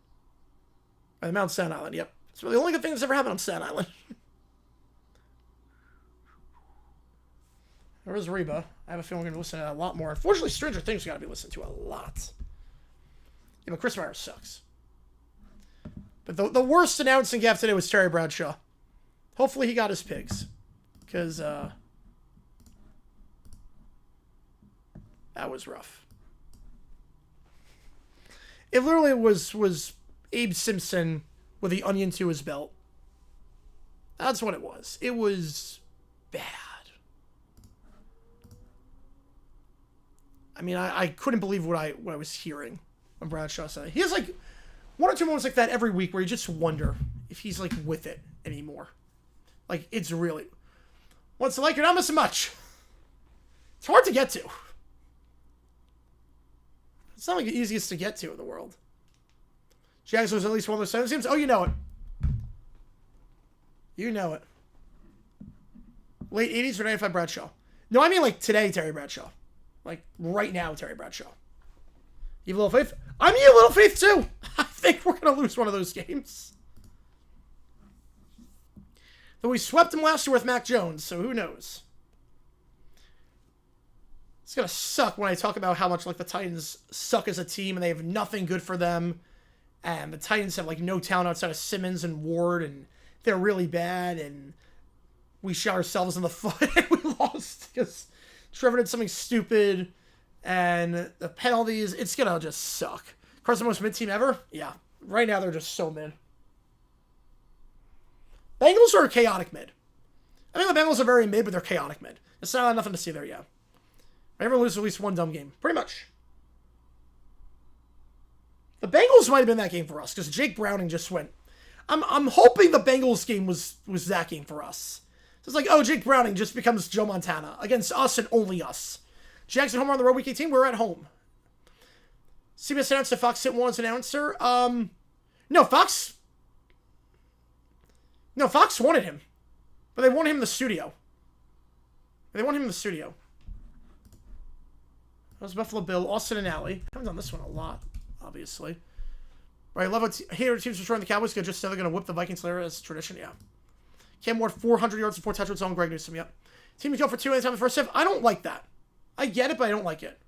By the Mount Staten Island, yep. It's really the only good thing that's ever happened on Staten Island. There is Reba. I have a feeling we're going to listen to that a lot more. Unfortunately, Stranger Things got to be listened to a lot. Yeah, but Chris Myers sucks. But the worst announcing gaffe today was Terry Bradshaw. Hopefully he got his pigs. Because, that was rough. It literally was Abe Simpson with the onion to his belt. That's what it was. It was bad. I mean, I couldn't believe what I was hearing when Bradshaw said it. He has, 1 or 2 moments like that every week where you just wonder if he's, with it anymore. It's really... What's it like? You're not missing much. It's hard to get to. It's not, the easiest to get to in the world. Jags was at least one of those 7 teams. Oh, you know it. You know it. Late 80s or 95 Bradshaw. No, I mean, today, Terry Bradshaw. Right now, Terry Bradshaw. You have a little faith? I need a little faith, too. I think we're going to lose one of those games. Though we swept him last year with Mac Jones, so who knows? It's going to suck when I talk about how much, the Titans suck as a team and they have nothing good for them. And the Titans have, no talent outside of Simmons and Ward, and they're really bad, and we shot ourselves in the foot and we lost because Trevor did something stupid. And the penalties, it's going to just suck. Carson, most mid-team ever? Yeah. Right now, they're just so mid. Bengals are a chaotic mid. I think the Bengals are very mid, but they're chaotic mid. It's not nothing to see there yet. Everyone loses at least one dumb game. Pretty much. The Bengals might have been that game for us because Jake Browning just went. I'm hoping the Bengals game was that game for us. So it's like, oh, Jake Browning just becomes Joe Montana against us and only us. Jackson home on the road week 18. We're at home. CBS announced that Fox didn't want an announcer. No, Fox wanted him. But they wanted him in the studio. That was Buffalo Bill, Austin and Alley. I haven't done this one a lot, obviously. Right, love it. Hater teams destroying the Cowboys. Just said they're going to whip the Vikings later as tradition. Yeah. Cam Ward, 400 yards and 4 touchdowns on Greg Newsome. Yep. Teams go for 2 anytime in the first half. I don't like that. I get it, but I don't like it.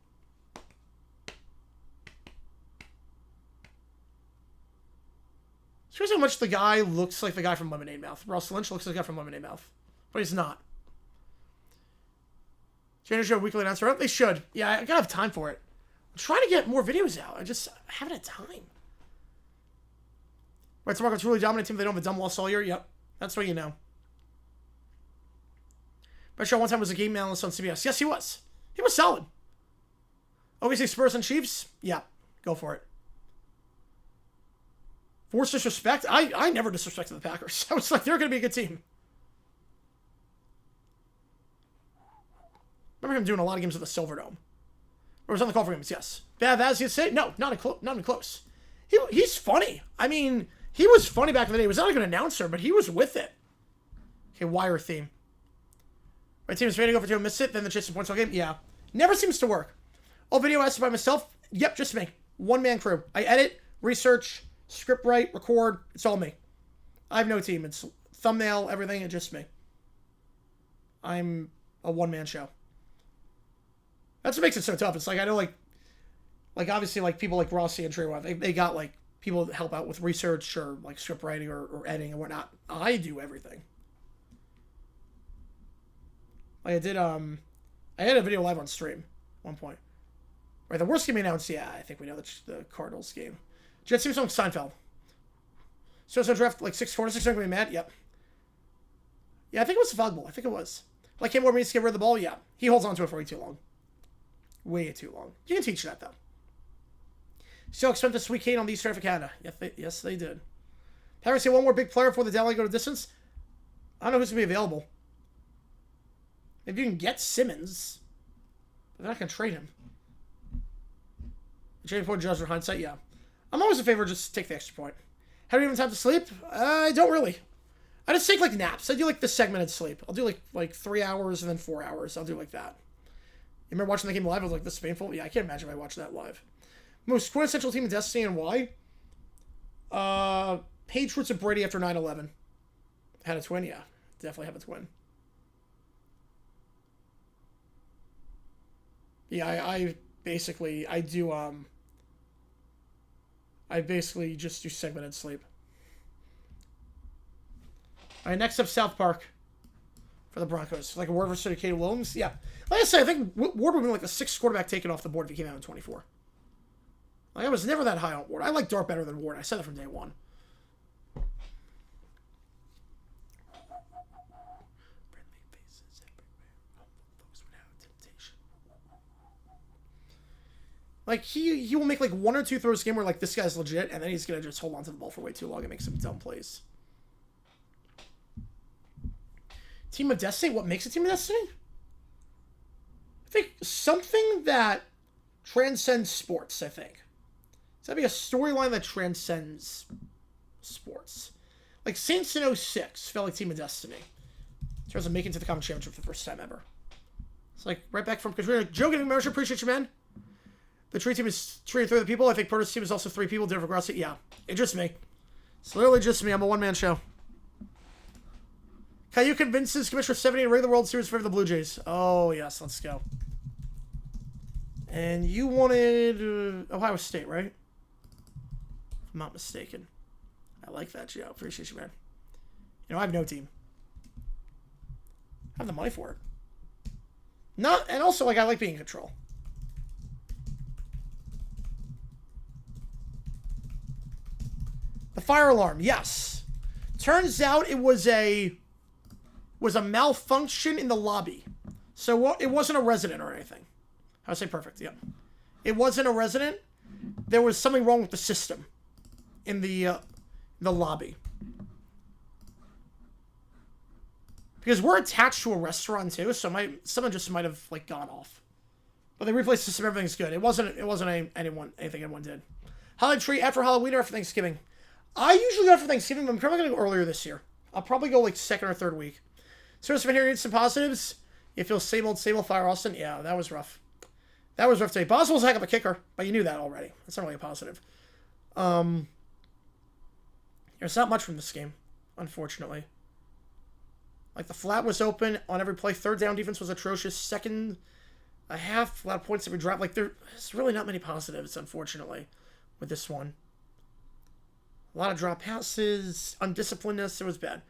It's crazy how much the guy looks like the guy from Lemonade Mouth. Ross Lynch looks like the guy from Lemonade Mouth. But he's not. Janitor Show weekly announcer. They should. Yeah, I gotta have time for it. I'm trying to get more videos out. I just haven't had time. Right, so Marco's really dominant team. They don't have a dumb loss all year. Yep. That's what you know. Brett Shaw one time was a game analyst on CBS. Yes, he was. He was solid. OKC Spurs and Chiefs? Yeah, go for it. Forced disrespect? I never disrespected the Packers. I was like, they're going to be a good team. Remember him doing a lot of games at the Silverdome. Or was on the call for games, yes. Bad as you say? No, not even close. He's funny. I mean, he was funny back in the day. He was not a good announcer, but he was with it. Okay, wire theme. My team is ready to go for 2 and miss it, then the chase points all game? Yeah. Never seems to work. All video edited by myself? Yep, just me. One-man crew. I edit, research, script write, record. It's all me. I have no team. It's thumbnail, everything, it's just me. I'm a one-man show. That's what makes it so tough. It's like, I know, like obviously, like, people like Rossi and Trey, they got, like, people that help out with research or, like, script writing or editing and whatnot. I do everything. Like, I had a video live on stream at one point. Right, the worst game announced, yeah, I think we know the Cardinals game. Jets team song Seinfeld. So draft, like, 6 corners, 6 going to be mad? Yep. Yeah, I think it was Fogbull. I think it was. Like, Cam Ward needs to get rid of the ball? Yeah. He holds on to it for way too long. Way too long. You can teach that, though. Seahawks spent this weekend on the Eastern half of Canada. Yes, they did. Have we seen one more big player before the deadline go to distance? I don't know who's going to be available. Maybe you can get Simmons. But they're not going to trade him. Trading point judge for hindsight, yeah. I'm always in favor of just take the extra point. How do you have time to sleep? I don't really. I just take, like, naps. I do, like, the segmented sleep. I'll do, like 3 hours and then 4 hours. I'll do like that. You remember watching the game live? I was like, this is painful. Yeah, I can't imagine if I watched that live. Most quintessential team in Destiny and why? Patriots and Brady after 9/11. Had a twin? Yeah. Definitely have a twin. Yeah, I basically just do segmented sleep. Alright, next up, South Park. For the Broncos. Like a Ward versus Caleb Williams? Yeah. Like I said, I think Ward would be like the 6th quarterback taken off the board if he came out in 24. Like, I was never that high on Ward. I like Dart better than Ward. I said that from day one. Like, he will make like 1 or 2 throws a game where like this guy's legit, and then he's gonna just hold on to the ball for way too long and make some dumb plays. Team of Destiny? What makes a Team of Destiny? I think something that transcends sports, I think. It's gotta be a storyline that transcends sports. Like Saints in 06 felt like Team of Destiny. In terms of making it to the Common Championship for the first time ever. It's like right back from Katrina. Joe getting membership, appreciate you, man. The tree team is 3 or 3 other people. I think Porter's team is also 3 people. Denver Grossi. Yeah. It's just me. It's literally just me. I'm a one-man show. Caillou convinces Commissioner 70 to rig the World Series for the Blue Jays. Oh, yes. Let's go. And you wanted Ohio State, right? If I'm not mistaken. I like that, Joe. Appreciate you, man. You know, I have no team. I have the money for it. And also, like, I like being in control. The fire alarm, yes. Turns out it was a malfunction in the lobby. So it wasn't a resident or anything. I would say perfect, yep. It wasn't a resident. there was something wrong with the system in the lobby. Because we're attached to a restaurant too, so someone just might have like gone off. But they replaced the system. Everything's good. It wasn't anything anyone did. Holiday treat after Halloween or after Thanksgiving. I usually go after Thanksgiving, but I'm probably gonna go earlier this year. I'll probably go like second or third week. So if here, some positives. You feel same old Fire Austin. Yeah, that was rough. That was rough today. Boswell's a heck of a kicker, but you knew that already. That's not really a positive. There's not much from this game, unfortunately. Like, the flat was open on every play. Third down defense was atrocious. Second a half, a lot of points that we dropped. Like, there's really not many positives, unfortunately, with this one. A lot of drop passes, undisciplinedness. It was bad.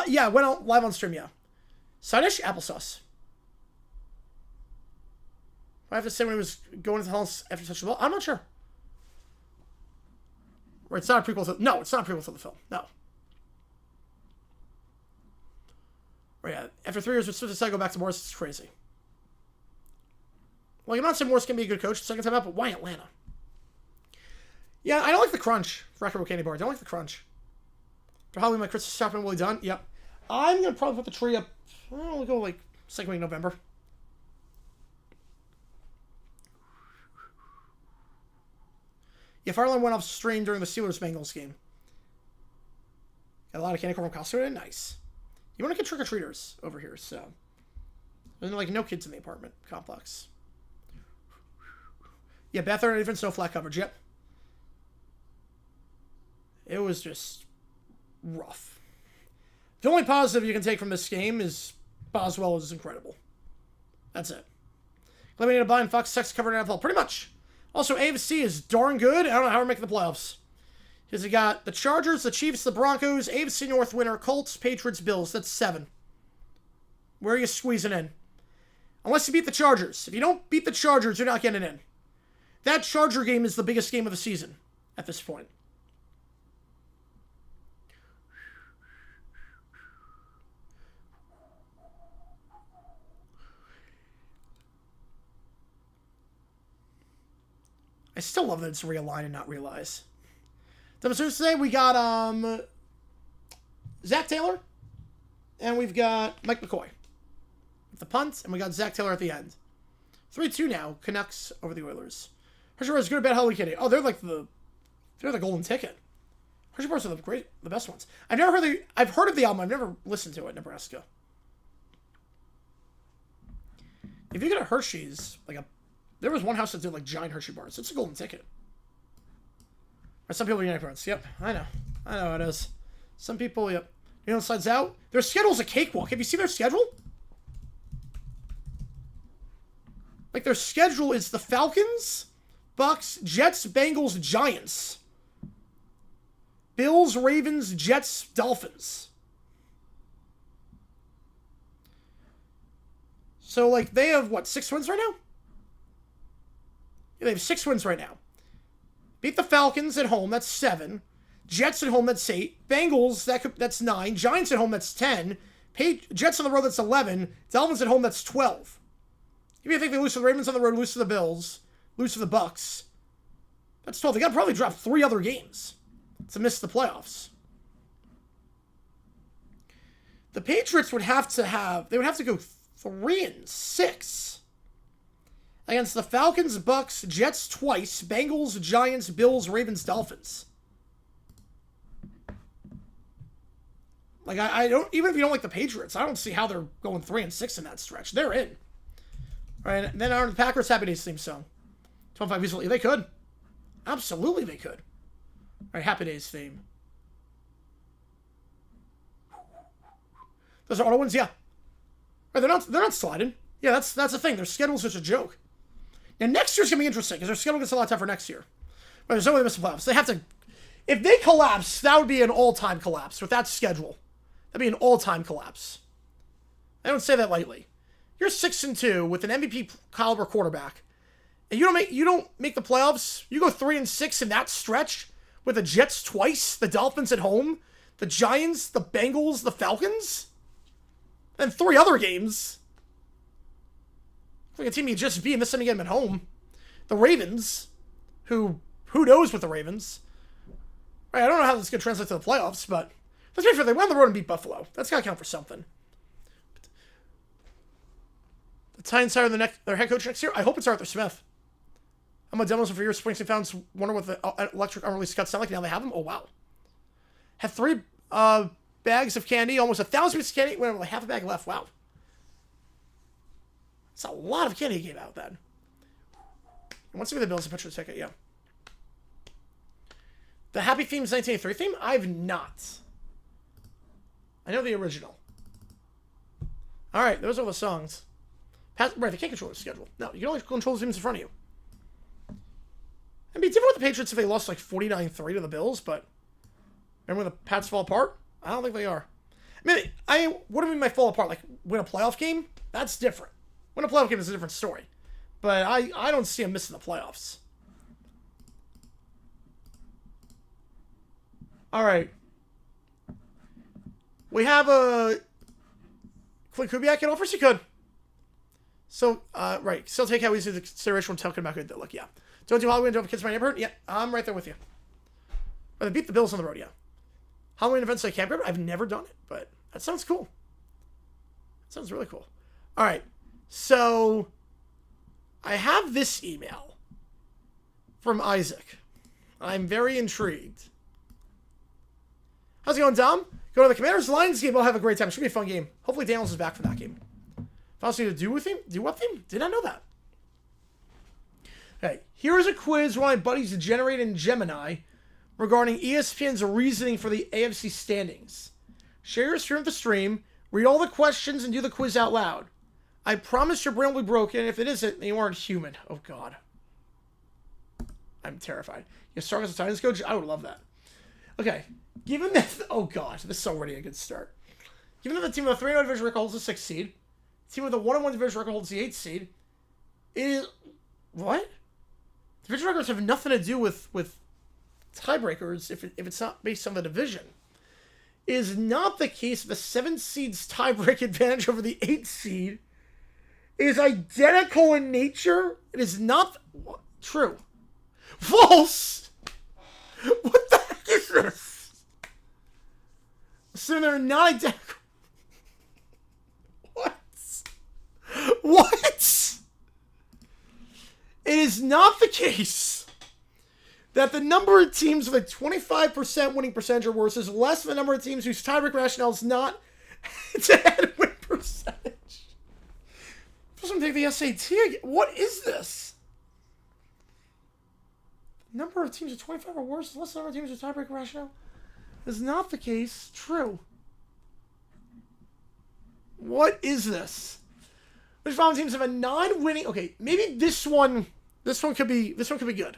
Yeah, went out live on stream, yeah. Side dish, applesauce. I have to say when he was going to the house after touching the ball? I'm not sure. Right, it's not a prequel to... No, it's not a prequel to the film. No. Right, yeah. After 3 years, we're supposed to go back to Morris. It's crazy. Like, I'm not saying Morris can be a good coach the second time out, but why Atlanta? Yeah, I don't like the crunch. Record candy bar. I don't like the crunch. For Halloween, my Christmas shopping will be done. Yep. I'm going to probably put the tree up... we'll go, like, second week of November. Yeah, Fireline went off stream during the Steelers-Bengals game. Got a lot of candy corn from Costco. Nice. You want to get trick-or-treaters over here, so... There's, like, no kids in the apartment complex. Yeah, Beth or even snow flat coverage. Yep. It was just... rough. The only positive you can take from this game is Boswell is incredible. That's it. Eliminated by Fox 6 covered NFL. Pretty much. Also, AFC is darn good. I don't know how we're making the playoffs. Because you got the Chargers, the Chiefs, the Broncos, AFC North winner, Colts, Patriots, Bills. That's 7. Where are you squeezing in? Unless you beat the Chargers. If you don't beat the Chargers, you're not getting in. That Charger game is the biggest game of the season at this point. I still love that it's realign and not realize. Today we got Zach Taylor, and we've got Mike McCoy with the punt, and we got Zach Taylor at the end. 3-2 now. Canucks over the Oilers. Hershey Bars good or bad? Halloween Kitty. Oh, they're the golden ticket. Hershey Bars are the best ones. I've heard of the album. I've never listened to it. Nebraska. If you get a Hershey's, there was one house that did like giant Hershey bars. It's a golden ticket. Or some people United Parents. Yep, I know how it is. Some people, yep. You know, slides out. Their schedule's a cakewalk. Have you seen their schedule? Like, their schedule is the Falcons, Bucks, Jets, Bengals, Giants. Bills, Ravens, Jets, Dolphins. So, like, they have, what, 6 wins right now? Yeah, they have 6 wins right now. Beat the Falcons at home, that's 7. Jets at home, that's 8. Bengals, that's 9. Giants at home, that's 10. Jets on the road, that's 11. Dolphins at home, that's 12. If you think they lose to the Ravens on the road, lose to the Bills, lose to the Bucks, that's 12. They got to probably drop 3 other games to miss the playoffs. The Patriots would have to go 3-6. Against the Falcons, Bucks, Jets twice, Bengals, Giants, Bills, Ravens, Dolphins. Like, I don't, even if you don't like the Patriots, I don't see how they're going 3-6 in that stretch. They're in. All right, and then our Packers Happy Days theme song. 25 easily. They could. Absolutely they could. All right, Happy Days theme. Those are auto wins, yeah. Right, they're not sliding. Yeah, that's the thing. Their schedule's just a joke. Now, next year's going to be interesting, because their schedule gets a lot tougher next year. But there's no way to miss the playoffs. They have to... If they collapse, that would be an all-time collapse with that schedule. That'd be an all-time collapse. I don't say that lightly. You're 6-2 with an MVP caliber quarterback, and you don't make the playoffs. You go 3-6 in that stretch with the Jets twice, the Dolphins at home, the Giants, the Bengals, the Falcons, and 3 other games. Like a team you just beat and this time you get them at home. The Ravens, who who knows with the Ravens? Right, I don't know how this is going to translate to the playoffs, but let's be fair, they went on the road and beat Buffalo. That's got to count for something. The Titans hire their head coach next year? I hope it's Arthur Smith. I'm a demos for years. Springsteen fans wonder what the electric unreleased cuts sound like. Now they have them? Oh, wow. Had 3 bags of candy, almost 1,000 pieces of candy. Wait, like half a bag left. Wow. That's a lot of candy he gave out then. Once again, the Bills, a picture of the ticket, yeah. The Happy Theme's 1983 theme? I've not. I know the original. Alright, those are the songs. Right, they can't control the schedule. No, you can only control the teams in front of you. It'd be different with the Patriots if they lost like 49-3 to the Bills, but remember when the Pats fall apart? I don't think they are. What do you mean by fall apart? Like win a playoff game? That's different. Win a playoff game is a different story. But I don't see them missing the playoffs. Alright. We have a Clint Kubiak in offers? He could. So, right. Still take how easy the consideration when talking about good look, yeah. Don't do Halloween, don't have kids in my neighborhood? Yeah, I'm right there with you. But they beat the Bills on the road, yeah. Halloween events like Camp I've never done it, but that sounds cool. That sounds really cool. Alright. So, I have this email from Isaac. I'm very intrigued. How's it going, Dom? Go to the Commanders-Lions game. I'll have a great time. It should be a fun game. Hopefully Daniels is back for that game. If I was to do with him? Do what thing? Did not know that. Okay, here is a quiz one of my buddies generated in Gemini regarding ESPN's reasoning for the AFC standings. Share your screen with the stream, read all the questions, and do the quiz out loud. I promise your brain will be broken. If it isn't, then you aren't human. Oh, God. I'm terrified. You start as a Titans coach? I would love that. Okay. Given that... Oh, God. This is already a good start. Given that the team with a 3-0 division record holds the 6th seed, the team with a 1-1 division record holds the 8th seed, it is... What? Division records have nothing to do with tiebreakers if it's not based on the division. It is not the case the 7th seed's tiebreak advantage over the 8th seed is identical in nature. It is not true. False! What the heck is this? So they're not identical. What? What? It is not the case that the number of teams with a 25% winning percentage or worse is less than the number of teams whose tiebreak rationale is not to win percentage. I'm take the SAT again. What is this? The number of teams with 25 or worse is less than the number of teams with tiebreak rationale is not the case. True. What is this? Which following teams have a non-winning? Okay, maybe this one could be good.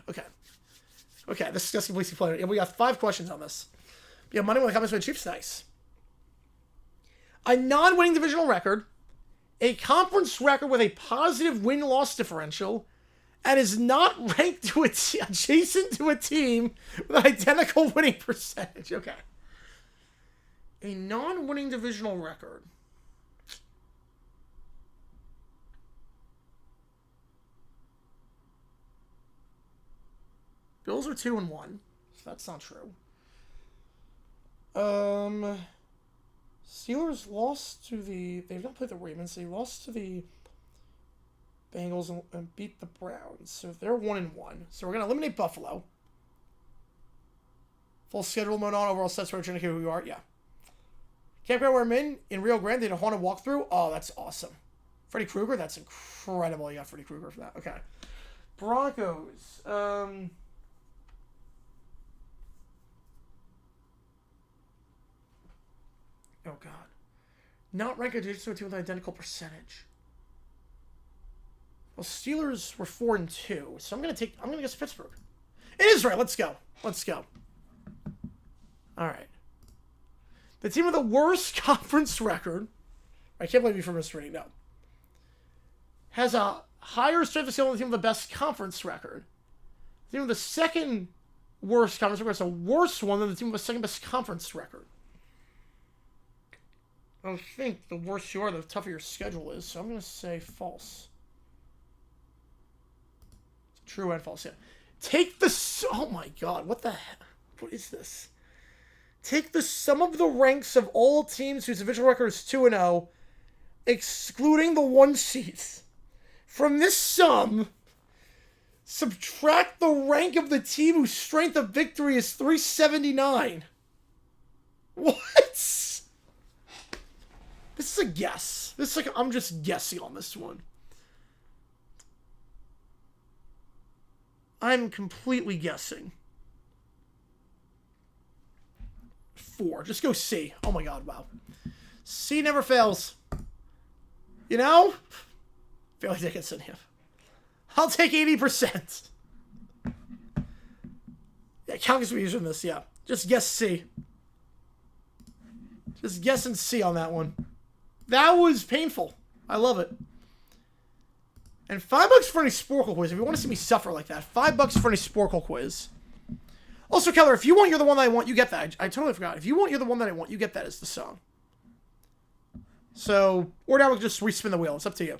Okay, this is just completely player. Yeah, we got 5 questions on this. Yeah, money when the comments with the Chiefs, nice. A non-winning divisional record, a conference record with a positive win-loss differential, and is not ranked to adjacent to a team with an identical winning percentage. Okay. A non-winning divisional record. Bills are 2-1, so that's not true. Steelers lost to they've not played the Ravens, they lost to the Bengals and beat the Browns, so they're 1-1. So we're going to eliminate Buffalo. Full schedule mode on, overall sets for Virginia, who you are, yeah. Campground where I'm in Rio Grande, did a haunted walkthrough. Oh, that's awesome. Freddy Krueger, that's incredible. You got Freddy Krueger for that. Okay. Broncos. Oh, God. Not ranked adjacent to a team with an identical percentage. Well, Steelers were 4-2, so I'm gonna guess Pittsburgh. It is right. Let's go. All right. The team with the worst conference record. I can't believe you for misreading. No. Has a higher strength of skill than the team with the best conference record. The team with the second worst conference record is a worse one than the team with the second best conference record. I think the worse you are, the tougher your schedule is. So I'm going to say false. True and false, yeah. Take the... Oh my god, what the heck? What is this? Take the sum of the ranks of all teams whose division record is 2-0, excluding the 1 seeds. From this sum, subtract the rank of the team whose strength of victory is 379. What? This is a guess. This is like, I'm just guessing on this one. I'm completely guessing. 4. Just go C. Oh my god, wow. C never fails. You know? Fairly Dickinson, yeah. I'll take 80%. Yeah, count as we using this, yeah. Just guess C. Just guessing C on that one. That was painful. I love it. And $5 for any Sporkle quiz. If you want to see me suffer like that, $5 for any Sporkle quiz. Also, Keller, if you want You're the One That I Want, you get that. I totally forgot. If you want You're the One That I Want, you get that as the song. So, or now we can just respin the wheel. It's up to you.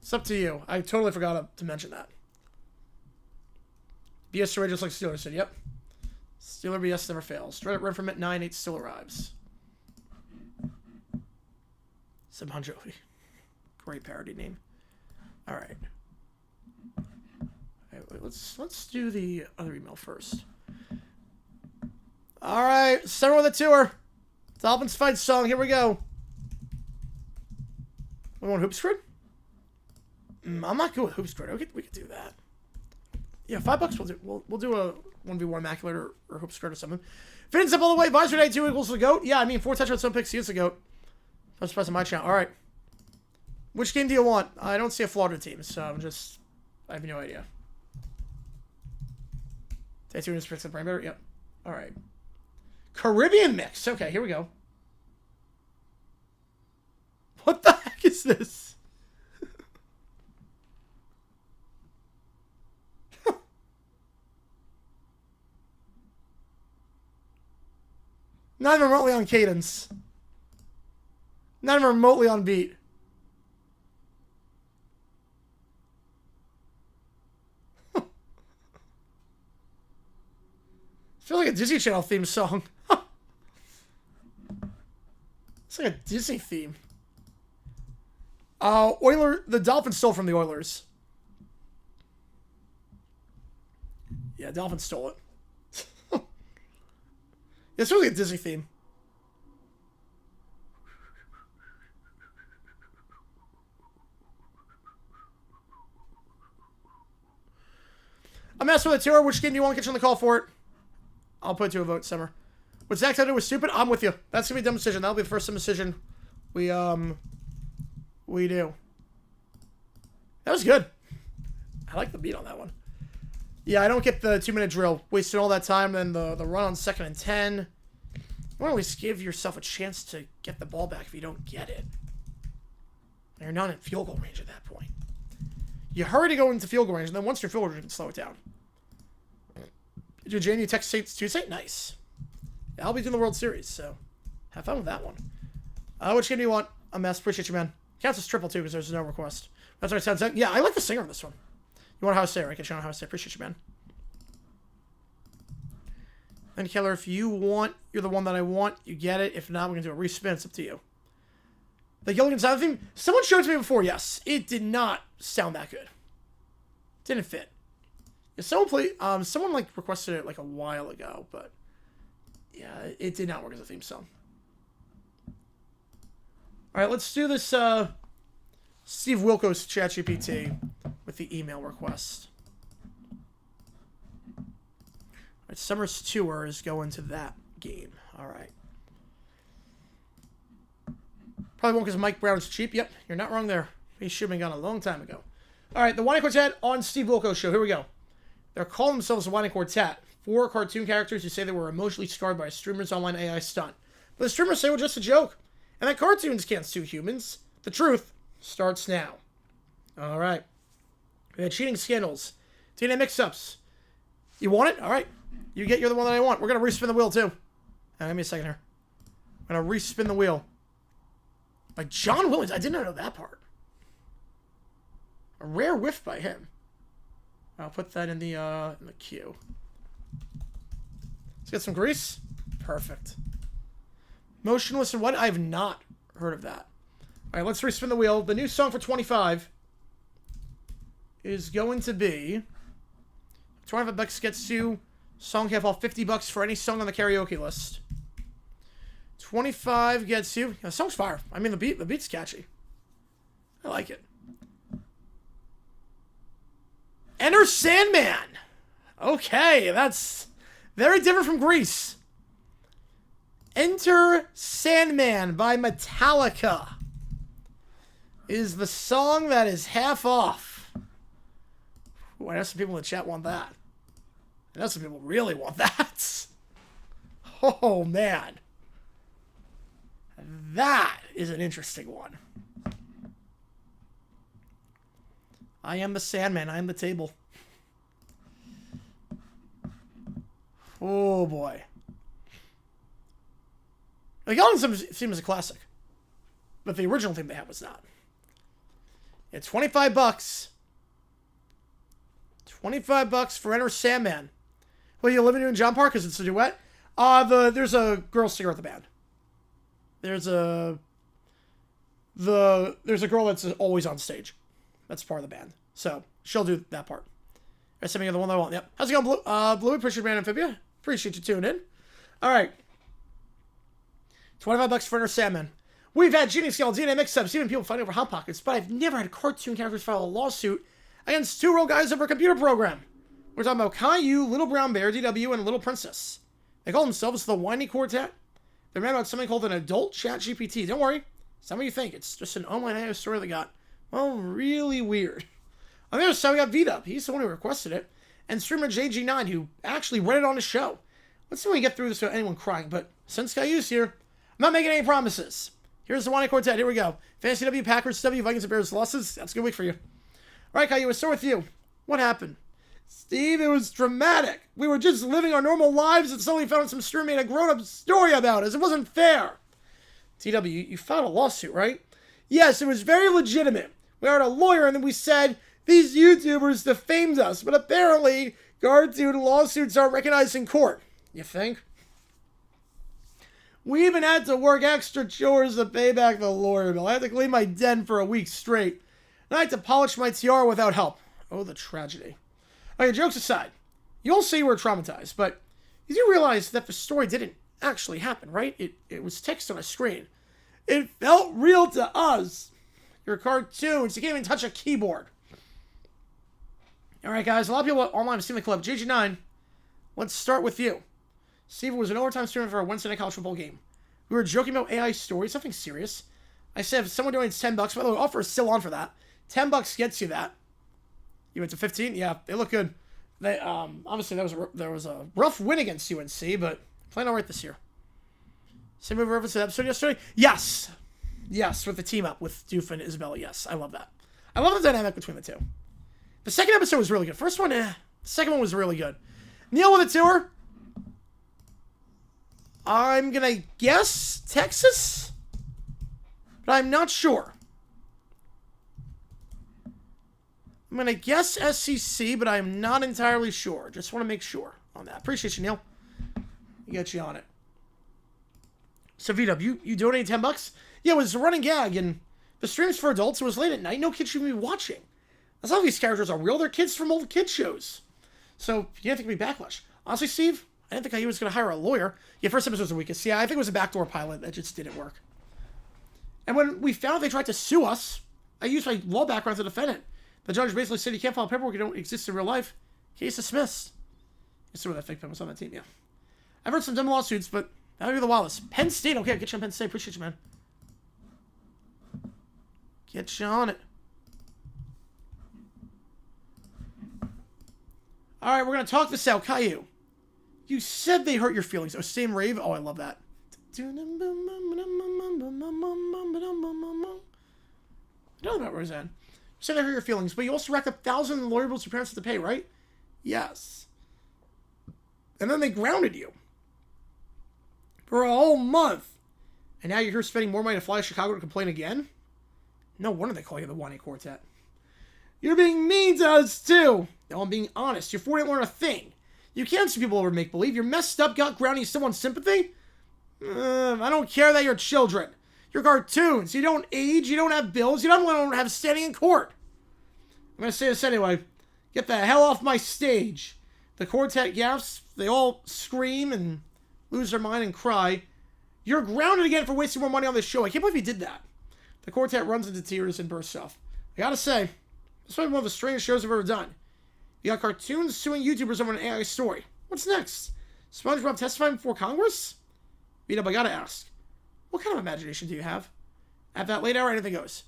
It's up to you. I totally forgot to mention that. BS Ray just like Steeler said, yep. Steeler BS never fails. Straight up run from it, 9-8 still arrives. Sim Bon Jovi. Great parody name. All right. Let's do the other email first. All right, Summer with a Tour. Dolphins fight song. Here we go. We want Hoops Grid? I'm not good with Hoops Grid. We could do that. Yeah, $5 we'll do. We'll do a 1v1 Immaculate or Hoops Grid or something. Fins up all the way. Visor Day 2 equals the GOAT. Yeah, I mean 4 touchdowns, 7 picks. He is the GOAT. I'm surprised on my channel. All right. Which game do you want? I don't see a Florida team, so I have no idea. Day 2 is Pittsburgh Brain Better? Yep. All right. Caribbean mix. Okay, here we go. What the heck is this? Not even remotely on cadence. Not even remotely on beat. Feels like a Disney Channel theme song. It's like a Disney theme. The Dolphins stole from the Oilers. Yeah, Dolphins stole it. It's really a Disney theme. I'm asking with a tour. Which game do you want to get you on the call for it? I'll put it to a vote, Summer. What Zach said was stupid. I'm with you. That's gonna be a dumb decision. That'll be the first dumb decision we do. That was good. I like the beat on that one. Yeah, I don't get the 2-minute drill. Wasting all that time, then the run on 2nd and 10. You want to at least give yourself a chance to get the ball back if you don't get it. You're not in field goal range at that point. You hurry to go into field goal range, and then once you're field goal range, you can slow it down. Do JNU Texas State Tuesday? Nice. Yeah, I'll be doing the World Series, so have fun with that one. Which game do you want? A mess. Appreciate you, man. Counts as triple, too, because there's no request. That's what it sounds. Yeah, I like the singer on this one. You want Ohio State, right? Get you on Ohio State. Appreciate you, man. And Keller, if you want, you're the one that I want. You get it. If not, we're going to do a respin. It's up to you. The Gilligan sound theme. Someone showed it to me before. Yes. It did not sound that good. Didn't fit. Yeah, someone like requested it like a while ago, but yeah, it did not work as a theme song. All right, let's do this Steve Wilkos ChatGPT with the email request. All right, Summer's Tour is going to that game. All right. Probably won't because Mike Brown's cheap. Yep, you're not wrong there. He should have been gone a long time ago. All right, the Whining Quartet on Steve Wilkos show. Here we go. They're calling themselves the Whining Quartet. 4 cartoon characters who say they were emotionally scarred by a streamer's online AI stunt. But the streamers say it was just a joke. And that cartoons can't sue humans. The truth starts now. All right. We had cheating scandals. DNA mix-ups. You want it? All right. You get You're the One That I Want. We're going to respin the wheel, too. Give me a second here. I'm going to respin the wheel. By John Williams. I did not know that part. A rare whiff by him. I'll put that in the queue. Let's get some grease. Perfect. Motionless and what? I have not heard of that. All right, let's respin the wheel. The new song for 25 is going to be 25 bucks gets you song half off, $50 for any song on the karaoke list. 25 gets you. The song's fire. I mean, the beat's catchy. I like it. Enter Sandman. Okay, that's very different from Grease. Enter Sandman by Metallica is the song that is half off. Ooh, I know some people in the chat want that. I know some people really want that. Oh, man. That is an interesting one. I am the Sandman. I am the table. Oh, boy. The Golden theme is a classic. But the original theme they had was not. It's 25 bucks. 25 bucks for Enter Sandman. Well, you living in John Park because it's a duet? There's a girl singer at the band. There's a girl that's always on stage. That's part of the band. So she'll do that part. That's something the one I want. Yep. How's it going, Blue? Blue, appreciate Man Amphibia. Appreciate you tuning in. All right. 25 bucks for Enter Sandman. We've had Genie Scale, DNA mix-ups, even people fighting over Hot Pockets, but I've never had cartoon characters file a lawsuit against two real guys over a computer program. We're talking about Caillou, Little Brown Bear, DW, and Little Princess. They call themselves the Whiny Quartet. They're mad about something called an adult chat GPT. Don't worry. It's not what you think. It's just an online AI story that got, well, really weird. On the other side, we got V-Dub. He's the one who requested it. And streamer JG9, who actually read it on his show. Let's see if we can get through this without anyone crying. But since Caillou's here, I'm not making any promises. Here's the Whiny Quartet. Here we go. Fantasy W, Packers W, Vikings and Bears losses. That's a good week for you. All right, Caillou, we'll start with you. What happened? Steve, it was dramatic. We were just living our normal lives and suddenly found some streamer made a grown-up story about us. It wasn't fair. TW, you filed a lawsuit, right? Yes, it was very legitimate. We hired a lawyer and then we said, these YouTubers defamed us, but apparently cartoon lawsuits aren't recognized in court. You think? We even had to work extra chores to pay back the lawyer bill. I had to clean my den for a week straight. And I had to polish my tiara without help. Oh, the tragedy. Okay, jokes aside, you all say you were traumatized, but you do realize that the story didn't actually happen, right? It was text on a screen. It felt real to us. Your cartoons, you can't even touch a keyboard. All right, guys, a lot of people online have seen the clip. JG9, let's start with you. Steve was an overtime streamer for a Wednesday night college football game. We were joking about AI stories, something serious. I said, if someone donates $10, by the way, offer is still on for that. $10 gets you that. You went to 15? Yeah, they look good. They obviously there was a rough win against UNC, but playing all right this year. Same movie reference to the episode yesterday? Yes. Yes, with the team up with Doof and Isabella. Yes, I love that. I love the dynamic between the two. The second episode was really good. First one, The second one was really good. Neil with a tour. I'm going to guess Texas, but I'm not sure. I'm going to guess SEC, but I'm not entirely sure. Just want to make sure on that. Appreciate you, Neil. You get you on it. So, VW, you donated $10? Yeah, it was a running gag, and the stream's for adults. It was late at night. No kids should be watching. That's how these characters are real. They're kids from old kid shows. So, you didn't think it'd be backlash. Honestly, Steve, I didn't think he was going to hire a lawyer. Yeah, first episode was the weakest. Yeah, I think it was a backdoor pilot that just didn't work. And when we found they tried to sue us, I used my law background to defend it. The judge basically said you can't file paperwork, you don't exist in real life. Case dismissed. You see where that fake pen was on that team, yeah. I've heard some dumb lawsuits, but that'll be the wildest. Penn State, okay, I'll get you on Penn State. Appreciate you, man. Get you on it. All right, we're going to talk this out. Caillou, you said they hurt your feelings. Oh, same rave? Oh, I love that. I don't know about Roseanne. You said they hurt your feelings, but you also racked up thousands of lawyer bills your parents had to pay, right? Yes. And then they grounded you for a whole month. And now you're here spending more money to fly to Chicago to complain again? No wonder they call you the Whiny Quartet. You're being mean to us, too. No, I'm being honest. You're 4 didn't learn a thing. You can't see people over make-believe. You're messed up, got grounding, you still want sympathy? I don't care that you're children. You're cartoons. You don't age, you don't have bills, you don't have standing in court. I'm going to say this anyway. Get the hell off my stage. The quartet gaffs, they all scream and lose their mind and cry. You're grounded again for wasting more money on this show. I can't believe you did that. The quartet runs into tears and bursts off. I gotta say, this might be one of the strangest shows I've ever done. You got cartoons suing YouTubers over an AI story. What's next? SpongeBob testifying before Congress? B-Dub, I gotta ask. What kind of imagination do you have? At that late hour, anything goes.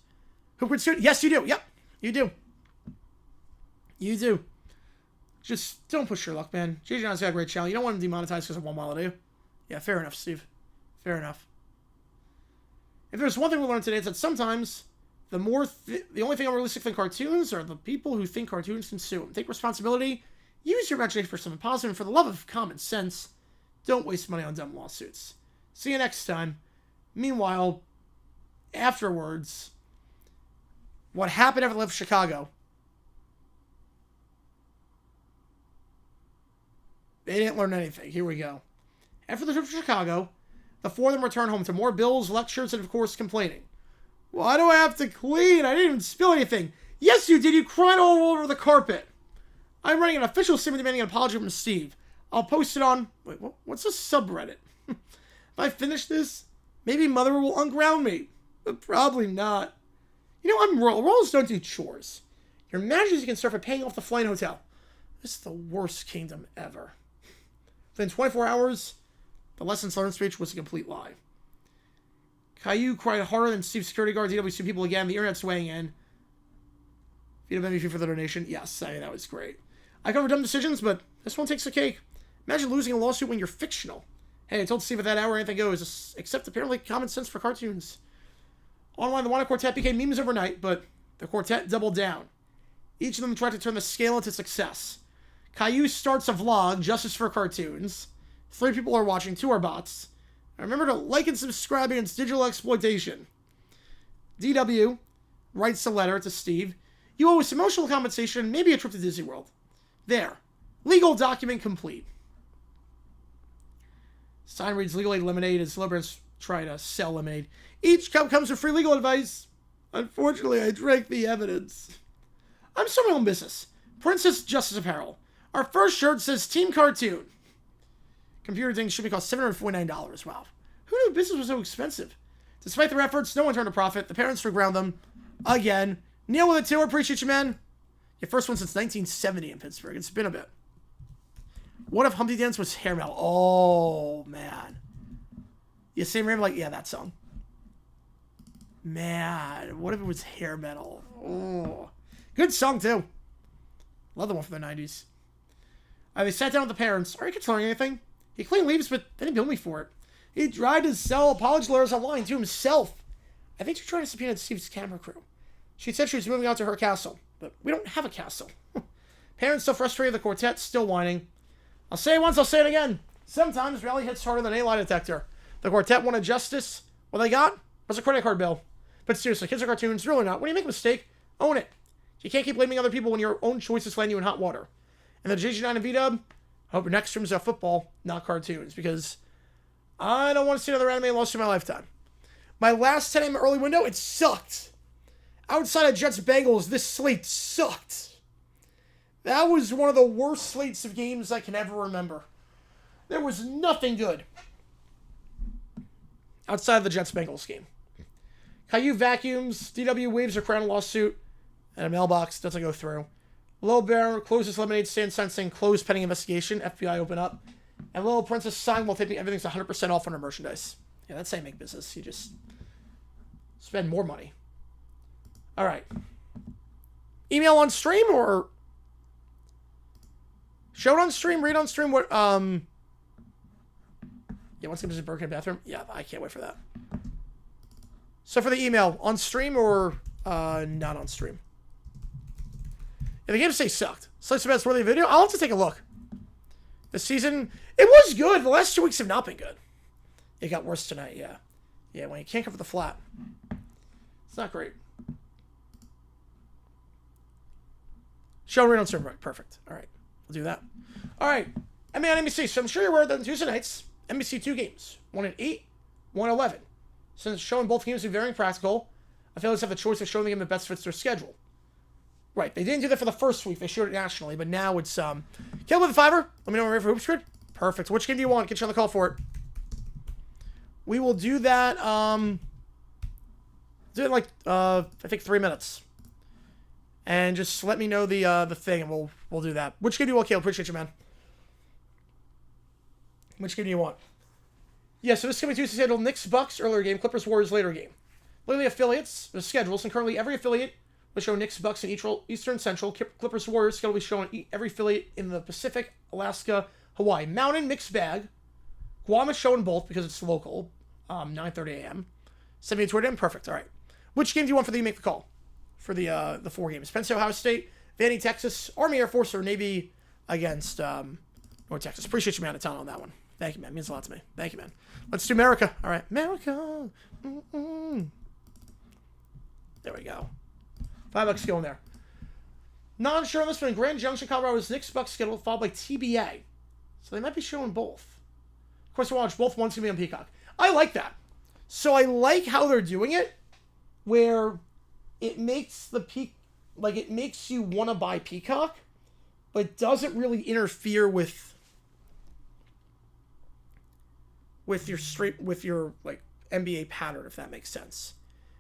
Who could sue? Yes, you do. Yep, you do. You do. Just don't push your luck, man. JJ John's got a great channel. You don't want him demonetized because of one wallet, do you? Yeah, fair enough, Steve. Fair enough. If there's one thing we learned today, it's that sometimes the only thing unrealistic than cartoons are the people who think cartoons consume. Take responsibility. Use your imagination for something positive. And for the love of common sense, don't waste money on dumb lawsuits. See you next time. Meanwhile, afterwards, what happened after I left Chicago? They didn't learn anything. Here we go. After the trip to Chicago, the four of them returned home to more bills, lectures, and of course, complaining. Why do I have to clean? I didn't even spill anything. Yes, you did. You cried all over the carpet. I'm writing an official statement demanding an apology from Steve. I'll post it on... Wait, what's a subreddit? If I finish this, maybe Mother will unground me. But probably not. You know, I'm rural. Rurals don't do chores. Your imaginations can start by paying off the flight hotel. This is the worst kingdom ever. Within 24 hours, the lessons learned speech was a complete lie. Caillou cried harder than Steve's security guard. DWC people again. The internet's weighing in. VWP for the donation. Yes, I mean, that was great. I covered dumb decisions, but this one takes the cake. Imagine losing a lawsuit when you're fictional. Hey, I told Steve at that hour anything goes, except apparently common sense for cartoons. Online, the Wanna Quartet became memes overnight, but the quartet doubled down. Each of them tried to turn the scale into success. Caillou starts a vlog, Justice for Cartoons. 3 people are watching, 2 are bots. And remember to like and subscribe against digital exploitation. DW writes a letter to Steve. You owe us emotional compensation and maybe a trip to Disney World. There. Legal document complete. Sign reads Legal Aid Lemonade as celebrities try to sell lemonade. Each cup comes with free legal advice. Unfortunately, I drank the evidence. I'm starting my own business. Princess Justice Apparel. Our first shirt says Team Cartoon. Computer things should be cost $749. Wow. Who knew business was so expensive? Despite their efforts, no one turned a profit. The parents reground them. Again. Neil with a 2. Appreciate you, man. Your first one since 1970 in Pittsburgh. It's been a bit. What if Humpty Dance was hair metal? Oh, man. Yeah, same rhythm, like, yeah, that song. Man, what if it was hair metal? Oh. Good song, too. Love the one from the 90s. They sat down with the parents. Are you controlling anything? He cleaned leaves, but they didn't bill me for it. He tried to sell apology letters online to himself. I think she's trying to subpoena Steve's camera crew. She said she was moving out to her castle, but we don't have a castle. Parents still frustrated, the quartet still whining. I'll say it once, I'll say it again. Sometimes reality hits harder than any lie detector. The quartet wanted justice. What they got was a credit card bill. But seriously, kids are cartoons, real or not. When you make a mistake, own it. You can't keep blaming other people when your own choices land you in hot water. And the JG9 and V-Dub, I hope your next stream is about football, not cartoons, because I don't want to see another anime lost in my lifetime. My last 10 a.m. early window, it sucked. Outside of Jets Bengals, this slate sucked. That was one of the worst slates of games I can ever remember. There was nothing good outside of the Jets Bengals game. Caillou vacuums, DW waves a crown lawsuit, and a mailbox doesn't go through. Little Bear closes lemonade stand sensing closed pending investigation. FBI open up. And Little Princess sign while taping everything's 100% off on her merchandise. Yeah, that's how you make business. You just spend more money. All right. Email on stream or show it on stream, read on stream. What? Yeah, once again, just broken in the bathroom. Yeah, I can't wait for that. So for the email, on stream or not on stream? Yeah, the game say sucked. Slice of best worthy video. I'll have to take a look. The season, it was good. The last 2 weeks have not been good. It got worse tonight. Yeah, yeah. When you can't cover the flat, it's not great. Showing right on stream. Right, perfect. All right, we'll do that. All right, NBA on NBC. So I'm sure you're aware that on Tuesday nights, NBC 2 games, one at 8, one at 11. Since showing both games to be very practical, affiliates have the choice of showing the game that best fits their schedule. Right, they didn't do that for the first week. They showed it nationally, but now it's Kill with a $5. Let me know when we're ready for Hoops Grid. Perfect. Which game do you want? Get you on the call for it. We will do that. Do it in like I think 3 minutes. And just let me know the thing, and we'll do that. Which game do you want, Caleb? Appreciate you, man. Which game do you want? Yeah, so this coming Tuesday scheduled Knicks Bucks earlier game, Clippers Warriors later game. Look at the affiliates, the schedules, and currently every affiliate will show Knicks Bucks in Eastern Central, Clippers Warriors schedule will be shown every affiliate in the Pacific, Alaska, Hawaii. Mountain mixed bag. Guam is showing both because it's local. 9:30 a.m. 7 a.m. Perfect. All right. Which game do you want for the make the call? For the 4 games. Penn State, Ohio State, Vandy, Texas, Army, Air Force, or Navy against North Texas. Appreciate you, man, a ton on that one. Thank you, man. It means a lot to me. Thank you, man. Let's do America. All right. America. There we go. $5 going there. Non-sure on this one. In Grand Junction, Colorado is Knicks Bucks schedule followed by TBA. So they might be showing both. Of course, we'll watch both. One's going to be on Peacock. I like that. So I like how they're doing it, where it makes it makes you want to buy Peacock, but it doesn't really interfere with your like NBA pattern, if that makes sense.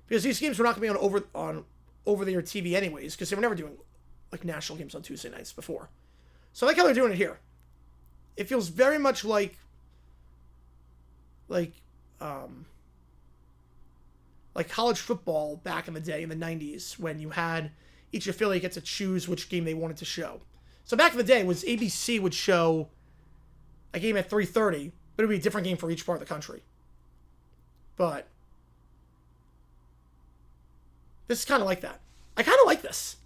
Because these games were not going to be on over the air TV anyways, because they were never doing like national games on Tuesday nights before. So I like how they're doing it here. It feels very much like college football back in the day in the 90s, when you had each affiliate get to choose which game they wanted to show. So back in the day, was ABC would show a game at 3:30, but it would be a different game for each part of the country. But this is kind of like that. I kind of like this.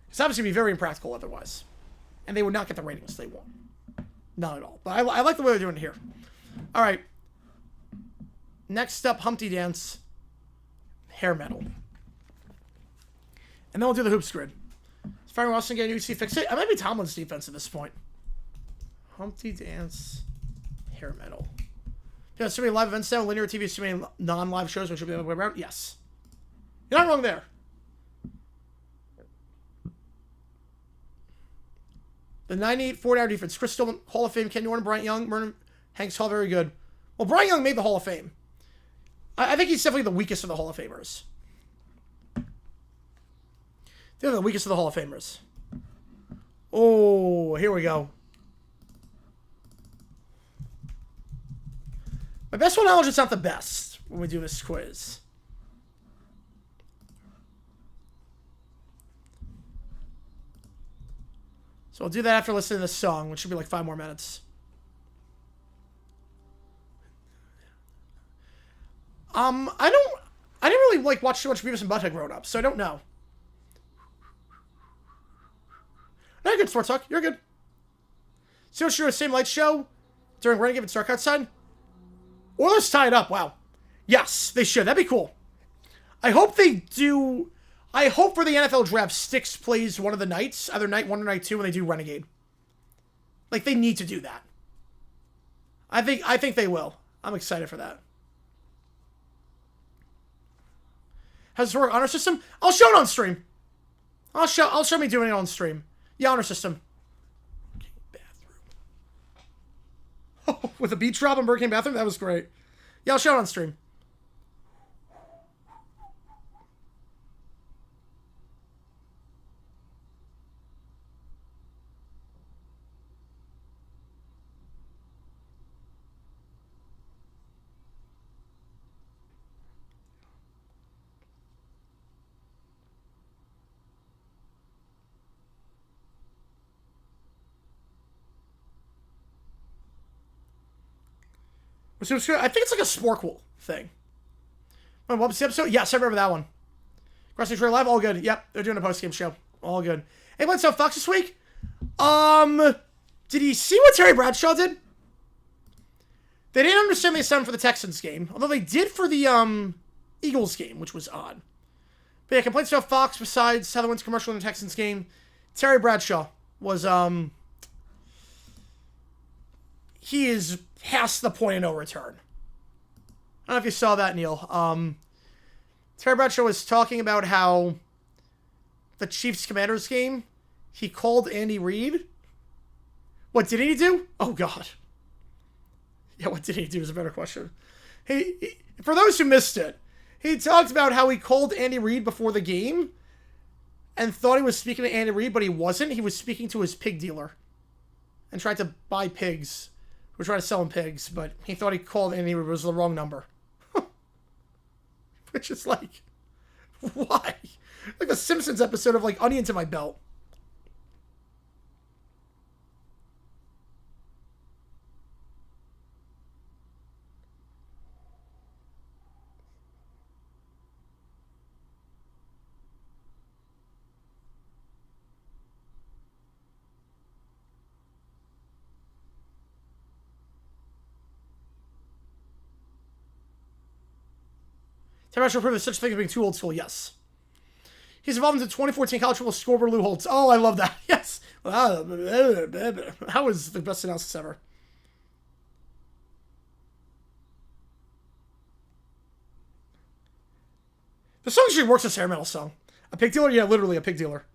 It's obviously be very impractical otherwise. And they would not get the ratings they want. Not at all. But I like the way they're doing it here. All right. Next up, Humpty Dance. Hair metal. And then we'll do the hoops grid. Is Fire Wilson getting UC fix it? I might be Tomlin's defense at this point. Humpty Dance. Hair metal. Yeah, so many live events now. Linear TV, so many non-live shows, which should be the other way around. Yes. You're not wrong there. The 98 4-hour defense. Chris Stillman, Hall of Fame. Ken Norton, Bryant Young, Mernon, Hanks Hall, very good. Well, Bryant Young made the Hall of Fame. I think he's definitely the weakest of the Hall of Famers. They're the weakest of the Hall of Famers. Oh, here we go. My best one knowledge is not the best when we do this quiz. So I'll do that after listening to this song, which should be like 5 more minutes. I didn't really like watch too much Beavis and Butthead growing up, so I don't know. No, you're good, Sports Talk. You're good. See what's the same light show during Renegade and Stark Outside? Oilers tie it up. Wow. Yes, they should. That'd be cool. I hope they do. I hope for the NFL draft, Styx plays one of the nights, either night 1 or night 2, when they do Renegade. Like, they need to do that. I think they will. I'm excited for that. How's this work? Honor system? I'll show it on stream. I'll show me doing it on stream. Yeah, honor system. Bathroom. With a beach drop in Burger King bathroom? That was great. Yeah, I'll show it on stream. I think it's like a Sporkle thing. What was the episode? Yes, I remember that one. Crossing Trail Live, all good. Yep, they're doing a post-game show. All good. Hey, what's up, Fox this week? Did he see what Terry Bradshaw did? They didn't understand the sound for the Texans game, although they did for the Eagles game, which was odd. But yeah, complaints about Fox besides Heather Wynn's commercial in the Texans game. Terry Bradshaw was, he is past the point of no return. I don't know if you saw that, Neil. Terry Bradshaw was talking about how the Chiefs-Commanders game, he called Andy Reid. What did he do? Oh, God. Yeah, what did he do is a better question. He for those who missed it, he talked about how he called Andy Reid before the game and thought he was speaking to Andy Reid, but he wasn't. He was speaking to his pig dealer and tried to buy pigs. We're trying to sell him pigs, but he thought he called Andy Reid, but it was the wrong number. Which is like, why? Like a Simpsons episode of like onion to my belt. Terry Bradshaw proved there's such a thing as being too old school. Yes. He's evolved into 2014 college football scoreboard Lou Holtz. Oh, I love that. Yes. That was the best analysis ever. The song actually works as a hair metal song. A pig dealer? Yeah, literally a pig dealer.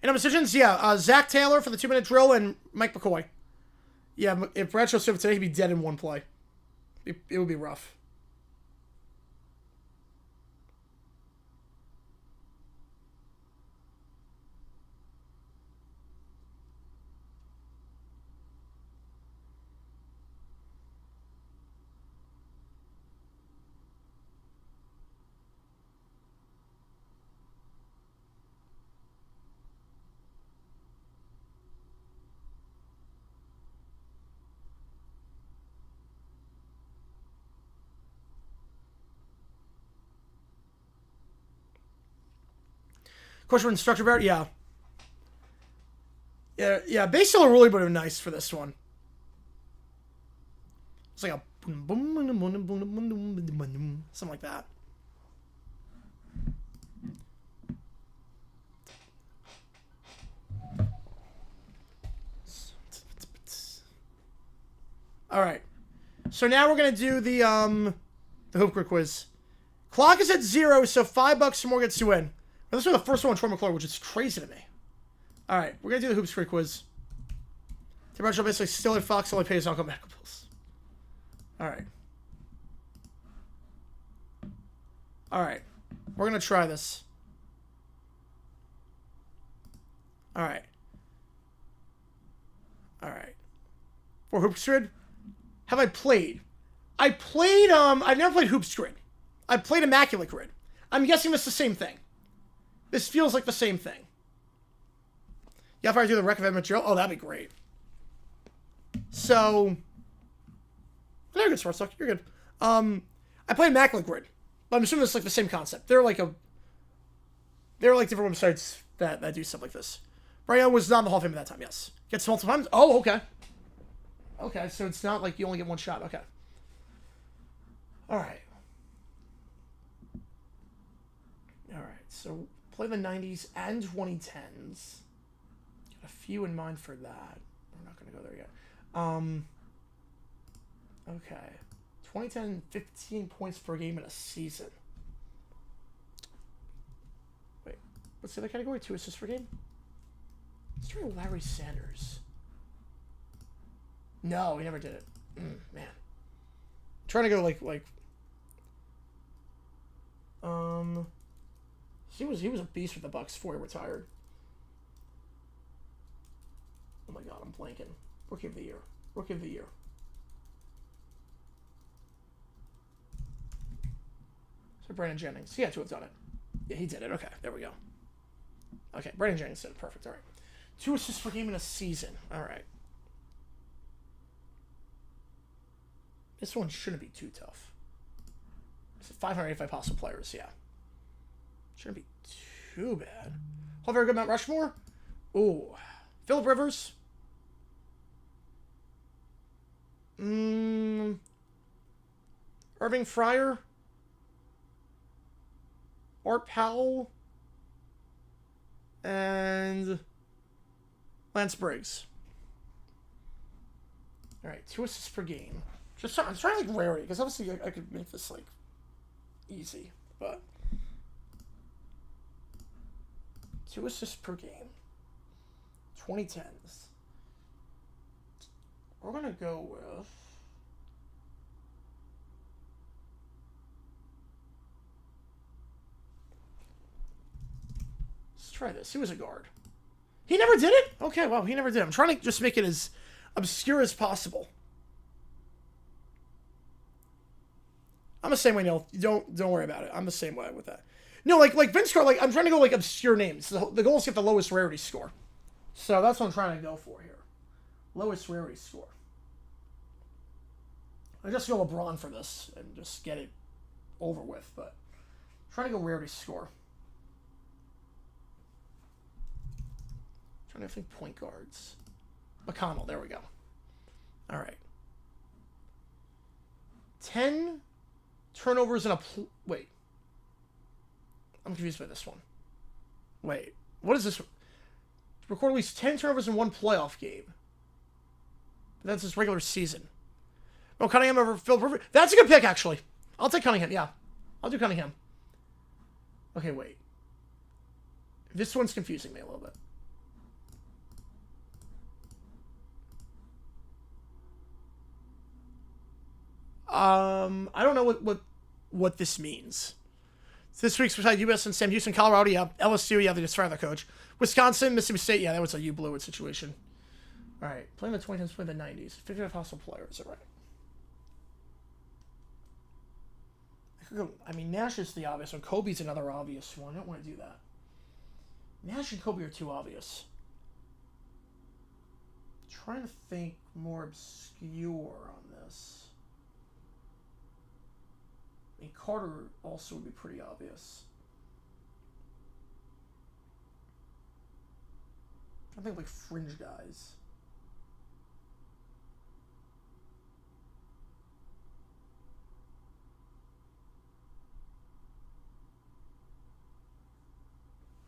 And decisions, yeah, Zach Taylor for the 2-minute drill and Mike McCoy. Yeah, if Bradshaw served today, he'd be dead in one play. It would be rough. Question for Instructor Barrett? Yeah. Yeah, bass solo really would have been nice for this one. It's like a something like that. Alright. So now we're gonna do the Hoop Grid quiz. Clock is at 0, so $5 or more gets you in. This was the first one with Troy McClure, which is crazy to me. Alright, we're going to do the Hoops Grid quiz. Tim Bradshaw basically still at Fox, only pays Uncle medical bills. Alright. Alright. We're going to try this. Alright. Alright. For Hoops Grid, have I played? I've never played Hoops Grid. I've played Immaculate Grid. I'm guessing it's the same thing. This feels like the same thing. Yeah, if I do the Wreck of Ed material, oh, that'd be great. So, you're good, Sports Talk. You're good. I play Immaculate Grid, but I'm assuming it's like the same concept. They're like different websites that do stuff like this. Brian was not in the Hall of Fame at that time. Yes, gets multiple times. Oh, okay. Okay, so it's not like you only get one shot. Okay. All right. All right. So. Play the 90s and 2010s. Got a few in mind for that. We're not going to go there yet. Okay. 2010, 15 points per game in a season. Wait. What's the other category? 2 assists per game? Let's try Larry Sanders. No, he never did it. Man. I'm trying to go He was a beast with the Bucks before he retired. Oh my God, I'm blanking. Rookie of the year. Rookie of the year. So Brandon Jennings. He had to have done it. Yeah, he did it. Okay, there we go. Okay, Brandon Jennings did it. Perfect. All right. 2 assists per game in a season. All right. This one shouldn't be too tough. It's 585 possible players, yeah. Shouldn't be too bad. Oh, very good Mount Rushmore. Ooh. Phillip Rivers. Irving Fryer. Art Powell. And Lance Briggs. Alright, 2 assists per game. Just I'm trying like rarity, because obviously I could make this like easy, but 2 assists per game. 2010s. We're gonna go with let's try this. He was a guard. He never did it? Okay, well, he never did. I'm trying to just make it as obscure as possible. I'm the same way, Neil. Don't worry about it. I'm the same way with that. No, like Vince Carter, like I'm trying to go like obscure names. The goal is to get the lowest rarity score. So that's what I'm trying to go for here. Lowest rarity score. I just go LeBron for this and just get it over with, but I'm trying to go rarity score. I'm trying to think point guards. McConnell, there we go. All right. 10 turnovers in a wait. I'm confused by this one. Wait, what is this? Record at least 10 turnovers in one playoff game. But that's his regular season. Oh, Cunningham over Phil Rivers. That's a good pick, actually. I'll take Cunningham, yeah. I'll do Cunningham. Okay, wait. This one's confusing me a little bit. I don't know what this means. This week's beside U.S. and Sam Houston, Colorado, yeah. LSU, yeah, they just fired their coach. Wisconsin, Mississippi State, yeah, that was a U blew it situation. All right, playing the 2010s, playing the 90s. 55 hostile players, all right. I mean, Nash is the obvious one. Kobe's another obvious one. I don't want to do that. Nash and Kobe are too obvious. I'm trying to think more obscure on this. I mean, Carter also would be pretty obvious. I think like fringe guys.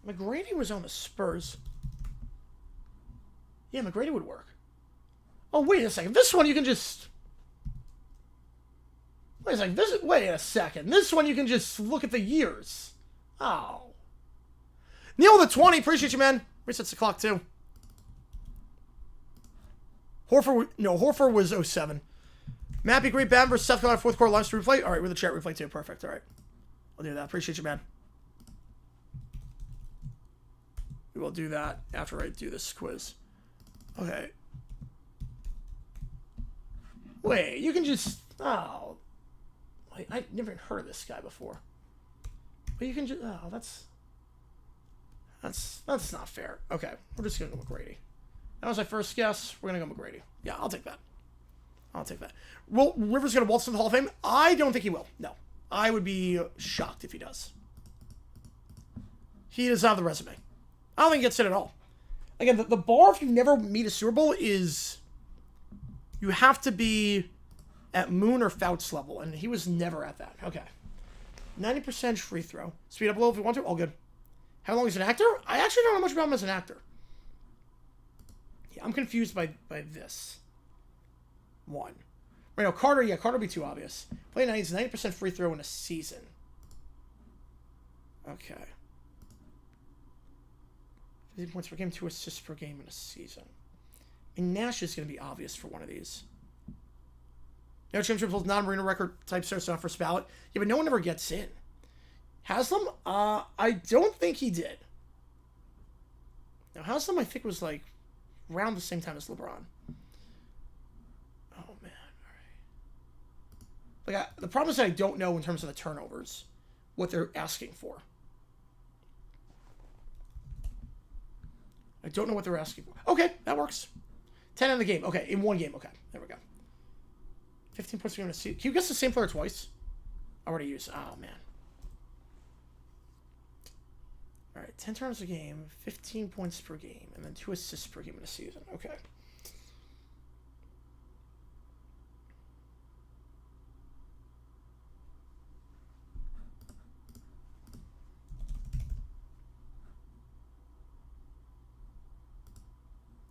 McGrady was on the Spurs. Yeah, McGrady would work. Oh, wait a second. This one you can just... Wait a second. Wait a second. This one you can just look at the years. Oh. Neil the 20. Appreciate you, man. Resets the clock, too. Horford was 07. Mappy, great Bam versus South Carolina fourth quarter live stream replay. All right, with the chat replay, too. Perfect. All right. I'll do that. Appreciate you, man. We will do that after I do this quiz. Okay. Wait, you can just... Oh. Wait, I've never even heard of this guy before. But you can just... Oh, that's not fair. Okay, we're just going to go McGrady. That was my first guess. We're going to go McGrady. Yeah, I'll take that. I'll take that. Will Rivers going to waltz into the Hall of Fame? I don't think he will. No. I would be shocked if he does. He does not have the resume. I don't think he gets it at all. Again, the bar if you never meet a Super Bowl is you have to be at Moon or Fouts level, and he was never at that. Okay. 90% free throw. Speed up a little if you want to. All good. How long is an actor? I actually don't know much about him as an actor. Yeah, I'm confused by this. One. Right now, Carter, yeah, Carter would be too obvious. Play 90% free throw in a season. Okay. 50 points per game, 2 assists per game in a season. I mean, Nash is going to be obvious for one of these. No championship holds non-marina record type starts on first ballot. Yeah, but no one ever gets in. Haslam? I don't think he did. Now, Haslam, I think, was like around the same time as LeBron. Oh, man. All right. Like, the problem is that I don't know in terms of the turnovers what they're asking for. I don't know what they're asking for. Okay, that works. 10 in the game. Okay, in one game. Okay, there we go. 15 points per game in a season. Can you guess the same player twice? I already used. Oh, man. All right, 10 turnovers a game, 15 points per game, and then 2 assists per game in a season. Okay.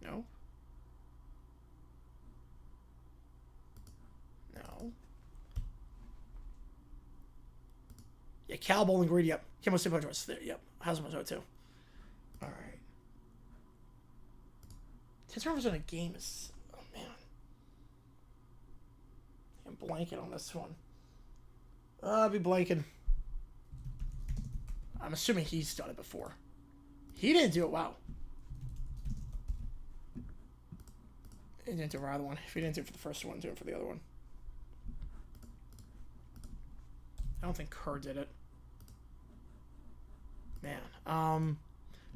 No. No. Yeah, Cal Bowling Green, yep. Kim Super there, yep. Hasmo too. All right. 10 turnovers in a game is, oh man. I'm blanking on this one. I'll be blanking. I'm assuming he's done it before. He didn't do it. Wow. He didn't do it for either one. If he didn't do it for the first one, do it for the other one. I don't think Kerr did it. Man.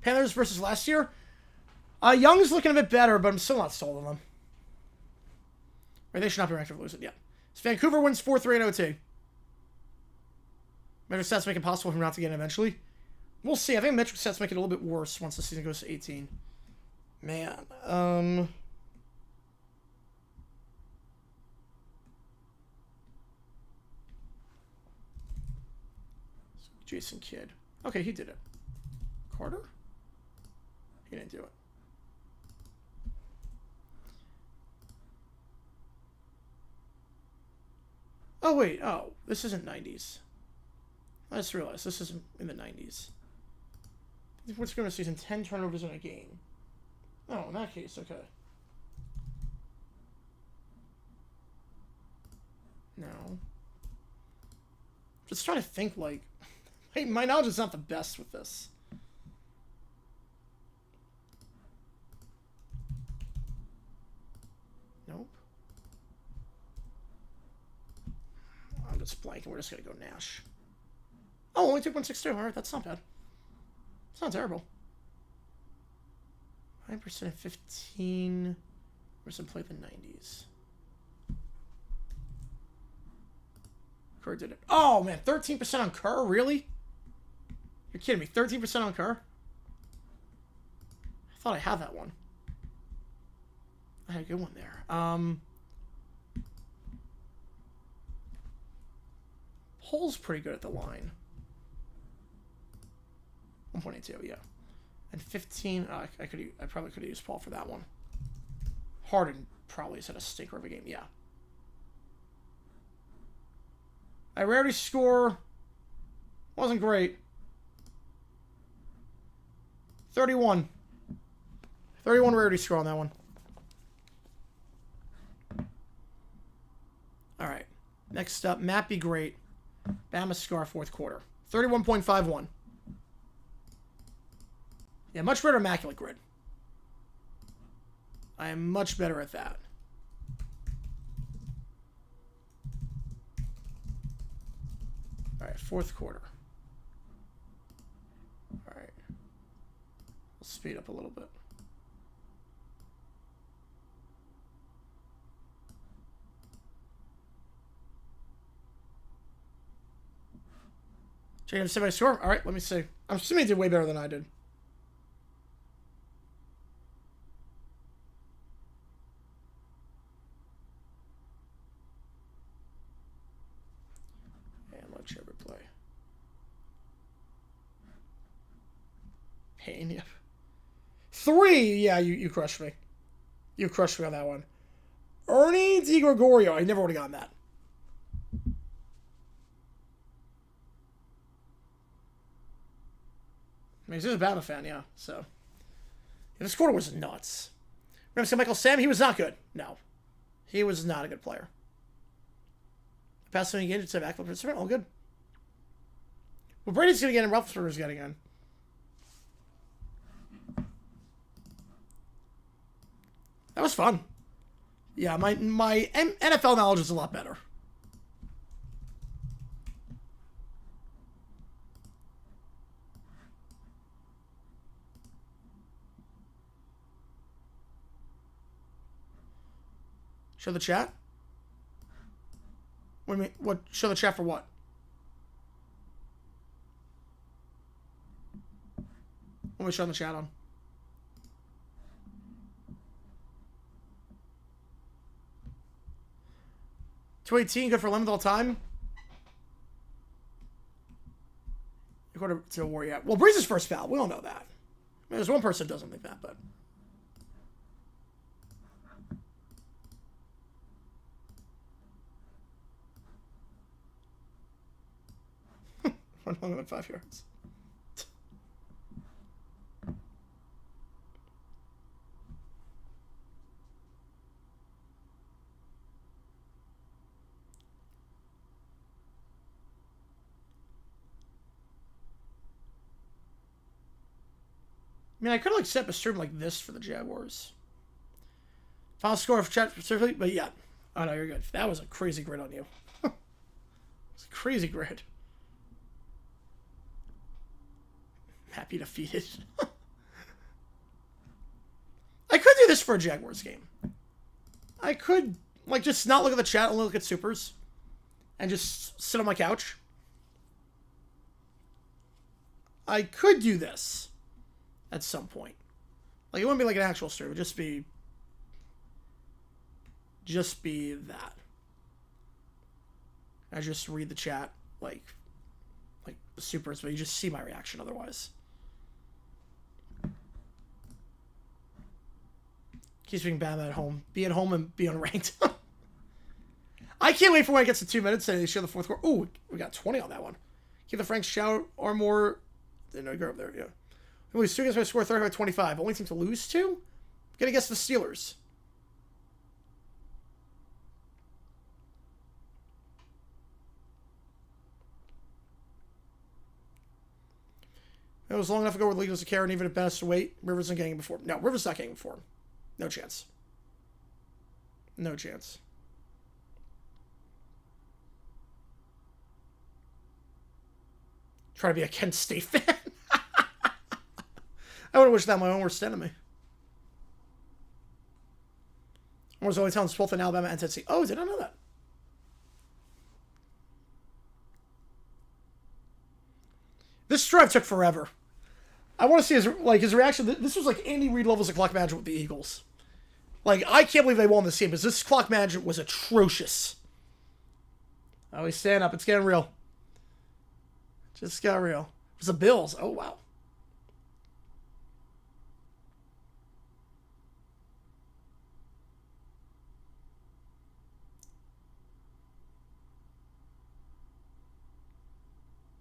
Panthers versus last year. Young's looking a bit better, but I'm still not sold on them. Or they should not be ranked for losing. Yeah. So Vancouver wins 4-3 in OT. Metric stats make it possible for him not to get in eventually. We'll see. I think metric stats make it a little bit worse once the season goes to 18. Man. Jason Kidd. Okay, he did it. Carter? He didn't do it. Oh, wait. Oh, this isn't 90s. I just realized this is in the 90s. What's going to season 10 turnovers in a game? Oh, in that case, okay. No. Just trying to think, like... Hey, my knowledge is not the best with this. Nope. I'm just blanking. We're just going to go Nash. Oh, only 2.62. All right, that's not bad. It's not terrible. 9% 15. Where's play the 90s? Kerr did it. Oh, man. 13% on Kerr? Really? You're kidding me. 13% on Kerr? I thought I had that one. I had a good one there. Pole's pretty good at the line. 1.82, yeah. And 15, I probably could have used Paul for that one. Harden probably has had a stinker of a game, yeah. I rarely score. Wasn't great. 31. 31 rarity score on that one. All right. Next up, Matt Be Great. Bama Scar, fourth quarter. 31.51. Yeah, much better Immaculate Grid. I am much better at that. All right, fourth quarter. All right. We'll speed up a little bit. Jacob said my score. All right, let me see. I'm assuming he did way better than I did. And let's ever play. Pain, yep. 3! Yeah, you crushed me. You crushed me on that one. Ernie DiGregorio. I never would have gotten that. I mean, he's a Bama fan, yeah, so. Yeah, this quarter was nuts. Remember, so Michael Sam, he was not good. No. He was not a good player. Passing again, it's a back participant, all good. Well, Brady's going to get in, Roethlisberger's getting in. That was fun. Yeah, my NFL knowledge is a lot better. Show the chat. What do you mean? What? Show the chat for what? What are we showing the chat on? 218, good for 11th all time. According to war, yeah. Well, Breeze's first foul. We all know that. I mean, there's one person that doesn't think that, but. One longer than 5 yards. I mean, I could have like set up a stream like this for the Jaguars. Final score of chat specifically, but yeah. Oh no, you're good. That was a crazy grid on you. It's a crazy grid. Happy defeated. I could do this for a Jaguars game. I could like just not look at the chat, only look at supers, and just sit on my couch. I could do this at some point. Like, it wouldn't be like an actual stream. It would just be that. I just read the chat like the supers, but you just see my reaction otherwise. Keeps being bad at home. Be at home and be unranked. I can't wait for when it gets to 2 minutes and they show the fourth quarter. Ooh, we got 20 on that one. Keep the Franks shout or more. No, go up there, yeah. We lose 2 against my score 30 by 25. Only team to lose 2? Gonna guess the Steelers. It was long enough ago where the league was a care, and even if Ben has to wait, Rivers isn't getting before. No, Rivers not getting before. No chance. No chance. Try to be a Kent State fan. I would have wished that my own worst enemy. I was only telling both in Alabama and Tennessee. Oh, did I know that? This drive took forever. I want to see his reaction. This was like Andy Reid levels of clock management with the Eagles. Like, I can't believe they won this game because this clock management was atrocious. Oh, he's standing up. It's getting real. Just got real. It was the Bills. Oh, wow.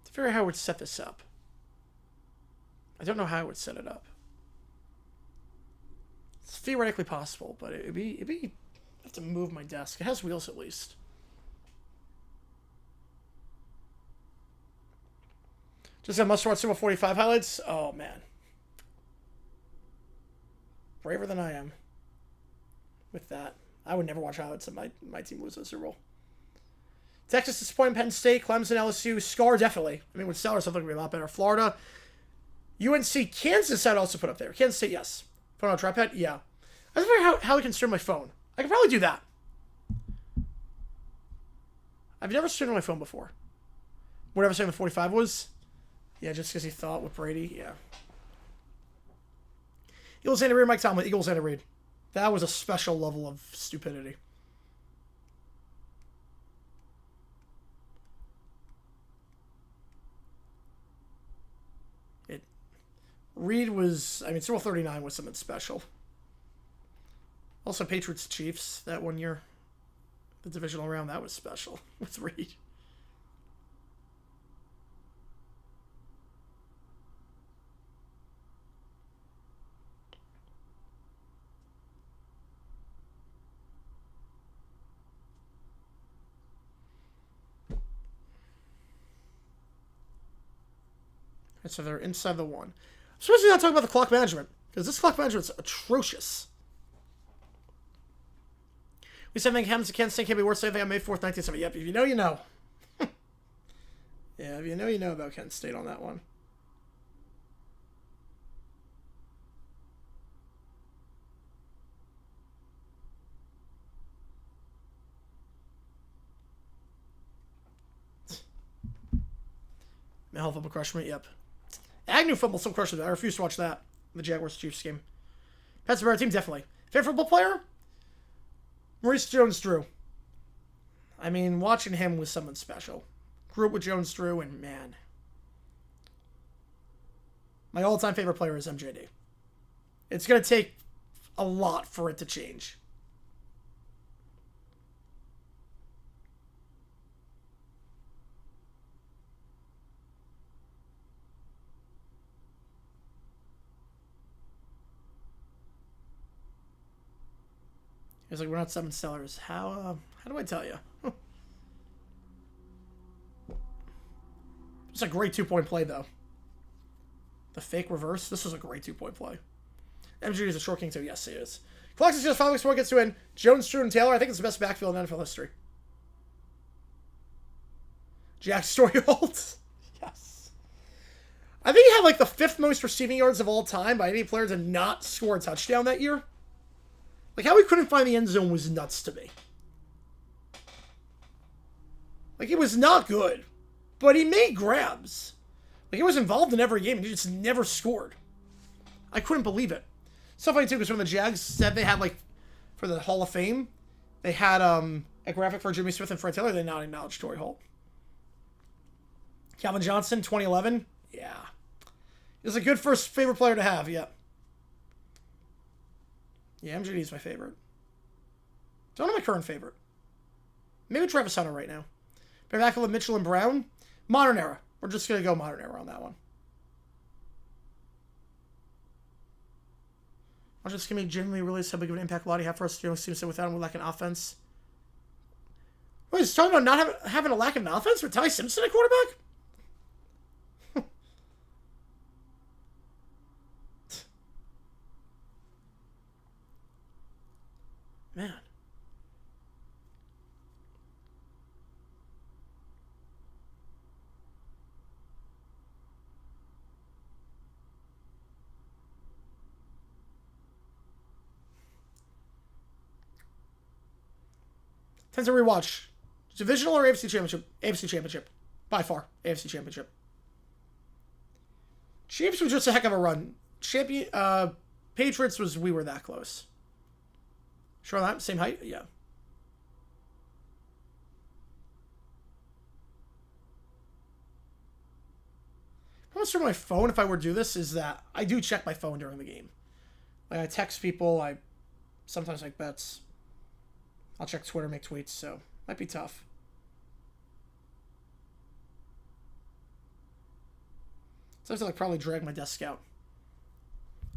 To figure out how I would set this up. I don't know how I would set it up. It's theoretically possible, but it'd be I have to move my desk. It has wheels at least. Just got must watch Super 45 highlights. Oh man. Braver than I am with that. I would never watch highlights if my team loses the Super Bowl. Texas disappointing Penn State, Clemson, LSU, Scar definitely. I mean, with Sellers, I think it'd be a lot better. Florida, UNC, Kansas, I'd also put up there. Kansas State, yes. Put on a tripod, yeah. I was wondering how I can stream my phone. I could probably do that. I've never streamed on my phone before. Whatever saying the 45 was. Yeah, just because he thought with Brady, yeah. Eagles Andy Reid, Mike Tomlin, Eagles Andy Reid. That was a special level of stupidity. Reed was, I mean, Super Bowl 39 was something special. Also, Patriots Chiefs that 1 year. The divisional round, that was special with Reed. And so they're inside the one. Especially not talking about the clock management, because this clock management's atrocious. We said Kansas State can't be worse than anything on May 4th, 1970. Yep, if you know, you know. Yeah, if you know about Kent State on that one. Mahal football crushed me. Yep. Agnew football still crushed me. I refuse to watch that. The Jaguars Chiefs game. Pittsburgh team definitely. Favorite football player? Maurice Jones-Drew. I mean, watching him was something special. Grew up with Jones-Drew, and man, my all-time favorite player is MJD. It's gonna take a lot for it to change. He's like, we're not seven sellers. How do I tell you? It's a great 2-point play, though. The fake reverse. This was a great 2-point play. MJ is a short king, too. Yes, he is. Collects just 5 weeks before it gets to win. Jones, Drew, and Taylor. I think it's the best backfield in NFL history. Jack Storyholt. Yes. I think he had like the 5th most receiving yards of all time by any player to not score a touchdown that year. Like, how he couldn't find the end zone was nuts to me. Like, it was not good. But he made grabs. Like, he was involved in every game, and he just never scored. I couldn't believe it. So funny, too, because when the Jags said they had, like, for the Hall of Fame, they had a graphic for Jimmy Smith and Fred Taylor. They not acknowledged Torrey Holt. Calvin Johnson, 2011. Yeah. He was a good first favorite player to have, yeah. Yeah, MJD is my favorite. Don't know my current favorite. Maybe Travis Hunter right now. Back with Mitchell and Brown. Modern era. We're just going to go modern era on that one. I'm just going to genuinely realize how big of an impact Lottie had for us. You know, seems to without him, we lack an offense. Wait, he's talking about not having a lack of an offense with Ty Simpson at quarterback? Man. Tends to rewatch. Divisional or AFC Championship? AFC Championship. By far. AFC Championship. Chiefs was just a heck of a run. Patriots was, we were that close. Sure on that? Same height? Yeah. Promise for my phone, if I were to do this, is that I do check my phone during the game. Like, I text people, I sometimes make bets. I'll check Twitter, make tweets, so might be tough. So I have to, like, probably drag my desk out.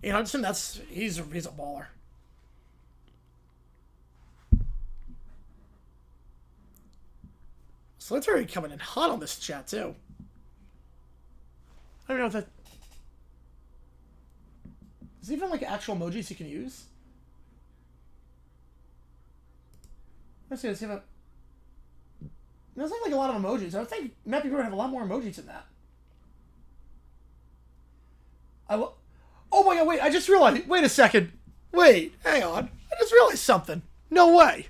Ian Hudson, he's a baller. So that's already coming in hot on this chat, too. I don't know if that... Is there even, like, actual emojis you can use? Let's see if it... There's not, like, a lot of emojis. I would think Matt Gordon have a lot more emojis than that. Oh my god, wait, I just realized... Wait a second. Wait, hang on. I just realized something. No way.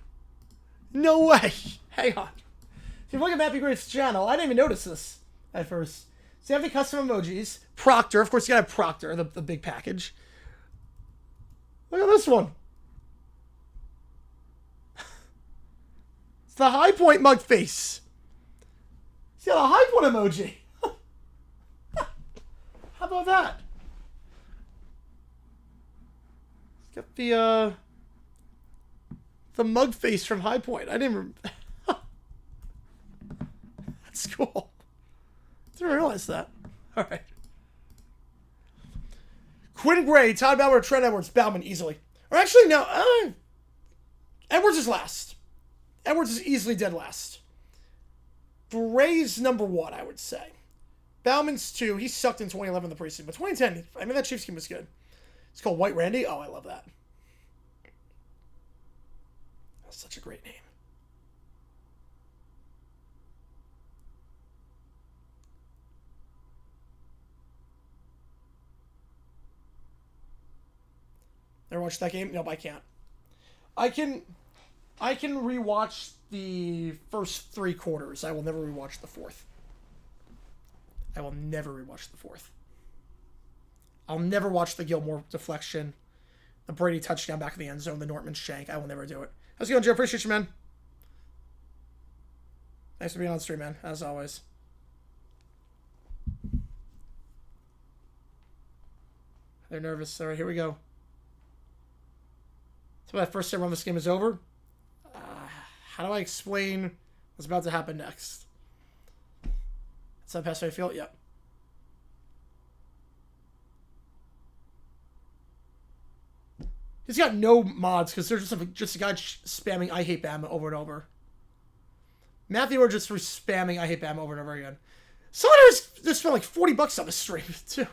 No way. Hang on. If you look at Mappy Great's channel, I didn't even notice this at first. So you have the custom emojis. Proctor. Of course, you gotta have Proctor, the big package. Look at this one. It's the high point mug face. He's got a high point emoji. How about that? He's got the mug face from High Point. I didn't remember. That's cool. Didn't realize that. All right. Quinn Gray, Todd Bauer, Trent Edwards, Bauman easily. Or actually, no. Edwards is last. Edwards is easily dead last. Gray's number 1, I would say. Bauman's 2. He sucked in 2011 the preseason. But 2010, I mean, that Chiefs game was good. It's called White Randy. Oh, I love that. That's such a great name. Ever watched that game? Nope, I can't. I can rewatch the first 3 quarters. I will never rewatch the 4th. I will never rewatch the fourth. I'll never watch the Gilmore deflection, the Brady touchdown back in the end zone, the Nortman shank. I will never do it. How's it going, Joe? Appreciate you, man. Thanks for being on stream, man, as always. They're nervous. All right, here we go. So that first run of this game is over. How do I explain what's about to happen next? That's the best way I feel. Yep. He's got no mods because there's just a guy spamming "I hate Bama" over and over. Matthew are just spamming "I hate Bama" over and over again. Someone just spent like $40 on the stream too.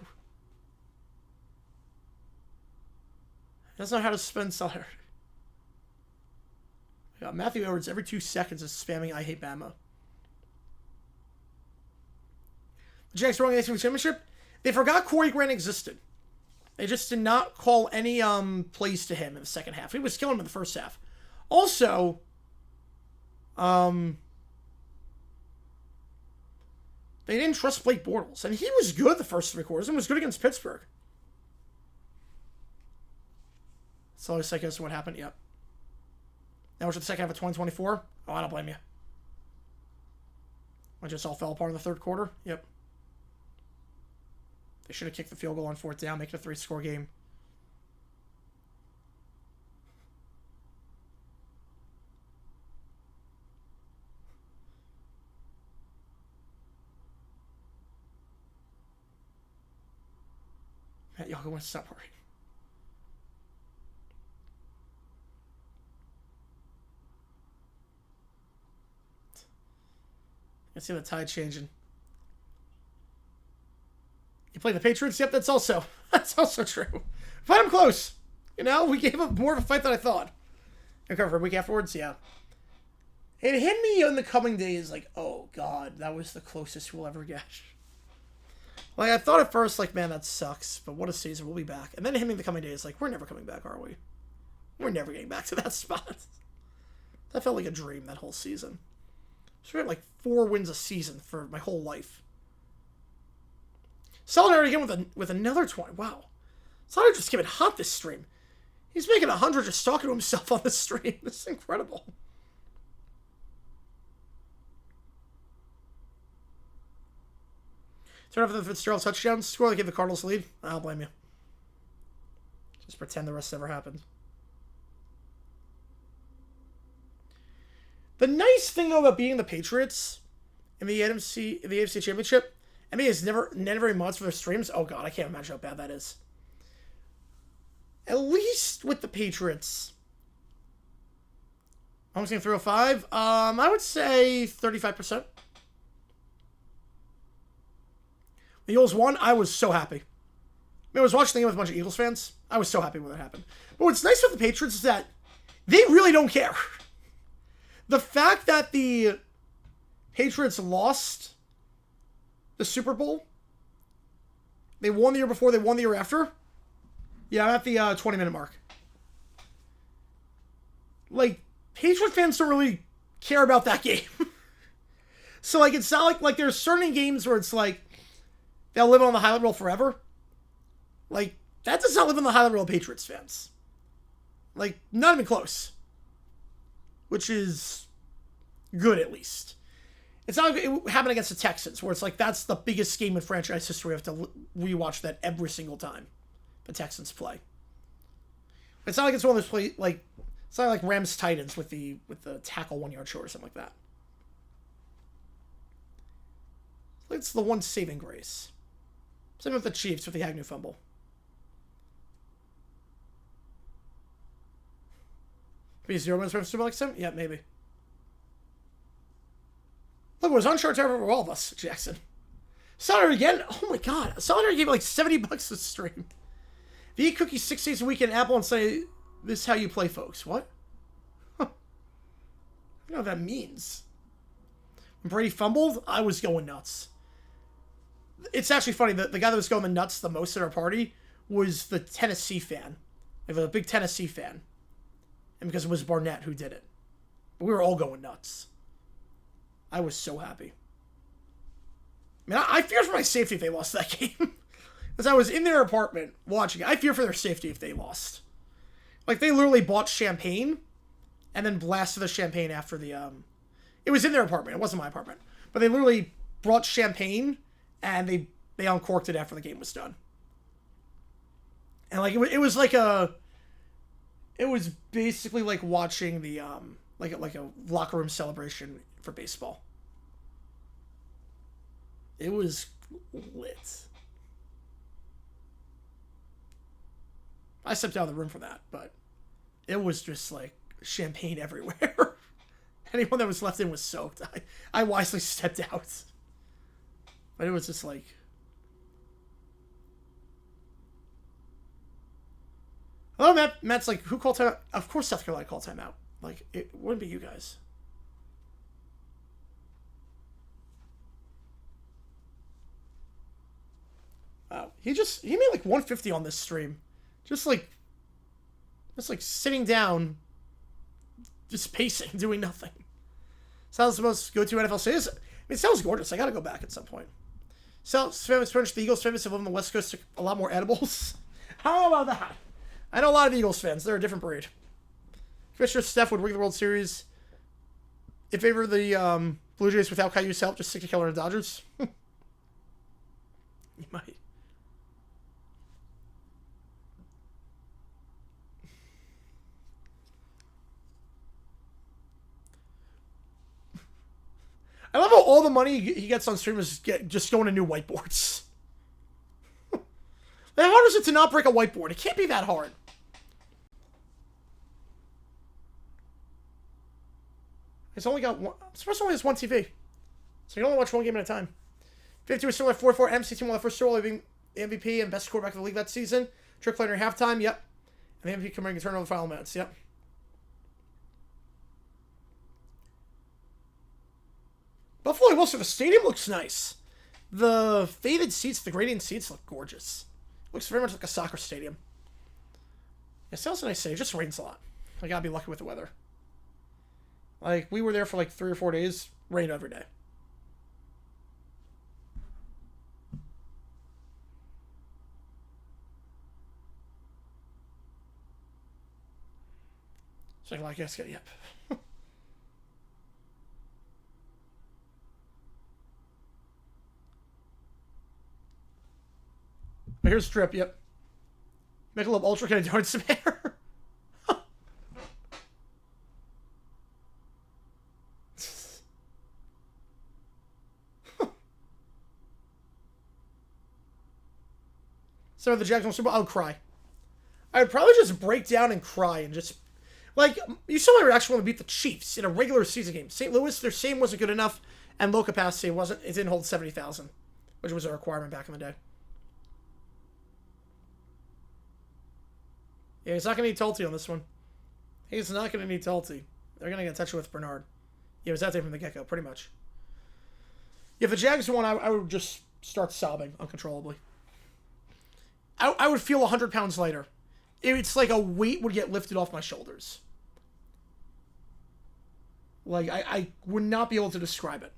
That's not how to spend salary. Yeah, Matthew Edwards every 2 seconds is spamming "I hate Bama." The Jags won the AFC Championship. They forgot Corey Grant existed. They just did not call any plays to him in the second half. He was killing him in the first half. Also, they didn't trust Blake Bortles, and he was good the first 3 quarters and was good against Pittsburgh. So I guess what happened. Yep. Now we're to the second half of 2024. Oh, I don't blame you. I just all fell apart in the third quarter. Yep. They should have kicked the field goal on 4th down, make it a 3-score game. Matt Yoga wants to stop worrying. I see the tide changing. You play the Patriots? Yep, that's also true. But I'm close. You know, we gave up more of a fight than I thought. And cover for a week afterwards, yeah. It hit me in the coming days like, oh god, that was the closest we'll ever get. Like, I thought at first, like, man, that sucks, but what a season, we'll be back. And then it hit me in the coming days like, we're never coming back, are we? We're never getting back to that spot. That felt like a dream, that whole season. So we had like 4 wins a season for my whole life. Solidarity again with another 20. Wow. Solidarity just came in hot this stream. He's making 100 just talking to himself on the stream. This is incredible. Turn off the Fitzgerald touchdown score to give the Cardinals the lead. I don't blame you. Just pretend the rest never happened. The nice thing, though, about beating the Patriots in the AFC Championship, NBA is never very much for their streams. Oh, God, I can't imagine how bad that is. At least with the Patriots. I'm saying 305. I would say 35%. The Eagles won. I was so happy. I was watching the game with a bunch of Eagles fans. I was so happy when that happened. But what's nice with the Patriots is that they really don't care. The fact that the Patriots lost the Super Bowl, they won the year before, they won the year after. Yeah, I'm at the 20-minute mark. Like, Patriot fans don't really care about that game. So, like, it's not like there's certain games where it's like, they'll live on the highlight reel forever. Like, that does not live on the highlight reel of Patriots fans. Like, not even close. Which is good, at least. It's not like it happened against the Texans, where it's like, that's the biggest game in franchise history. We have to rewatch that every single time the Texans play. It's not like it's one of those play, like, it's not like Rams Titans with the tackle 1 yard short or something like that. It's the one saving grace. Same with the Chiefs with the Agnew fumble. Maybe 0 minutes for Super Bowl Yeah, maybe. Look, it was uncharted territory for all of us, Jackson. Solidarity again? Oh my god. Solidarity gave me like $70 to stream. If you eat cookies 6 days a week in Apple and say, this is how you play, folks. What? Huh. I don't know what that means. When Brady fumbled, I was going nuts. It's actually funny, the guy that was going nuts the most at our party was the Tennessee fan. Like a big Tennessee fan. And because it was Barnett who did it. But we were all going nuts. I was so happy. I mean, I feared for my safety if they lost that game. As I was in their apartment watching it, I fear for their safety if they lost. Like, they literally bought champagne and then blasted the champagne after the, It was in their apartment. It wasn't my apartment. But they literally brought champagne and they uncorked it after the game was done. And, like, it was like a... It was basically like watching the, like a locker room celebration for baseball. It was lit. I stepped out of the room for that, but it was just like champagne everywhere. Anyone that was left in was soaked. I wisely stepped out. But it was just like... Hello, Matt. Matt's like, who called timeout? Of course South Carolina called timeout. Like, it wouldn't be you guys. Wow. He made like 150 on this stream. Just like sitting down, just pacing, doing nothing. Sounds the most go-to NFL city. I mean, it sounds gorgeous. I gotta go back at some point. Sounds famous French. The Eagles famous have lived on the West Coast. A lot more edibles. How about that? I know a lot of Eagles fans. They're a different breed. Commissioner Steph would win the World Series in favor of the Blue Jays without Caillou's help. Just stick to Keller and Dodgers. You might. I love how all the money he gets on stream is just going to new whiteboards. How hard is it to not break a whiteboard? It can't be that hard. It's only got one. I'm surprised it only has one TV. So you can only watch one game at a time. 52 is still at 4-4. MC team won the first Super Bowl, being MVP and best quarterback of the league that season. Trick player at halftime. Yep. And the MVP coming in turn over the final minutes. Yep. Buffalo Wilson, the stadium looks nice. The faded seats, the gradient seats look gorgeous. Looks very much like a soccer stadium. Yeah, Seattle's a nice city. It just rains a lot. I gotta be lucky with the weather. Like, we were there for like 3 or 4 days. Rained every day. So I guess, yep. But here's Strip, yep. Michelob Ultra, can I donate some hair? So the Jags won Super Bowl, I would cry. I would probably just break down and cry and just... Like, you saw my reaction when we beat the Chiefs in a regular season game. St. Louis, their stadium wasn't good enough, and low capacity it didn't hold 70,000, which was a requirement back in the day. Yeah, he's not going to need Tulty on this one. He's not going to need Tulty. They're going to get in touch with Bernard. Yeah, it was that day from the get-go, pretty much. If the Jags won, I would just start sobbing uncontrollably. I would feel 100 pounds lighter. It's like a weight would get lifted off my shoulders. Like, I would not be able to describe it.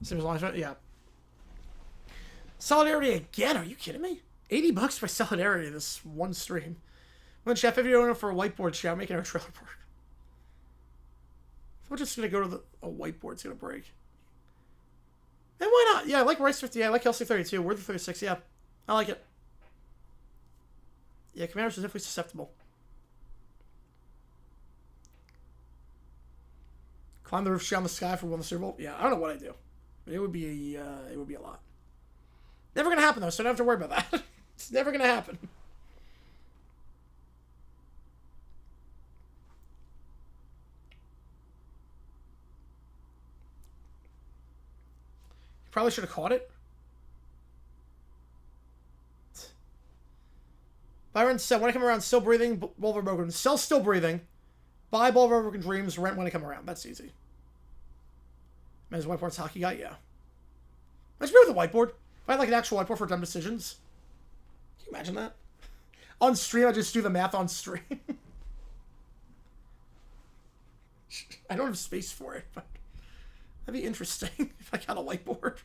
Same as long as, yeah. Solidarity again? Are you kidding me? $80 for Solidarity this one stream. When Chef, if you don't know for a whiteboard show, I'm making our trailer park. We're just gonna go to a whiteboard. It's gonna break. And why not? Yeah, I like Rice 50. I like Kelsey 32. Worthy 36. Yeah, I like it. Yeah, Commanders are definitely susceptible. Climb the roof, shout in the sky for winning the Super Bowl. Yeah, I don't know what I do. It would be a lot. Never gonna happen though, so I don't have to worry about that. It's never gonna happen. You probably should have caught it. Byron said, when I come around, still breathing, Bulver Broken. Sell still breathing. Buy Bulver Broken Dreams, rent when I come around. That's easy. Men's whiteboard's hockey guy, yeah. Let's be with a whiteboard. If I had like an actual whiteboard for dumb decisions. you imagine that? On stream, I just do the math on stream. I don't have space for it, but that'd be interesting if I got a whiteboard.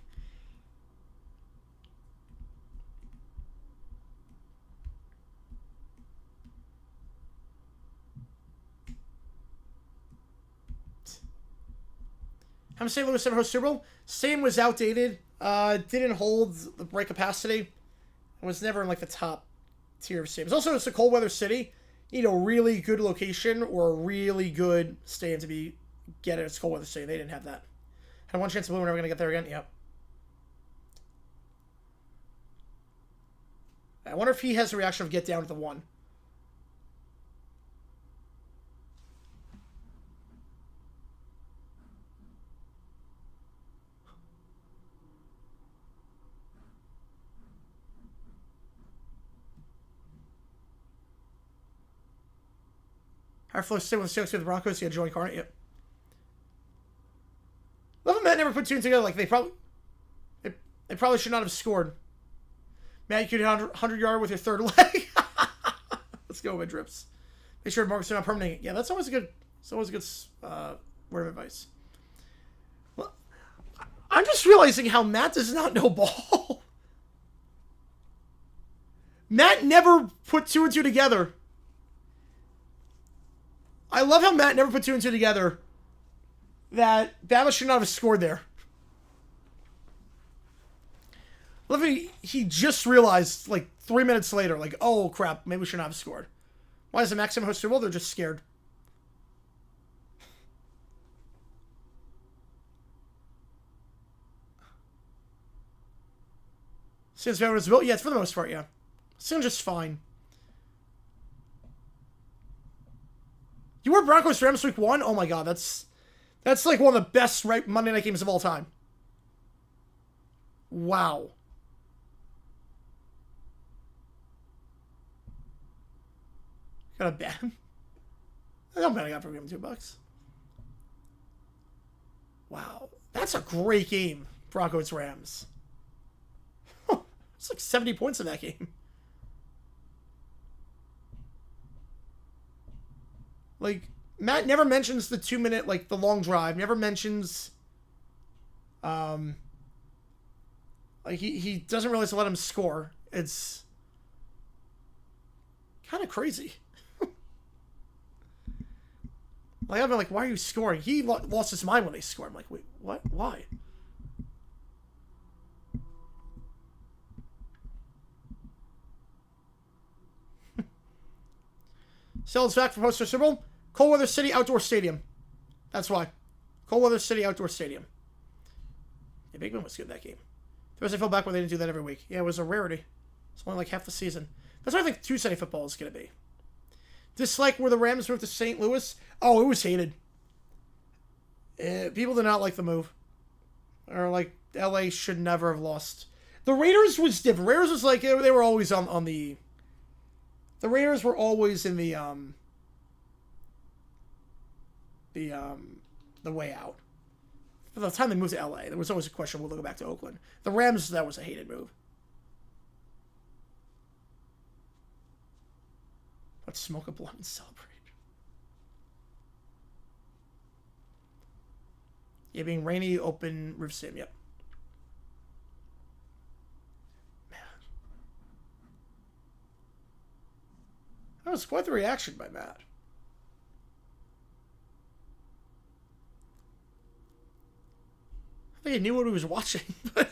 How many St. Louis ever host Super Bowl? Stadium was outdated. Didn't hold the right capacity. It was never in like the top tier of stadiums. Also, it's a cold weather city. You need a really good location or a really good stadium to get it. It's cold weather city. They didn't have that. Had one chance of we're never gonna get there again. Yep. I wonder if he has a reaction of get down to the 1. Our flow stay with the Seahawks with the Broncos. Yeah, Joey Carnett. Yep. Love Matt never put two and together. Like they probably should not have scored. Matt, you could hit 100-yard with your third leg. Let's go with drips. Make sure Marcus are not permanent. Yeah, that's always a good. It's always a good word of advice. Well, I'm just realizing how Matt does not know ball. Matt never put 2 and 2 together. I love how Matt never put 2 and 2 together. That Bama should not have scored there. I love how he just realized, like, 3 minutes later, like, oh, crap, maybe we should not have scored. Why is the Maxim host Super Bowl? They're just scared. Since Bama was built? Yeah, it's for the most part, yeah. Sounds just fine. You were Broncos Rams week 1? Oh my god, that's like one of the best Monday night games of all time. Wow. Got a bet. I'm betting out for him $2. Wow. That's a great game, Broncos Rams. It's like 70 points in that game. Like, Matt never mentions the 2-minute, like, the long drive. Never mentions, like, he doesn't realize to let him score. It's kind of crazy. Like, I've been like, why are you scoring? He lost his mind when they scored. I'm like, wait, what? Why? Sells back from host to Super Bowl. Cold Weather City Outdoor Stadium. That's why. Cold Weather City Outdoor Stadium. Yeah, Big Ben was good that game. The rest I felt back when they didn't do that every week. Yeah, it was a rarity. It's only like half the season. That's what I think Tuesday Night Football is going to be. Dislike where the Rams moved to St. Louis. Oh, it was hated. People did not like the move. Or like, LA should never have lost. The Raiders was different. Raiders was like, they were always on the... The Raiders were always in the way out. By the time they moved to LA, there was always a question, will they go back to Oakland? The Rams, that was a hated move. Let's smoke a blunt and celebrate. Yeah, being rainy, open roof sim, yep. Man. That was quite the reaction by Matt. I think he knew what he was watching, but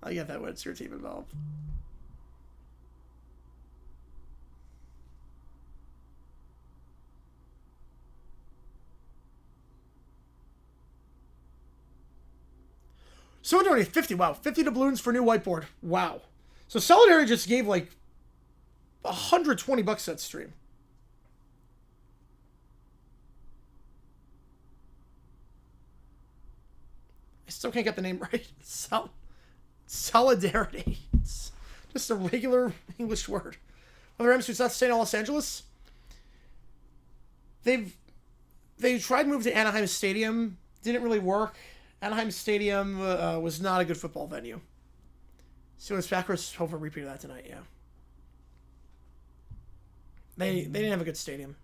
I get that when it's your team involved. So donated 50. Wow, 50 doubloons for new whiteboard. Wow. So Solidarity just gave like $120 that stream. I still can't get the name right. Solidarity. It's just a regular English word. Well, the Rams who's not staying in Los Angeles. They tried to move to Anaheim Stadium. Didn't really work. Anaheim Stadium was not a good football venue. So it's Packers hope for a repeat of that tonight, yeah. They didn't have a good stadium.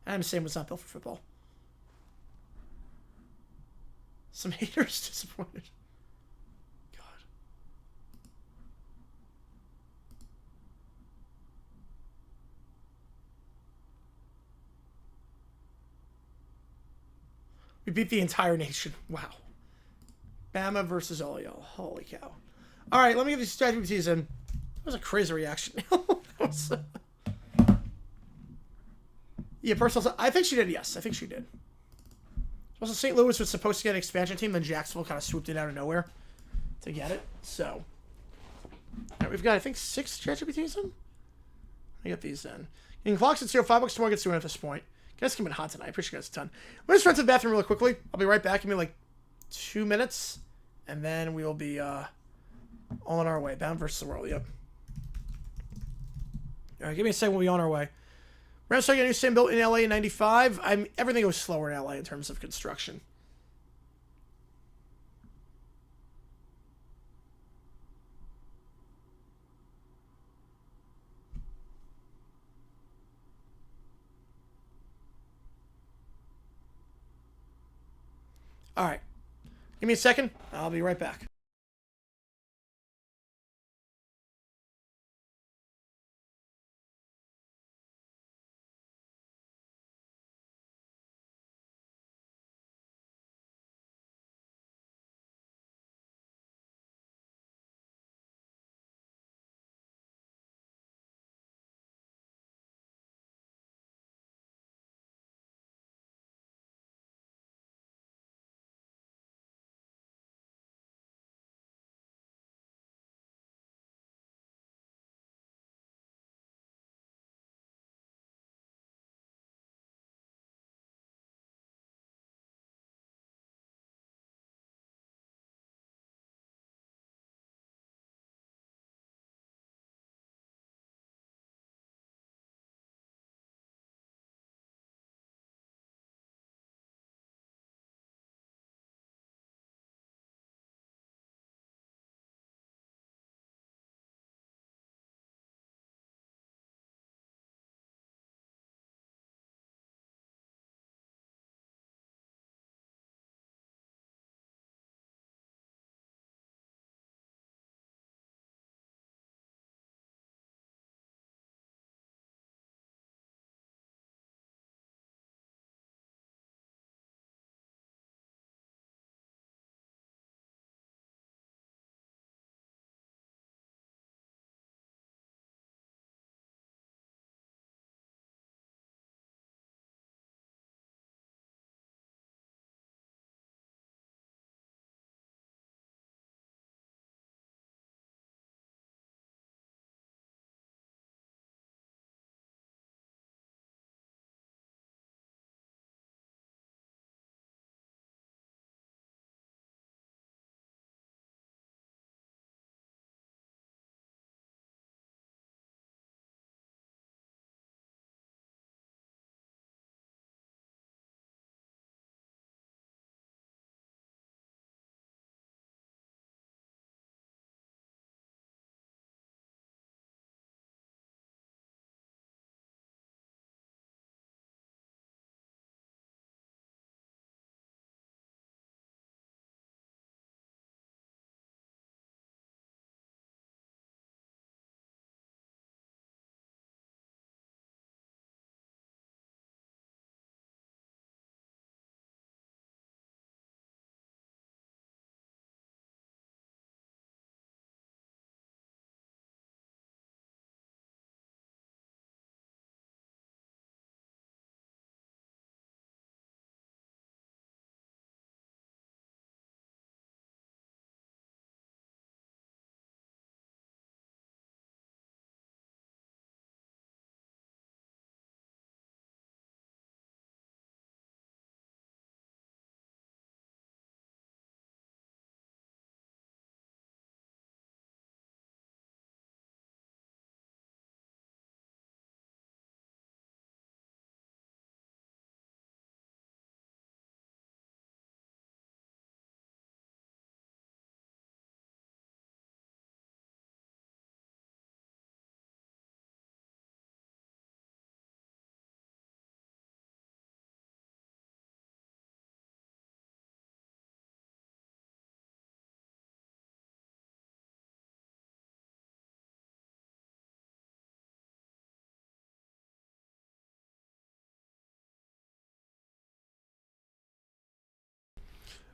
And the same was not built for football. Some haters disappointed. God. We beat the entire nation. Wow. Bama versus all y'all. Holy cow. All right, let me get these ChatGPTs in. That was a crazy reaction. Yeah, personal. I think she did, yes. I think she did. Also, St. Louis was supposed to get an expansion team, then Jacksonville kind of swooped in out of nowhere to get it. So, all right, we've got, I think, 6 ChatGPTs in. I get these in. Getting clocks at $5 tomorrow gets to at this point. You guys came in hot tonight. I appreciate you guys a ton. Let me just run to the bathroom really quickly. I'll be right back. Give me like 2 minutes, and then we will be all on our way. Bound versus the world. Yep. All right, give me a second. We'll be on our way. Rams starting a new stadium built in LA in '95. Everything was slower in LA in terms of construction. All right. Give me a second. I'll be right back.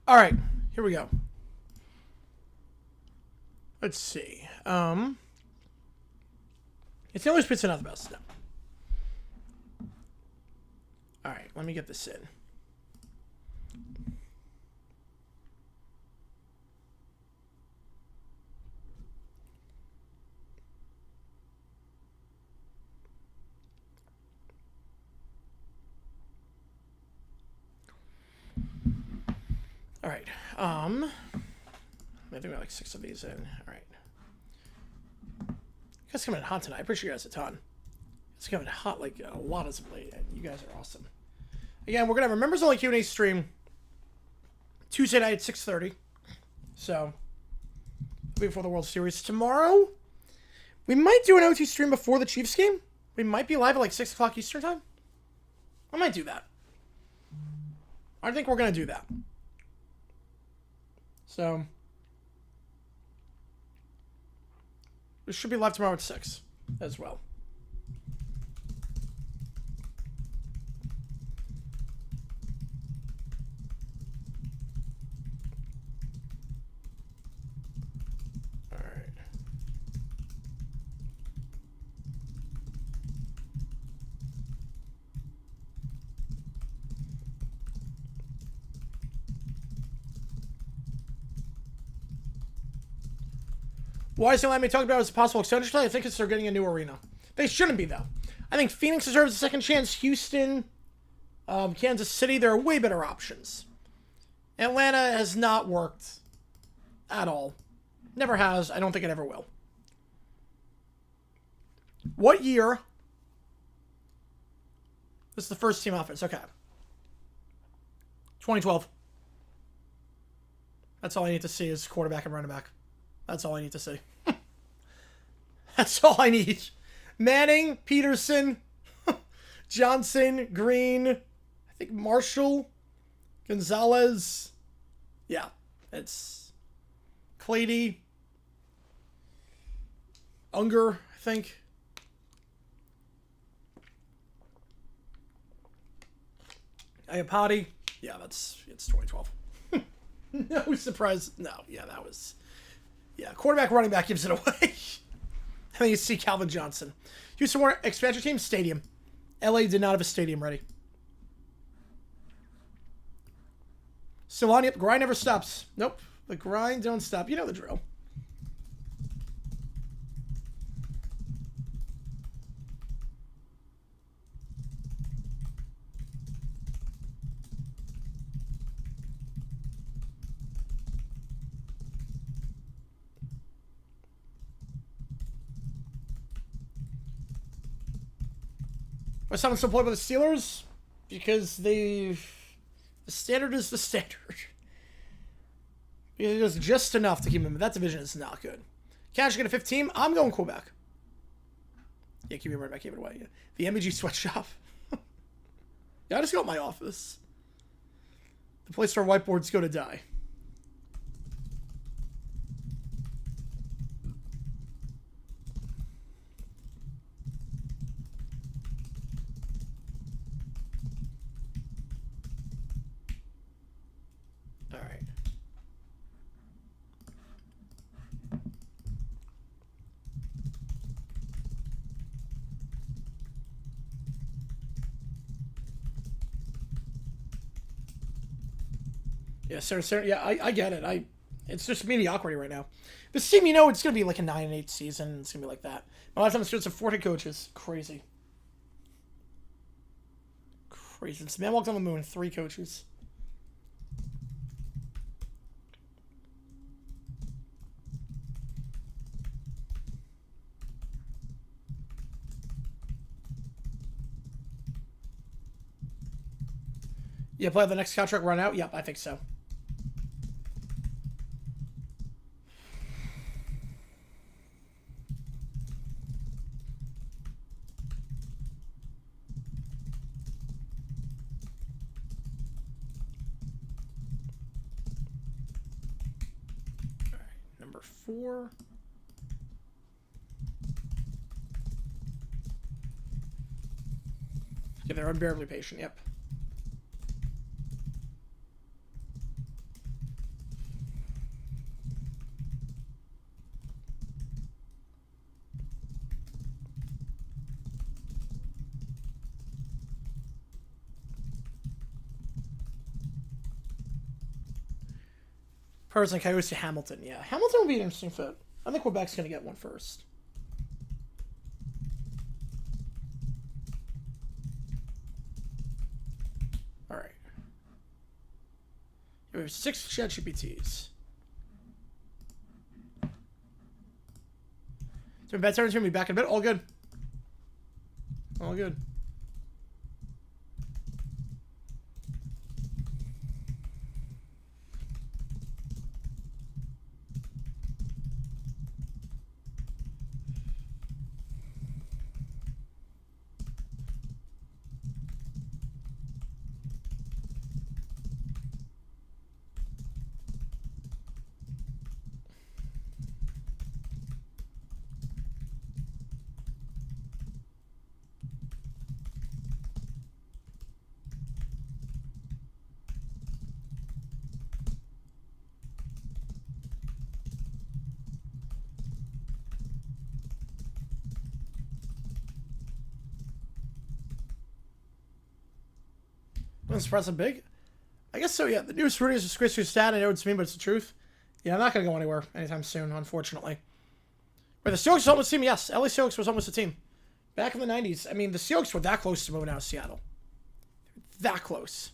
All right, here we go. Let's see. It's always Pittsburgh not the best. No. All right, let me get this in. All right. I think we got like 6 of these in. All right. You guys coming in hot tonight. I appreciate you guys a ton. It's coming hot like a lot as of late. You guys are awesome. Again, we're gonna have a members only Q&A stream Tuesday night at 6:30. So before the World Series tomorrow, we might do an OT stream before the Chiefs game. We might be live at like 6 o'clock Eastern time. I might do that. I think we're gonna do that. So we should be live tomorrow at 6 as well. All right. Why is the Miami talking about as a possible extension play? I think it's they're getting a new arena. They shouldn't be, though. I think Phoenix deserves a second chance. Houston, Kansas City, there are way better options. Atlanta has not worked at all. Never has. I don't think it ever will. What year? This is the first team offense. Okay. 2012. That's all I need to see is quarterback and running back. That's all I need to see. That's all I need. Manning, Peterson, Johnson, Green, I think Marshall, Gonzalez. Yeah, it's Clady, Unger, I think. Iapati. Yeah, it's 2012. No surprise. No, yeah, that was... Yeah, quarterback, running back gives it away. I think you see Calvin Johnson. Houston Warner expansion team, stadium. LA did not have a stadium ready. Solani, grind never stops. Nope, the grind don't stop. You know the drill. Why someone still play with the Steelers? Because the standard is the standard. It is just enough to keep him. That division is not good. Cash get a 15. I'm going quarterback. Yeah, keep him right back. Give it away. Yeah. The MBG sweatshop. Yeah, I just go at my office. The place where whiteboards go to die. Yeah, Sarah, yeah, I get it. It's just mediocrity right now. This team, you know, it's going to be like a 9-8 season. It's going to be like that. A lot of times it's 40 coaches. Crazy. Crazy. This man walked on the moon. 3 coaches. Yeah, play the next contract run out? Yep, I think so. All right, number 4. Yeah, they're unbearably patient, yep. Person Coyotes to Hamilton. Yeah, Hamilton would be an interesting fit. I think Quebec's going to get one first. All right. We have 6 ChatGPTs. So bad turns going to be back in a bit. All good. All good. Impressive big? I guess so, yeah. The newest Rudy is a squishy stat. I know it's mean, but it's the truth. Yeah, I'm not going to go anywhere anytime soon, unfortunately. But the Seahawks was almost a team, yes. LA Seahawks was almost a team. Back in the 90s. I mean, the Seahawks were that close to moving out of Seattle. That close.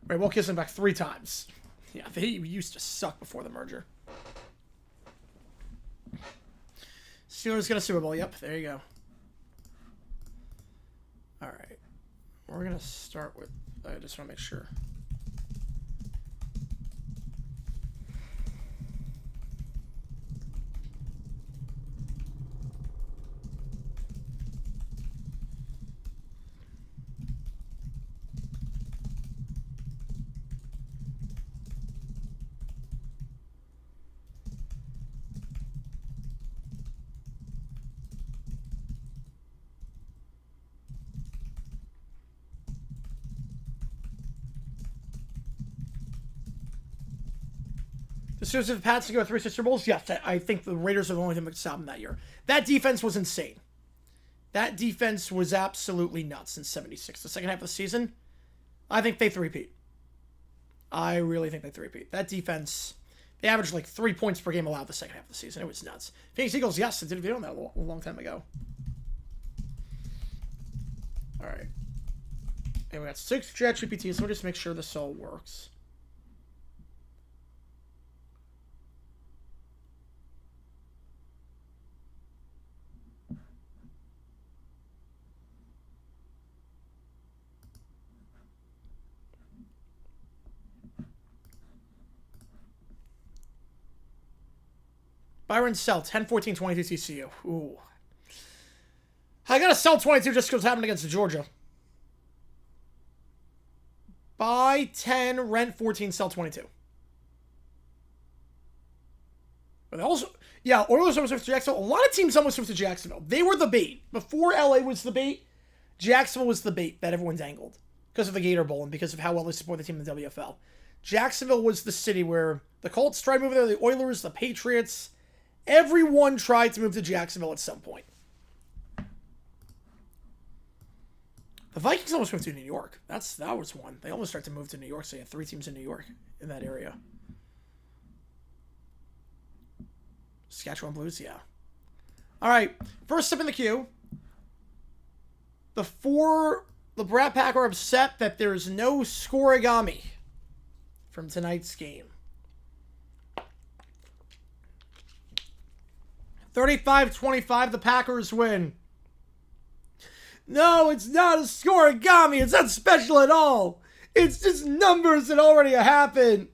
Right, Will Kissing back 3 times. Yeah, they used to suck before the merger. Steelers get a Super Bowl. Yep, there you go. All right. We're going to start with... I just want to make sure. The Steelers have the Pats to go 3 Super Bowls? Yes, I think the Raiders are the only team that could stop them that year. That defense was insane. That defense was absolutely nuts in 76. The second half of the season, I think they three-peat. I really think they three-peat. That defense, they averaged like 3 points per game allowed the second half of the season. It was nuts. Phoenix Eagles, yes, I did a video on that a long time ago. All right. And we got 6 ChatGPTs, so we'll just make sure this all works. Byron sell 10, 14, 22 TCU. Ooh. I gotta sell 22 just because it happened against Georgia. Buy 10, rent 14, sell 22. But also, yeah, Oilers almost moved to Jacksonville. A lot of teams almost moved to Jacksonville. They were the bait. Before LA was the bait, Jacksonville was the bait that everyone's angled. Because of the Gator Bowl and because of how well they support the team in the WFL. Jacksonville was the city where the Colts tried moving there, the Oilers, the Patriots. Everyone tried to move to Jacksonville at some point. The Vikings almost moved to New York. That was one. They almost started to move to New York, so you had 3 teams in New York in that area. Saskatchewan Blues, yeah. All right, first up in the queue. The Brat Pack are upset that there's no scoregami from tonight's game. 35-25, the Packers win. No, it's not a scoregami. It's not special at all. It's just numbers that already happened.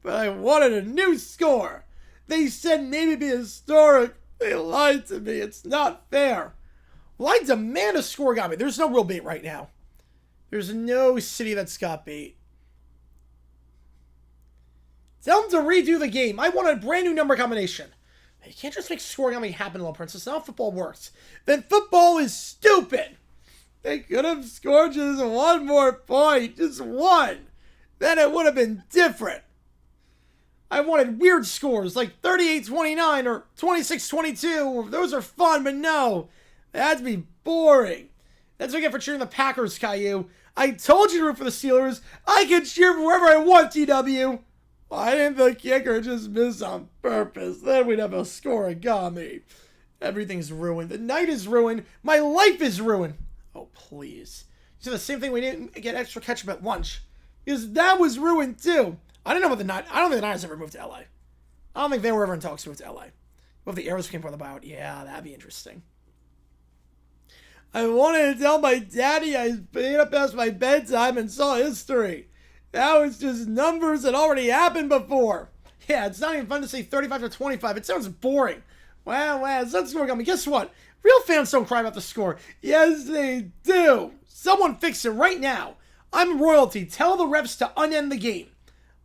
But I wanted a new score. They said maybe it'd be historic. They lied to me. It's not fair. Well, I demand a scoregami. There's no real bait right now. There's no city that's got bait. Tell them to redo the game. I want a brand new number combination. You can't just make scoregami happen, Little Princess. That's not how football works. Then football is stupid. They could have scored just 1 more point. Just 1. Then it would have been different. I wanted weird scores like 38-29 or 26-22. Those are fun, but no. They had to be boring. That's what I get for cheering the Packers, Caillou. I told you to root for the Steelers. I can cheer for wherever I want, TW. Why didn't the kicker just miss on purpose? Then we'd have a scoregami. Everything's ruined. The night is ruined. My life is ruined. Oh, please. You said the same thing we didn't get extra ketchup at lunch. Because that was ruined, too. I don't think the Niners ever moved to LA. I don't think they were ever in talks to move to LA. What if the Arrows came for the buyout? Yeah, that'd be interesting. I wanted to tell my daddy I stayed up past my bedtime and saw history. That was just numbers that already happened before. Yeah, it's not even fun to say 35-25. It sounds boring. Wow, it's not scoring on me. Guess what? Real fans don't cry about the score. Yes, they do. Someone fix it right now. I'm royalty. Tell the refs to unend the game.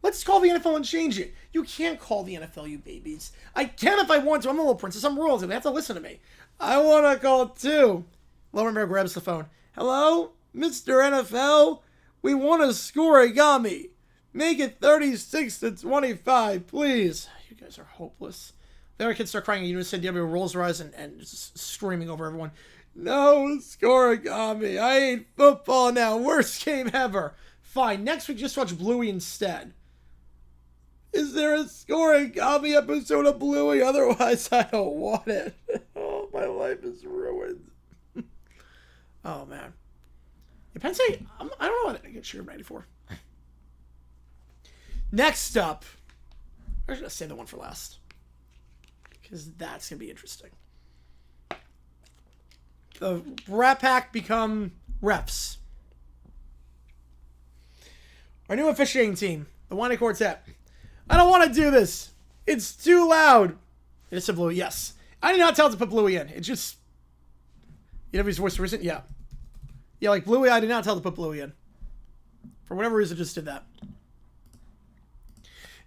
Let's call the NFL and change it. You can't call the NFL, you babies. I can if I want to. I'm a little princess. I'm royalty. They have to listen to me. I want to call too. Lower Bear grabs the phone. Hello? Mr. NFL? We want a scoregami. Make it 36-25, please. You guys are hopeless. The other kids start crying in unison. W rolls her eyes and just screaming over everyone. No scoregami. I hate football now. Worst game ever. Fine. Next week, just watch Bluey instead. Is there a scoregami episode of Bluey? Otherwise, I don't want it. Oh, my life is ruined. Oh, man. Penn State, I don't know what I get Sugar 94. Next up, I'm going to save the one for last. Because that's going to be interesting. The Rat Pack become refs. Our new officiating team, the Wine Quartet. I don't want to do this. It's too loud. It's a Bluey, yes. I did not tell it to put Bluey in. It just... You know his voice recent? Yeah. Yeah, like Bluey, I did not tell it to put Bluey in. For whatever reason, just did that.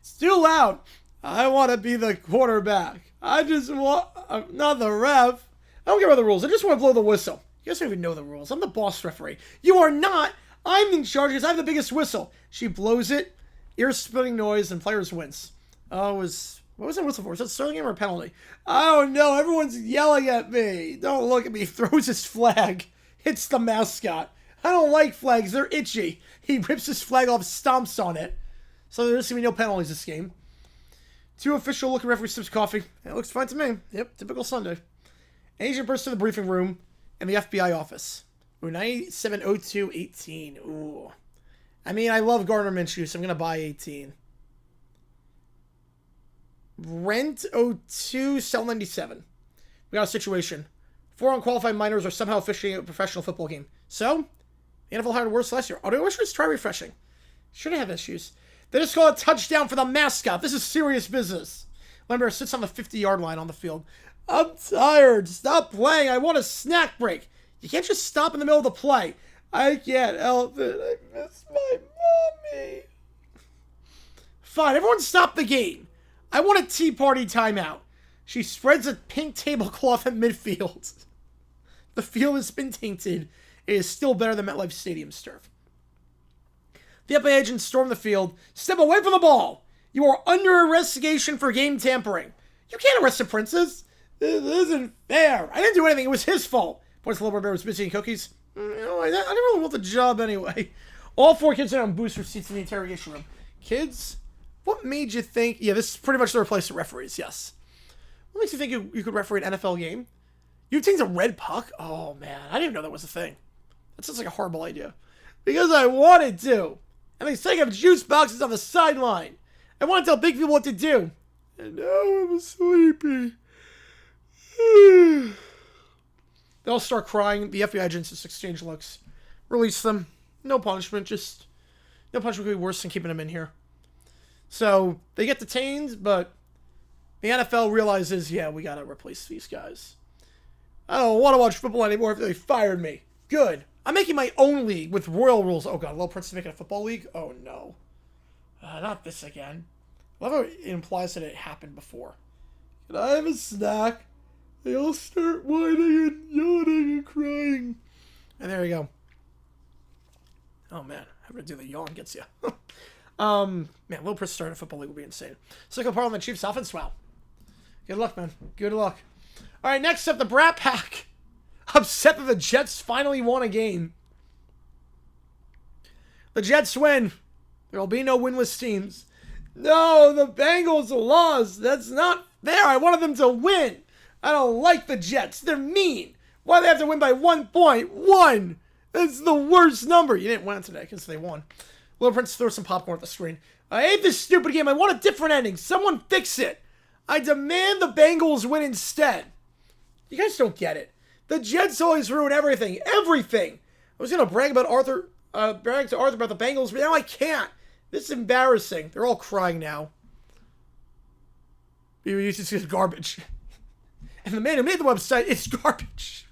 It's too loud. I want to be the quarterback. I just want... not the ref. I don't care about the rules. I just want to blow the whistle. You guys don't even know the rules. I'm the boss referee. You are not. I'm in charge because I have the biggest whistle. She blows it. Ear-splitting noise, and players wins. What was that whistle for? Was that a Sterling game or a penalty? I don't know. Everyone's yelling at me. Don't look at me. He throws his flag. Hits the mascot. I don't like flags. They're itchy. He rips his flag off, stomps on it. So there's going to be no penalties this game. Two official-looking referee sips coffee. It looks fine to me. Yep, typical Sunday. An agent bursts to the briefing room in the FBI office. Ooh, 970218. Ooh. I mean, I love Gardner Minshew, so I'm going to buy 18. Rent 02, sell 97. We got a situation. 4 unqualified minors are somehow officiating a professional football game. So, the NFL hired worse last year. Audio issues? Try refreshing. Shouldn't have issues. They just call a touchdown for the mascot. This is serious business. Lambert sits on the 50-yard line on the field. I'm tired. Stop playing. I want a snack break. You can't just stop in the middle of the play. I can't help it. I miss my mommy. Fine, everyone stop the game. I want a tea party timeout. She spreads a pink tablecloth at midfield. The field has been tainted. It is still better than MetLife Stadium's turf. The FBI agents storm the field. Step away from the ball. You are under investigation for game tampering. You can't arrest a princess. This isn't fair. I didn't do anything. It was his fault. Points the Little Bear was busy eating cookies. I didn't really want the job anyway. All 4 kids are on booster seats in the interrogation room. Kids, what made you think... Yeah, this is pretty much the replacement referees, yes. What makes you think you could referee an NFL game? You think a red puck? Oh, man. I didn't even know that was a thing. That sounds like a horrible idea. Because I wanted to. And they say I have juice boxes on the sideline. I want to tell big people what to do. And now I'm sleepy. They all start crying. The FBI agents just exchange looks. Release them. No punishment. No punishment could be worse than keeping them in here. So, they get detained, but the NFL realizes, yeah, we gotta replace these guys. I don't want to watch football anymore if they fired me. Good. I'm making my own league with royal rules. Oh, God. Little Prince is making a football league? Oh, no. Not this again. I love how it implies that it happened before. Can I have a snack? They all start whining and yawning and crying. And there you go. Oh, man. Having to do the yawn gets you. Man, Little Prince starting a football league would be insane. Second part on the Chiefs offense? Wow. Good luck, man. Good luck. All right, next up, the Brat Pack. Upset that the Jets finally won a game. The Jets win. There will be no winless teams. No, the Bengals lost. That's not fair. I wanted them to win. I don't like the Jets. They're mean. Why do they have to win by 1 point? 1. That's the worst number. You didn't win today because they won. Little Prince threw some popcorn at the screen. I hate this stupid game. I want a different ending. Someone fix it. I demand the Bengals win instead. You guys don't get it. The Jets always ruin everything. Everything. I was going to brag to Arthur about the Bengals, but now I can't. This is embarrassing. They're all crying now. It's just garbage. And the man who made the website is garbage.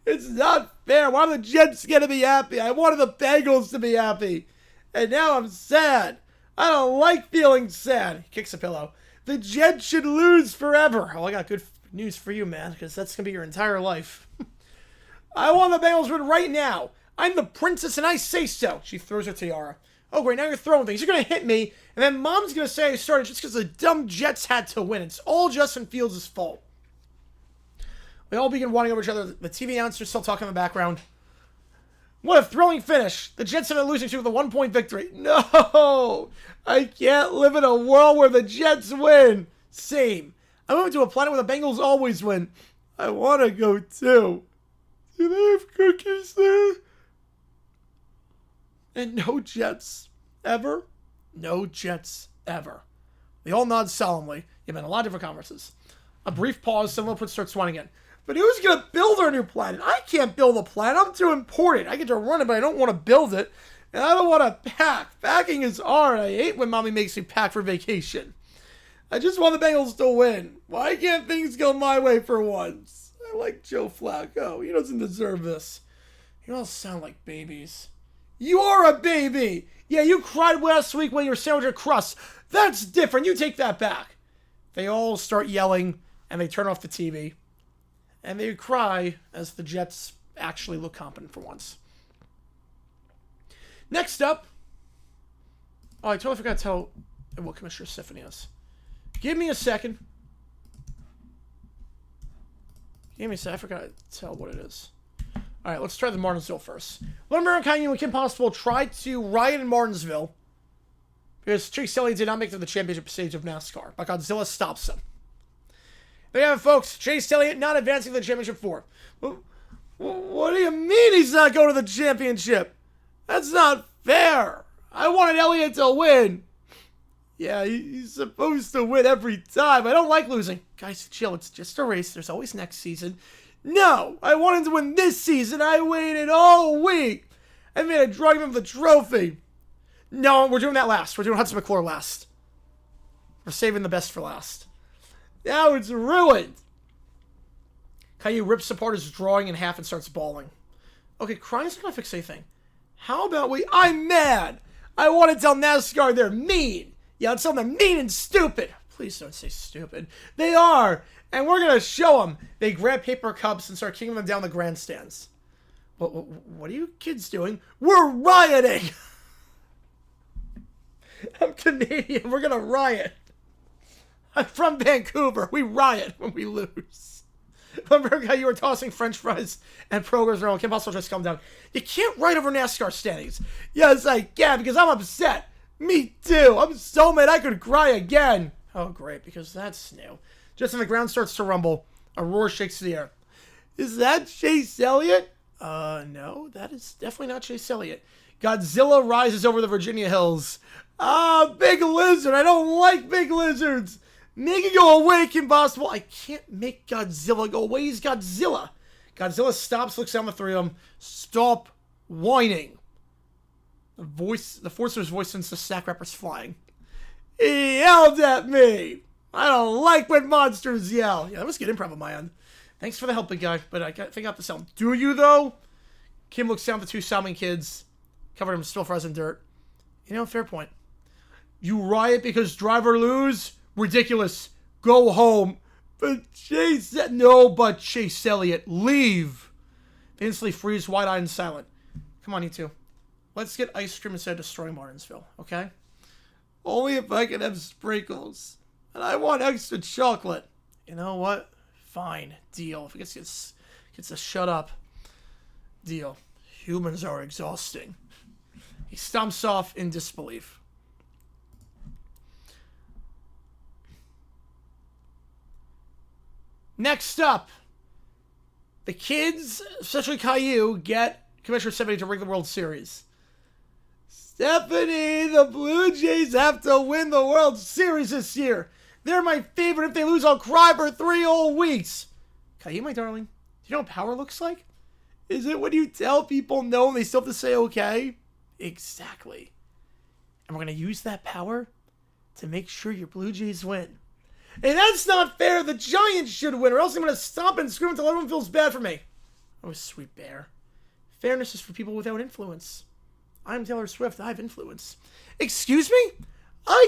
It's not fair. Why are the Jets going to be happy? I wanted the Bengals to be happy. And now I'm sad. I don't like feeling sad. He kicks a pillow. The Jets should lose forever. Oh, I got good news for you, man, because that's going to be your entire life. I want the Bengals win right now. I'm the princess and I say so. She throws her tiara. Oh, great, now you're throwing things. You're going to hit me, and then Mom's going to say I started just because the dumb Jets had to win. It's all Justin Fields' fault. We all begin wanting over each other. The TV announcer's still talking in the background. What a thrilling finish. The Jets have been losing to with a 1-point victory. No! I can't live in a world where the Jets win. Same. I moved to a planet where the Bengals always win. I want to go too. Do they have cookies there? And no Jets ever? No Jets ever. They all nod solemnly. You've been in a lot of different conferences. A brief pause, then Little Prince starts whining again. But who's going to build our new planet? I can't build a planet. I'm too important. I get to run it, but I don't want to build it. And I don't want to pack. Packing is hard. I hate when Mommy makes me pack for vacation. I just want the Bengals to win. Why can't things go my way for once? I like Joe Flacco. He doesn't deserve this. You all sound like babies. You are a baby. Yeah, you cried last week when your sandwich had crust. That's different. You take that back. They all start yelling, and they turn off the TV. And they cry as the Jets actually look competent for once. Next up. Oh, I totally forgot to tell what Commissioner Symphony is. Give me a second. Give me a second. I forgot to tell what it is. All right, let's try the Martinsville first. Little American Canyon and Kim Possible tried to riot in Martinsville because Chase Elliott did not make it to the championship stage of NASCAR, but Godzilla stops him. There you have it, folks. Chase Elliott not advancing to the championship 4. What do you mean he's not going to the championship? That's not fair. I wanted Elliott to win. Yeah, he's supposed to win every time. I don't like losing. Guys, chill. It's just a race. There's always next season. No, I wanted to win this season. I waited all week. I made a drug him the trophy. No, we're doing that last. We're doing Hudson McClure last. We're saving the best for last. Now it's ruined. Caillou rips apart his drawing in half and starts bawling. Okay, crying's not gonna fix anything. How about I'm mad. I want to tell NASCAR they're mean. Yeah, let's tell them they're mean and stupid. Please don't say stupid. They are. And we're going to show them. They grab paper cups and start kicking them down the grandstands. What are you kids doing? We're rioting. I'm Canadian. We're going to riot. I'm from Vancouver. We riot when we lose. Remember how you were tossing french fries and programs around? Kim Possible just come down. You can't write over NASCAR standings. Yes, I can because I'm upset. Me too. I'm so mad I could cry again. Oh, great, because that's new. Just when the ground starts to rumble, a roar shakes the air. Is that Chase Elliott? No, that is definitely not Chase Elliott. Godzilla rises over the Virginia hills. Big lizard. I don't like big lizards. Make it go away, Kim Possible. I can't make Godzilla go away. He's Godzilla. Godzilla stops, looks down the three of them. Stop whining. The force of his voice sends the sack wrappers flying. He yelled at me. I don't like when monsters yell. Yeah, that was good improv on my end. Thanks for the help, big guy. But I think I got the sound. Do you, though? Kim looks down at the two sobbing kids. Covered in still frozen dirt. You know, fair point. You riot because driver lose? Ridiculous. Go home. But Chase Elliott, leave. They instantly freeze, wide-eyed and silent. Come on, you two. Let's get ice cream instead of destroying Martinsville, okay? Only if I can have sprinkles. And I want extra chocolate. You know what? Fine. Deal. If it gets a shut up. Deal. Humans are exhausting. He stomps off in disbelief. Next up, the kids, especially Caillou, get Commissioner Stephanie to ring the World Series. Stephanie, the Blue Jays have to win the World Series this year. They're my favorite. If they lose, I'll cry for 3 whole weeks. Caillou, my darling, do you know what power looks like? Is it when you tell people no and they still have to say okay? Exactly. And we're going to use that power to make sure your Blue Jays win. And that's not fair. The Giants should win, or else I'm going to stomp and scream until everyone feels bad for me. Oh, sweet bear. Fairness is for people without influence. I'm Taylor Swift. I have influence. Excuse me? I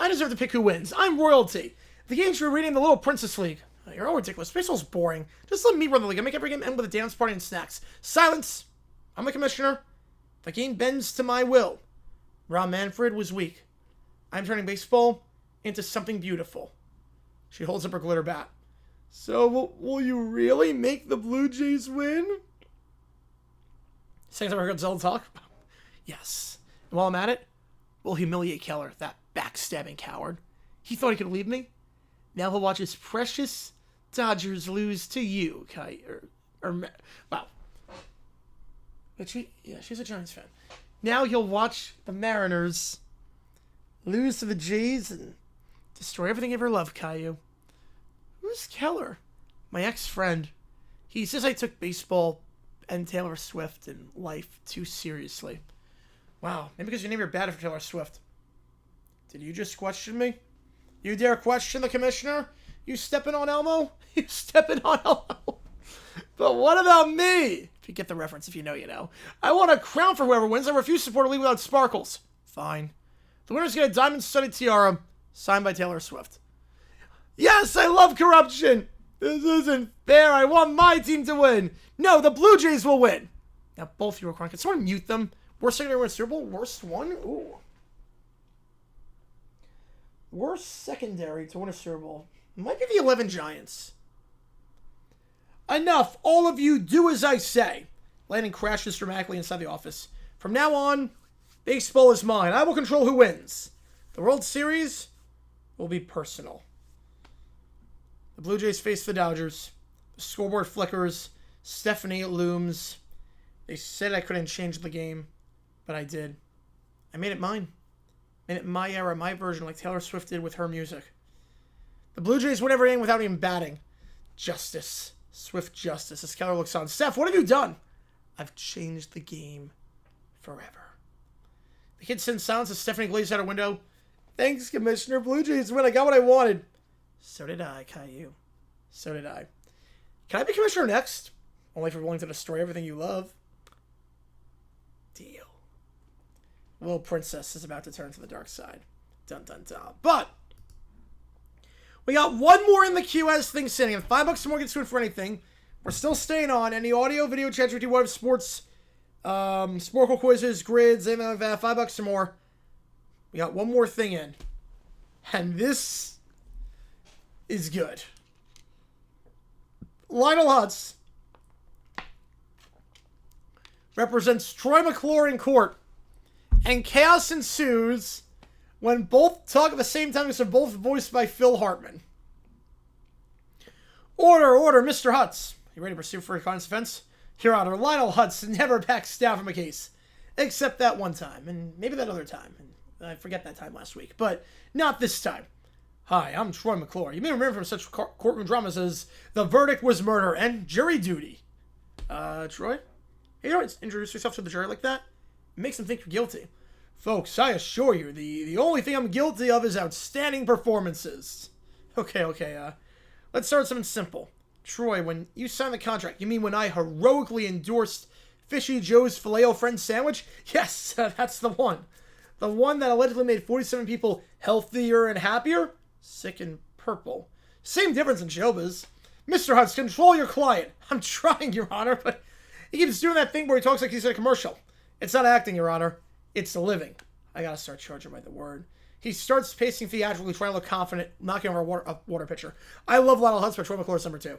deserve to pick who wins. I'm royalty. The games we're reading the Little Princess League. You're all ridiculous. Baseball's boring. Just let me run the league. I make every game end with a dance party and snacks. Silence. I'm the commissioner. The game bends to my will. Rob Manfred was weak. I'm turning baseball into something beautiful. She holds up her glitter bat. So, will you really make the Blue Jays win? Second time I heard Zelda talk? Yes. And while I'm at it, we'll humiliate Keller, that backstabbing coward. He thought he could leave me. Now he'll watch his precious Dodgers lose to you, Kai. Wow. But she's a Giants fan. Now he'll watch the Mariners lose to the Jays and destroy everything he ever loved, Caillou. Who's Keller? My ex-friend. He says I took baseball and Taylor Swift and life too seriously. Wow, maybe because your name your bat after Taylor Swift. Did you just question me? You dare question the commissioner? You stepping on Elmo? You stepping on Elmo? But what about me? If you get the reference, if you know, you know. I want a crown for whoever wins. I refuse to support a league without sparkles. Fine. The winner's get a diamond-studded tiara signed by Taylor Swift. Yes, I love corruption. This isn't fair. I want my team to win. No, the Blue Jays will win. Now, both of you are crying. Can someone mute them? Worst secondary win Super Bowl? Worst one? Ooh. Worst secondary to win a Super Bowl. Might be the 11 Giants. Enough. All of you do as I say. Landon crashes dramatically inside the office. From now on, baseball is mine. I will control who wins. The World Series will be personal. The Blue Jays face the Dodgers. The scoreboard flickers. Stephanie looms. They said I couldn't change the game, but I did. I made it mine. Made it my era, my version, like Taylor Swift did with her music. The Blue Jays win every game without even batting. Justice. Swift justice. As Keller looks on. Steph, what have you done? I've changed the game forever. The kid sits in silence as Stephanie glazes out her window. Thanks, Commissioner. Blue Jays win. I got what I wanted. So did I, Caillou. So did I. Can I be commissioner next? Only if you're willing to destroy everything you love. Deal. Little princess is about to turn to the dark side. Dun dun dun. But we got one more in the queue as things sitting. And $5 more gets to it for anything. We're still staying on. Any audio, video, chat, web, sports, Sporkle quizzes, grids, anything like that. $5 or more. We got one more thing in. And this is good. Lionel Hutz represents Troy McClure in court. And chaos ensues when both talk at the same time because they're both voiced by Phil Hartman. Order, Mr. Hutz. You ready to pursue for a client's defense? Your Honor, Lionel Hutz never backs down from a case. Except that one time, and maybe that other time. And I forget that time last week, but not this time. Hi, I'm Troy McClure. You may remember from such courtroom dramas as The Verdict Was Murder and Jury Duty. Troy? You don't introduce yourself to the jury like that? It makes them think you're guilty. Folks, I assure you, the only thing I'm guilty of is outstanding performances. Okay, let's start with something simple. Troy, when you signed the contract, you mean when I heroically endorsed Fishy Joe's Filet-O-Friend sandwich? Yes, that's the one. The one that allegedly made 47 people healthier and happier? Sick and purple. Same difference in showbiz. Mr. Hutz, control your client. I'm trying, Your Honor, but he keeps doing that thing where he talks like he's in a commercial. It's not acting, Your Honor. It's living. I gotta start charging by the word. He starts pacing theatrically, trying to look confident, knocking over a water pitcher. I love Lionel Hutz by Troy McClure's number 2.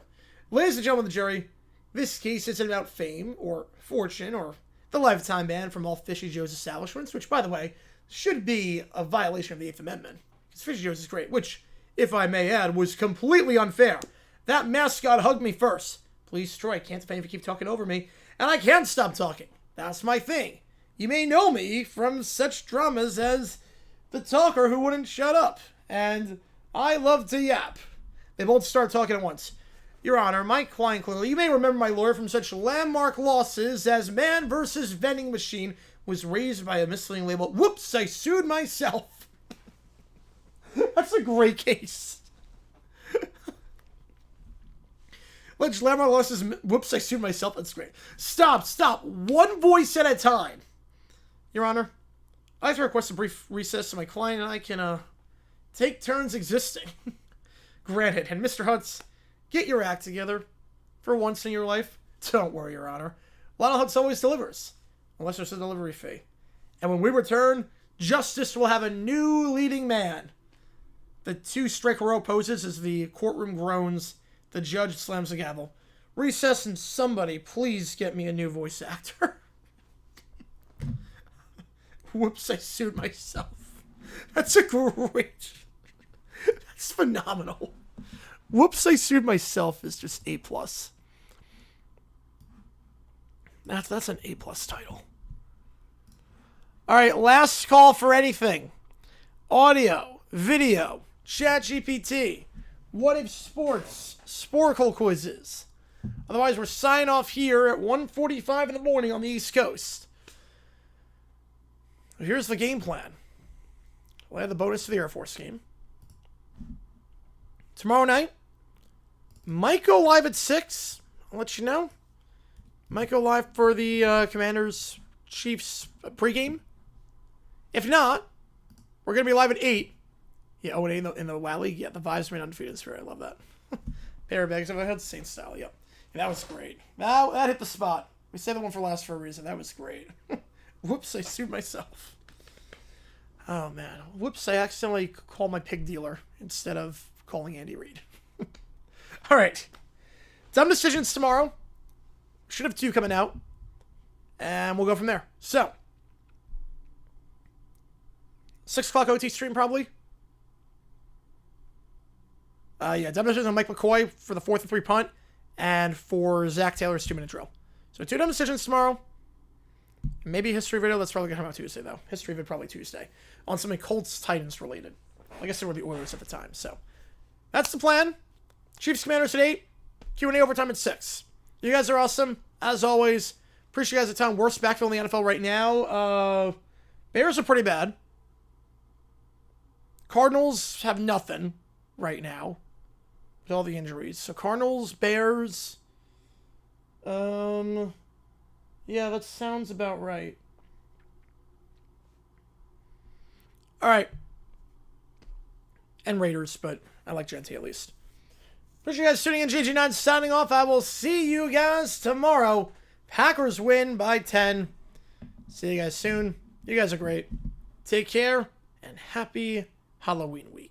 Ladies and gentlemen of the jury, this case isn't about fame or fortune or the lifetime ban from all Fishy Joe's establishments, which, by the way, should be a violation of the 8th Amendment. Because Fishy Joe's is great, which, if I may add, was completely unfair. That mascot hugged me first. Please, Troy, I can't defend if you keep talking over me. And I can't stop talking. That's my thing. You may know me from such dramas as the talker who wouldn't shut up. And I love to yap. They both start talking at once. Your Honor, my client clearly, you may remember my lawyer from such landmark losses as Man versus Vending Machine was raised by a misleading label. Whoops, I sued myself. That's a great case. Alleged landmark losses. Whoops, I sued myself. That's great. Stop. One voice at a time. Your Honor, I'd like to request a brief recess so my client and I can, take turns existing. Granted. And Mr. Hutz, get your act together for once in your life. Don't worry, Your Honor. Lionel Hutz always delivers, unless there's a delivery fee. And when we return, justice will have a new leading man. The 2-strike row poses as the courtroom groans. The judge slams the gavel. Recess, and somebody please get me a new voice actor. Whoops, I sued myself. That's a great... That's phenomenal. Whoops, I sued myself is just A+. That's an A+ title. All right, last call for anything. Audio, video, ChatGPT, What If Sports, Sporkle quizzes. Otherwise, we're signing off here at 1:45 in the morning on the East Coast. Here's the game plan. We'll add the bonus to the Air Force game. Tomorrow night, might go live at 6. I'll let you know. Might go live for the Commanders Chiefs pregame. If not, we're going to be live at 8. Yeah, 0-8 in the WoW League. Yeah, the Vibes remain undefeated spirit. I love that. Pair of bags. I've had the Saint style. Yep. Yeah, that was great. That hit the spot. We saved the one for last for a reason. That was great. Whoops, I sued myself. Oh, man. Whoops, I accidentally called my pig dealer instead of calling Andy Reid. All right. Dumb decisions tomorrow. Should have 2 coming out. And we'll go from there. So, 6 o'clock OT stream probably. Yeah, dumb decisions on Mike McCoy for the 4th and 3 punt. And for Zach Taylor's 2-minute drill. So 2 dumb decisions tomorrow. Maybe a history video. That's probably going to come out Tuesday, though. History video probably Tuesday. On something Colts-Titans related. I guess they were the Oilers at the time. So, that's the plan. Chiefs Commanders at 8. Q&A overtime at 6. You guys are awesome. As always, appreciate you guys a ton. Worst backfield in the NFL right now. Bears are pretty bad. Cardinals have nothing right now with all the injuries. So Cardinals, Bears. Yeah, that sounds about right. All right. And Raiders, but I like Gente at least. Appreciate you guys tuning in. GG9 signing off. I will see you guys tomorrow. Packers win by 10. See you guys soon. You guys are great. Take care and happy Halloween week.